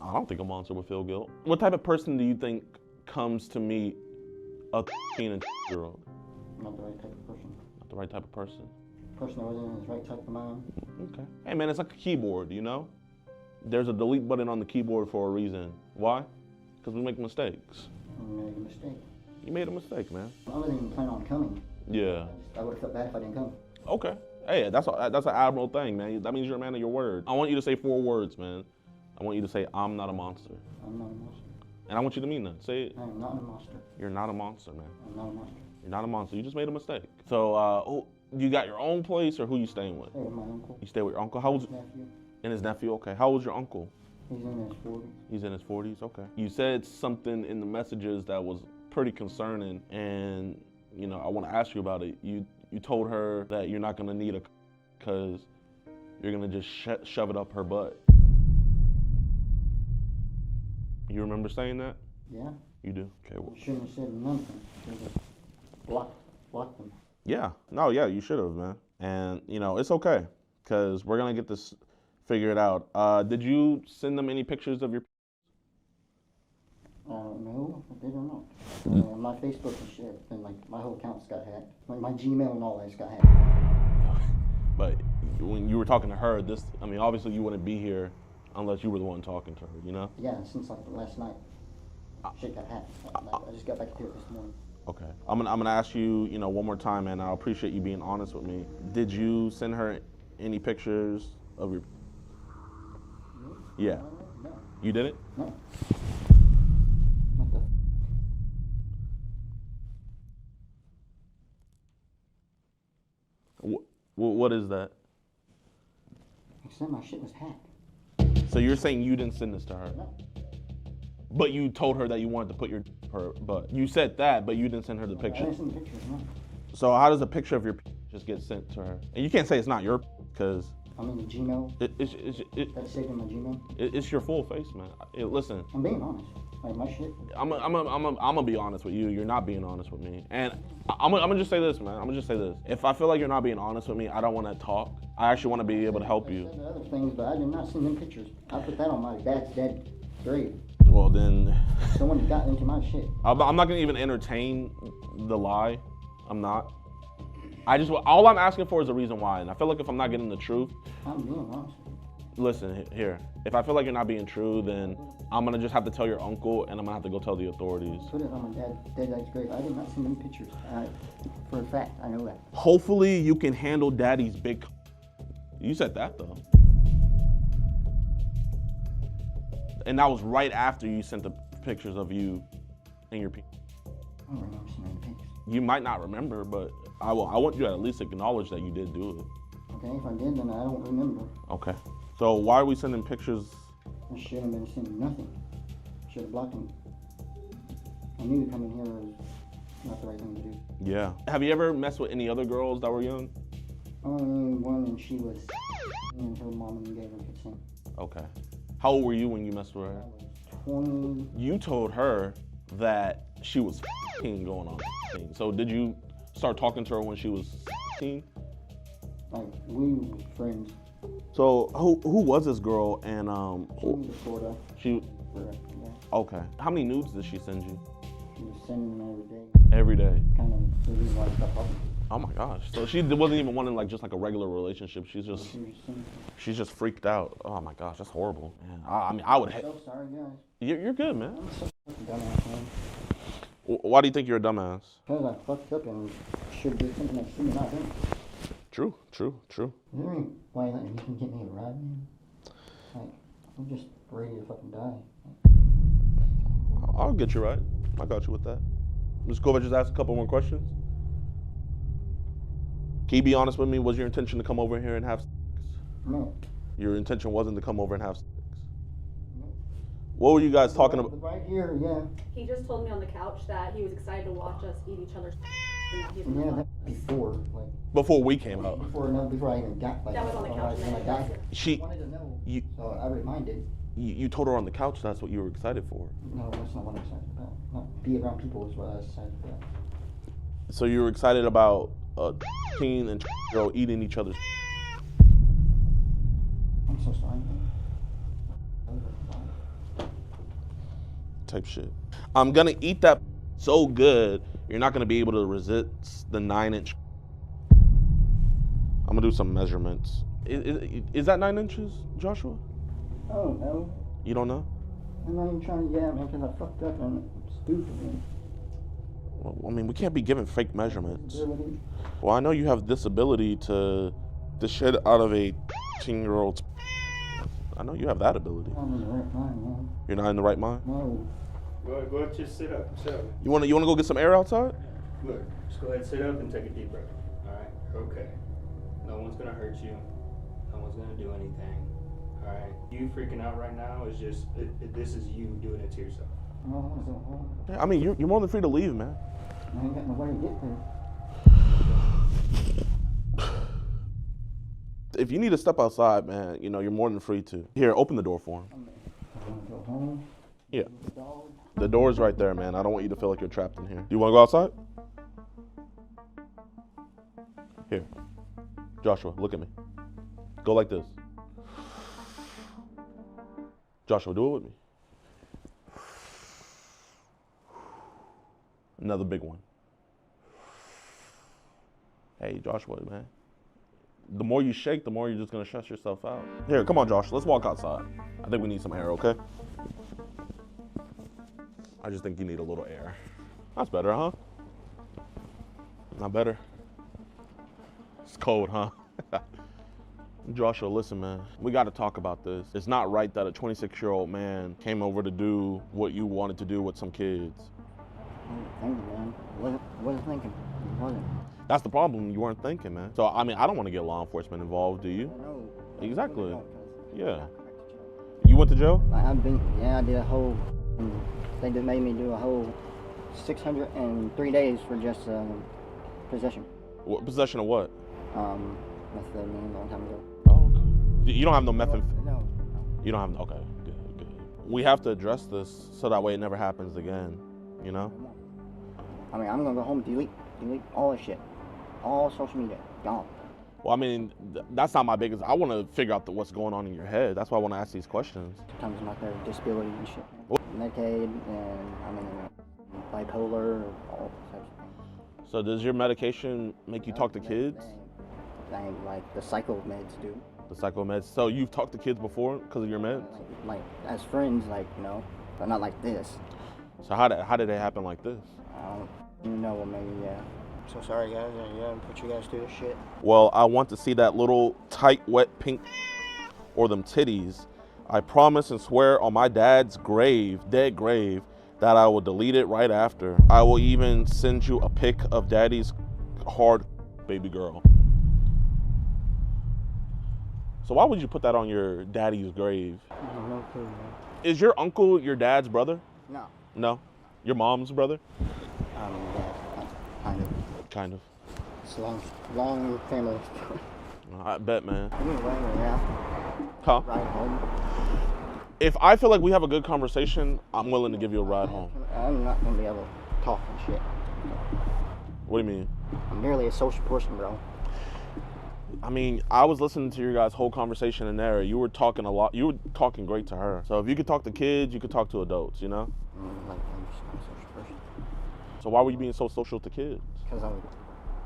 I don't think a monster would feel guilt. What type of person do you think comes to meet a 13-year-old? Not the right type of person. Not the right type of person? Person that wasn't in his right type of mind. Okay. Hey, man, it's like a keyboard, you know? There's a delete button on the keyboard for a reason. Why? Because we make mistakes. I made a mistake. You made a mistake, man. I wasn't even planning on coming. Yeah. I would have felt bad if I didn't come. Okay. Hey, that's an admirable thing, man. That means you're a man of your word. I want you to say 4 words, man. I want you to say, I'm not a monster. I'm not a monster. And I want you to mean that. Say it. I am not a monster. You're not a monster, man. I'm not a monster. You're not a monster. You just made a mistake. So, you got your own place, or who you staying with? Stay with my uncle. You stay with your uncle? How old? His nephew. And his nephew, okay. How old's your uncle? He's in his 40s. He's in his 40s, okay. You said something in the messages that was pretty concerning, and you know, I want to ask you about it. You told her that you're not gonna need a because you're gonna just shove it up her butt. You remember saying that? Yeah. You do? Okay. Well. You shouldn't have said nothing. You just block them. Yeah. No, yeah, you should have, man. And, you know, it's okay, because we're going to get this figured out. Did you send them any pictures of your... No, they don't know. My Facebook and shit, and like my whole account's got hacked. Like my Gmail and all that's got hacked. But when you were talking to her, I mean, obviously you wouldn't be here unless you were the one talking to her, you know? Yeah, since like last night. Shit got hacked. I just got back to it this morning. Okay. I'm gonna ask you, you know, one more time, and I appreciate you being honest with me. Did you send her any pictures of your... No. Yeah. No. You didn't? No. What is that? I said my shit was hacked. So you're saying you didn't send this to her? No. But you told her that you wanted to put her butt. You said that, but you didn't send her the picture. I didn't send the pictures, no. So how does a picture of your just get sent to her? And you can't say it's not your because... I mean, the Gmail. That's saved in my Gmail. It's your full face, man. Listen. I'm being honest. Like my shit. I'm gonna be honest with you. You're not being honest with me. And I'm gonna just say this, man. I'm gonna just say this. If I feel like you're not being honest with me, I don't want to talk. I actually want to be able to help you. I said the other things, but I did not send them pictures. I put that on my dad's dead grave. Well then. Someone got into my shit. I'm not gonna even entertain the lie. I'm not. All I'm asking for is a reason why, and I feel like if I'm not getting the truth, I'm being honest. Listen here. If I feel like you're not being true, then I'm gonna just have to tell your uncle, and I'm gonna have to go tell the authorities. Put it on my dad's grave. I did not send them pictures. For a fact, I know that. Hopefully, you can handle daddy's big. You said that though, and that was right after you sent the pictures of you and your. I don't remember sending the pictures. You might not remember, but I want you to at least acknowledge that you did do it. Okay, if I did, then I don't remember. Okay. So why are we sending pictures? I should have been sending nothing. Should have blocked him. I knew coming here was not the right thing to do. Yeah. Have you ever messed with any other girls that were young? Only one, and she was, and her mom and gave her consent. Okay. How old were you when you messed with her? I was 20. You told her that she was going on. So did you start talking to her when she was 16? Like, we were friends. So who was this girl? And She was Florida. She. Yeah. Okay. How many nudes did she send you? She was sending them every day. Every day. Kind of the reason why I stopped talking. Oh my gosh. So she wasn't even wanting like just like a regular relationship. She's just freaked out. Oh my gosh, that's horrible. Man, I mean, I would. I'm so sorry, guys. You're good, man. I'm so fucking dumbass, man. Why do you think you're a dumbass? Because I fucked up and should do something I should not do. True. Is there any way that you can get me a ride, man? Like, I'm just ready to fucking die. I'll get you right. I got you with that. Let's go over and just ask a couple more questions. Can you be honest with me? Was your intention to come over here and have sex? No. Your intention wasn't to come over and have sex? No. What were you guys talking about? Right here, yeah. He just told me on the couch that he was excited to watch us eat each other's. Yeah, that before, like. Before we came out. Before I even got like. That was on the couch. When I got here. She wanted to know. You. So I reminded. You told her on the couch that's what you were excited for. No, that's not what I'm excited about. Not be around people is what I was excited about. So you were excited about a teen and girl eating each other's. I'm so sorry, man. Type shit. I'm gonna eat that so good, you're not gonna be able to resist the 9-inch. I'm gonna do some measurements. Is that 9 inches, Joshua? I don't know. You don't know? I'm not even trying to get at me because I fucked up and I'm stupid, man. Well, I mean, we can't be giving fake measurements. Ability. Well, I know you have this ability to shit out of a 18-year-old's. I know you have that ability. I'm in the right mind, man. You're not in the right mind? No. Go ahead, just sit up. You wanna go get some air outside? Look, just go ahead, sit up and take a deep breath. All right, okay. No one's gonna hurt you. No one's gonna do anything. All right. You freaking out right now is just this is you doing it to yourself. I don't want to go home. Yeah, I mean, you're more than free to leave, man. I ain't got nowhere to get there. If you need to step outside, man, you know, you're more than free to. Here, open the door for him. I want to go home. Yeah. The door's right there, man. I don't want you to feel like you're trapped in here. You want to go outside? Here. Joshua, look at me. Go like this. Joshua, do it with me. Another big one. Hey, Joshua, man. The more you shake, the more you're just gonna stress yourself out. Here, come on, Josh. Let's walk outside. I think we need some air, okay? I just think you need a little air. That's better, huh? Not better? It's cold, huh? Joshua, listen, man. We gotta talk about this. It's not right that a 26-year-old man came over to do what you wanted to do with some kids. I wasn't thinking, man. Wasn't thinking. Wasn't. That's the problem. You weren't thinking, man. So, I mean, I don't want to get law enforcement involved, do you? No. Exactly. Yeah. You went to jail? I did a whole, they made me do a whole 603 days for just possession. What, possession of what? Methamphetamine a long time ago. Oh, okay. You don't have no methamphetamine? No. You don't have, okay, good. We have to address this so that way it never happens again, you know? I mean, I'm gonna go home and delete all this shit. All social media, gone. Well, I mean, that's not my biggest, I want to figure out what's going on in your head. That's why I want to ask these questions. Sometimes I'm out there with disability and shit. Medicaid, and I mean, bipolar, all types of things. So does your medication make you talk to kids? Like the psycho meds do. The psycho meds. So you've talked to kids before because of your meds? Like as friends, like, you know, but not like this. So how did it happen like this? I don't even know, maybe, yeah. So sorry, guys. Yeah, put you guys through this shit. Well, I want to see that little tight, wet pink or them titties. I promise and swear on my dad's grave, dead grave, that I will delete it right after. I will even send you a pic of daddy's hard baby girl. So why would you put that on your daddy's grave? No clue, man. Is your uncle your dad's brother? No. No? Your mom's brother? Kind of. It's a long family story. I bet, man. Anyway, yeah. Huh? Ride home. If I feel like we have a good conversation, I'm willing to give you a ride home. I'm not gonna be able to talk and shit. What do you mean? I'm merely a social person, bro. I mean, I was listening to your guys' whole conversation in there. You were talking a lot. You were talking great to her. So if you could talk to kids, you could talk to adults, you know? Like, I'm just not a social person. So why were you being so social to kids? Because I'm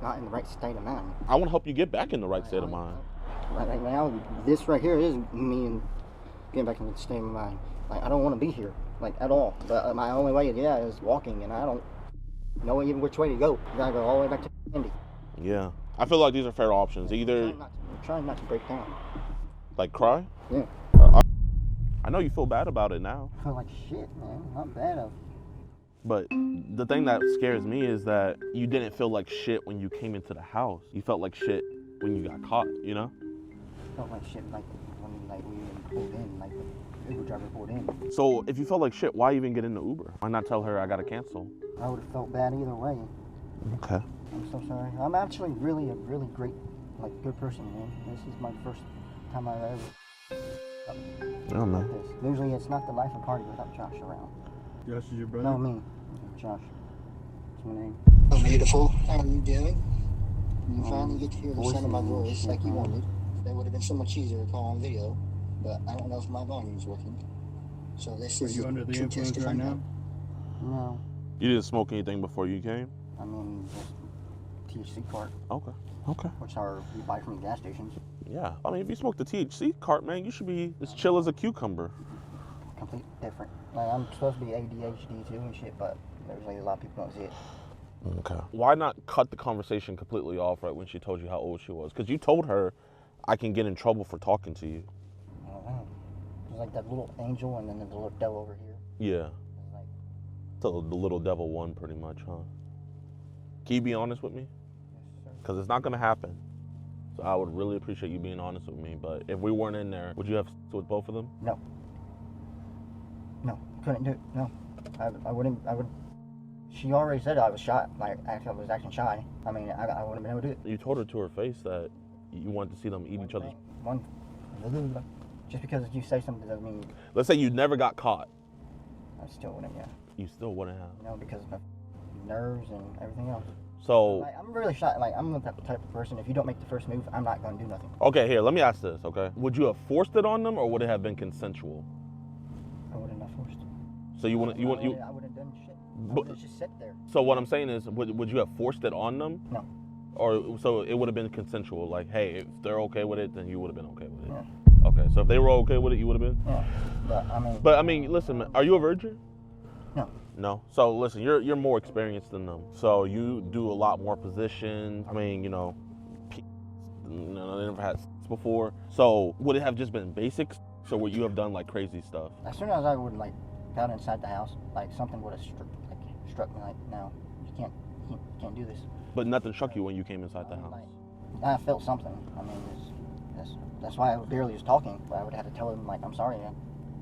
not in the right state of mind. I want to help you get back in the right state of mind. Right now, this right here is me and getting back in the state of mind. Like, I don't want to be here, like, at all. But my only way, is walking, and I don't know even which way to go. I gotta go all the way back to Indy. Yeah. I feel like these are fair options. Either... I'm trying not to break down. Like cry? Yeah. I know you feel bad about it now. I feel like shit, man. Not bad. But the thing that scares me is that you didn't feel like shit when you came into the house. You felt like shit when you got caught, you know? Felt like shit like when we pulled in, like the Uber driver pulled in. So if you felt like shit, why even get in the Uber? Why not tell her I gotta cancel? I would have felt bad either way. Okay. I'm so sorry. I'm actually really a really great, like, good person, man. This is my first time I've ever. Oh, man. Like this. Usually it's not the life of party without Josh around. Josh is your brother? No, me. Josh. That's my name. Oh, beautiful. How are you doing? You finally get to hear the sound of my voice like you wanted. That would have been so much easier to call on video, but I don't know if my volume's working. So this is. Are you under the influence right now? No. You didn't smoke anything before you came? I mean, just THC cart. Okay. Which you buy from the gas stations. Yeah. I mean, if you smoke the THC cart, man, you should be as chill as a cucumber. Completely different. Like, I'm supposed to be ADHD too and shit, but there's like a lot of people don't see it. Okay. Why not cut the conversation completely off right when she told you how old she was? Because you told her I can get in trouble for talking to you. I don't know. There's like that little angel and then there's the little devil over here. Yeah. So the little devil won pretty much, huh? Can you be honest with me? Because it's not going to happen. So I would really appreciate you being honest with me. But if we weren't in there, would you have sex with both of them? No. No, couldn't do it. No. I would. She already said I was shy, like I was acting shy. I mean, I wouldn't have been able to do it. You told her to her face that you wanted to see them eat each other's. Just because you say something doesn't mean. Let's say you never got caught. I still wouldn't, yeah. You still wouldn't have. You know, because of my nerves and everything else. So. Like, I'm really shy. Like, I'm the type of person, if you don't make the first move, I'm not going to do nothing. Okay, here, let me ask this, okay? Would you have forced it on them, or would it have been consensual? I wouldn't have forced it. So you wouldn't. I wouldn't have done shit. I would have just sit there. So what I'm saying is, would you have forced it on them? No. Or so it would have been consensual, like, hey, if they're okay with it, then you would have been okay with it. Yeah. Okay, so if they were okay with it, you would have been? Yeah. But I mean, listen, man, are you a virgin? No. No. So listen, you're more experienced than them. So you do a lot more positions. I mean, you know, they never had sex before. So would it have just been basics, or would you have done like crazy stuff? As soon as I would like got inside the house, like something would have struck me like, no, you can't do this. But nothing struck you when you came inside the house. I felt something. I mean, that's why I barely was talking. But I would have to tell them like, I'm sorry,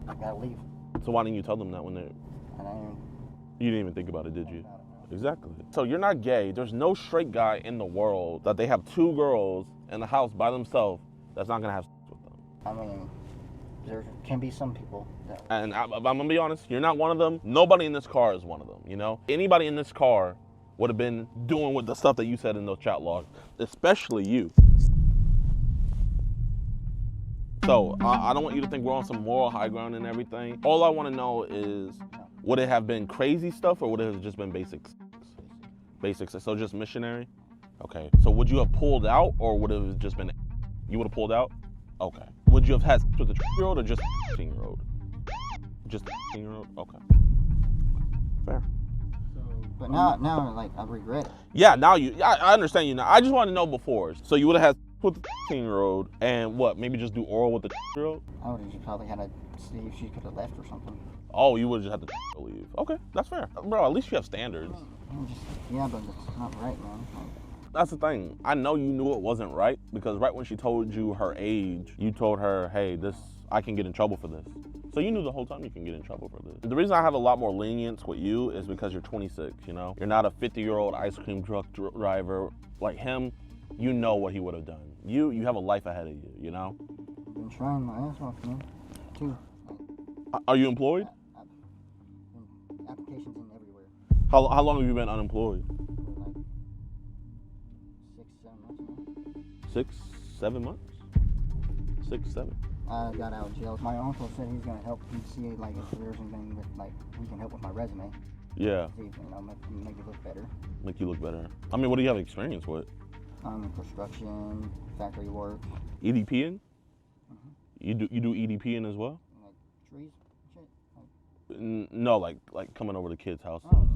I gotta leave. So why didn't you tell them that when they? You didn't even think about it, did you? Exactly. So you're not gay. There's no straight guy in the world that they have two girls in the house by themselves that's not gonna have sex with them. I mean, there can be some people that. And I'm gonna be honest, you're not one of them. Nobody in this car is one of them, you know? Anybody in this car would have been doing with the stuff that you said in those chat logs, especially you. So I don't want you to think we're on some moral high ground and everything. All I want to know is, would it have been crazy stuff, or would it have just been basics? Basics, so just missionary? Okay, so would you have pulled out, or would it have just been, you would have pulled out? Okay. Would you have had sex with a 12-year-old or just a 15-year-old? Just a 15-year-old? Okay. Fair. But now, like, I regret it. Yeah, now I understand you now. I just want to know before. So you would have had with the 15-year-old and what, maybe just do oral with the 12-year-old? I would have just probably had to see if she could have left or something. Oh, you would have just had to leave. Okay, that's fair. Bro, at least you have standards. Yeah, but it's not right, man. That's the thing. I know you knew it wasn't right, because right when she told you her age, you told her, hey, I can get in trouble for this. So you knew the whole time you can get in trouble for this. The reason I have a lot more lenience with you is because you're 26, you know? You're not a 50-year-old ice cream truck driver like him. You know what he would have done. You have a life ahead of you, you know? I've been trying my ass off, man, too. Are you employed? Applications in everywhere. How long have you been unemployed? For like 6, 7 months. 6, 7 months? 6, 7. I got out of jail. My uncle said he's gonna help me see like if there's anything with like we can help with my resume. Yeah. See, you know, make it look better. Make you look better. I mean, what do you have experience with? Construction, factory work. EDPing? You do EDPing as well? Like trees, shit. No, like coming over to kids' houses. Oh.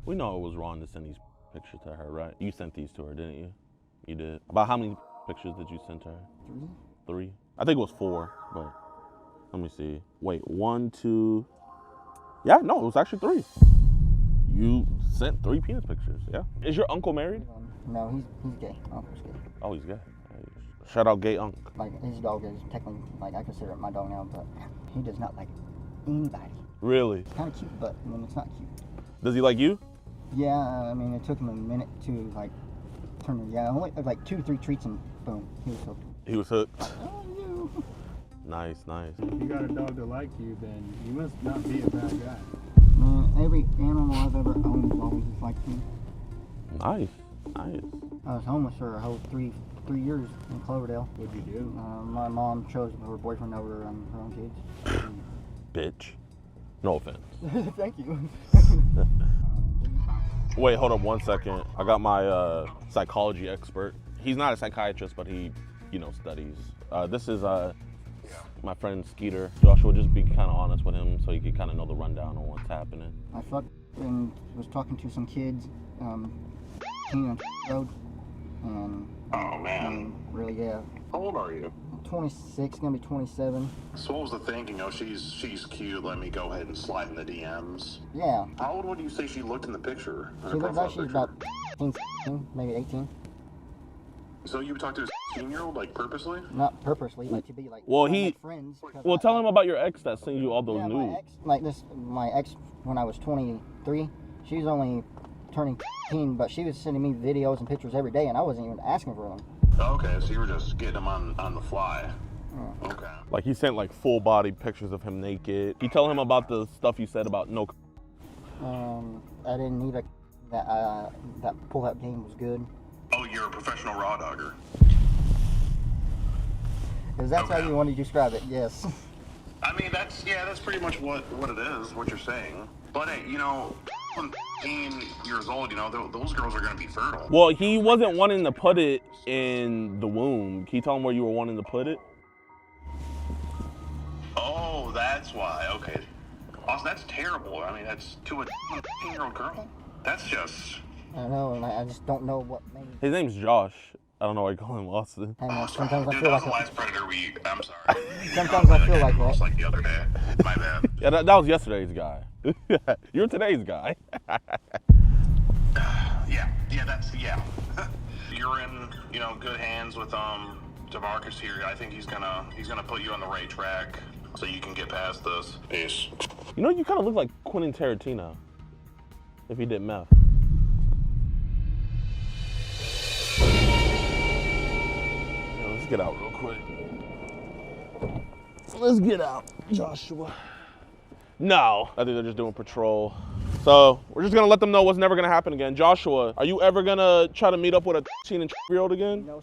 We know it was wrong to send these pictures to her, right? You sent these to her, didn't you? You did. About how many pictures did you send to her? 3? I think it was 4, but let me see. Wait, 1, 2. Yeah, no, it was actually 3. You sent 3 penis pictures, yeah? Is your uncle married? No, he's gay. Uncle's gay. Oh, he's gay. Shout out gay uncle. Like, his dog is technically, like, I consider it my dog now, but he does not like anybody. Really? It's kind of cute, but I mean, it's not cute. Does he like you? Yeah, I mean, it took him a minute to, like, turn, only, like, 2 or 3 treats and boom, he was hooked. He was hooked. Oh, you. Nice. If you got a dog that like you, then you must not be a bad guy. Man, every animal I've ever owned has always liked me. Nice. I was homeless for a whole 3 years in Cloverdale. What'd you do? My mom chose her boyfriend over her own kids. Bitch. No offense. Thank you. Wait, hold up 1 second. I got my psychology expert. He's not a psychiatrist, but he, studies. This is my friend Skeeter. Joshua, just be kind of honest with him so he can kind of know the rundown on what's happening. I fucked and was talking to some kids, King on road, and oh man, and really, yeah. How old are you? 26, gonna be 27. So what was the thing? She's cute. Let me go ahead and slide in the DMs. Yeah. How old would you say she looked in the picture? She looked like she's about 18, maybe 18. So you talked to 15-year-old, like purposely? Not purposely, like to be like. Well, friends. Well, tell him about your ex that sends you all those Yeah, nudes. my ex, when I was 23, she was only turning 15, but she was sending me videos and pictures every day, and I wasn't even asking for them. Okay, so you were just getting them on the fly. Okay. Like he sent like full body pictures of him naked. You tell him about the stuff you said about no. I didn't need that pull-up game was good. Oh, you're a professional raw dogger. Because that's how you want to describe it, yes. I mean, that's pretty much what it is, what you're saying. But hey, you know, 15 years old, you know, those girls are going to be fertile. Well, he wasn't wanting to put it in the womb. Can you tell him where you were wanting to put it? Oh, that's why. Okay. Also, that's terrible. I mean, that's to a 15-year-old girl. That's just. I know, and I just don't know what made. His name's Josh. I don't know why you call him Austin. I know, sometimes I Dude, feel that was like the last Predator I'm sorry. Sometimes I feel like that. Like the other day. My bad. Yeah, that was yesterday's guy. You're today's guy. Yeah, You're in, you know, good hands with DeMarcus here. I think he's gonna put you on the right track so you can get past this. Peace. You know, you kind of look like Quentin Tarantino if he did meth. Yeah, let's get out real quick. Let's get out, Joshua. No, I think they're just doing patrol. So we're just gonna let them know what's never gonna happen again. Joshua, are you ever gonna try to meet up with a 13 and 12-year-old again? No.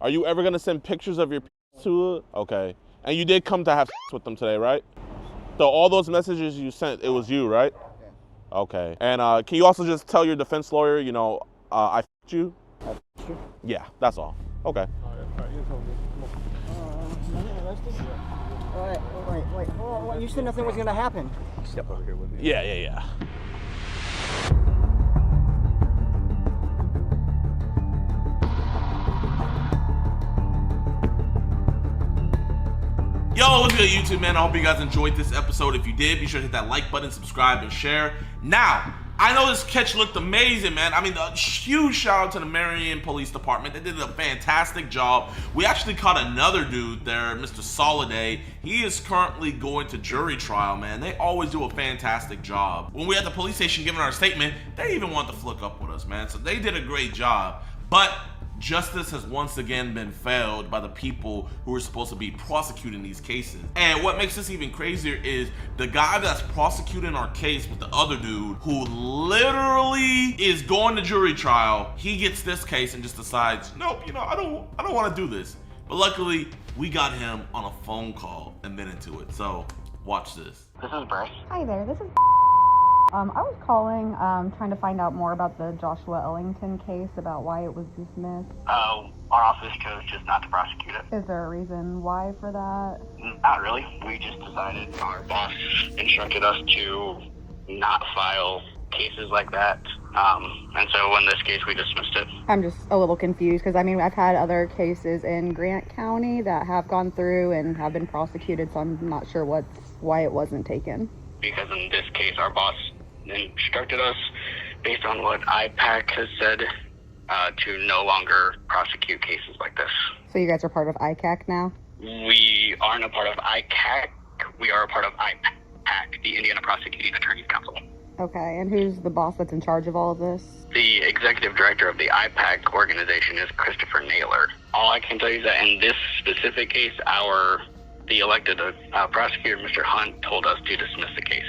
Are you ever gonna send pictures of your to her? Okay. And you did come to have with them today, right? So all those messages you sent, it was you, right? Okay. And can you also just tell your defense lawyer, you know, I f***ed you? Yeah, that's all. Okay. Wait. You said nothing was gonna happen. Step over here with me. Yeah. Yo, what's good, YouTube, man? I hope you guys enjoyed this episode. If you did, be sure to hit that like button, subscribe, and share. Now, I know this catch looked amazing, man. I mean, a huge shout out to the Marion Police Department. They did a fantastic job. We actually caught another dude there, Mr. Soliday. He is currently going to jury trial, man. They always do a fantastic job. When we at the police station giving our statement, they even want to flick up with us, man. So they did a great job. But justice has once again been failed by the people who are supposed to be prosecuting these cases. And what makes this even crazier is the guy that's prosecuting our case with the other dude, who literally is going to jury trial, he gets this case and just decides, nope, you know, I don't want to do this. But luckily, we got him on a phone call and been into it. So watch this. This is Bryce. Hi there, this is I was calling, trying to find out more about the Joshua Ellington case, about why it was dismissed. Our office chose just not to prosecute it. Is there a reason why for that? Not really. We just decided our boss instructed us to not file cases like that. And so in this case, we dismissed it. I'm just a little confused because, I mean, I've had other cases in Grant County that have gone through and have been prosecuted, so I'm not sure why it wasn't taken. Because in this case, our boss instructed us, based on what IPAC has said, to no longer prosecute cases like this. So you guys are part of ICAC now? We aren't a part of ICAC. We are a part of IPAC, the Indiana Prosecuting Attorneys Council. Okay, and who's the boss that's in charge of all of this? The executive director of the IPAC organization is Christopher Naylor. All I can tell you is that in this specific case, the elected prosecutor, Mr. Hunt, told us to dismiss the case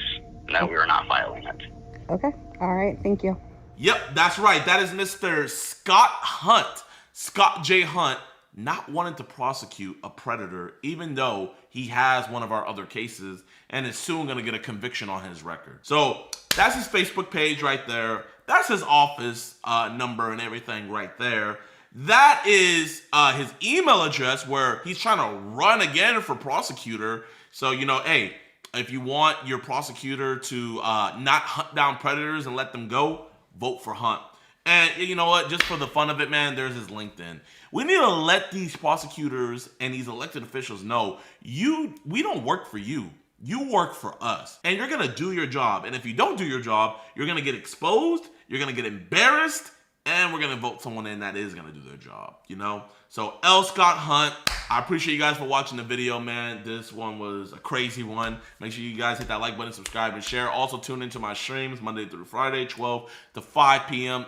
and that we were not filing it. Okay. All right. Thank you. Yep, that's right. That is Mr. Scott Hunt, Scott J. Hunt, not wanting to prosecute a predator, even though he has one of our other cases and is soon going to get a conviction on his record. So that's his Facebook page right there. That's his office number and everything right there. That is his email address where he's trying to run again for prosecutor. So, you know, hey, if you want your prosecutor to not hunt down predators and let them go, vote for Hunt. And you know what? Just for the fun of it, man, there's his LinkedIn. We need to let these prosecutors and these elected officials know we don't work for you. You work for us. And you're going to do your job. And if you don't do your job, you're going to get exposed, you're going to get embarrassed, And we're gonna vote someone in that is gonna do their job, you know? So L. Scott Hunt, I appreciate you guys for watching the video, man. This one was a crazy one. Make sure you guys hit that like button, subscribe, and share. Also tune into my streams Monday through Friday, 12 to 5 p.m.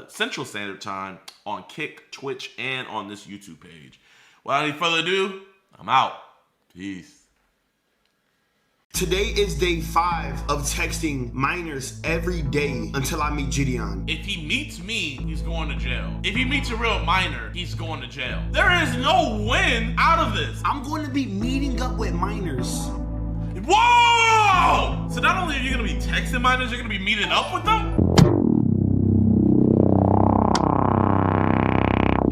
Central Standard Time on Kick, Twitch, and on this YouTube page. Without any further ado, I'm out. Peace. Today is day 5 of texting minors every day until I meet JiDion. If he meets me, he's going to jail. If he meets a real minor, he's going to jail. There is no win out of this. I'm going to be meeting up with minors. Whoa! So not only are you going to be texting minors, you're going to be meeting up with them?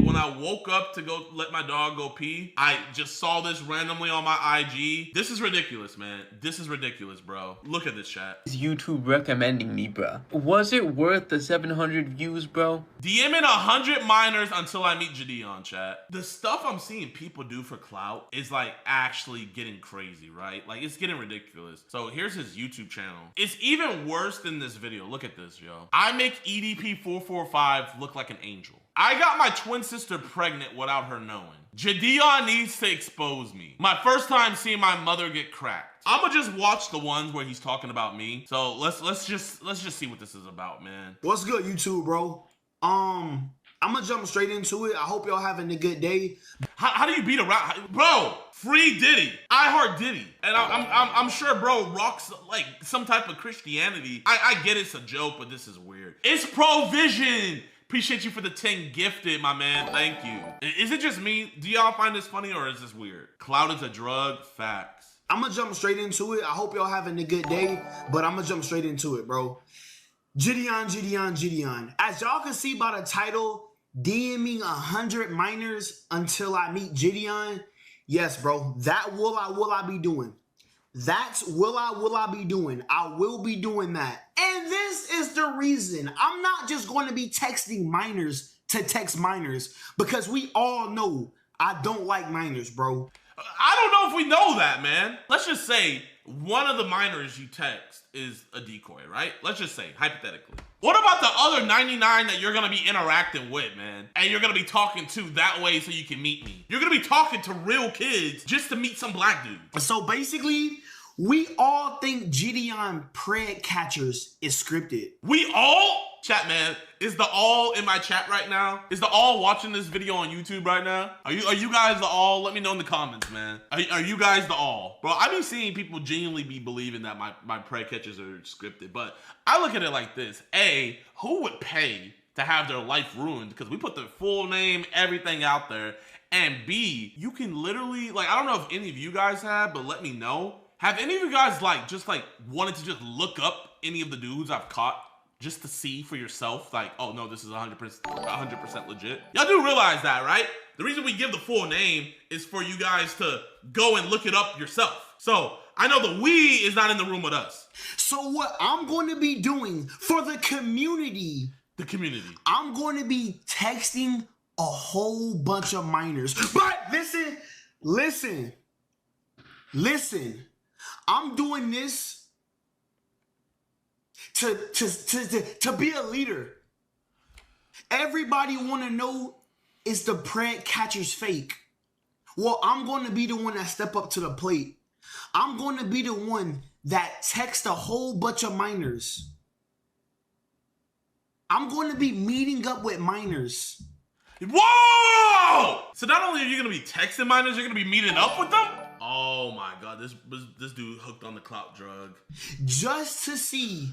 When I woke up to go let my dog go pee, I just saw this randomly on my IG. This is ridiculous, man. This is ridiculous, bro. Look at this chat. Is YouTube recommending me, bro? Was it worth the 700 views, bro? DMing 100 minors until I meet JiDion, chat. The stuff I'm seeing people do for clout is like actually getting crazy, right? Like it's getting ridiculous. So here's his YouTube channel. It's even worse than this video. Look at this, yo. I make EDP 445 look like an angel. I got my twin sister pregnant without her knowing. JiDion needs to expose me. My first time seeing my mother get cracked. I'ma just watch the ones where he's talking about me. So let's just see what this is about, man. What's good, YouTube, bro? I'm gonna jump straight into it. I hope y'all having a good day. How do you beat around, bro? Free Diddy. I heart Diddy, and I'm sure, bro, rocks like some type of Christianity. I get it's a joke, but this is weird. It's Provision. Appreciate you for the 10 gifted, my man. Thank you. Is it just me? Do y'all find this funny or is this weird? Clout is a drug. Facts. I'm gonna jump straight into it. I hope y'all having a good day, but I'm gonna jump straight into it, bro. JiDion. As y'all can see by the title, DMing 100 minors until I meet JiDion. Yes, bro. That will I be doing. That's will I be doing. I will be doing that. And this is the reason. I'm not just going to be texting minors to text minors because we all know I don't like minors, bro. I don't know if we know that, man. Let's just say one of the minors you text is a decoy, right? Let's just say, hypothetically. What about the other 99 that you're gonna be interacting with, man? And you're gonna be talking to that way so you can meet me. You're gonna be talking to real kids just to meet some black dude. So basically, we all think JiDion Pred Catchers is scripted. We all? Chat, man, is the all in my chat right now? Is the all watching this video on YouTube right now? Are you guys the all? Let me know in the comments, man. Are you guys the all? Bro, I've been seeing people genuinely be believing that my Pred Catchers are scripted, but I look at it like this. A, who would pay to have their life ruined? Because we put their full name, everything out there. And B, you can literally, like, I don't know if any of you guys have, but let me know. Have any of you guys wanted to just look up any of the dudes I've caught just to see for yourself? Like, oh no, this is 100% legit. Y'all do realize that, right? The reason we give the full name is for you guys to go and look it up yourself. So I know the we is not in the room with us. So what I'm going to be doing for the community, I'm going to be texting a whole bunch of minors. But listen. I'm doing this to be a leader. Everybody want to know, is the Pred Catchers fake? Well, I'm going to be the one that step up to the plate. I'm going to be the one that text a whole bunch of minors. I'm going to be meeting up with minors. Whoa! So not only are you going to be texting minors, you're going to be meeting up with them? Oh my God, this dude hooked on the clout drug. Just to see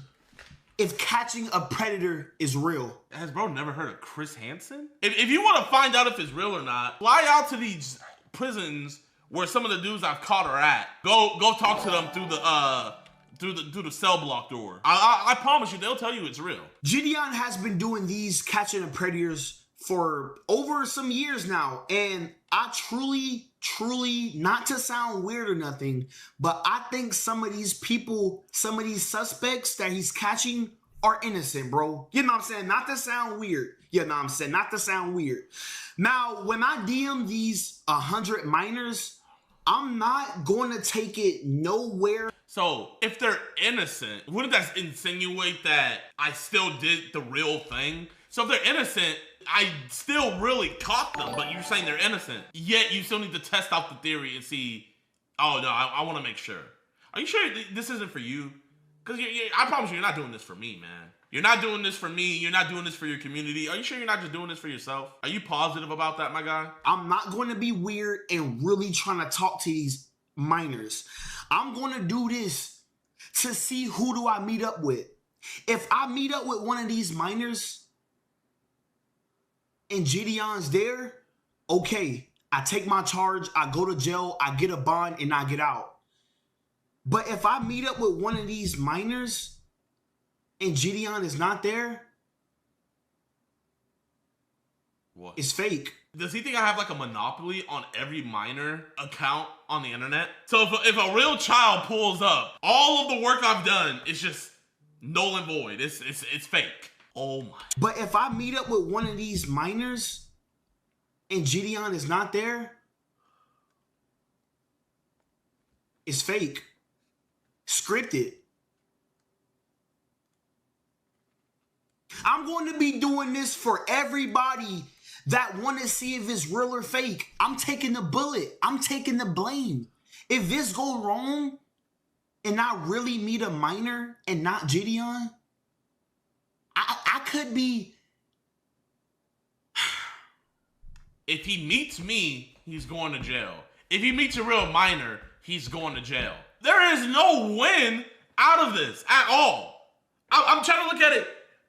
if catching a predator is real. Has bro never heard of Chris Hansen? If you want to find out if it's real or not, fly out to these prisons where some of the dudes I've caught are at. Go talk to them through the cell block door. I promise you, they'll tell you it's real. JiDion has been doing these catching of predators for over some years now, and I truly, not to sound weird or nothing, but I think some of these people, some of these suspects that he's catching are innocent, bro. You know what I'm saying? Not to sound weird. You know what I'm saying? Not to sound weird. Now, when I DM these 100 minors, I'm not going to take it nowhere. So, if they're innocent, wouldn't that insinuate that I still did the real thing? So if they're innocent, I still really caught them, but you're saying they're innocent. Yet you still need to test out the theory and see, oh no, I want to make sure. Are you sure this isn't for you? Because I promise you're not doing this for me, man. You're not doing this for me. You're not doing this for your community. Are you sure you're not just doing this for yourself? Are you positive about that, my guy? I'm not going to be weird and really trying to talk to these minors. I'm going to do this to see who do I meet up with. If I meet up with one of these minors and JiDion's there, okay, I take my charge, I go to jail, I get a bond, and I get out. But if I meet up with one of these minors and JiDion is not there, what? It's fake. Does he think I have like a monopoly on every minor account on the internet? So if a real child pulls up, all of the work I've done is just null and void. It's fake. Oh my. But if I meet up with one of these minors and JiDion is not there, it's fake. Scripted. I'm going to be doing this for everybody that want to see if it's real or fake. I'm taking the bullet. I'm taking the blame. If this go wrong and I really meet a minor and not JiDion, I could be... If he meets me, he's going to jail. If he meets a real minor, he's going to jail. There is no win out of this at all. I'm trying to look at it.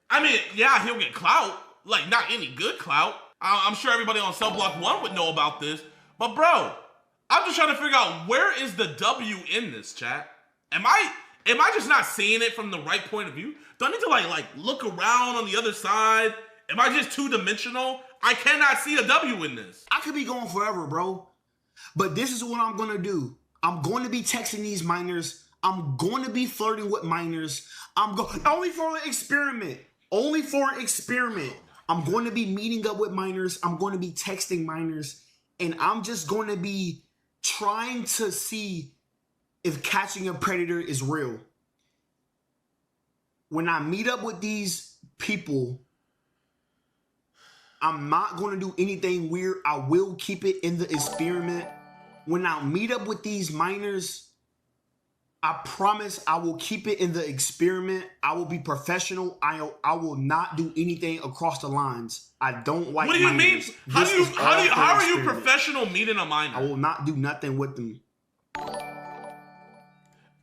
I mean, yeah, he'll get clout. Like, not any good clout. I'm sure everybody on Cell Block 1 would know about this. But, bro, I'm just trying to figure out where is the W in this, chat? Am I just not seeing it from the right point of view? Do I need to, like look around on the other side? Am I just two-dimensional? I cannot see a W in this. I could be going forever, bro. But this is what I'm going to do. I'm going to be texting these minors. I'm going to be flirting with minors. Only for an experiment. Only for an experiment. I'm going to be meeting up with minors. I'm going to be texting minors. And I'm just going to be trying to see if catching a predator is real. When I meet up with these people, I'm not going to do anything weird. I will keep it in the experiment. When I meet up with these minors, I promise I will keep it in the experiment. I will be professional. I will not do anything across the lines. I don't like. What do you minors. mean? This How are you professional meeting a minor? I will not do nothing with them.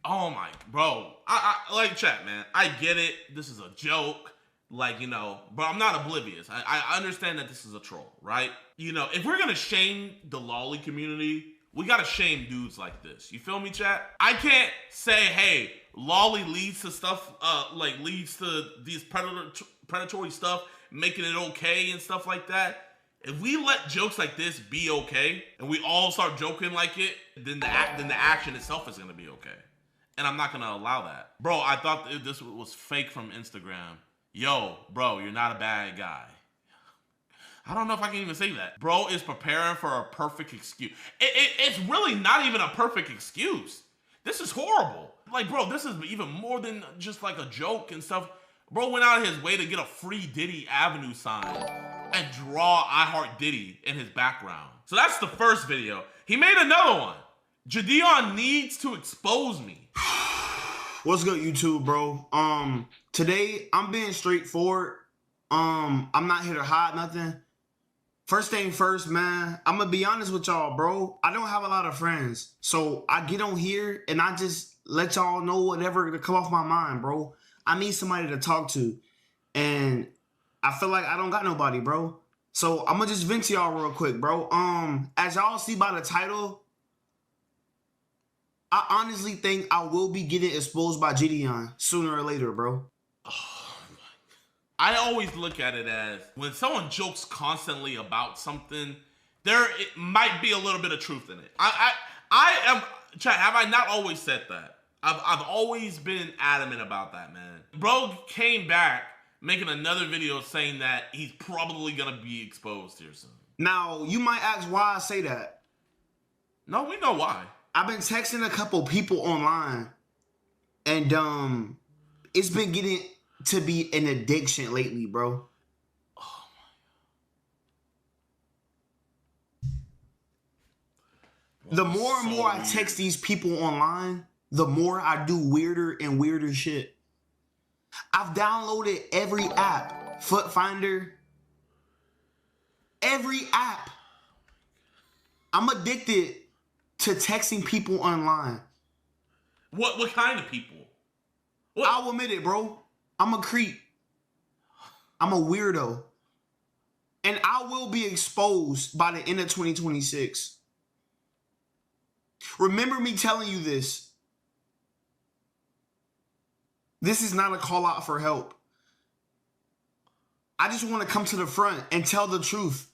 Oh my, bro. I like, chat, man. I get it. This is a joke. Like, you know, but I'm not oblivious. I understand that this is a troll, right? You know, if we're gonna shame the lolly community, we gotta shame dudes like this. You feel me, chat? I can't say, hey, lolly leads to stuff, leads to these predatory stuff, making it okay and stuff like that. If we let jokes like this be okay, and we all start joking like it, then the action itself is gonna be okay. And I'm not gonna allow that. Bro, I thought this was fake from Instagram. Yo, bro, you're not a bad guy. I don't know if I can even say that. Bro is preparing for a perfect excuse. It's really not even a perfect excuse. This is horrible. Like, bro, this is even more than just like a joke and stuff. Bro went out of his way to get a free Diddy Avenue sign and draw I Heart Diddy in his background. So that's the first video. He made another one. JiDion needs to expose me. What's good, YouTube, bro? Today I'm being straightforward. I'm not here to hide nothing. First thing first, man, I'm gonna be honest with y'all, bro. I don't have a lot of friends. So I get on here and I just let y'all know whatever to come off my mind, bro. I need somebody to talk to. And I feel like I don't got nobody, bro. So I'm gonna just vent to y'all real quick, bro. As y'all see by the title, I honestly think I will be getting exposed by JiDion sooner or later, bro. I always look at it as when someone jokes constantly about something, it might be a little bit of truth in it. I am, chat, have I not always said that? I've always been adamant about that, man. Bro came back making another video saying that he's probably gonna be exposed here soon. Now, you might ask why I say that. No, we know why. I've been texting a couple people online, and it's been getting to be an addiction lately, bro. The more and more I text these people online, the more I do weirder and weirder shit. I've downloaded every app, Foot Finder, every app. I'm addicted to texting people online. What kind of people? What? I'll admit it, bro. I'm a creep. I'm a weirdo. And I will be exposed by the end of 2026. Remember me telling you this. This is not a call out for help. I just want to come to the front and tell the truth.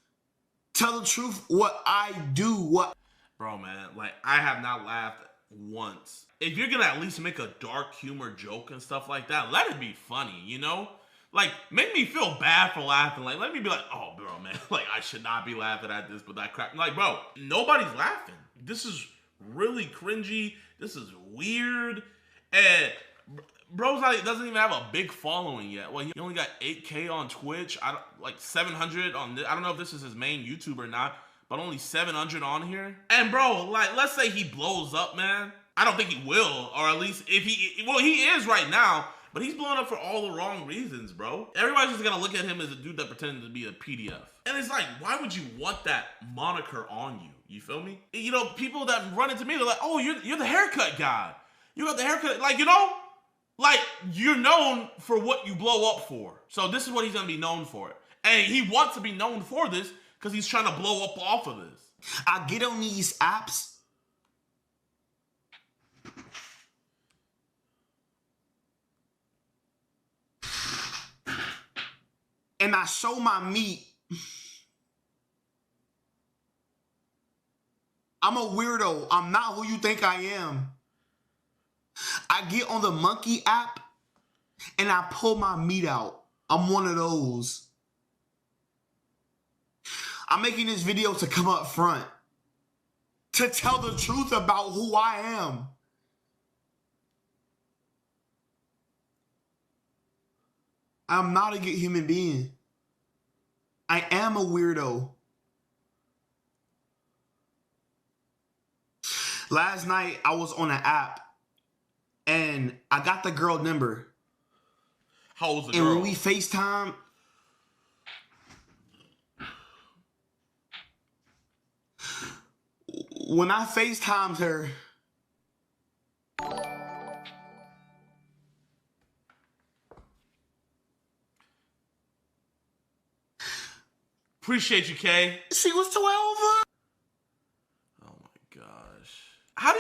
Tell the truth what I do. Bro, man, like, I have not laughed once. If you're gonna at least make a dark humor joke and stuff like that, let it be funny, you know? Like, make me feel bad for laughing. Like, let me be like, oh, bro, man, like, I should not be laughing at this, but that crap. Like, bro, nobody's laughing. This is really cringy. This is weird. And bro's doesn't even have a big following yet. Well, he only got 8K on Twitch. Like 700 on this. I don't know if this is his main YouTube or not, but only 700 on here. And bro, like, let's say he blows up, man. I don't think he will, or at least if he is right now, but he's blowing up for all the wrong reasons, bro. Everybody's just gonna look at him as a dude that pretended to be a PDF. And it's like, why would you want that moniker on you? You feel me? You know, people that run into me, they're like, oh, you're the haircut guy. You got the haircut, like, you know? Like, you're known for what you blow up for. So this is what he's gonna be known for. And he wants to be known for this because he's trying to blow up off of this. I get on these apps and I show my meat. I'm a weirdo. I'm not who you think I am. I get on the monkey app and I pull my meat out. I'm one of those. I'm making this video to come up front, to tell the truth about who I am. I'm not a good human being. I am a weirdo. Last night, I was on an app, and I got the girl number. How old's the girl? And when we FaceTime, when I FaceTimed her, appreciate you, Kay. She was 12. Oh my gosh. How do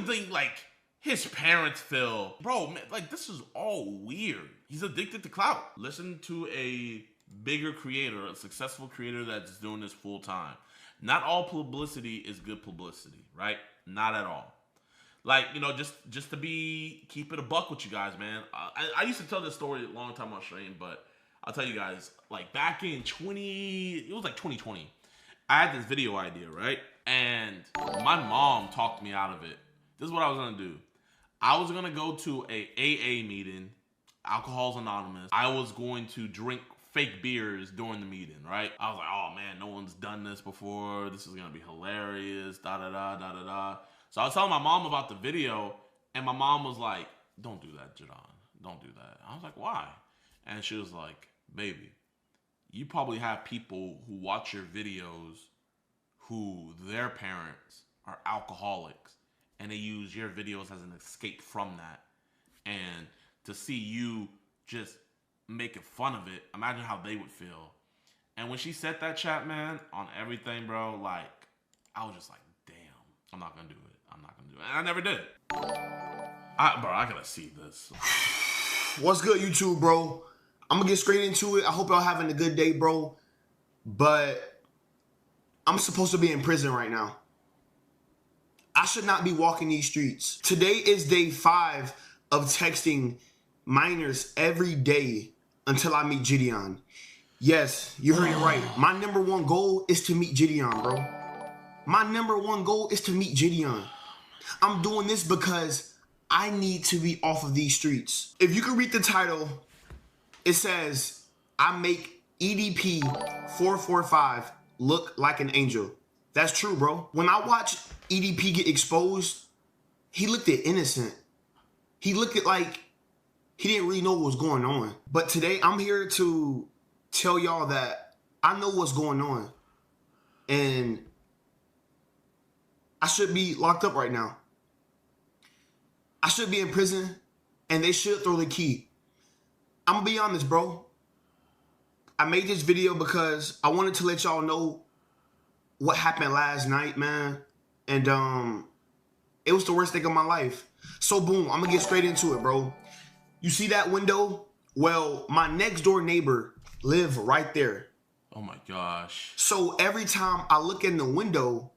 you think, like, his parents feel? Bro, man, like, this is all weird. He's addicted to clout. Listen to a bigger creator, a successful creator that's doing this full time. Not all publicity is good publicity, right? Not at all. Like, you know, just to keep it a buck with you guys, man. I used to tell this story a long time on stream, but I'll tell you guys, like, back in 2020, I had this video idea, right? And my mom talked me out of it. This is what I was gonna do. I was gonna go to a AA meeting, Alcohol's Anonymous. I was going to drink fake beers during the meeting, right? I was like, oh man, no one's done this before. This is gonna be hilarious, da-da-da. So I was telling my mom about the video, and my mom was like, don't do that, JiDon. Don't do that. I was like, why? And she was like, baby, you probably have people who watch your videos who their parents are alcoholics, and they use your videos as an escape from that. And to see you just making fun of it, imagine how they would feel. And when she said that, chat, man, on everything, bro, like, I was just like, damn, I'm not gonna do it. I'm not gonna do it. And I never did. Bro, I gotta see this. What's good, YouTube, bro? I'm gonna get straight into it. I hope y'all having a good day, bro. But I'm supposed to be in prison right now. I should not be walking these streets. Today is day 5 of texting minors every day until I meet JiDion. Yes, you heard it right. My #1 goal is to meet JiDion, bro. My #1 goal is to meet JiDion. I'm doing this because I need to be off of these streets. If you can read the title, it says, I make EDP 445 look like an angel. That's true, bro. When I watched EDP get exposed, he looked at innocent. He looked at like he didn't really know what was going on. But today I'm here to tell y'all that I know what's going on. And I should be locked up right now. I should be in prison and they should throw the key. I'm gonna be honest, bro. I made this video because I wanted to let y'all know what happened last night, man. And it was the worst thing of my life. So boom, I'm gonna get straight into it, bro. You see that window? Well, my next door neighbor lived right there. Oh my gosh. So every time I look in the window,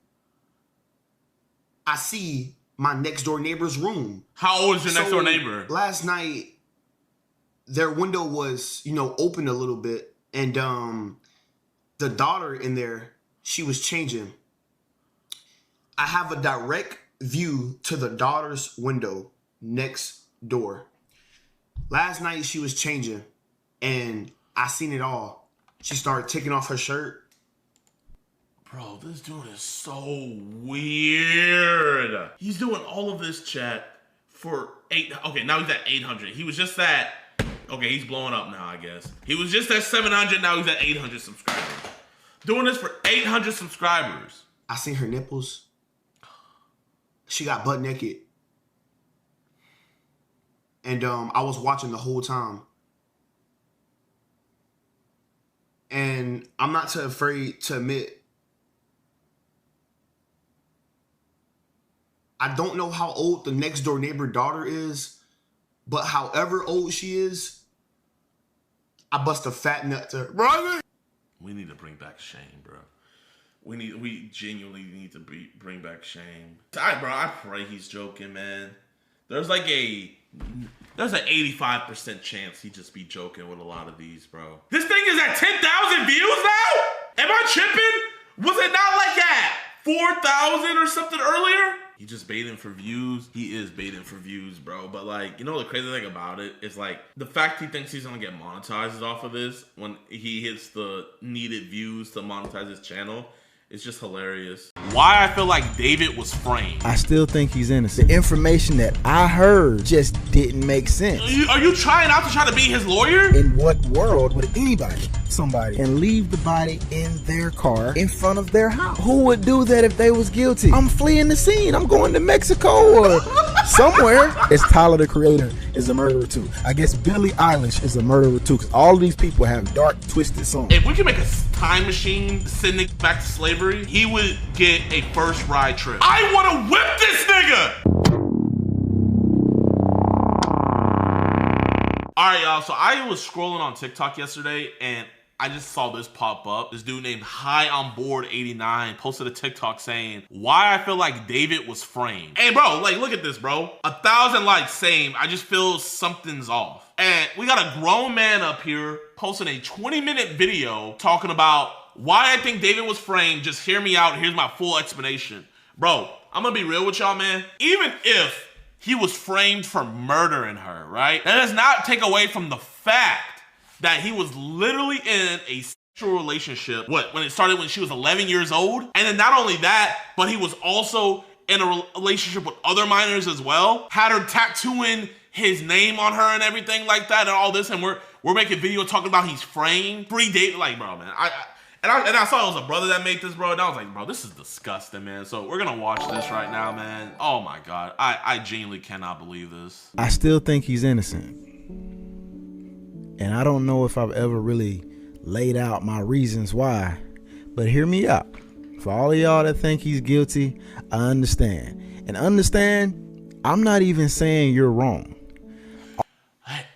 I see my next door neighbor's room. How old is your next door neighbor? Last night, their window was, you know, open a little bit. And the daughter in there, she was changing. I have a direct view to the daughter's window next door. Last night she was changing and I seen it all. She started taking off her shirt. Bro, this dude is so weird. He's doing all of this chat for okay, now he's at 800. He was just at, okay, he's blowing up now, I guess. He was just at 700, now he's at 800 subscribers. Doing this for 800 subscribers. I seen her nipples. She got butt naked. And I was watching the whole time. And I'm not too afraid to admit, I don't know how old the next door neighbor daughter is, but however old she is, I bust a fat nut to her. Brother! We need to bring back shame, bro. We genuinely need to bring back shame. I pray he's joking, man. There's an 85% chance he just be joking with a lot of these, bro. This thing is at 10,000 views now? Am I tripping? Was it not like at 4,000 or something earlier? He just baiting for views. He is baiting for views, bro. But like, you know the crazy thing about it is like the fact he thinks he's gonna get monetized off of this when he hits the needed views to monetize his channel. It's just hilarious. Why I feel like David was framed. I still think he's innocent. The information that I heard just didn't make sense. Are you trying out to try to be his lawyer? In what world would anybody, somebody, and leave the body in their car in front of their house? Who would do that if they was guilty? I'm fleeing the scene. I'm going to Mexico or somewhere. It's Tyler, the Creator, is a murderer too. I guess Billie Eilish is a murderer too, because all of these people have dark, twisted songs. If we could make a time machine send it back to slavery, he would get a first ride trip. I want to whip this nigga! All right, y'all, so I was scrolling on TikTok yesterday and I just saw this pop up. This dude named High on Board 89 posted a TikTok saying, why I feel like David was framed. Hey, bro, like, look at this, bro. 1,000 likes, same. I just feel something's off. And we got a grown man up here posting a 20-minute video talking about why I think David was framed. Just hear me out. Here's my full explanation. Bro, I'm gonna be real with y'all, man. Even if he was framed for murdering her, right? That does not take away from the fact that he was literally in a sexual relationship, when it started when she was 11 years old. And then not only that, but he was also in a relationship with other minors as well. Had her tattooing his name on her and everything like that and all this. And we're making video talking about he's framed. Free date, like, bro, man. I saw it was a brother that made this, bro. And I was like, bro, this is disgusting, man. So we're gonna watch this right now, man. Oh my God, I genuinely cannot believe this. I still think he's innocent. And I don't know if I've ever really laid out my reasons why, but hear me out. For all of y'all that think he's guilty, I understand. And understand, I'm not even saying you're wrong.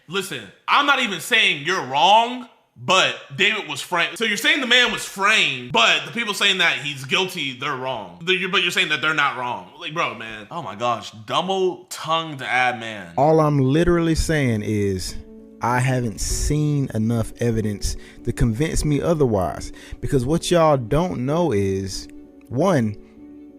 Listen, I'm not even saying you're wrong, but David was framed. So you're saying the man was framed, but the people saying that he's guilty, they're wrong. But you're saying that they're not wrong. Like, bro, man. Oh my gosh, double-tongued ad man. All I'm literally saying is I haven't seen enough evidence to convince me otherwise. Because what y'all don't know is, one,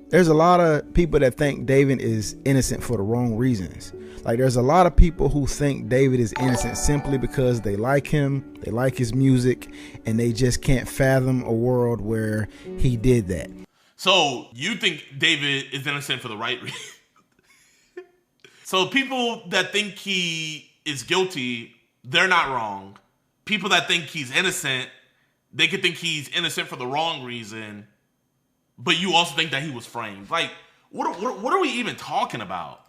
there's a lot of people that think David is innocent for the wrong reasons. Like, there's a lot of people who think David is innocent simply because they like him, they like his music, and they just can't fathom a world where he did that. So you think David is innocent for the right reason? So people that think he is guilty, they're not wrong. People that think he's innocent, they could think he's innocent for the wrong reason, but you also think that he was framed. Like, what are we even talking about?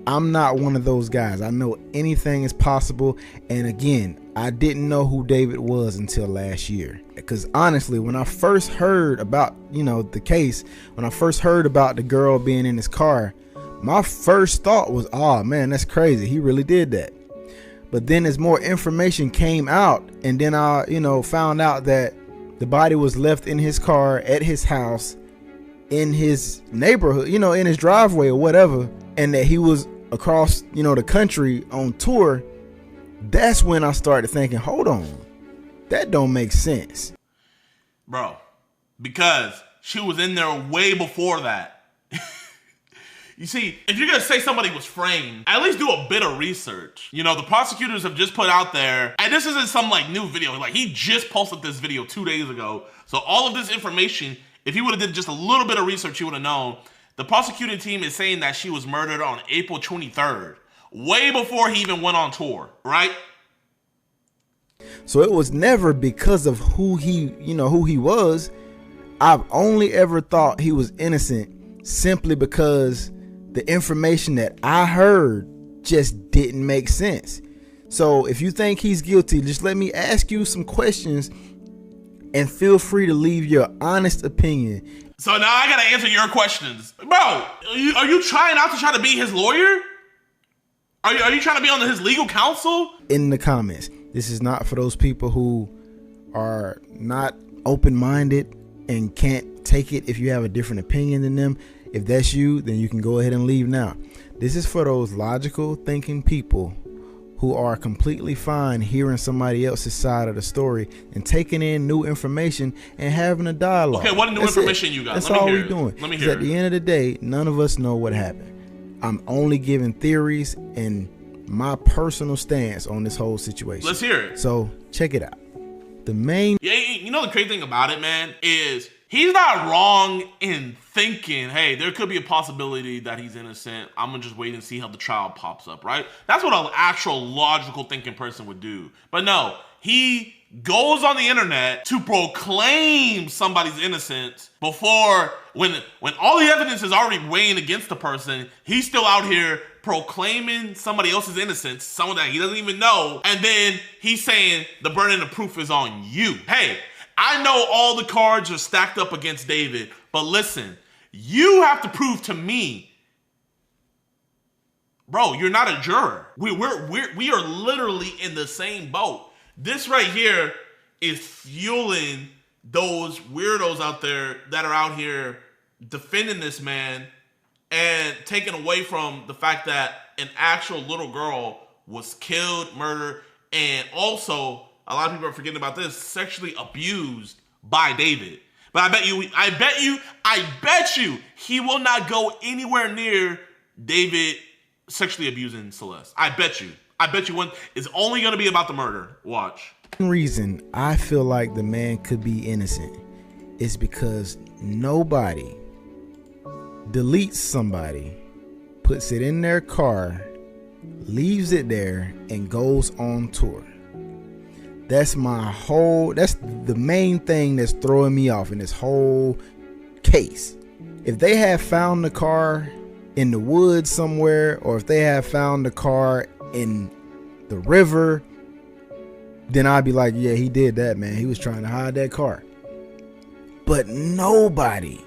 I'm not one of those guys. I know anything is possible. And again, I didn't know who David was until last year. Because honestly, when I first heard about, the case, when I first heard about the girl being in his car, my first thought was, oh man, that's crazy. He really did that. But then as more information came out, and then I, found out that the body was left in his car at his house, in his neighborhood, in his driveway or whatever, and that he was across, the country on tour, that's when I started thinking, hold on, that don't make sense. Bro, because she was in there way before that. You see, if you're going to say somebody was framed, at least do a bit of research. The prosecutors have just put out there, and this isn't some new video. Like, he just posted this video 2 days ago. So all of this information, if he would have did just a little bit of research, he would have known. The prosecuting team is saying that she was murdered on April 23rd, way before he even went on tour, right? So it was never because of who he was. I've only ever thought he was innocent simply because the information that I heard just didn't make sense. So if you think he's guilty, just let me ask you some questions and feel free to leave your honest opinion. So now I gotta answer your questions. Bro, are you trying out to try to be his lawyer? Are you trying to be on his legal counsel? In the comments, this is not for those people who are not open-minded and can't take it if you have a different opinion than them. If that's you, then you can go ahead and leave now. This is for those logical thinking people who are completely fine hearing somebody else's side of the story and taking in new information and having a dialogue. Okay, what new information you got? That's all we're doing. Let me hear. At the end of the day, none of us know what happened. I'm only giving theories and my personal stance on this whole situation. Let's hear it. So check it out. The crazy thing about it, man, is he's not wrong in thinking, hey, there could be a possibility that he's innocent. I'm gonna just wait and see how the trial pops up, right? That's what an actual logical thinking person would do. But no, he goes on the internet to proclaim somebody's innocence before, when all the evidence is already weighing against the person, he's still out here proclaiming somebody else's innocence, someone that he doesn't even know, and then he's saying the burden of proof is on you. Hey, I know all the cards are stacked up against David, but listen, you have to prove to me, bro, you're not a juror. We are literally in the same boat. This right here is fueling those weirdos out there that are out here defending this man and taking away from the fact that an actual little girl was killed, murdered, and also, a lot of people are forgetting about this, sexually abused by David. But I bet you he will not go anywhere near David sexually abusing Celeste. I bet you one is only going to be about the murder. Watch. One reason I feel like the man could be innocent is because nobody deletes somebody, puts it in their car, leaves it there, and goes on tour. That's the main thing that's throwing me off in this whole case. If they have found the car in the woods somewhere, or if they have found the car in the river, then I'd be like, yeah, he did that, man. He was trying to hide that car. But nobody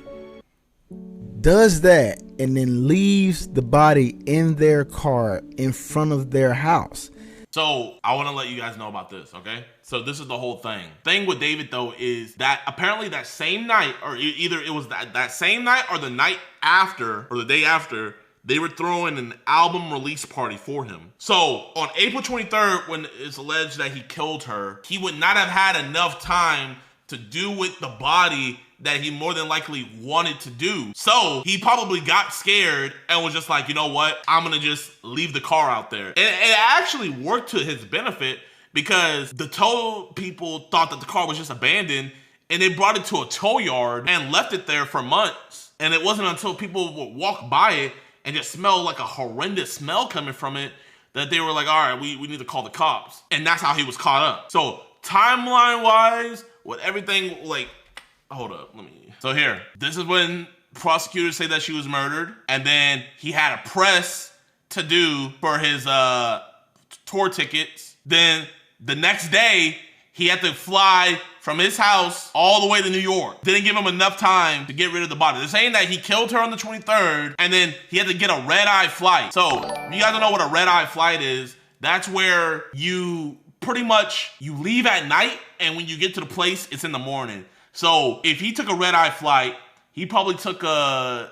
does that and then leaves the body in their car in front of their house. So I want to let you guys know about this, okay? So this is the whole thing. Thing with David, though, is that apparently that same night, or either it was that same night or the night after, or the day after, they were throwing an album release party for him. So on April 23rd, when it's alleged that he killed her, he would not have had enough time to do with the body that he more than likely wanted to do. So he probably got scared and was just like, you know what? I'm gonna just leave the car out there. And it actually worked to his benefit because the tow people thought that the car was just abandoned and they brought it to a tow yard and left it there for months. And it wasn't until people would walk by it and just smell like a horrendous smell coming from it that they were like, all right, we need to call the cops. And that's how he was caught up. So timeline wise, with everything, like, hold up, so here, this is when prosecutors say that she was murdered, and then he had a press to do for his tour tickets. Then the next day, he had to fly from his house all the way to New York. Didn't give him enough time to get rid of the body. They're saying that he killed her on the 23rd, and then he had to get a red-eye flight. So, if you guys don't know what a red-eye flight is, that's where you pretty much, you leave at night, and when you get to the place, it's in the morning. So, if he took a red-eye flight, he probably took a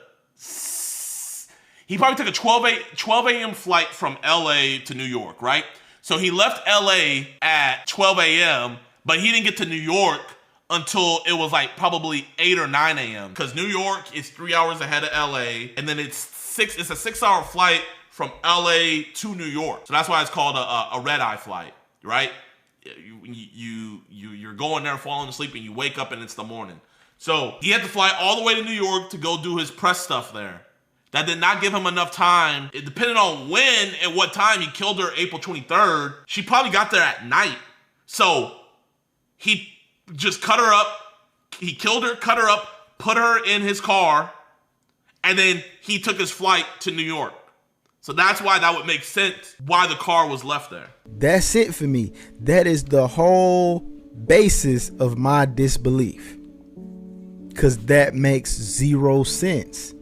12 a.m. flight from LA to New York, right? So he left LA at 12 a.m., but he didn't get to New York until it was like probably 8 or 9 a.m. Because New York is 3 hours ahead of LA, and then it's a 6-hour flight from LA to New York. So that's why it's called a red-eye flight, right? You're going there, falling asleep, and you wake up and it's the morning. So he had to fly all the way to New York to go do his press stuff there. That did not give him enough time. Depending on when and what time he killed her, April 23rd, she probably got there at night. So he just cut her up. He killed her, cut her up, put her in his car, and then he took his flight to New York. So that's why that would make sense why the car was left there. That's it for me. That is the whole basis of my disbelief. Because that makes zero sense.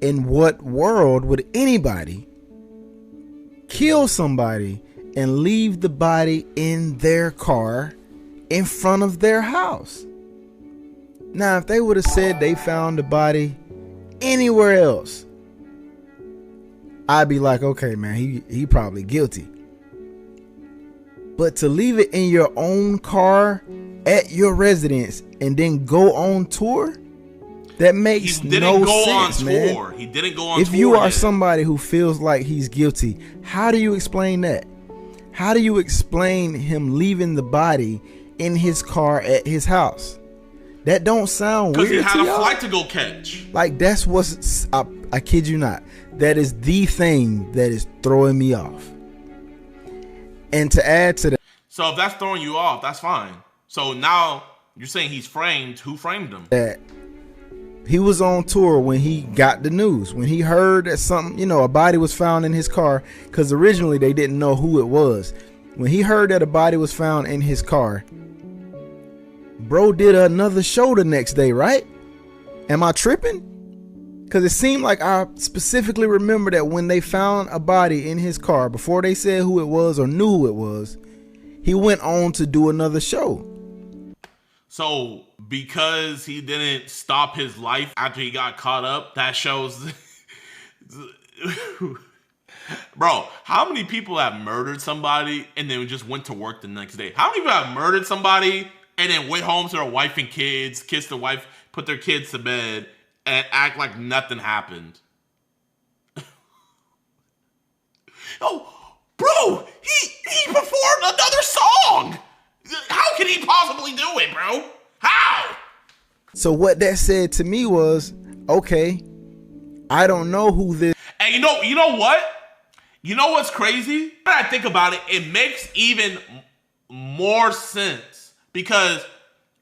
In what world would anybody kill somebody and leave the body in their car in front of their house? Now, if they would have said they found the body anywhere else, I'd be like, okay, man, he probably guilty. But to leave it in your own car at your residence and then go on tour, that makes no sense, man. He didn't go on tour. If you are somebody who feels like he's guilty, how do you explain that? How do you explain him leaving the body in his car at his house? That don't sound weird to y'all. Because he had a flight to go catch. Like, that's what's, I kid you not, that is the thing that is throwing me off. And to add to that, so if that's throwing you off, that's fine. So now you're saying he's framed. Who framed him? That he was on tour when he got the news, when he heard that something, a body was found in his car, because originally they didn't know who it was. When he heard that a body was found in his car, bro did another show the next day, right? Am I tripping? Because it seemed like I specifically remember that when they found a body in his car, before they said who it was or knew who it was, he went on to do another show. So because he didn't stop his life after he got caught up, that shows... Bro, how many people have murdered somebody and then just went to work the next day? How many people have murdered somebody and then went home to their wife and kids, kissed their wife, put their kids to bed, and act like nothing happened? Oh, bro, he performed another song. How can he possibly do it, bro? How? So what that said to me was, okay, I don't know who this. And you know what? You know what's crazy? When I think about it, it makes even more sense because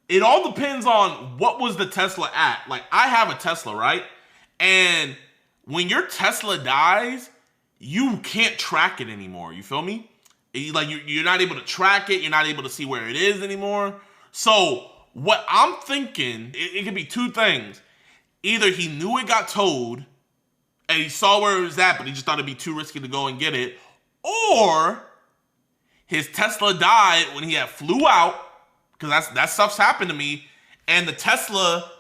it all depends on what was the Tesla at. Like, I have a Tesla, right? And when your Tesla dies, you can't track it anymore. You feel me? Like, you're not able to track it. You're not able to see where it is anymore. So what I'm thinking, it could be two things. Either he knew it got towed and he saw where it was at, but he just thought it'd be too risky to go and get it. Or his Tesla died when he had flew out, because that stuff's happened to me, and the Tesla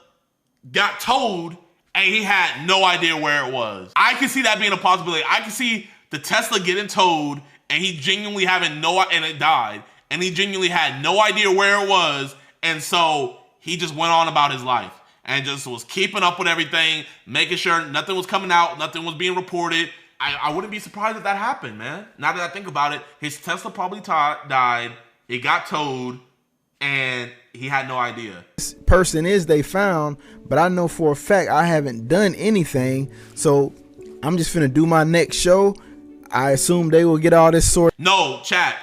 got towed and he had no idea where it was. I can see that being a possibility. I can see the Tesla getting towed and he genuinely having and it died, and he genuinely had no idea where it was, and so he just went on about his life and just was keeping up with everything, making sure nothing was coming out, nothing was being reported. I wouldn't be surprised if that happened, man. Now that I think about it, his Tesla probably died, it got towed, and he had no idea. This person they found, but I know for a fact I haven't done anything. So I'm just finna do my next show. I assume they will get all this sort. No, chat.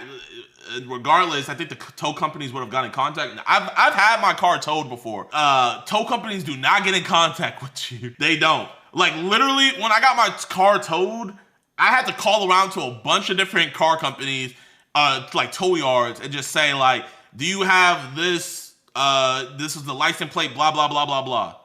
Regardless, I think the tow companies would have gotten in contact. I've had my car towed before. Tow companies do not get in contact with you. They don't. Like literally, when I got my car towed, I had to call around to a bunch of different car companies, like tow yards, and just say like, do you have this? This is the license plate, blah blah blah blah blah.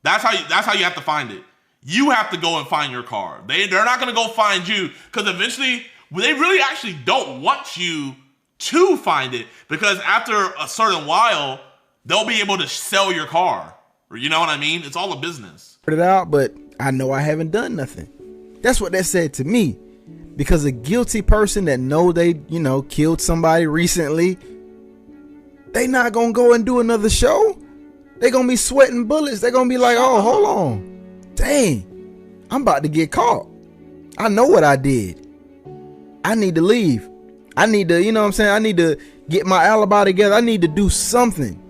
That's how you have to find it. You have to go and find your car. They're not gonna go find you, because eventually they really actually don't want you to find it, because after a certain while they'll be able to sell your car. You know what I mean? It's all a business. It out, but I know I haven't done nothing. That's what they said to me, because a guilty person that know they killed somebody recently, they not gonna go and do another show. They gonna be sweating bullets. They gonna be like, oh, hold on, dang, I'm about to get caught. I know what I did. I need to leave. I need to, I need to get my alibi together. I need to do something.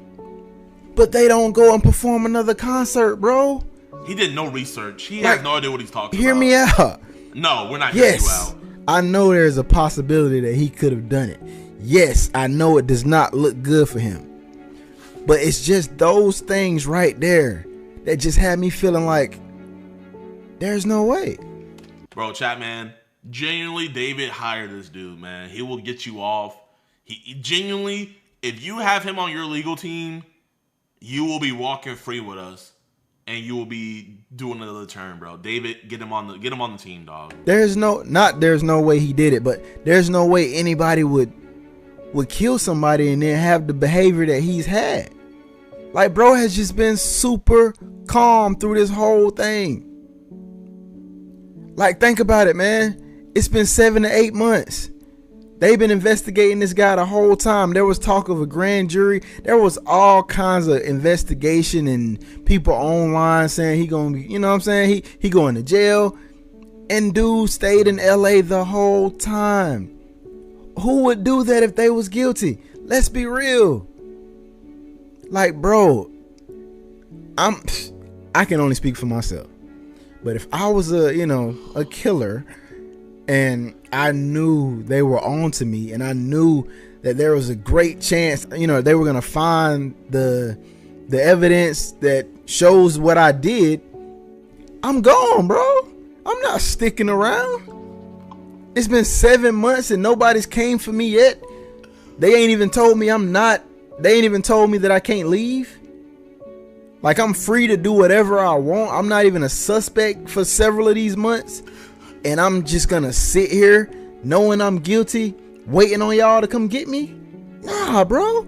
But they don't go and perform another concert, bro. He did no research. He has no idea what he's talking Hear about. me out. No, we're not hearing you out. I know there's a possibility that he could have done it. Yes, I know it does not look good for him. But it's just those things right there that just had me feeling like there's no way. Bro, chat man, genuinely, David hired this dude, man. He will get you off. He genuinely, if you have him on your legal team, you will be walking free with us, and you will be doing another turn, bro. David, get him on the team, dog. There's no way he did it, but there's no way anybody would kill somebody and then have the behavior that he's had. Like, bro has just been super calm through this whole thing. Like, think about it, man. It's been 7 to 8 months. They've been investigating this guy the whole time. There was talk of a grand jury. There was all kinds of investigation and people online saying he gonna be, he going to jail. And dude stayed in LA the whole time. Who would do that if they was guilty? Let's be real. Like, bro, I can only speak for myself. But if I was a killer, and I knew they were on to me, and I knew that there was a great chance, they were gonna find the evidence that shows what I did, I'm gone, bro. I'm not sticking around. It's been 7 months and nobody's came for me yet. They ain't even told me they ain't even told me that I can't leave. Like, I'm free to do whatever I want. I'm not even a suspect for several of these months. And I'm just gonna sit here knowing I'm guilty, waiting on y'all to come get me? Nah, bro.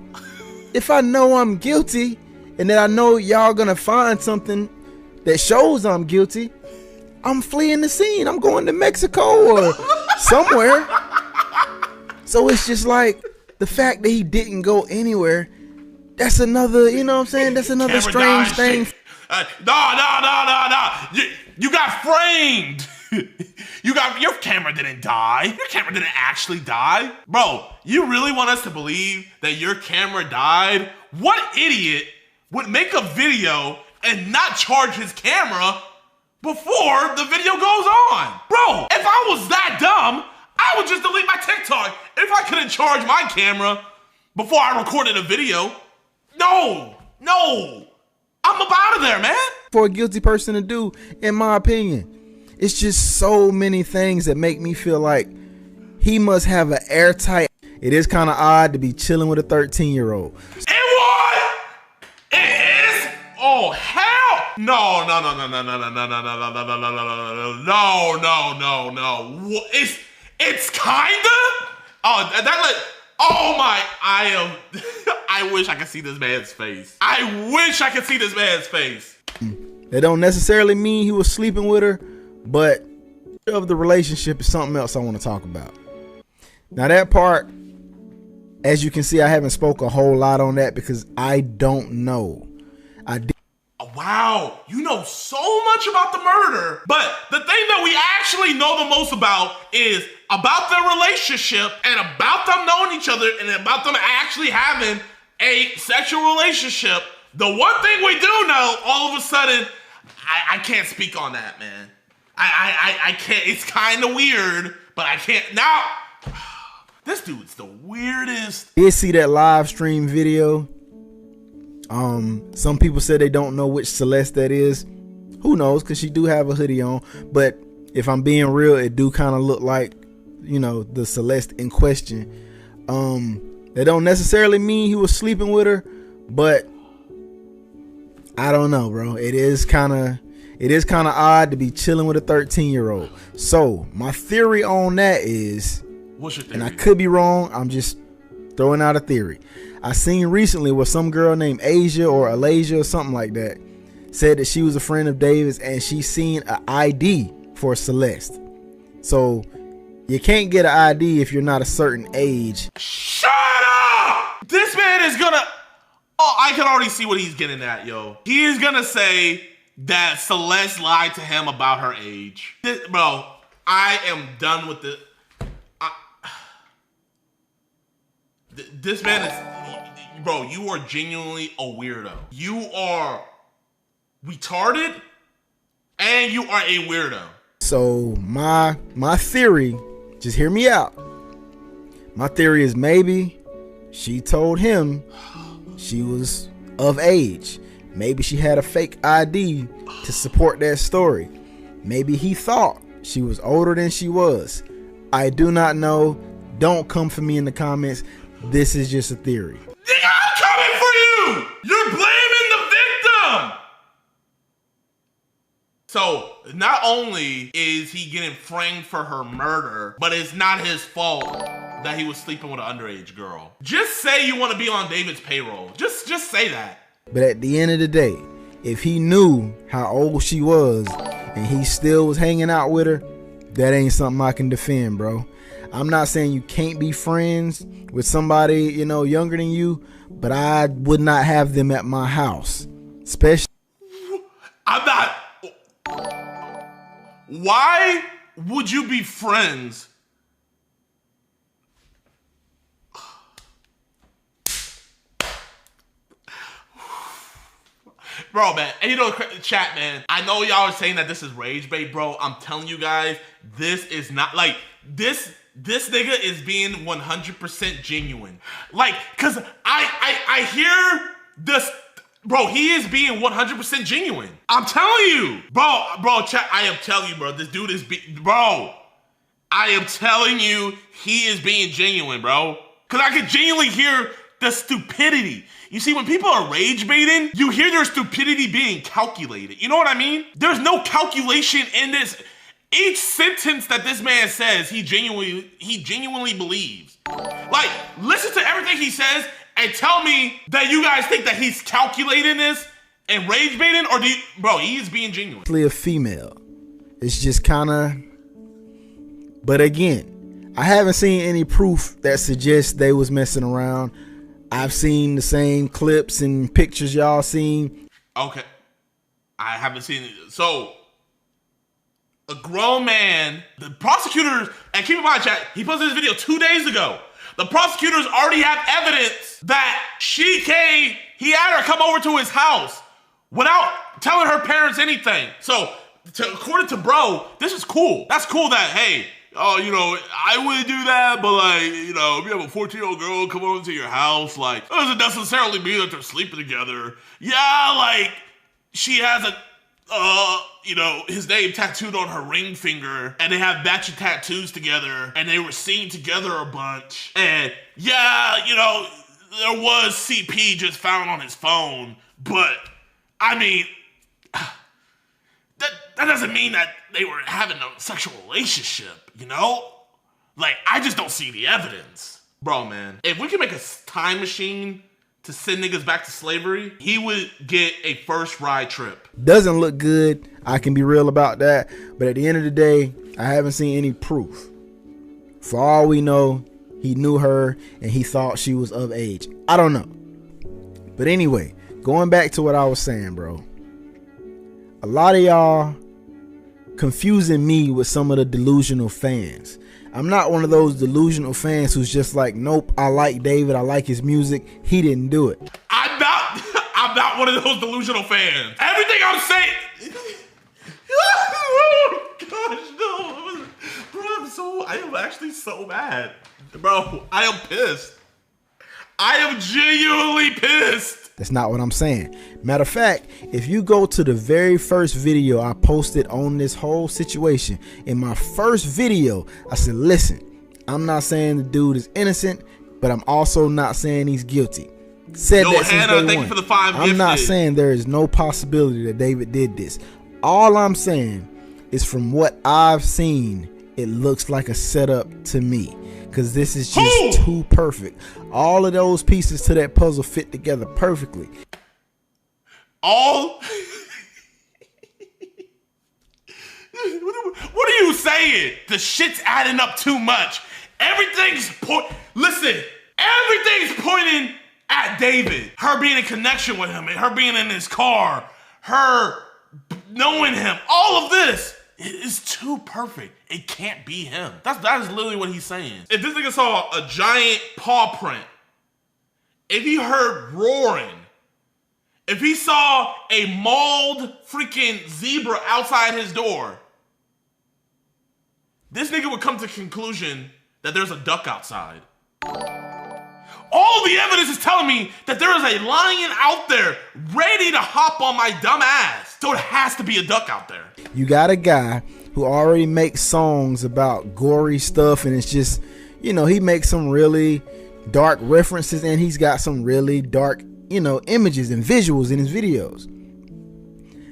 If I know I'm guilty and that I know y'all gonna find something that shows I'm guilty, I'm fleeing the scene. I'm going to Mexico or somewhere. So it's just like, the fact that he didn't go anywhere, that's another, that's another strange thing. No. You got framed. Your camera didn't die. Your camera didn't actually die. Bro, you really want us to believe that your camera died? What idiot would make a video and not charge his camera before the video goes on? Bro, if I was that dumb, I would just delete my TikTok if I couldn't charge my camera before I recorded a video. No. I'm up out of there, man. For a guilty person to do, in my opinion. It's just so many things that make me feel like he must have an airtight. It is kind of odd to be chilling with a 13-year-old. It was! It is? Oh, hell! No. It's kinda? Oh my, I wish I could see this man's face. That don't necessarily mean he was sleeping with her, but of the relationship is something else I want to talk about. Now that part, as you can see, I haven't spoke a whole lot on that because I don't know. Wow, you know so much about the murder, but the thing that we actually know the most about is about their relationship and about them knowing each other and about them actually having a sexual relationship, the one thing we do know, all of a sudden, I can't speak on that, man. I can't. It's kind of weird, but I can't. Now, this dude's the weirdest. Did see that live stream video. Some people said they don't know which Celeste that is. Who knows? Because she do have a hoodie on. But if I'm being real, it do kind of look like, you know, the Celeste in question. That don't necessarily mean he was sleeping with her, but I don't know, bro. It is kind of odd to be chilling with a 13-year-old. So my theory on that is, what's your theory? And I could be wrong, I'm just throwing out a theory. I seen recently where some girl named Asia or Alasia or something like that said that she was a friend of David's and she seen an ID for Celeste. So you can't get an ID if you're not a certain age. Shut up! This man is gonna... Oh, I can already see what he's getting at, yo. He is gonna say that Celeste lied to him about her age. Bro, I am done with this. This man is... Bro, you are genuinely a weirdo. You are retarded and you are a weirdo. So my theory, just hear me out. My theory is maybe she told him she was of age. Maybe she had a fake ID to support that story. Maybe he thought she was older than she was. I do not know. Don't come for me in the comments. This is just a theory. I'm coming for you! You're blaming the victim! So, not only is he getting framed for her murder, but it's not his fault that he was sleeping with an underage girl. Just say you want to be on David's payroll. Just say that. But at the end of the day, if he knew how old she was and he still was hanging out with her, that ain't something I can defend, bro. I'm not saying you can't be friends with somebody, you know, younger than you, but I would not have them at my house. Especially... I'm not... Why would you be friends? Bro, man, and you know, chat, man, I know y'all are saying that this is rage bait, bro. I'm telling you guys, this is not, like, this nigga is being 100% genuine. Like, cause I hear this, bro, he is being 100% genuine. I'm telling you, bro, chat, I am telling you, bro, this dude is, bro, I am telling you, he is being genuine, bro. Cause I can genuinely hear the stupidity. You see, when people are rage baiting, you hear their stupidity being calculated. You know what I mean? There's no calculation in this. Each sentence that this man says, he genuinely believes. Like, listen to everything he says and tell me that you guys think that he's calculating this and rage baiting, or do you, bro, he is being genuine. A female. It's just kind of, but again, I haven't seen any proof that suggests they was messing around. I've seen the same clips and pictures y'all seen. Okay. I haven't seen it. So, a grown man, the prosecutors, and keep in mind, chat, he posted this video 2 days ago. The prosecutors already have evidence that he had her come over to his house without telling her parents anything. So, according to bro, this is cool. That's cool that, hey, oh, you know, I wouldn't do that, but like, you know, if you have a 14-year-old girl come over to your house, like, that doesn't necessarily mean that they're sleeping together. Yeah, like, she has you know, his name tattooed on her ring finger, and they have matching tattoos together, and they were seen together a bunch. And yeah, you know, there was CP just found on his phone, but I mean, that doesn't mean that they were having a sexual relationship, you know? Like, I just don't see the evidence. Bro, man, if we could make a time machine to send niggas back to slavery, he would get a first ride trip. Doesn't look good. I can be real about that. But at the end of the day, I haven't seen any proof. For all we know, he knew her and he thought she was of age. I don't know. But anyway, going back to what I was saying, bro. A lot of y'all confusing me with some of the delusional fans. I'm not one of those delusional fans who's just like, nope, I like David, I like his music, he didn't do it. I'm not one of those delusional fans. Everything I'm saying. Oh gosh, no. Bro, I am actually so mad. Bro, I am pissed. I am genuinely pissed. That's not what I'm saying. Matter of fact, if you go to the very first video I posted on this whole situation, in my first video, I said, listen, I'm not saying the dude is innocent, but I'm also not saying he's guilty. Said Yo, that Hannah, since day thank one. you for the 5 I'm not gifted. saying there is no possibility that David did this. All I'm saying is from what I've seen, it looks like a setup to me. Because this is just too perfect. All of those pieces to that puzzle fit together perfectly. What are you saying? The shit's adding up too much. Everything's pointing at David. Her being in connection with him, and her being in his car, her knowing him, all of this is too perfect. It can't be him. That is literally what he's saying. If this nigga saw a giant paw print, if he heard roaring, if he saw a mauled freaking zebra outside his door, this nigga would come to the conclusion that there's a duck outside. All the evidence is telling me that there is a lion out there ready to hop on my dumb ass. So it has to be a duck out there. You got a guy who already makes songs about gory stuff, and it's just, you know, he makes some really dark references, and he's got some really dark, you know, images and visuals in his videos.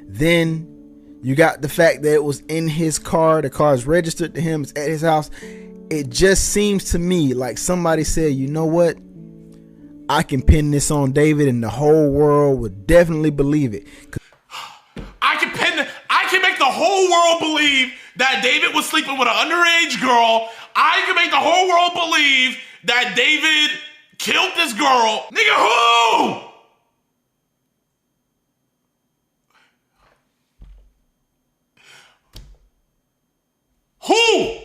Then you got the fact that it was in his car, the car is registered to him, it's at his house. It just seems to me like somebody said, you know what, I can pin this on David and the whole world would definitely believe it. I can make the whole world believe that David was sleeping with an underage girl. I can make the whole world believe that David killed this girl. Nigga, who?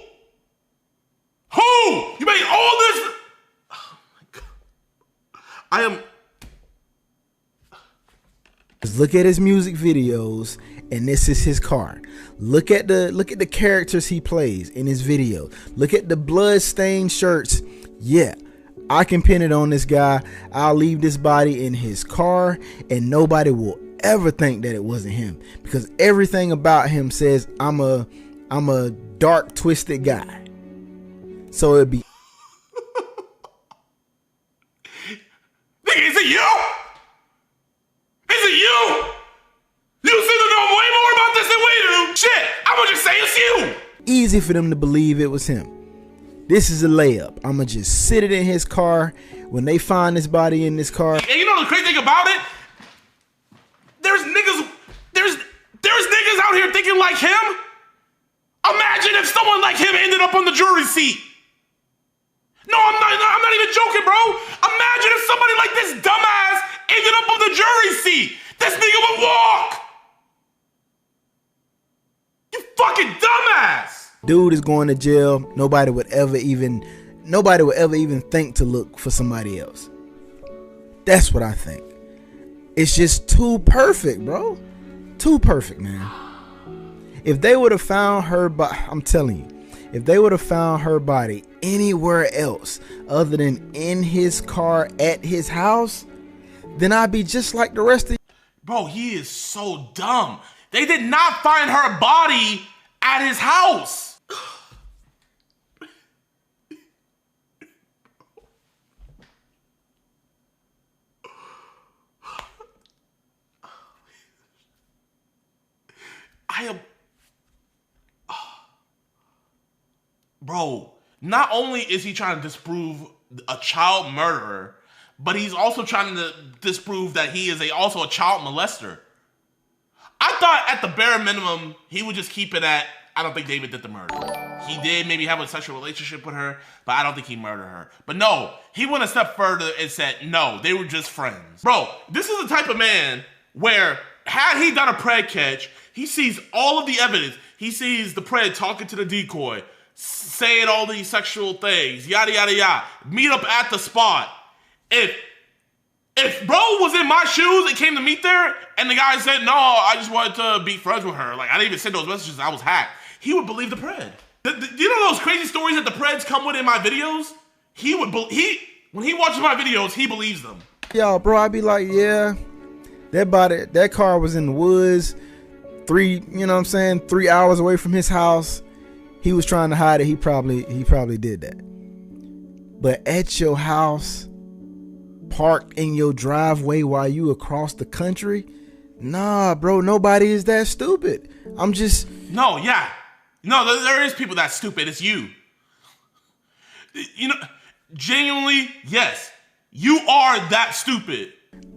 Who? You made all this? Oh my God. I am. Look at his music videos, and this is his car. Look at the characters he plays in his video. Look at the blood-stained shirts. Yeah, I can pin it on this guy. I'll leave this body in his car, and nobody will ever think that it wasn't him, because everything about him says I'm a dark, twisted guy. So it'd be. Nigga, is it you? Is it you? You seem to know way more about this than we do. Shit, I'm gonna just say it's you. Easy for them to believe it was him. This is a layup. I'm gonna just sit it in his car. When they find this body in this car. And you know the crazy thing about it? There's niggas out here thinking like him. Imagine if someone like him ended up on the jury seat. No, I'm not even joking, bro. Imagine if somebody like this dumbass ended up on the jury seat. This nigga would walk. You fucking dumbass. Dude is going to jail. Nobody would ever even think to look for somebody else. That's what I think. It's just too perfect, bro. Too perfect, man. If they would have found her body, I'm telling you, if they would have found her body anywhere else other than in his car at his house, then I'd be just like the rest of you. Bro, he is so dumb. They did not find her body at his house. Bro, not only is he trying to disprove a child murderer, but he's also trying to disprove that he is also a child molester. I thought at the bare minimum, he would just keep it at, I don't think David did the murder. He did maybe have a sexual relationship with her, but I don't think he murdered her. But no, he went a step further and said, no, they were just friends. Bro, this is the type of man where Had he done a pred catch, he sees all of the evidence. He sees the pred talking to the decoy, saying all these sexual things, yada, yada, yada. Meet up at the spot. If bro was in my shoes and came to meet there, and the guy said, no, I just wanted to be friends with her. Like, I didn't even send those messages. I was hacked. He would believe the pred. You know those crazy stories that the preds come with in my videos? When he watches my videos, he believes them. Yo, bro, I'd be like, yeah, that car was in the woods, 3 hours away from his house. He was trying to hide it. He probably did that. But at your house, parked in your driveway while you across the country, nah, bro, nobody is that stupid. No, yeah. No, there is people that stupid. It's you. You know, genuinely, yes. You are that stupid.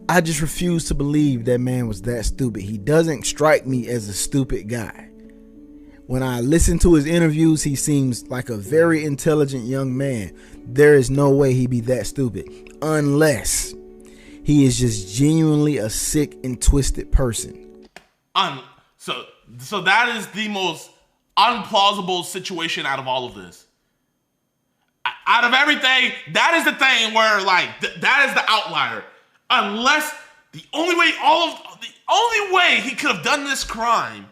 I just refuse to believe that man was that stupid. He doesn't strike me as a stupid guy. When I listen to his interviews, he seems like a very intelligent young man. There is no way he'd be that stupid unless he is just genuinely a sick and twisted person. So that is the most unplausible situation out of all of this. Out of everything, that is the thing where, like, that is the outlier. Unless the only way he could have done this crime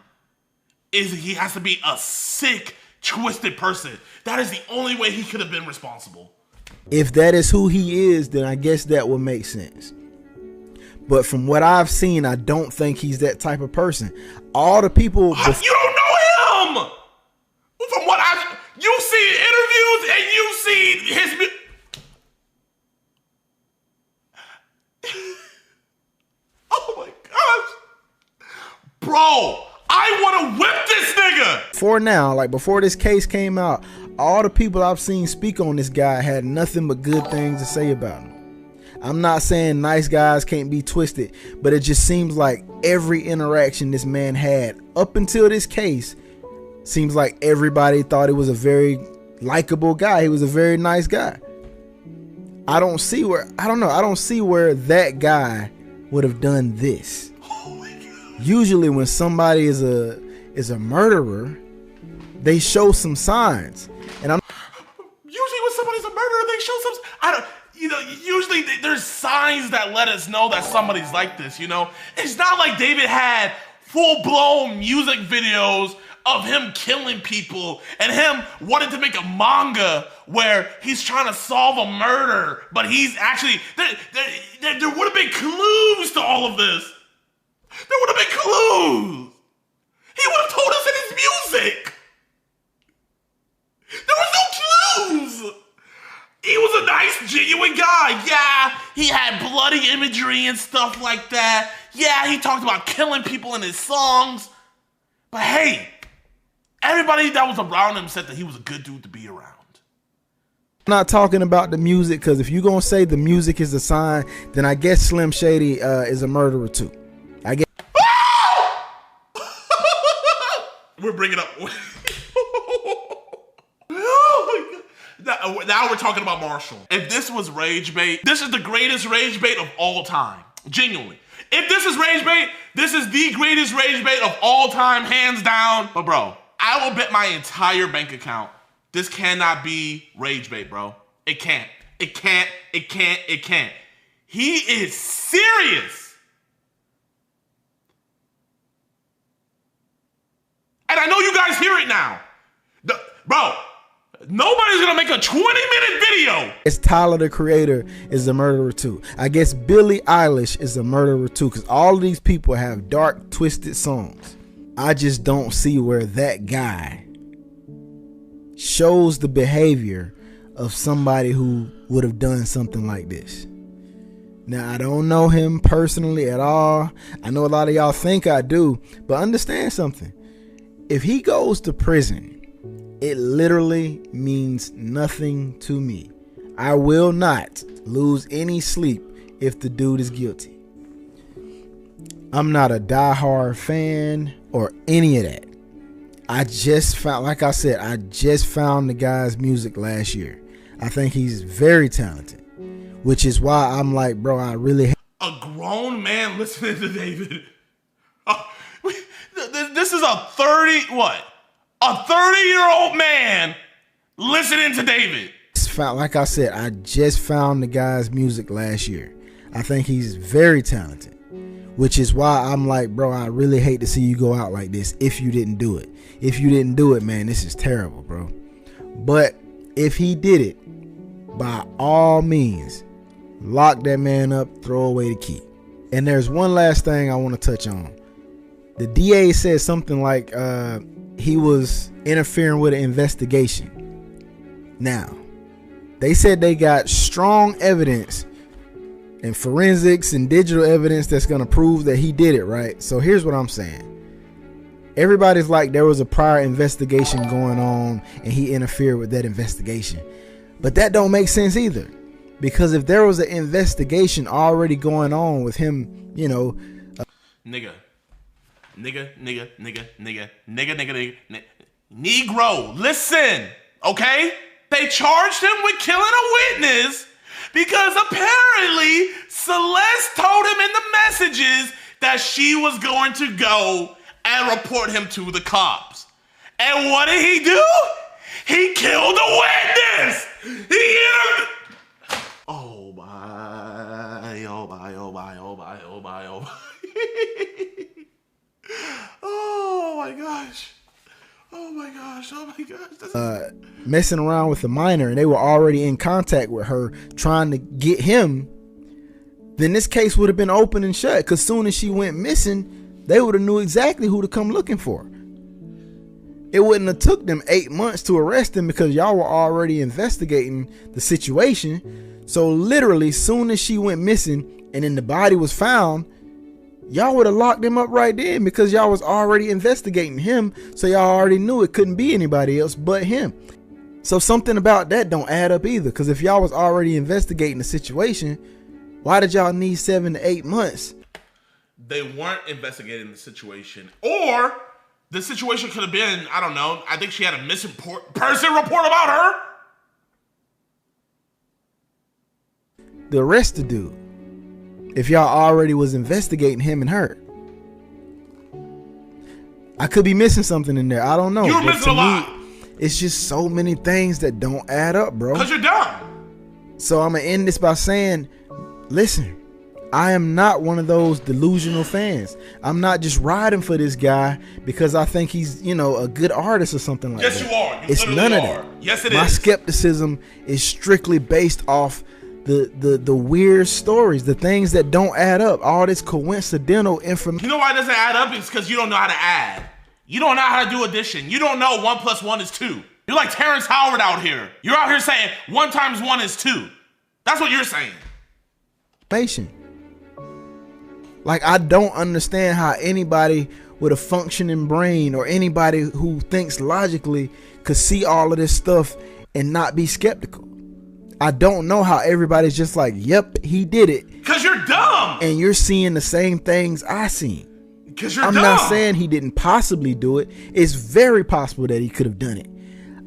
is he has to be a sick, twisted person. That is the only way he could have been responsible. If that is who he is, then I guess that would make sense. But from what I've seen, I don't think he's that type of person. All the people... You don't know him! From what you see interviews and you see his... Oh my gosh. Bro, I want to whip this nigga. Before this case came out, all the people I've seen speak on this guy had nothing but good things to say about him. I'm not saying nice guys can't be twisted, but it just seems like every interaction this man had up until this case seems like everybody thought he was a very likable guy. He was a very nice guy. I don't see where that guy would have done this. Usually when somebody is a murderer, they show some signs. And usually when somebody's a murderer, they show some... usually there's signs that let us know that somebody's like this, you know? It's not like David had full-blown music videos of him killing people and him wanting to make a manga where he's trying to solve a murder, but he's actually... There would have been clues to all of this. There would have been clues. He would have told us in his music. There was no clues. He was a nice, genuine guy. Yeah, he had bloody imagery and stuff like that. Yeah, he talked about killing people in his songs. But hey, everybody that was around him said that he was a good dude to be around. I'm not talking about the music, because if you're going to say the music is a sign, then I guess Slim Shady is a murderer too. I guess. We're bringing up... Now we're talking about Marshall. If this was rage bait, this is the greatest rage bait of all time. Genuinely. If this is rage bait, this is the greatest rage bait of all time, hands down. But bro, I will bet my entire bank account this cannot be rage bait, bro. It can't. It can't. It can't. It can't. He is serious. And I know you guys hear it now. Bro, nobody's gonna make a 20-minute video. It's Tyler, the Creator, is a murderer too. I guess Billie Eilish is a murderer too, because all of these people have dark, twisted songs. I just don't see where that guy shows the behavior of somebody who would have done something like this. Now, I don't know him personally at all. I know a lot of y'all think I do, but understand something. If he goes to prison, it literally means nothing to me. I will not lose any sleep if the dude is guilty. I'm not a diehard fan or any of that. I just found the guy's music last year. I think he's very talented, which is why I'm like, bro, I really... A grown man listening to David This is a 30-year-old man listening to David. Like I said, I just found the guy's music last year. I think he's very talented, which is why I'm like, bro, I really hate to see you go out like this if you didn't do it. If you didn't do it, man, this is terrible, bro. But if he did it, by all means, lock that man up, throw away the key. And there's one last thing I want to touch on. The DA said something like he was interfering with an investigation. Now, they said they got strong evidence and forensics and digital evidence that's going to prove that he did it, right? So here's what I'm saying. Everybody's like there was a prior investigation going on and he interfered with that investigation. But that don't make sense either. Because if there was an investigation already going on with him, you know. Negro. Listen, okay? They charged him with killing a witness because apparently Celeste told him in the messages that she was going to go and report him to the cops. And what did he do? He killed a witness! Oh my, oh my, oh my, oh my, oh my, oh my. Oh my gosh. Oh my gosh, oh my gosh. Messing around with the minor, and they were already in contact with her trying to get him, then this case would have been open and shut, because soon as she went missing, they would have knew exactly who to come looking for. It wouldn't have took them 8 months to arrest him because y'all were already investigating the situation. So literally, soon as she went missing and then the body was found, y'all would have locked him up right then because y'all was already investigating him. So y'all already knew it couldn't be anybody else but him. So something about that don't add up either, because if y'all was already investigating the situation, why did y'all need 7 to 8 months? They weren't investigating the situation, or the situation could have been, I don't know, I think she had a missing person report about her. The arrest the dude. If y'all already was investigating him and her. I could be missing something in there. I don't know. You're missing a lot. It's just so many things that don't add up, bro. Because you're dumb. So I'm going to end this by saying, listen, I am not one of those delusional fans. I'm not just riding for this guy because I think he's, you know, a good artist or something like yes, that. Yes, you are. You it's none of that. Yes, it My is. skepticism is strictly based off the weird stories, the things that don't add up, all this coincidental information. You know why it doesn't add up? It's because you don't know how to add. You don't know how to do addition. You don't know 1 + 1 is 2. You're like Terrence Howard out here. You're out here saying 1 × 1 is 2. That's what you're saying. Patient. Like, I don't understand how anybody with a functioning brain or anybody who thinks logically could see all of this stuff and not be skeptical. I don't know how everybody's just like, yep, he did it. Because you're dumb. And you're seeing the same things I seen. Because you're I'm dumb. not saying he didn't possibly do it. It's very possible that he could have done it.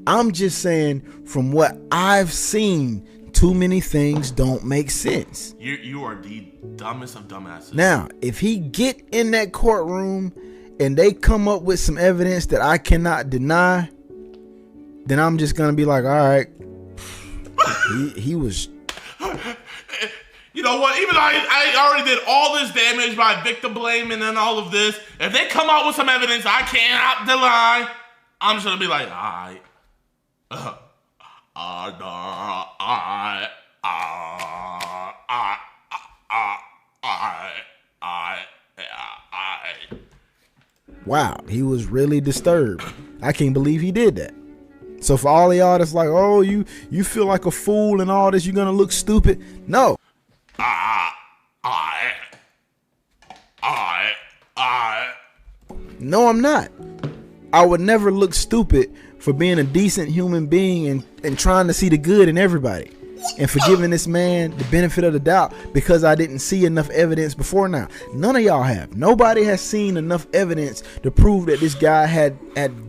I'm just saying from what I've seen, too many things don't make sense. You are the dumbest of dumbasses. Now, if he get in that courtroom and they come up with some evidence that I cannot deny, then I'm just gonna be like, all right, he was. You know what? Even though I already did all this damage by victim blaming and all of this, if they come out with some evidence I cannot deny, I'm just gonna be like, all right. Wow, he was really disturbed. I can't believe he did that. So for all of y'all that's like, oh, you feel like a fool and all this, you're gonna look stupid. No. No, I'm not. I would never look stupid for being a decent human being and trying to see the good in everybody and for giving this man the benefit of the doubt because I didn't see enough evidence before now. None of y'all have. Nobody has seen enough evidence to prove that this guy had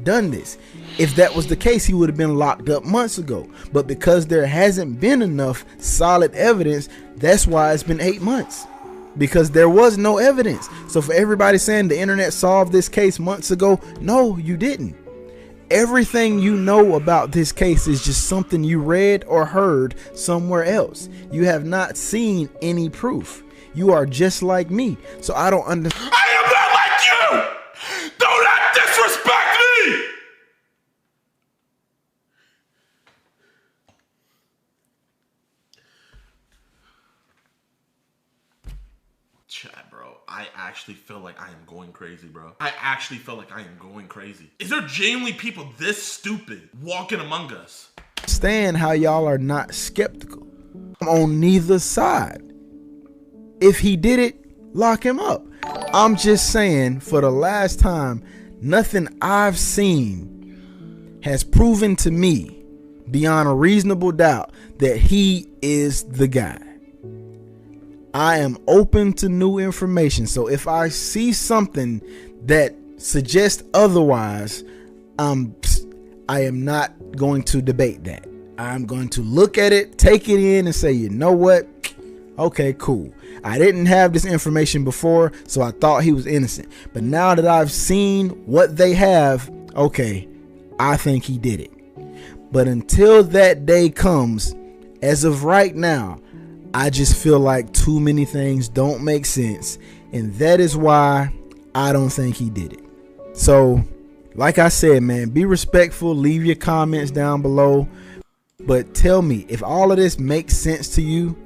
done this. If that was the case, he would have been locked up months ago. But because there hasn't been enough solid evidence, that's why it's been 8 months. because there was no evidence. So for everybody saying the internet solved this case months ago, no, you didn't. Everything you know about this case is just something you read or heard somewhere else. You have not seen any proof. You are just like me. So I don't understand. I am not like you! Don't not disrespect me! Chat, bro. I actually feel like I am going crazy, bro. I actually feel like I am going crazy. Is there genuinely people this stupid walking among us? Understand how y'all are not skeptical. I'm on neither side. If he did it, lock him up. I'm just saying, for the last time, nothing I've seen has proven to me beyond a reasonable doubt that he is the guy. I am open to new information. So if I see something that suggests otherwise, I am not going to debate that. I'm going to look at it, take it in, and say, you know what? Okay, cool. I didn't have this information before, so I thought he was innocent. But now that I've seen what they have, okay, I think he did it. But until that day comes, as of right now, I just feel like too many things don't make sense, and that is why I don't think he did it. So, like I said, man, be respectful, leave your comments down below, but tell me if all of this makes sense to you,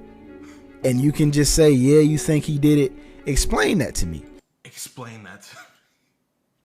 and you can just say, yeah, you think he did it. Explain that to me. Explain that to me.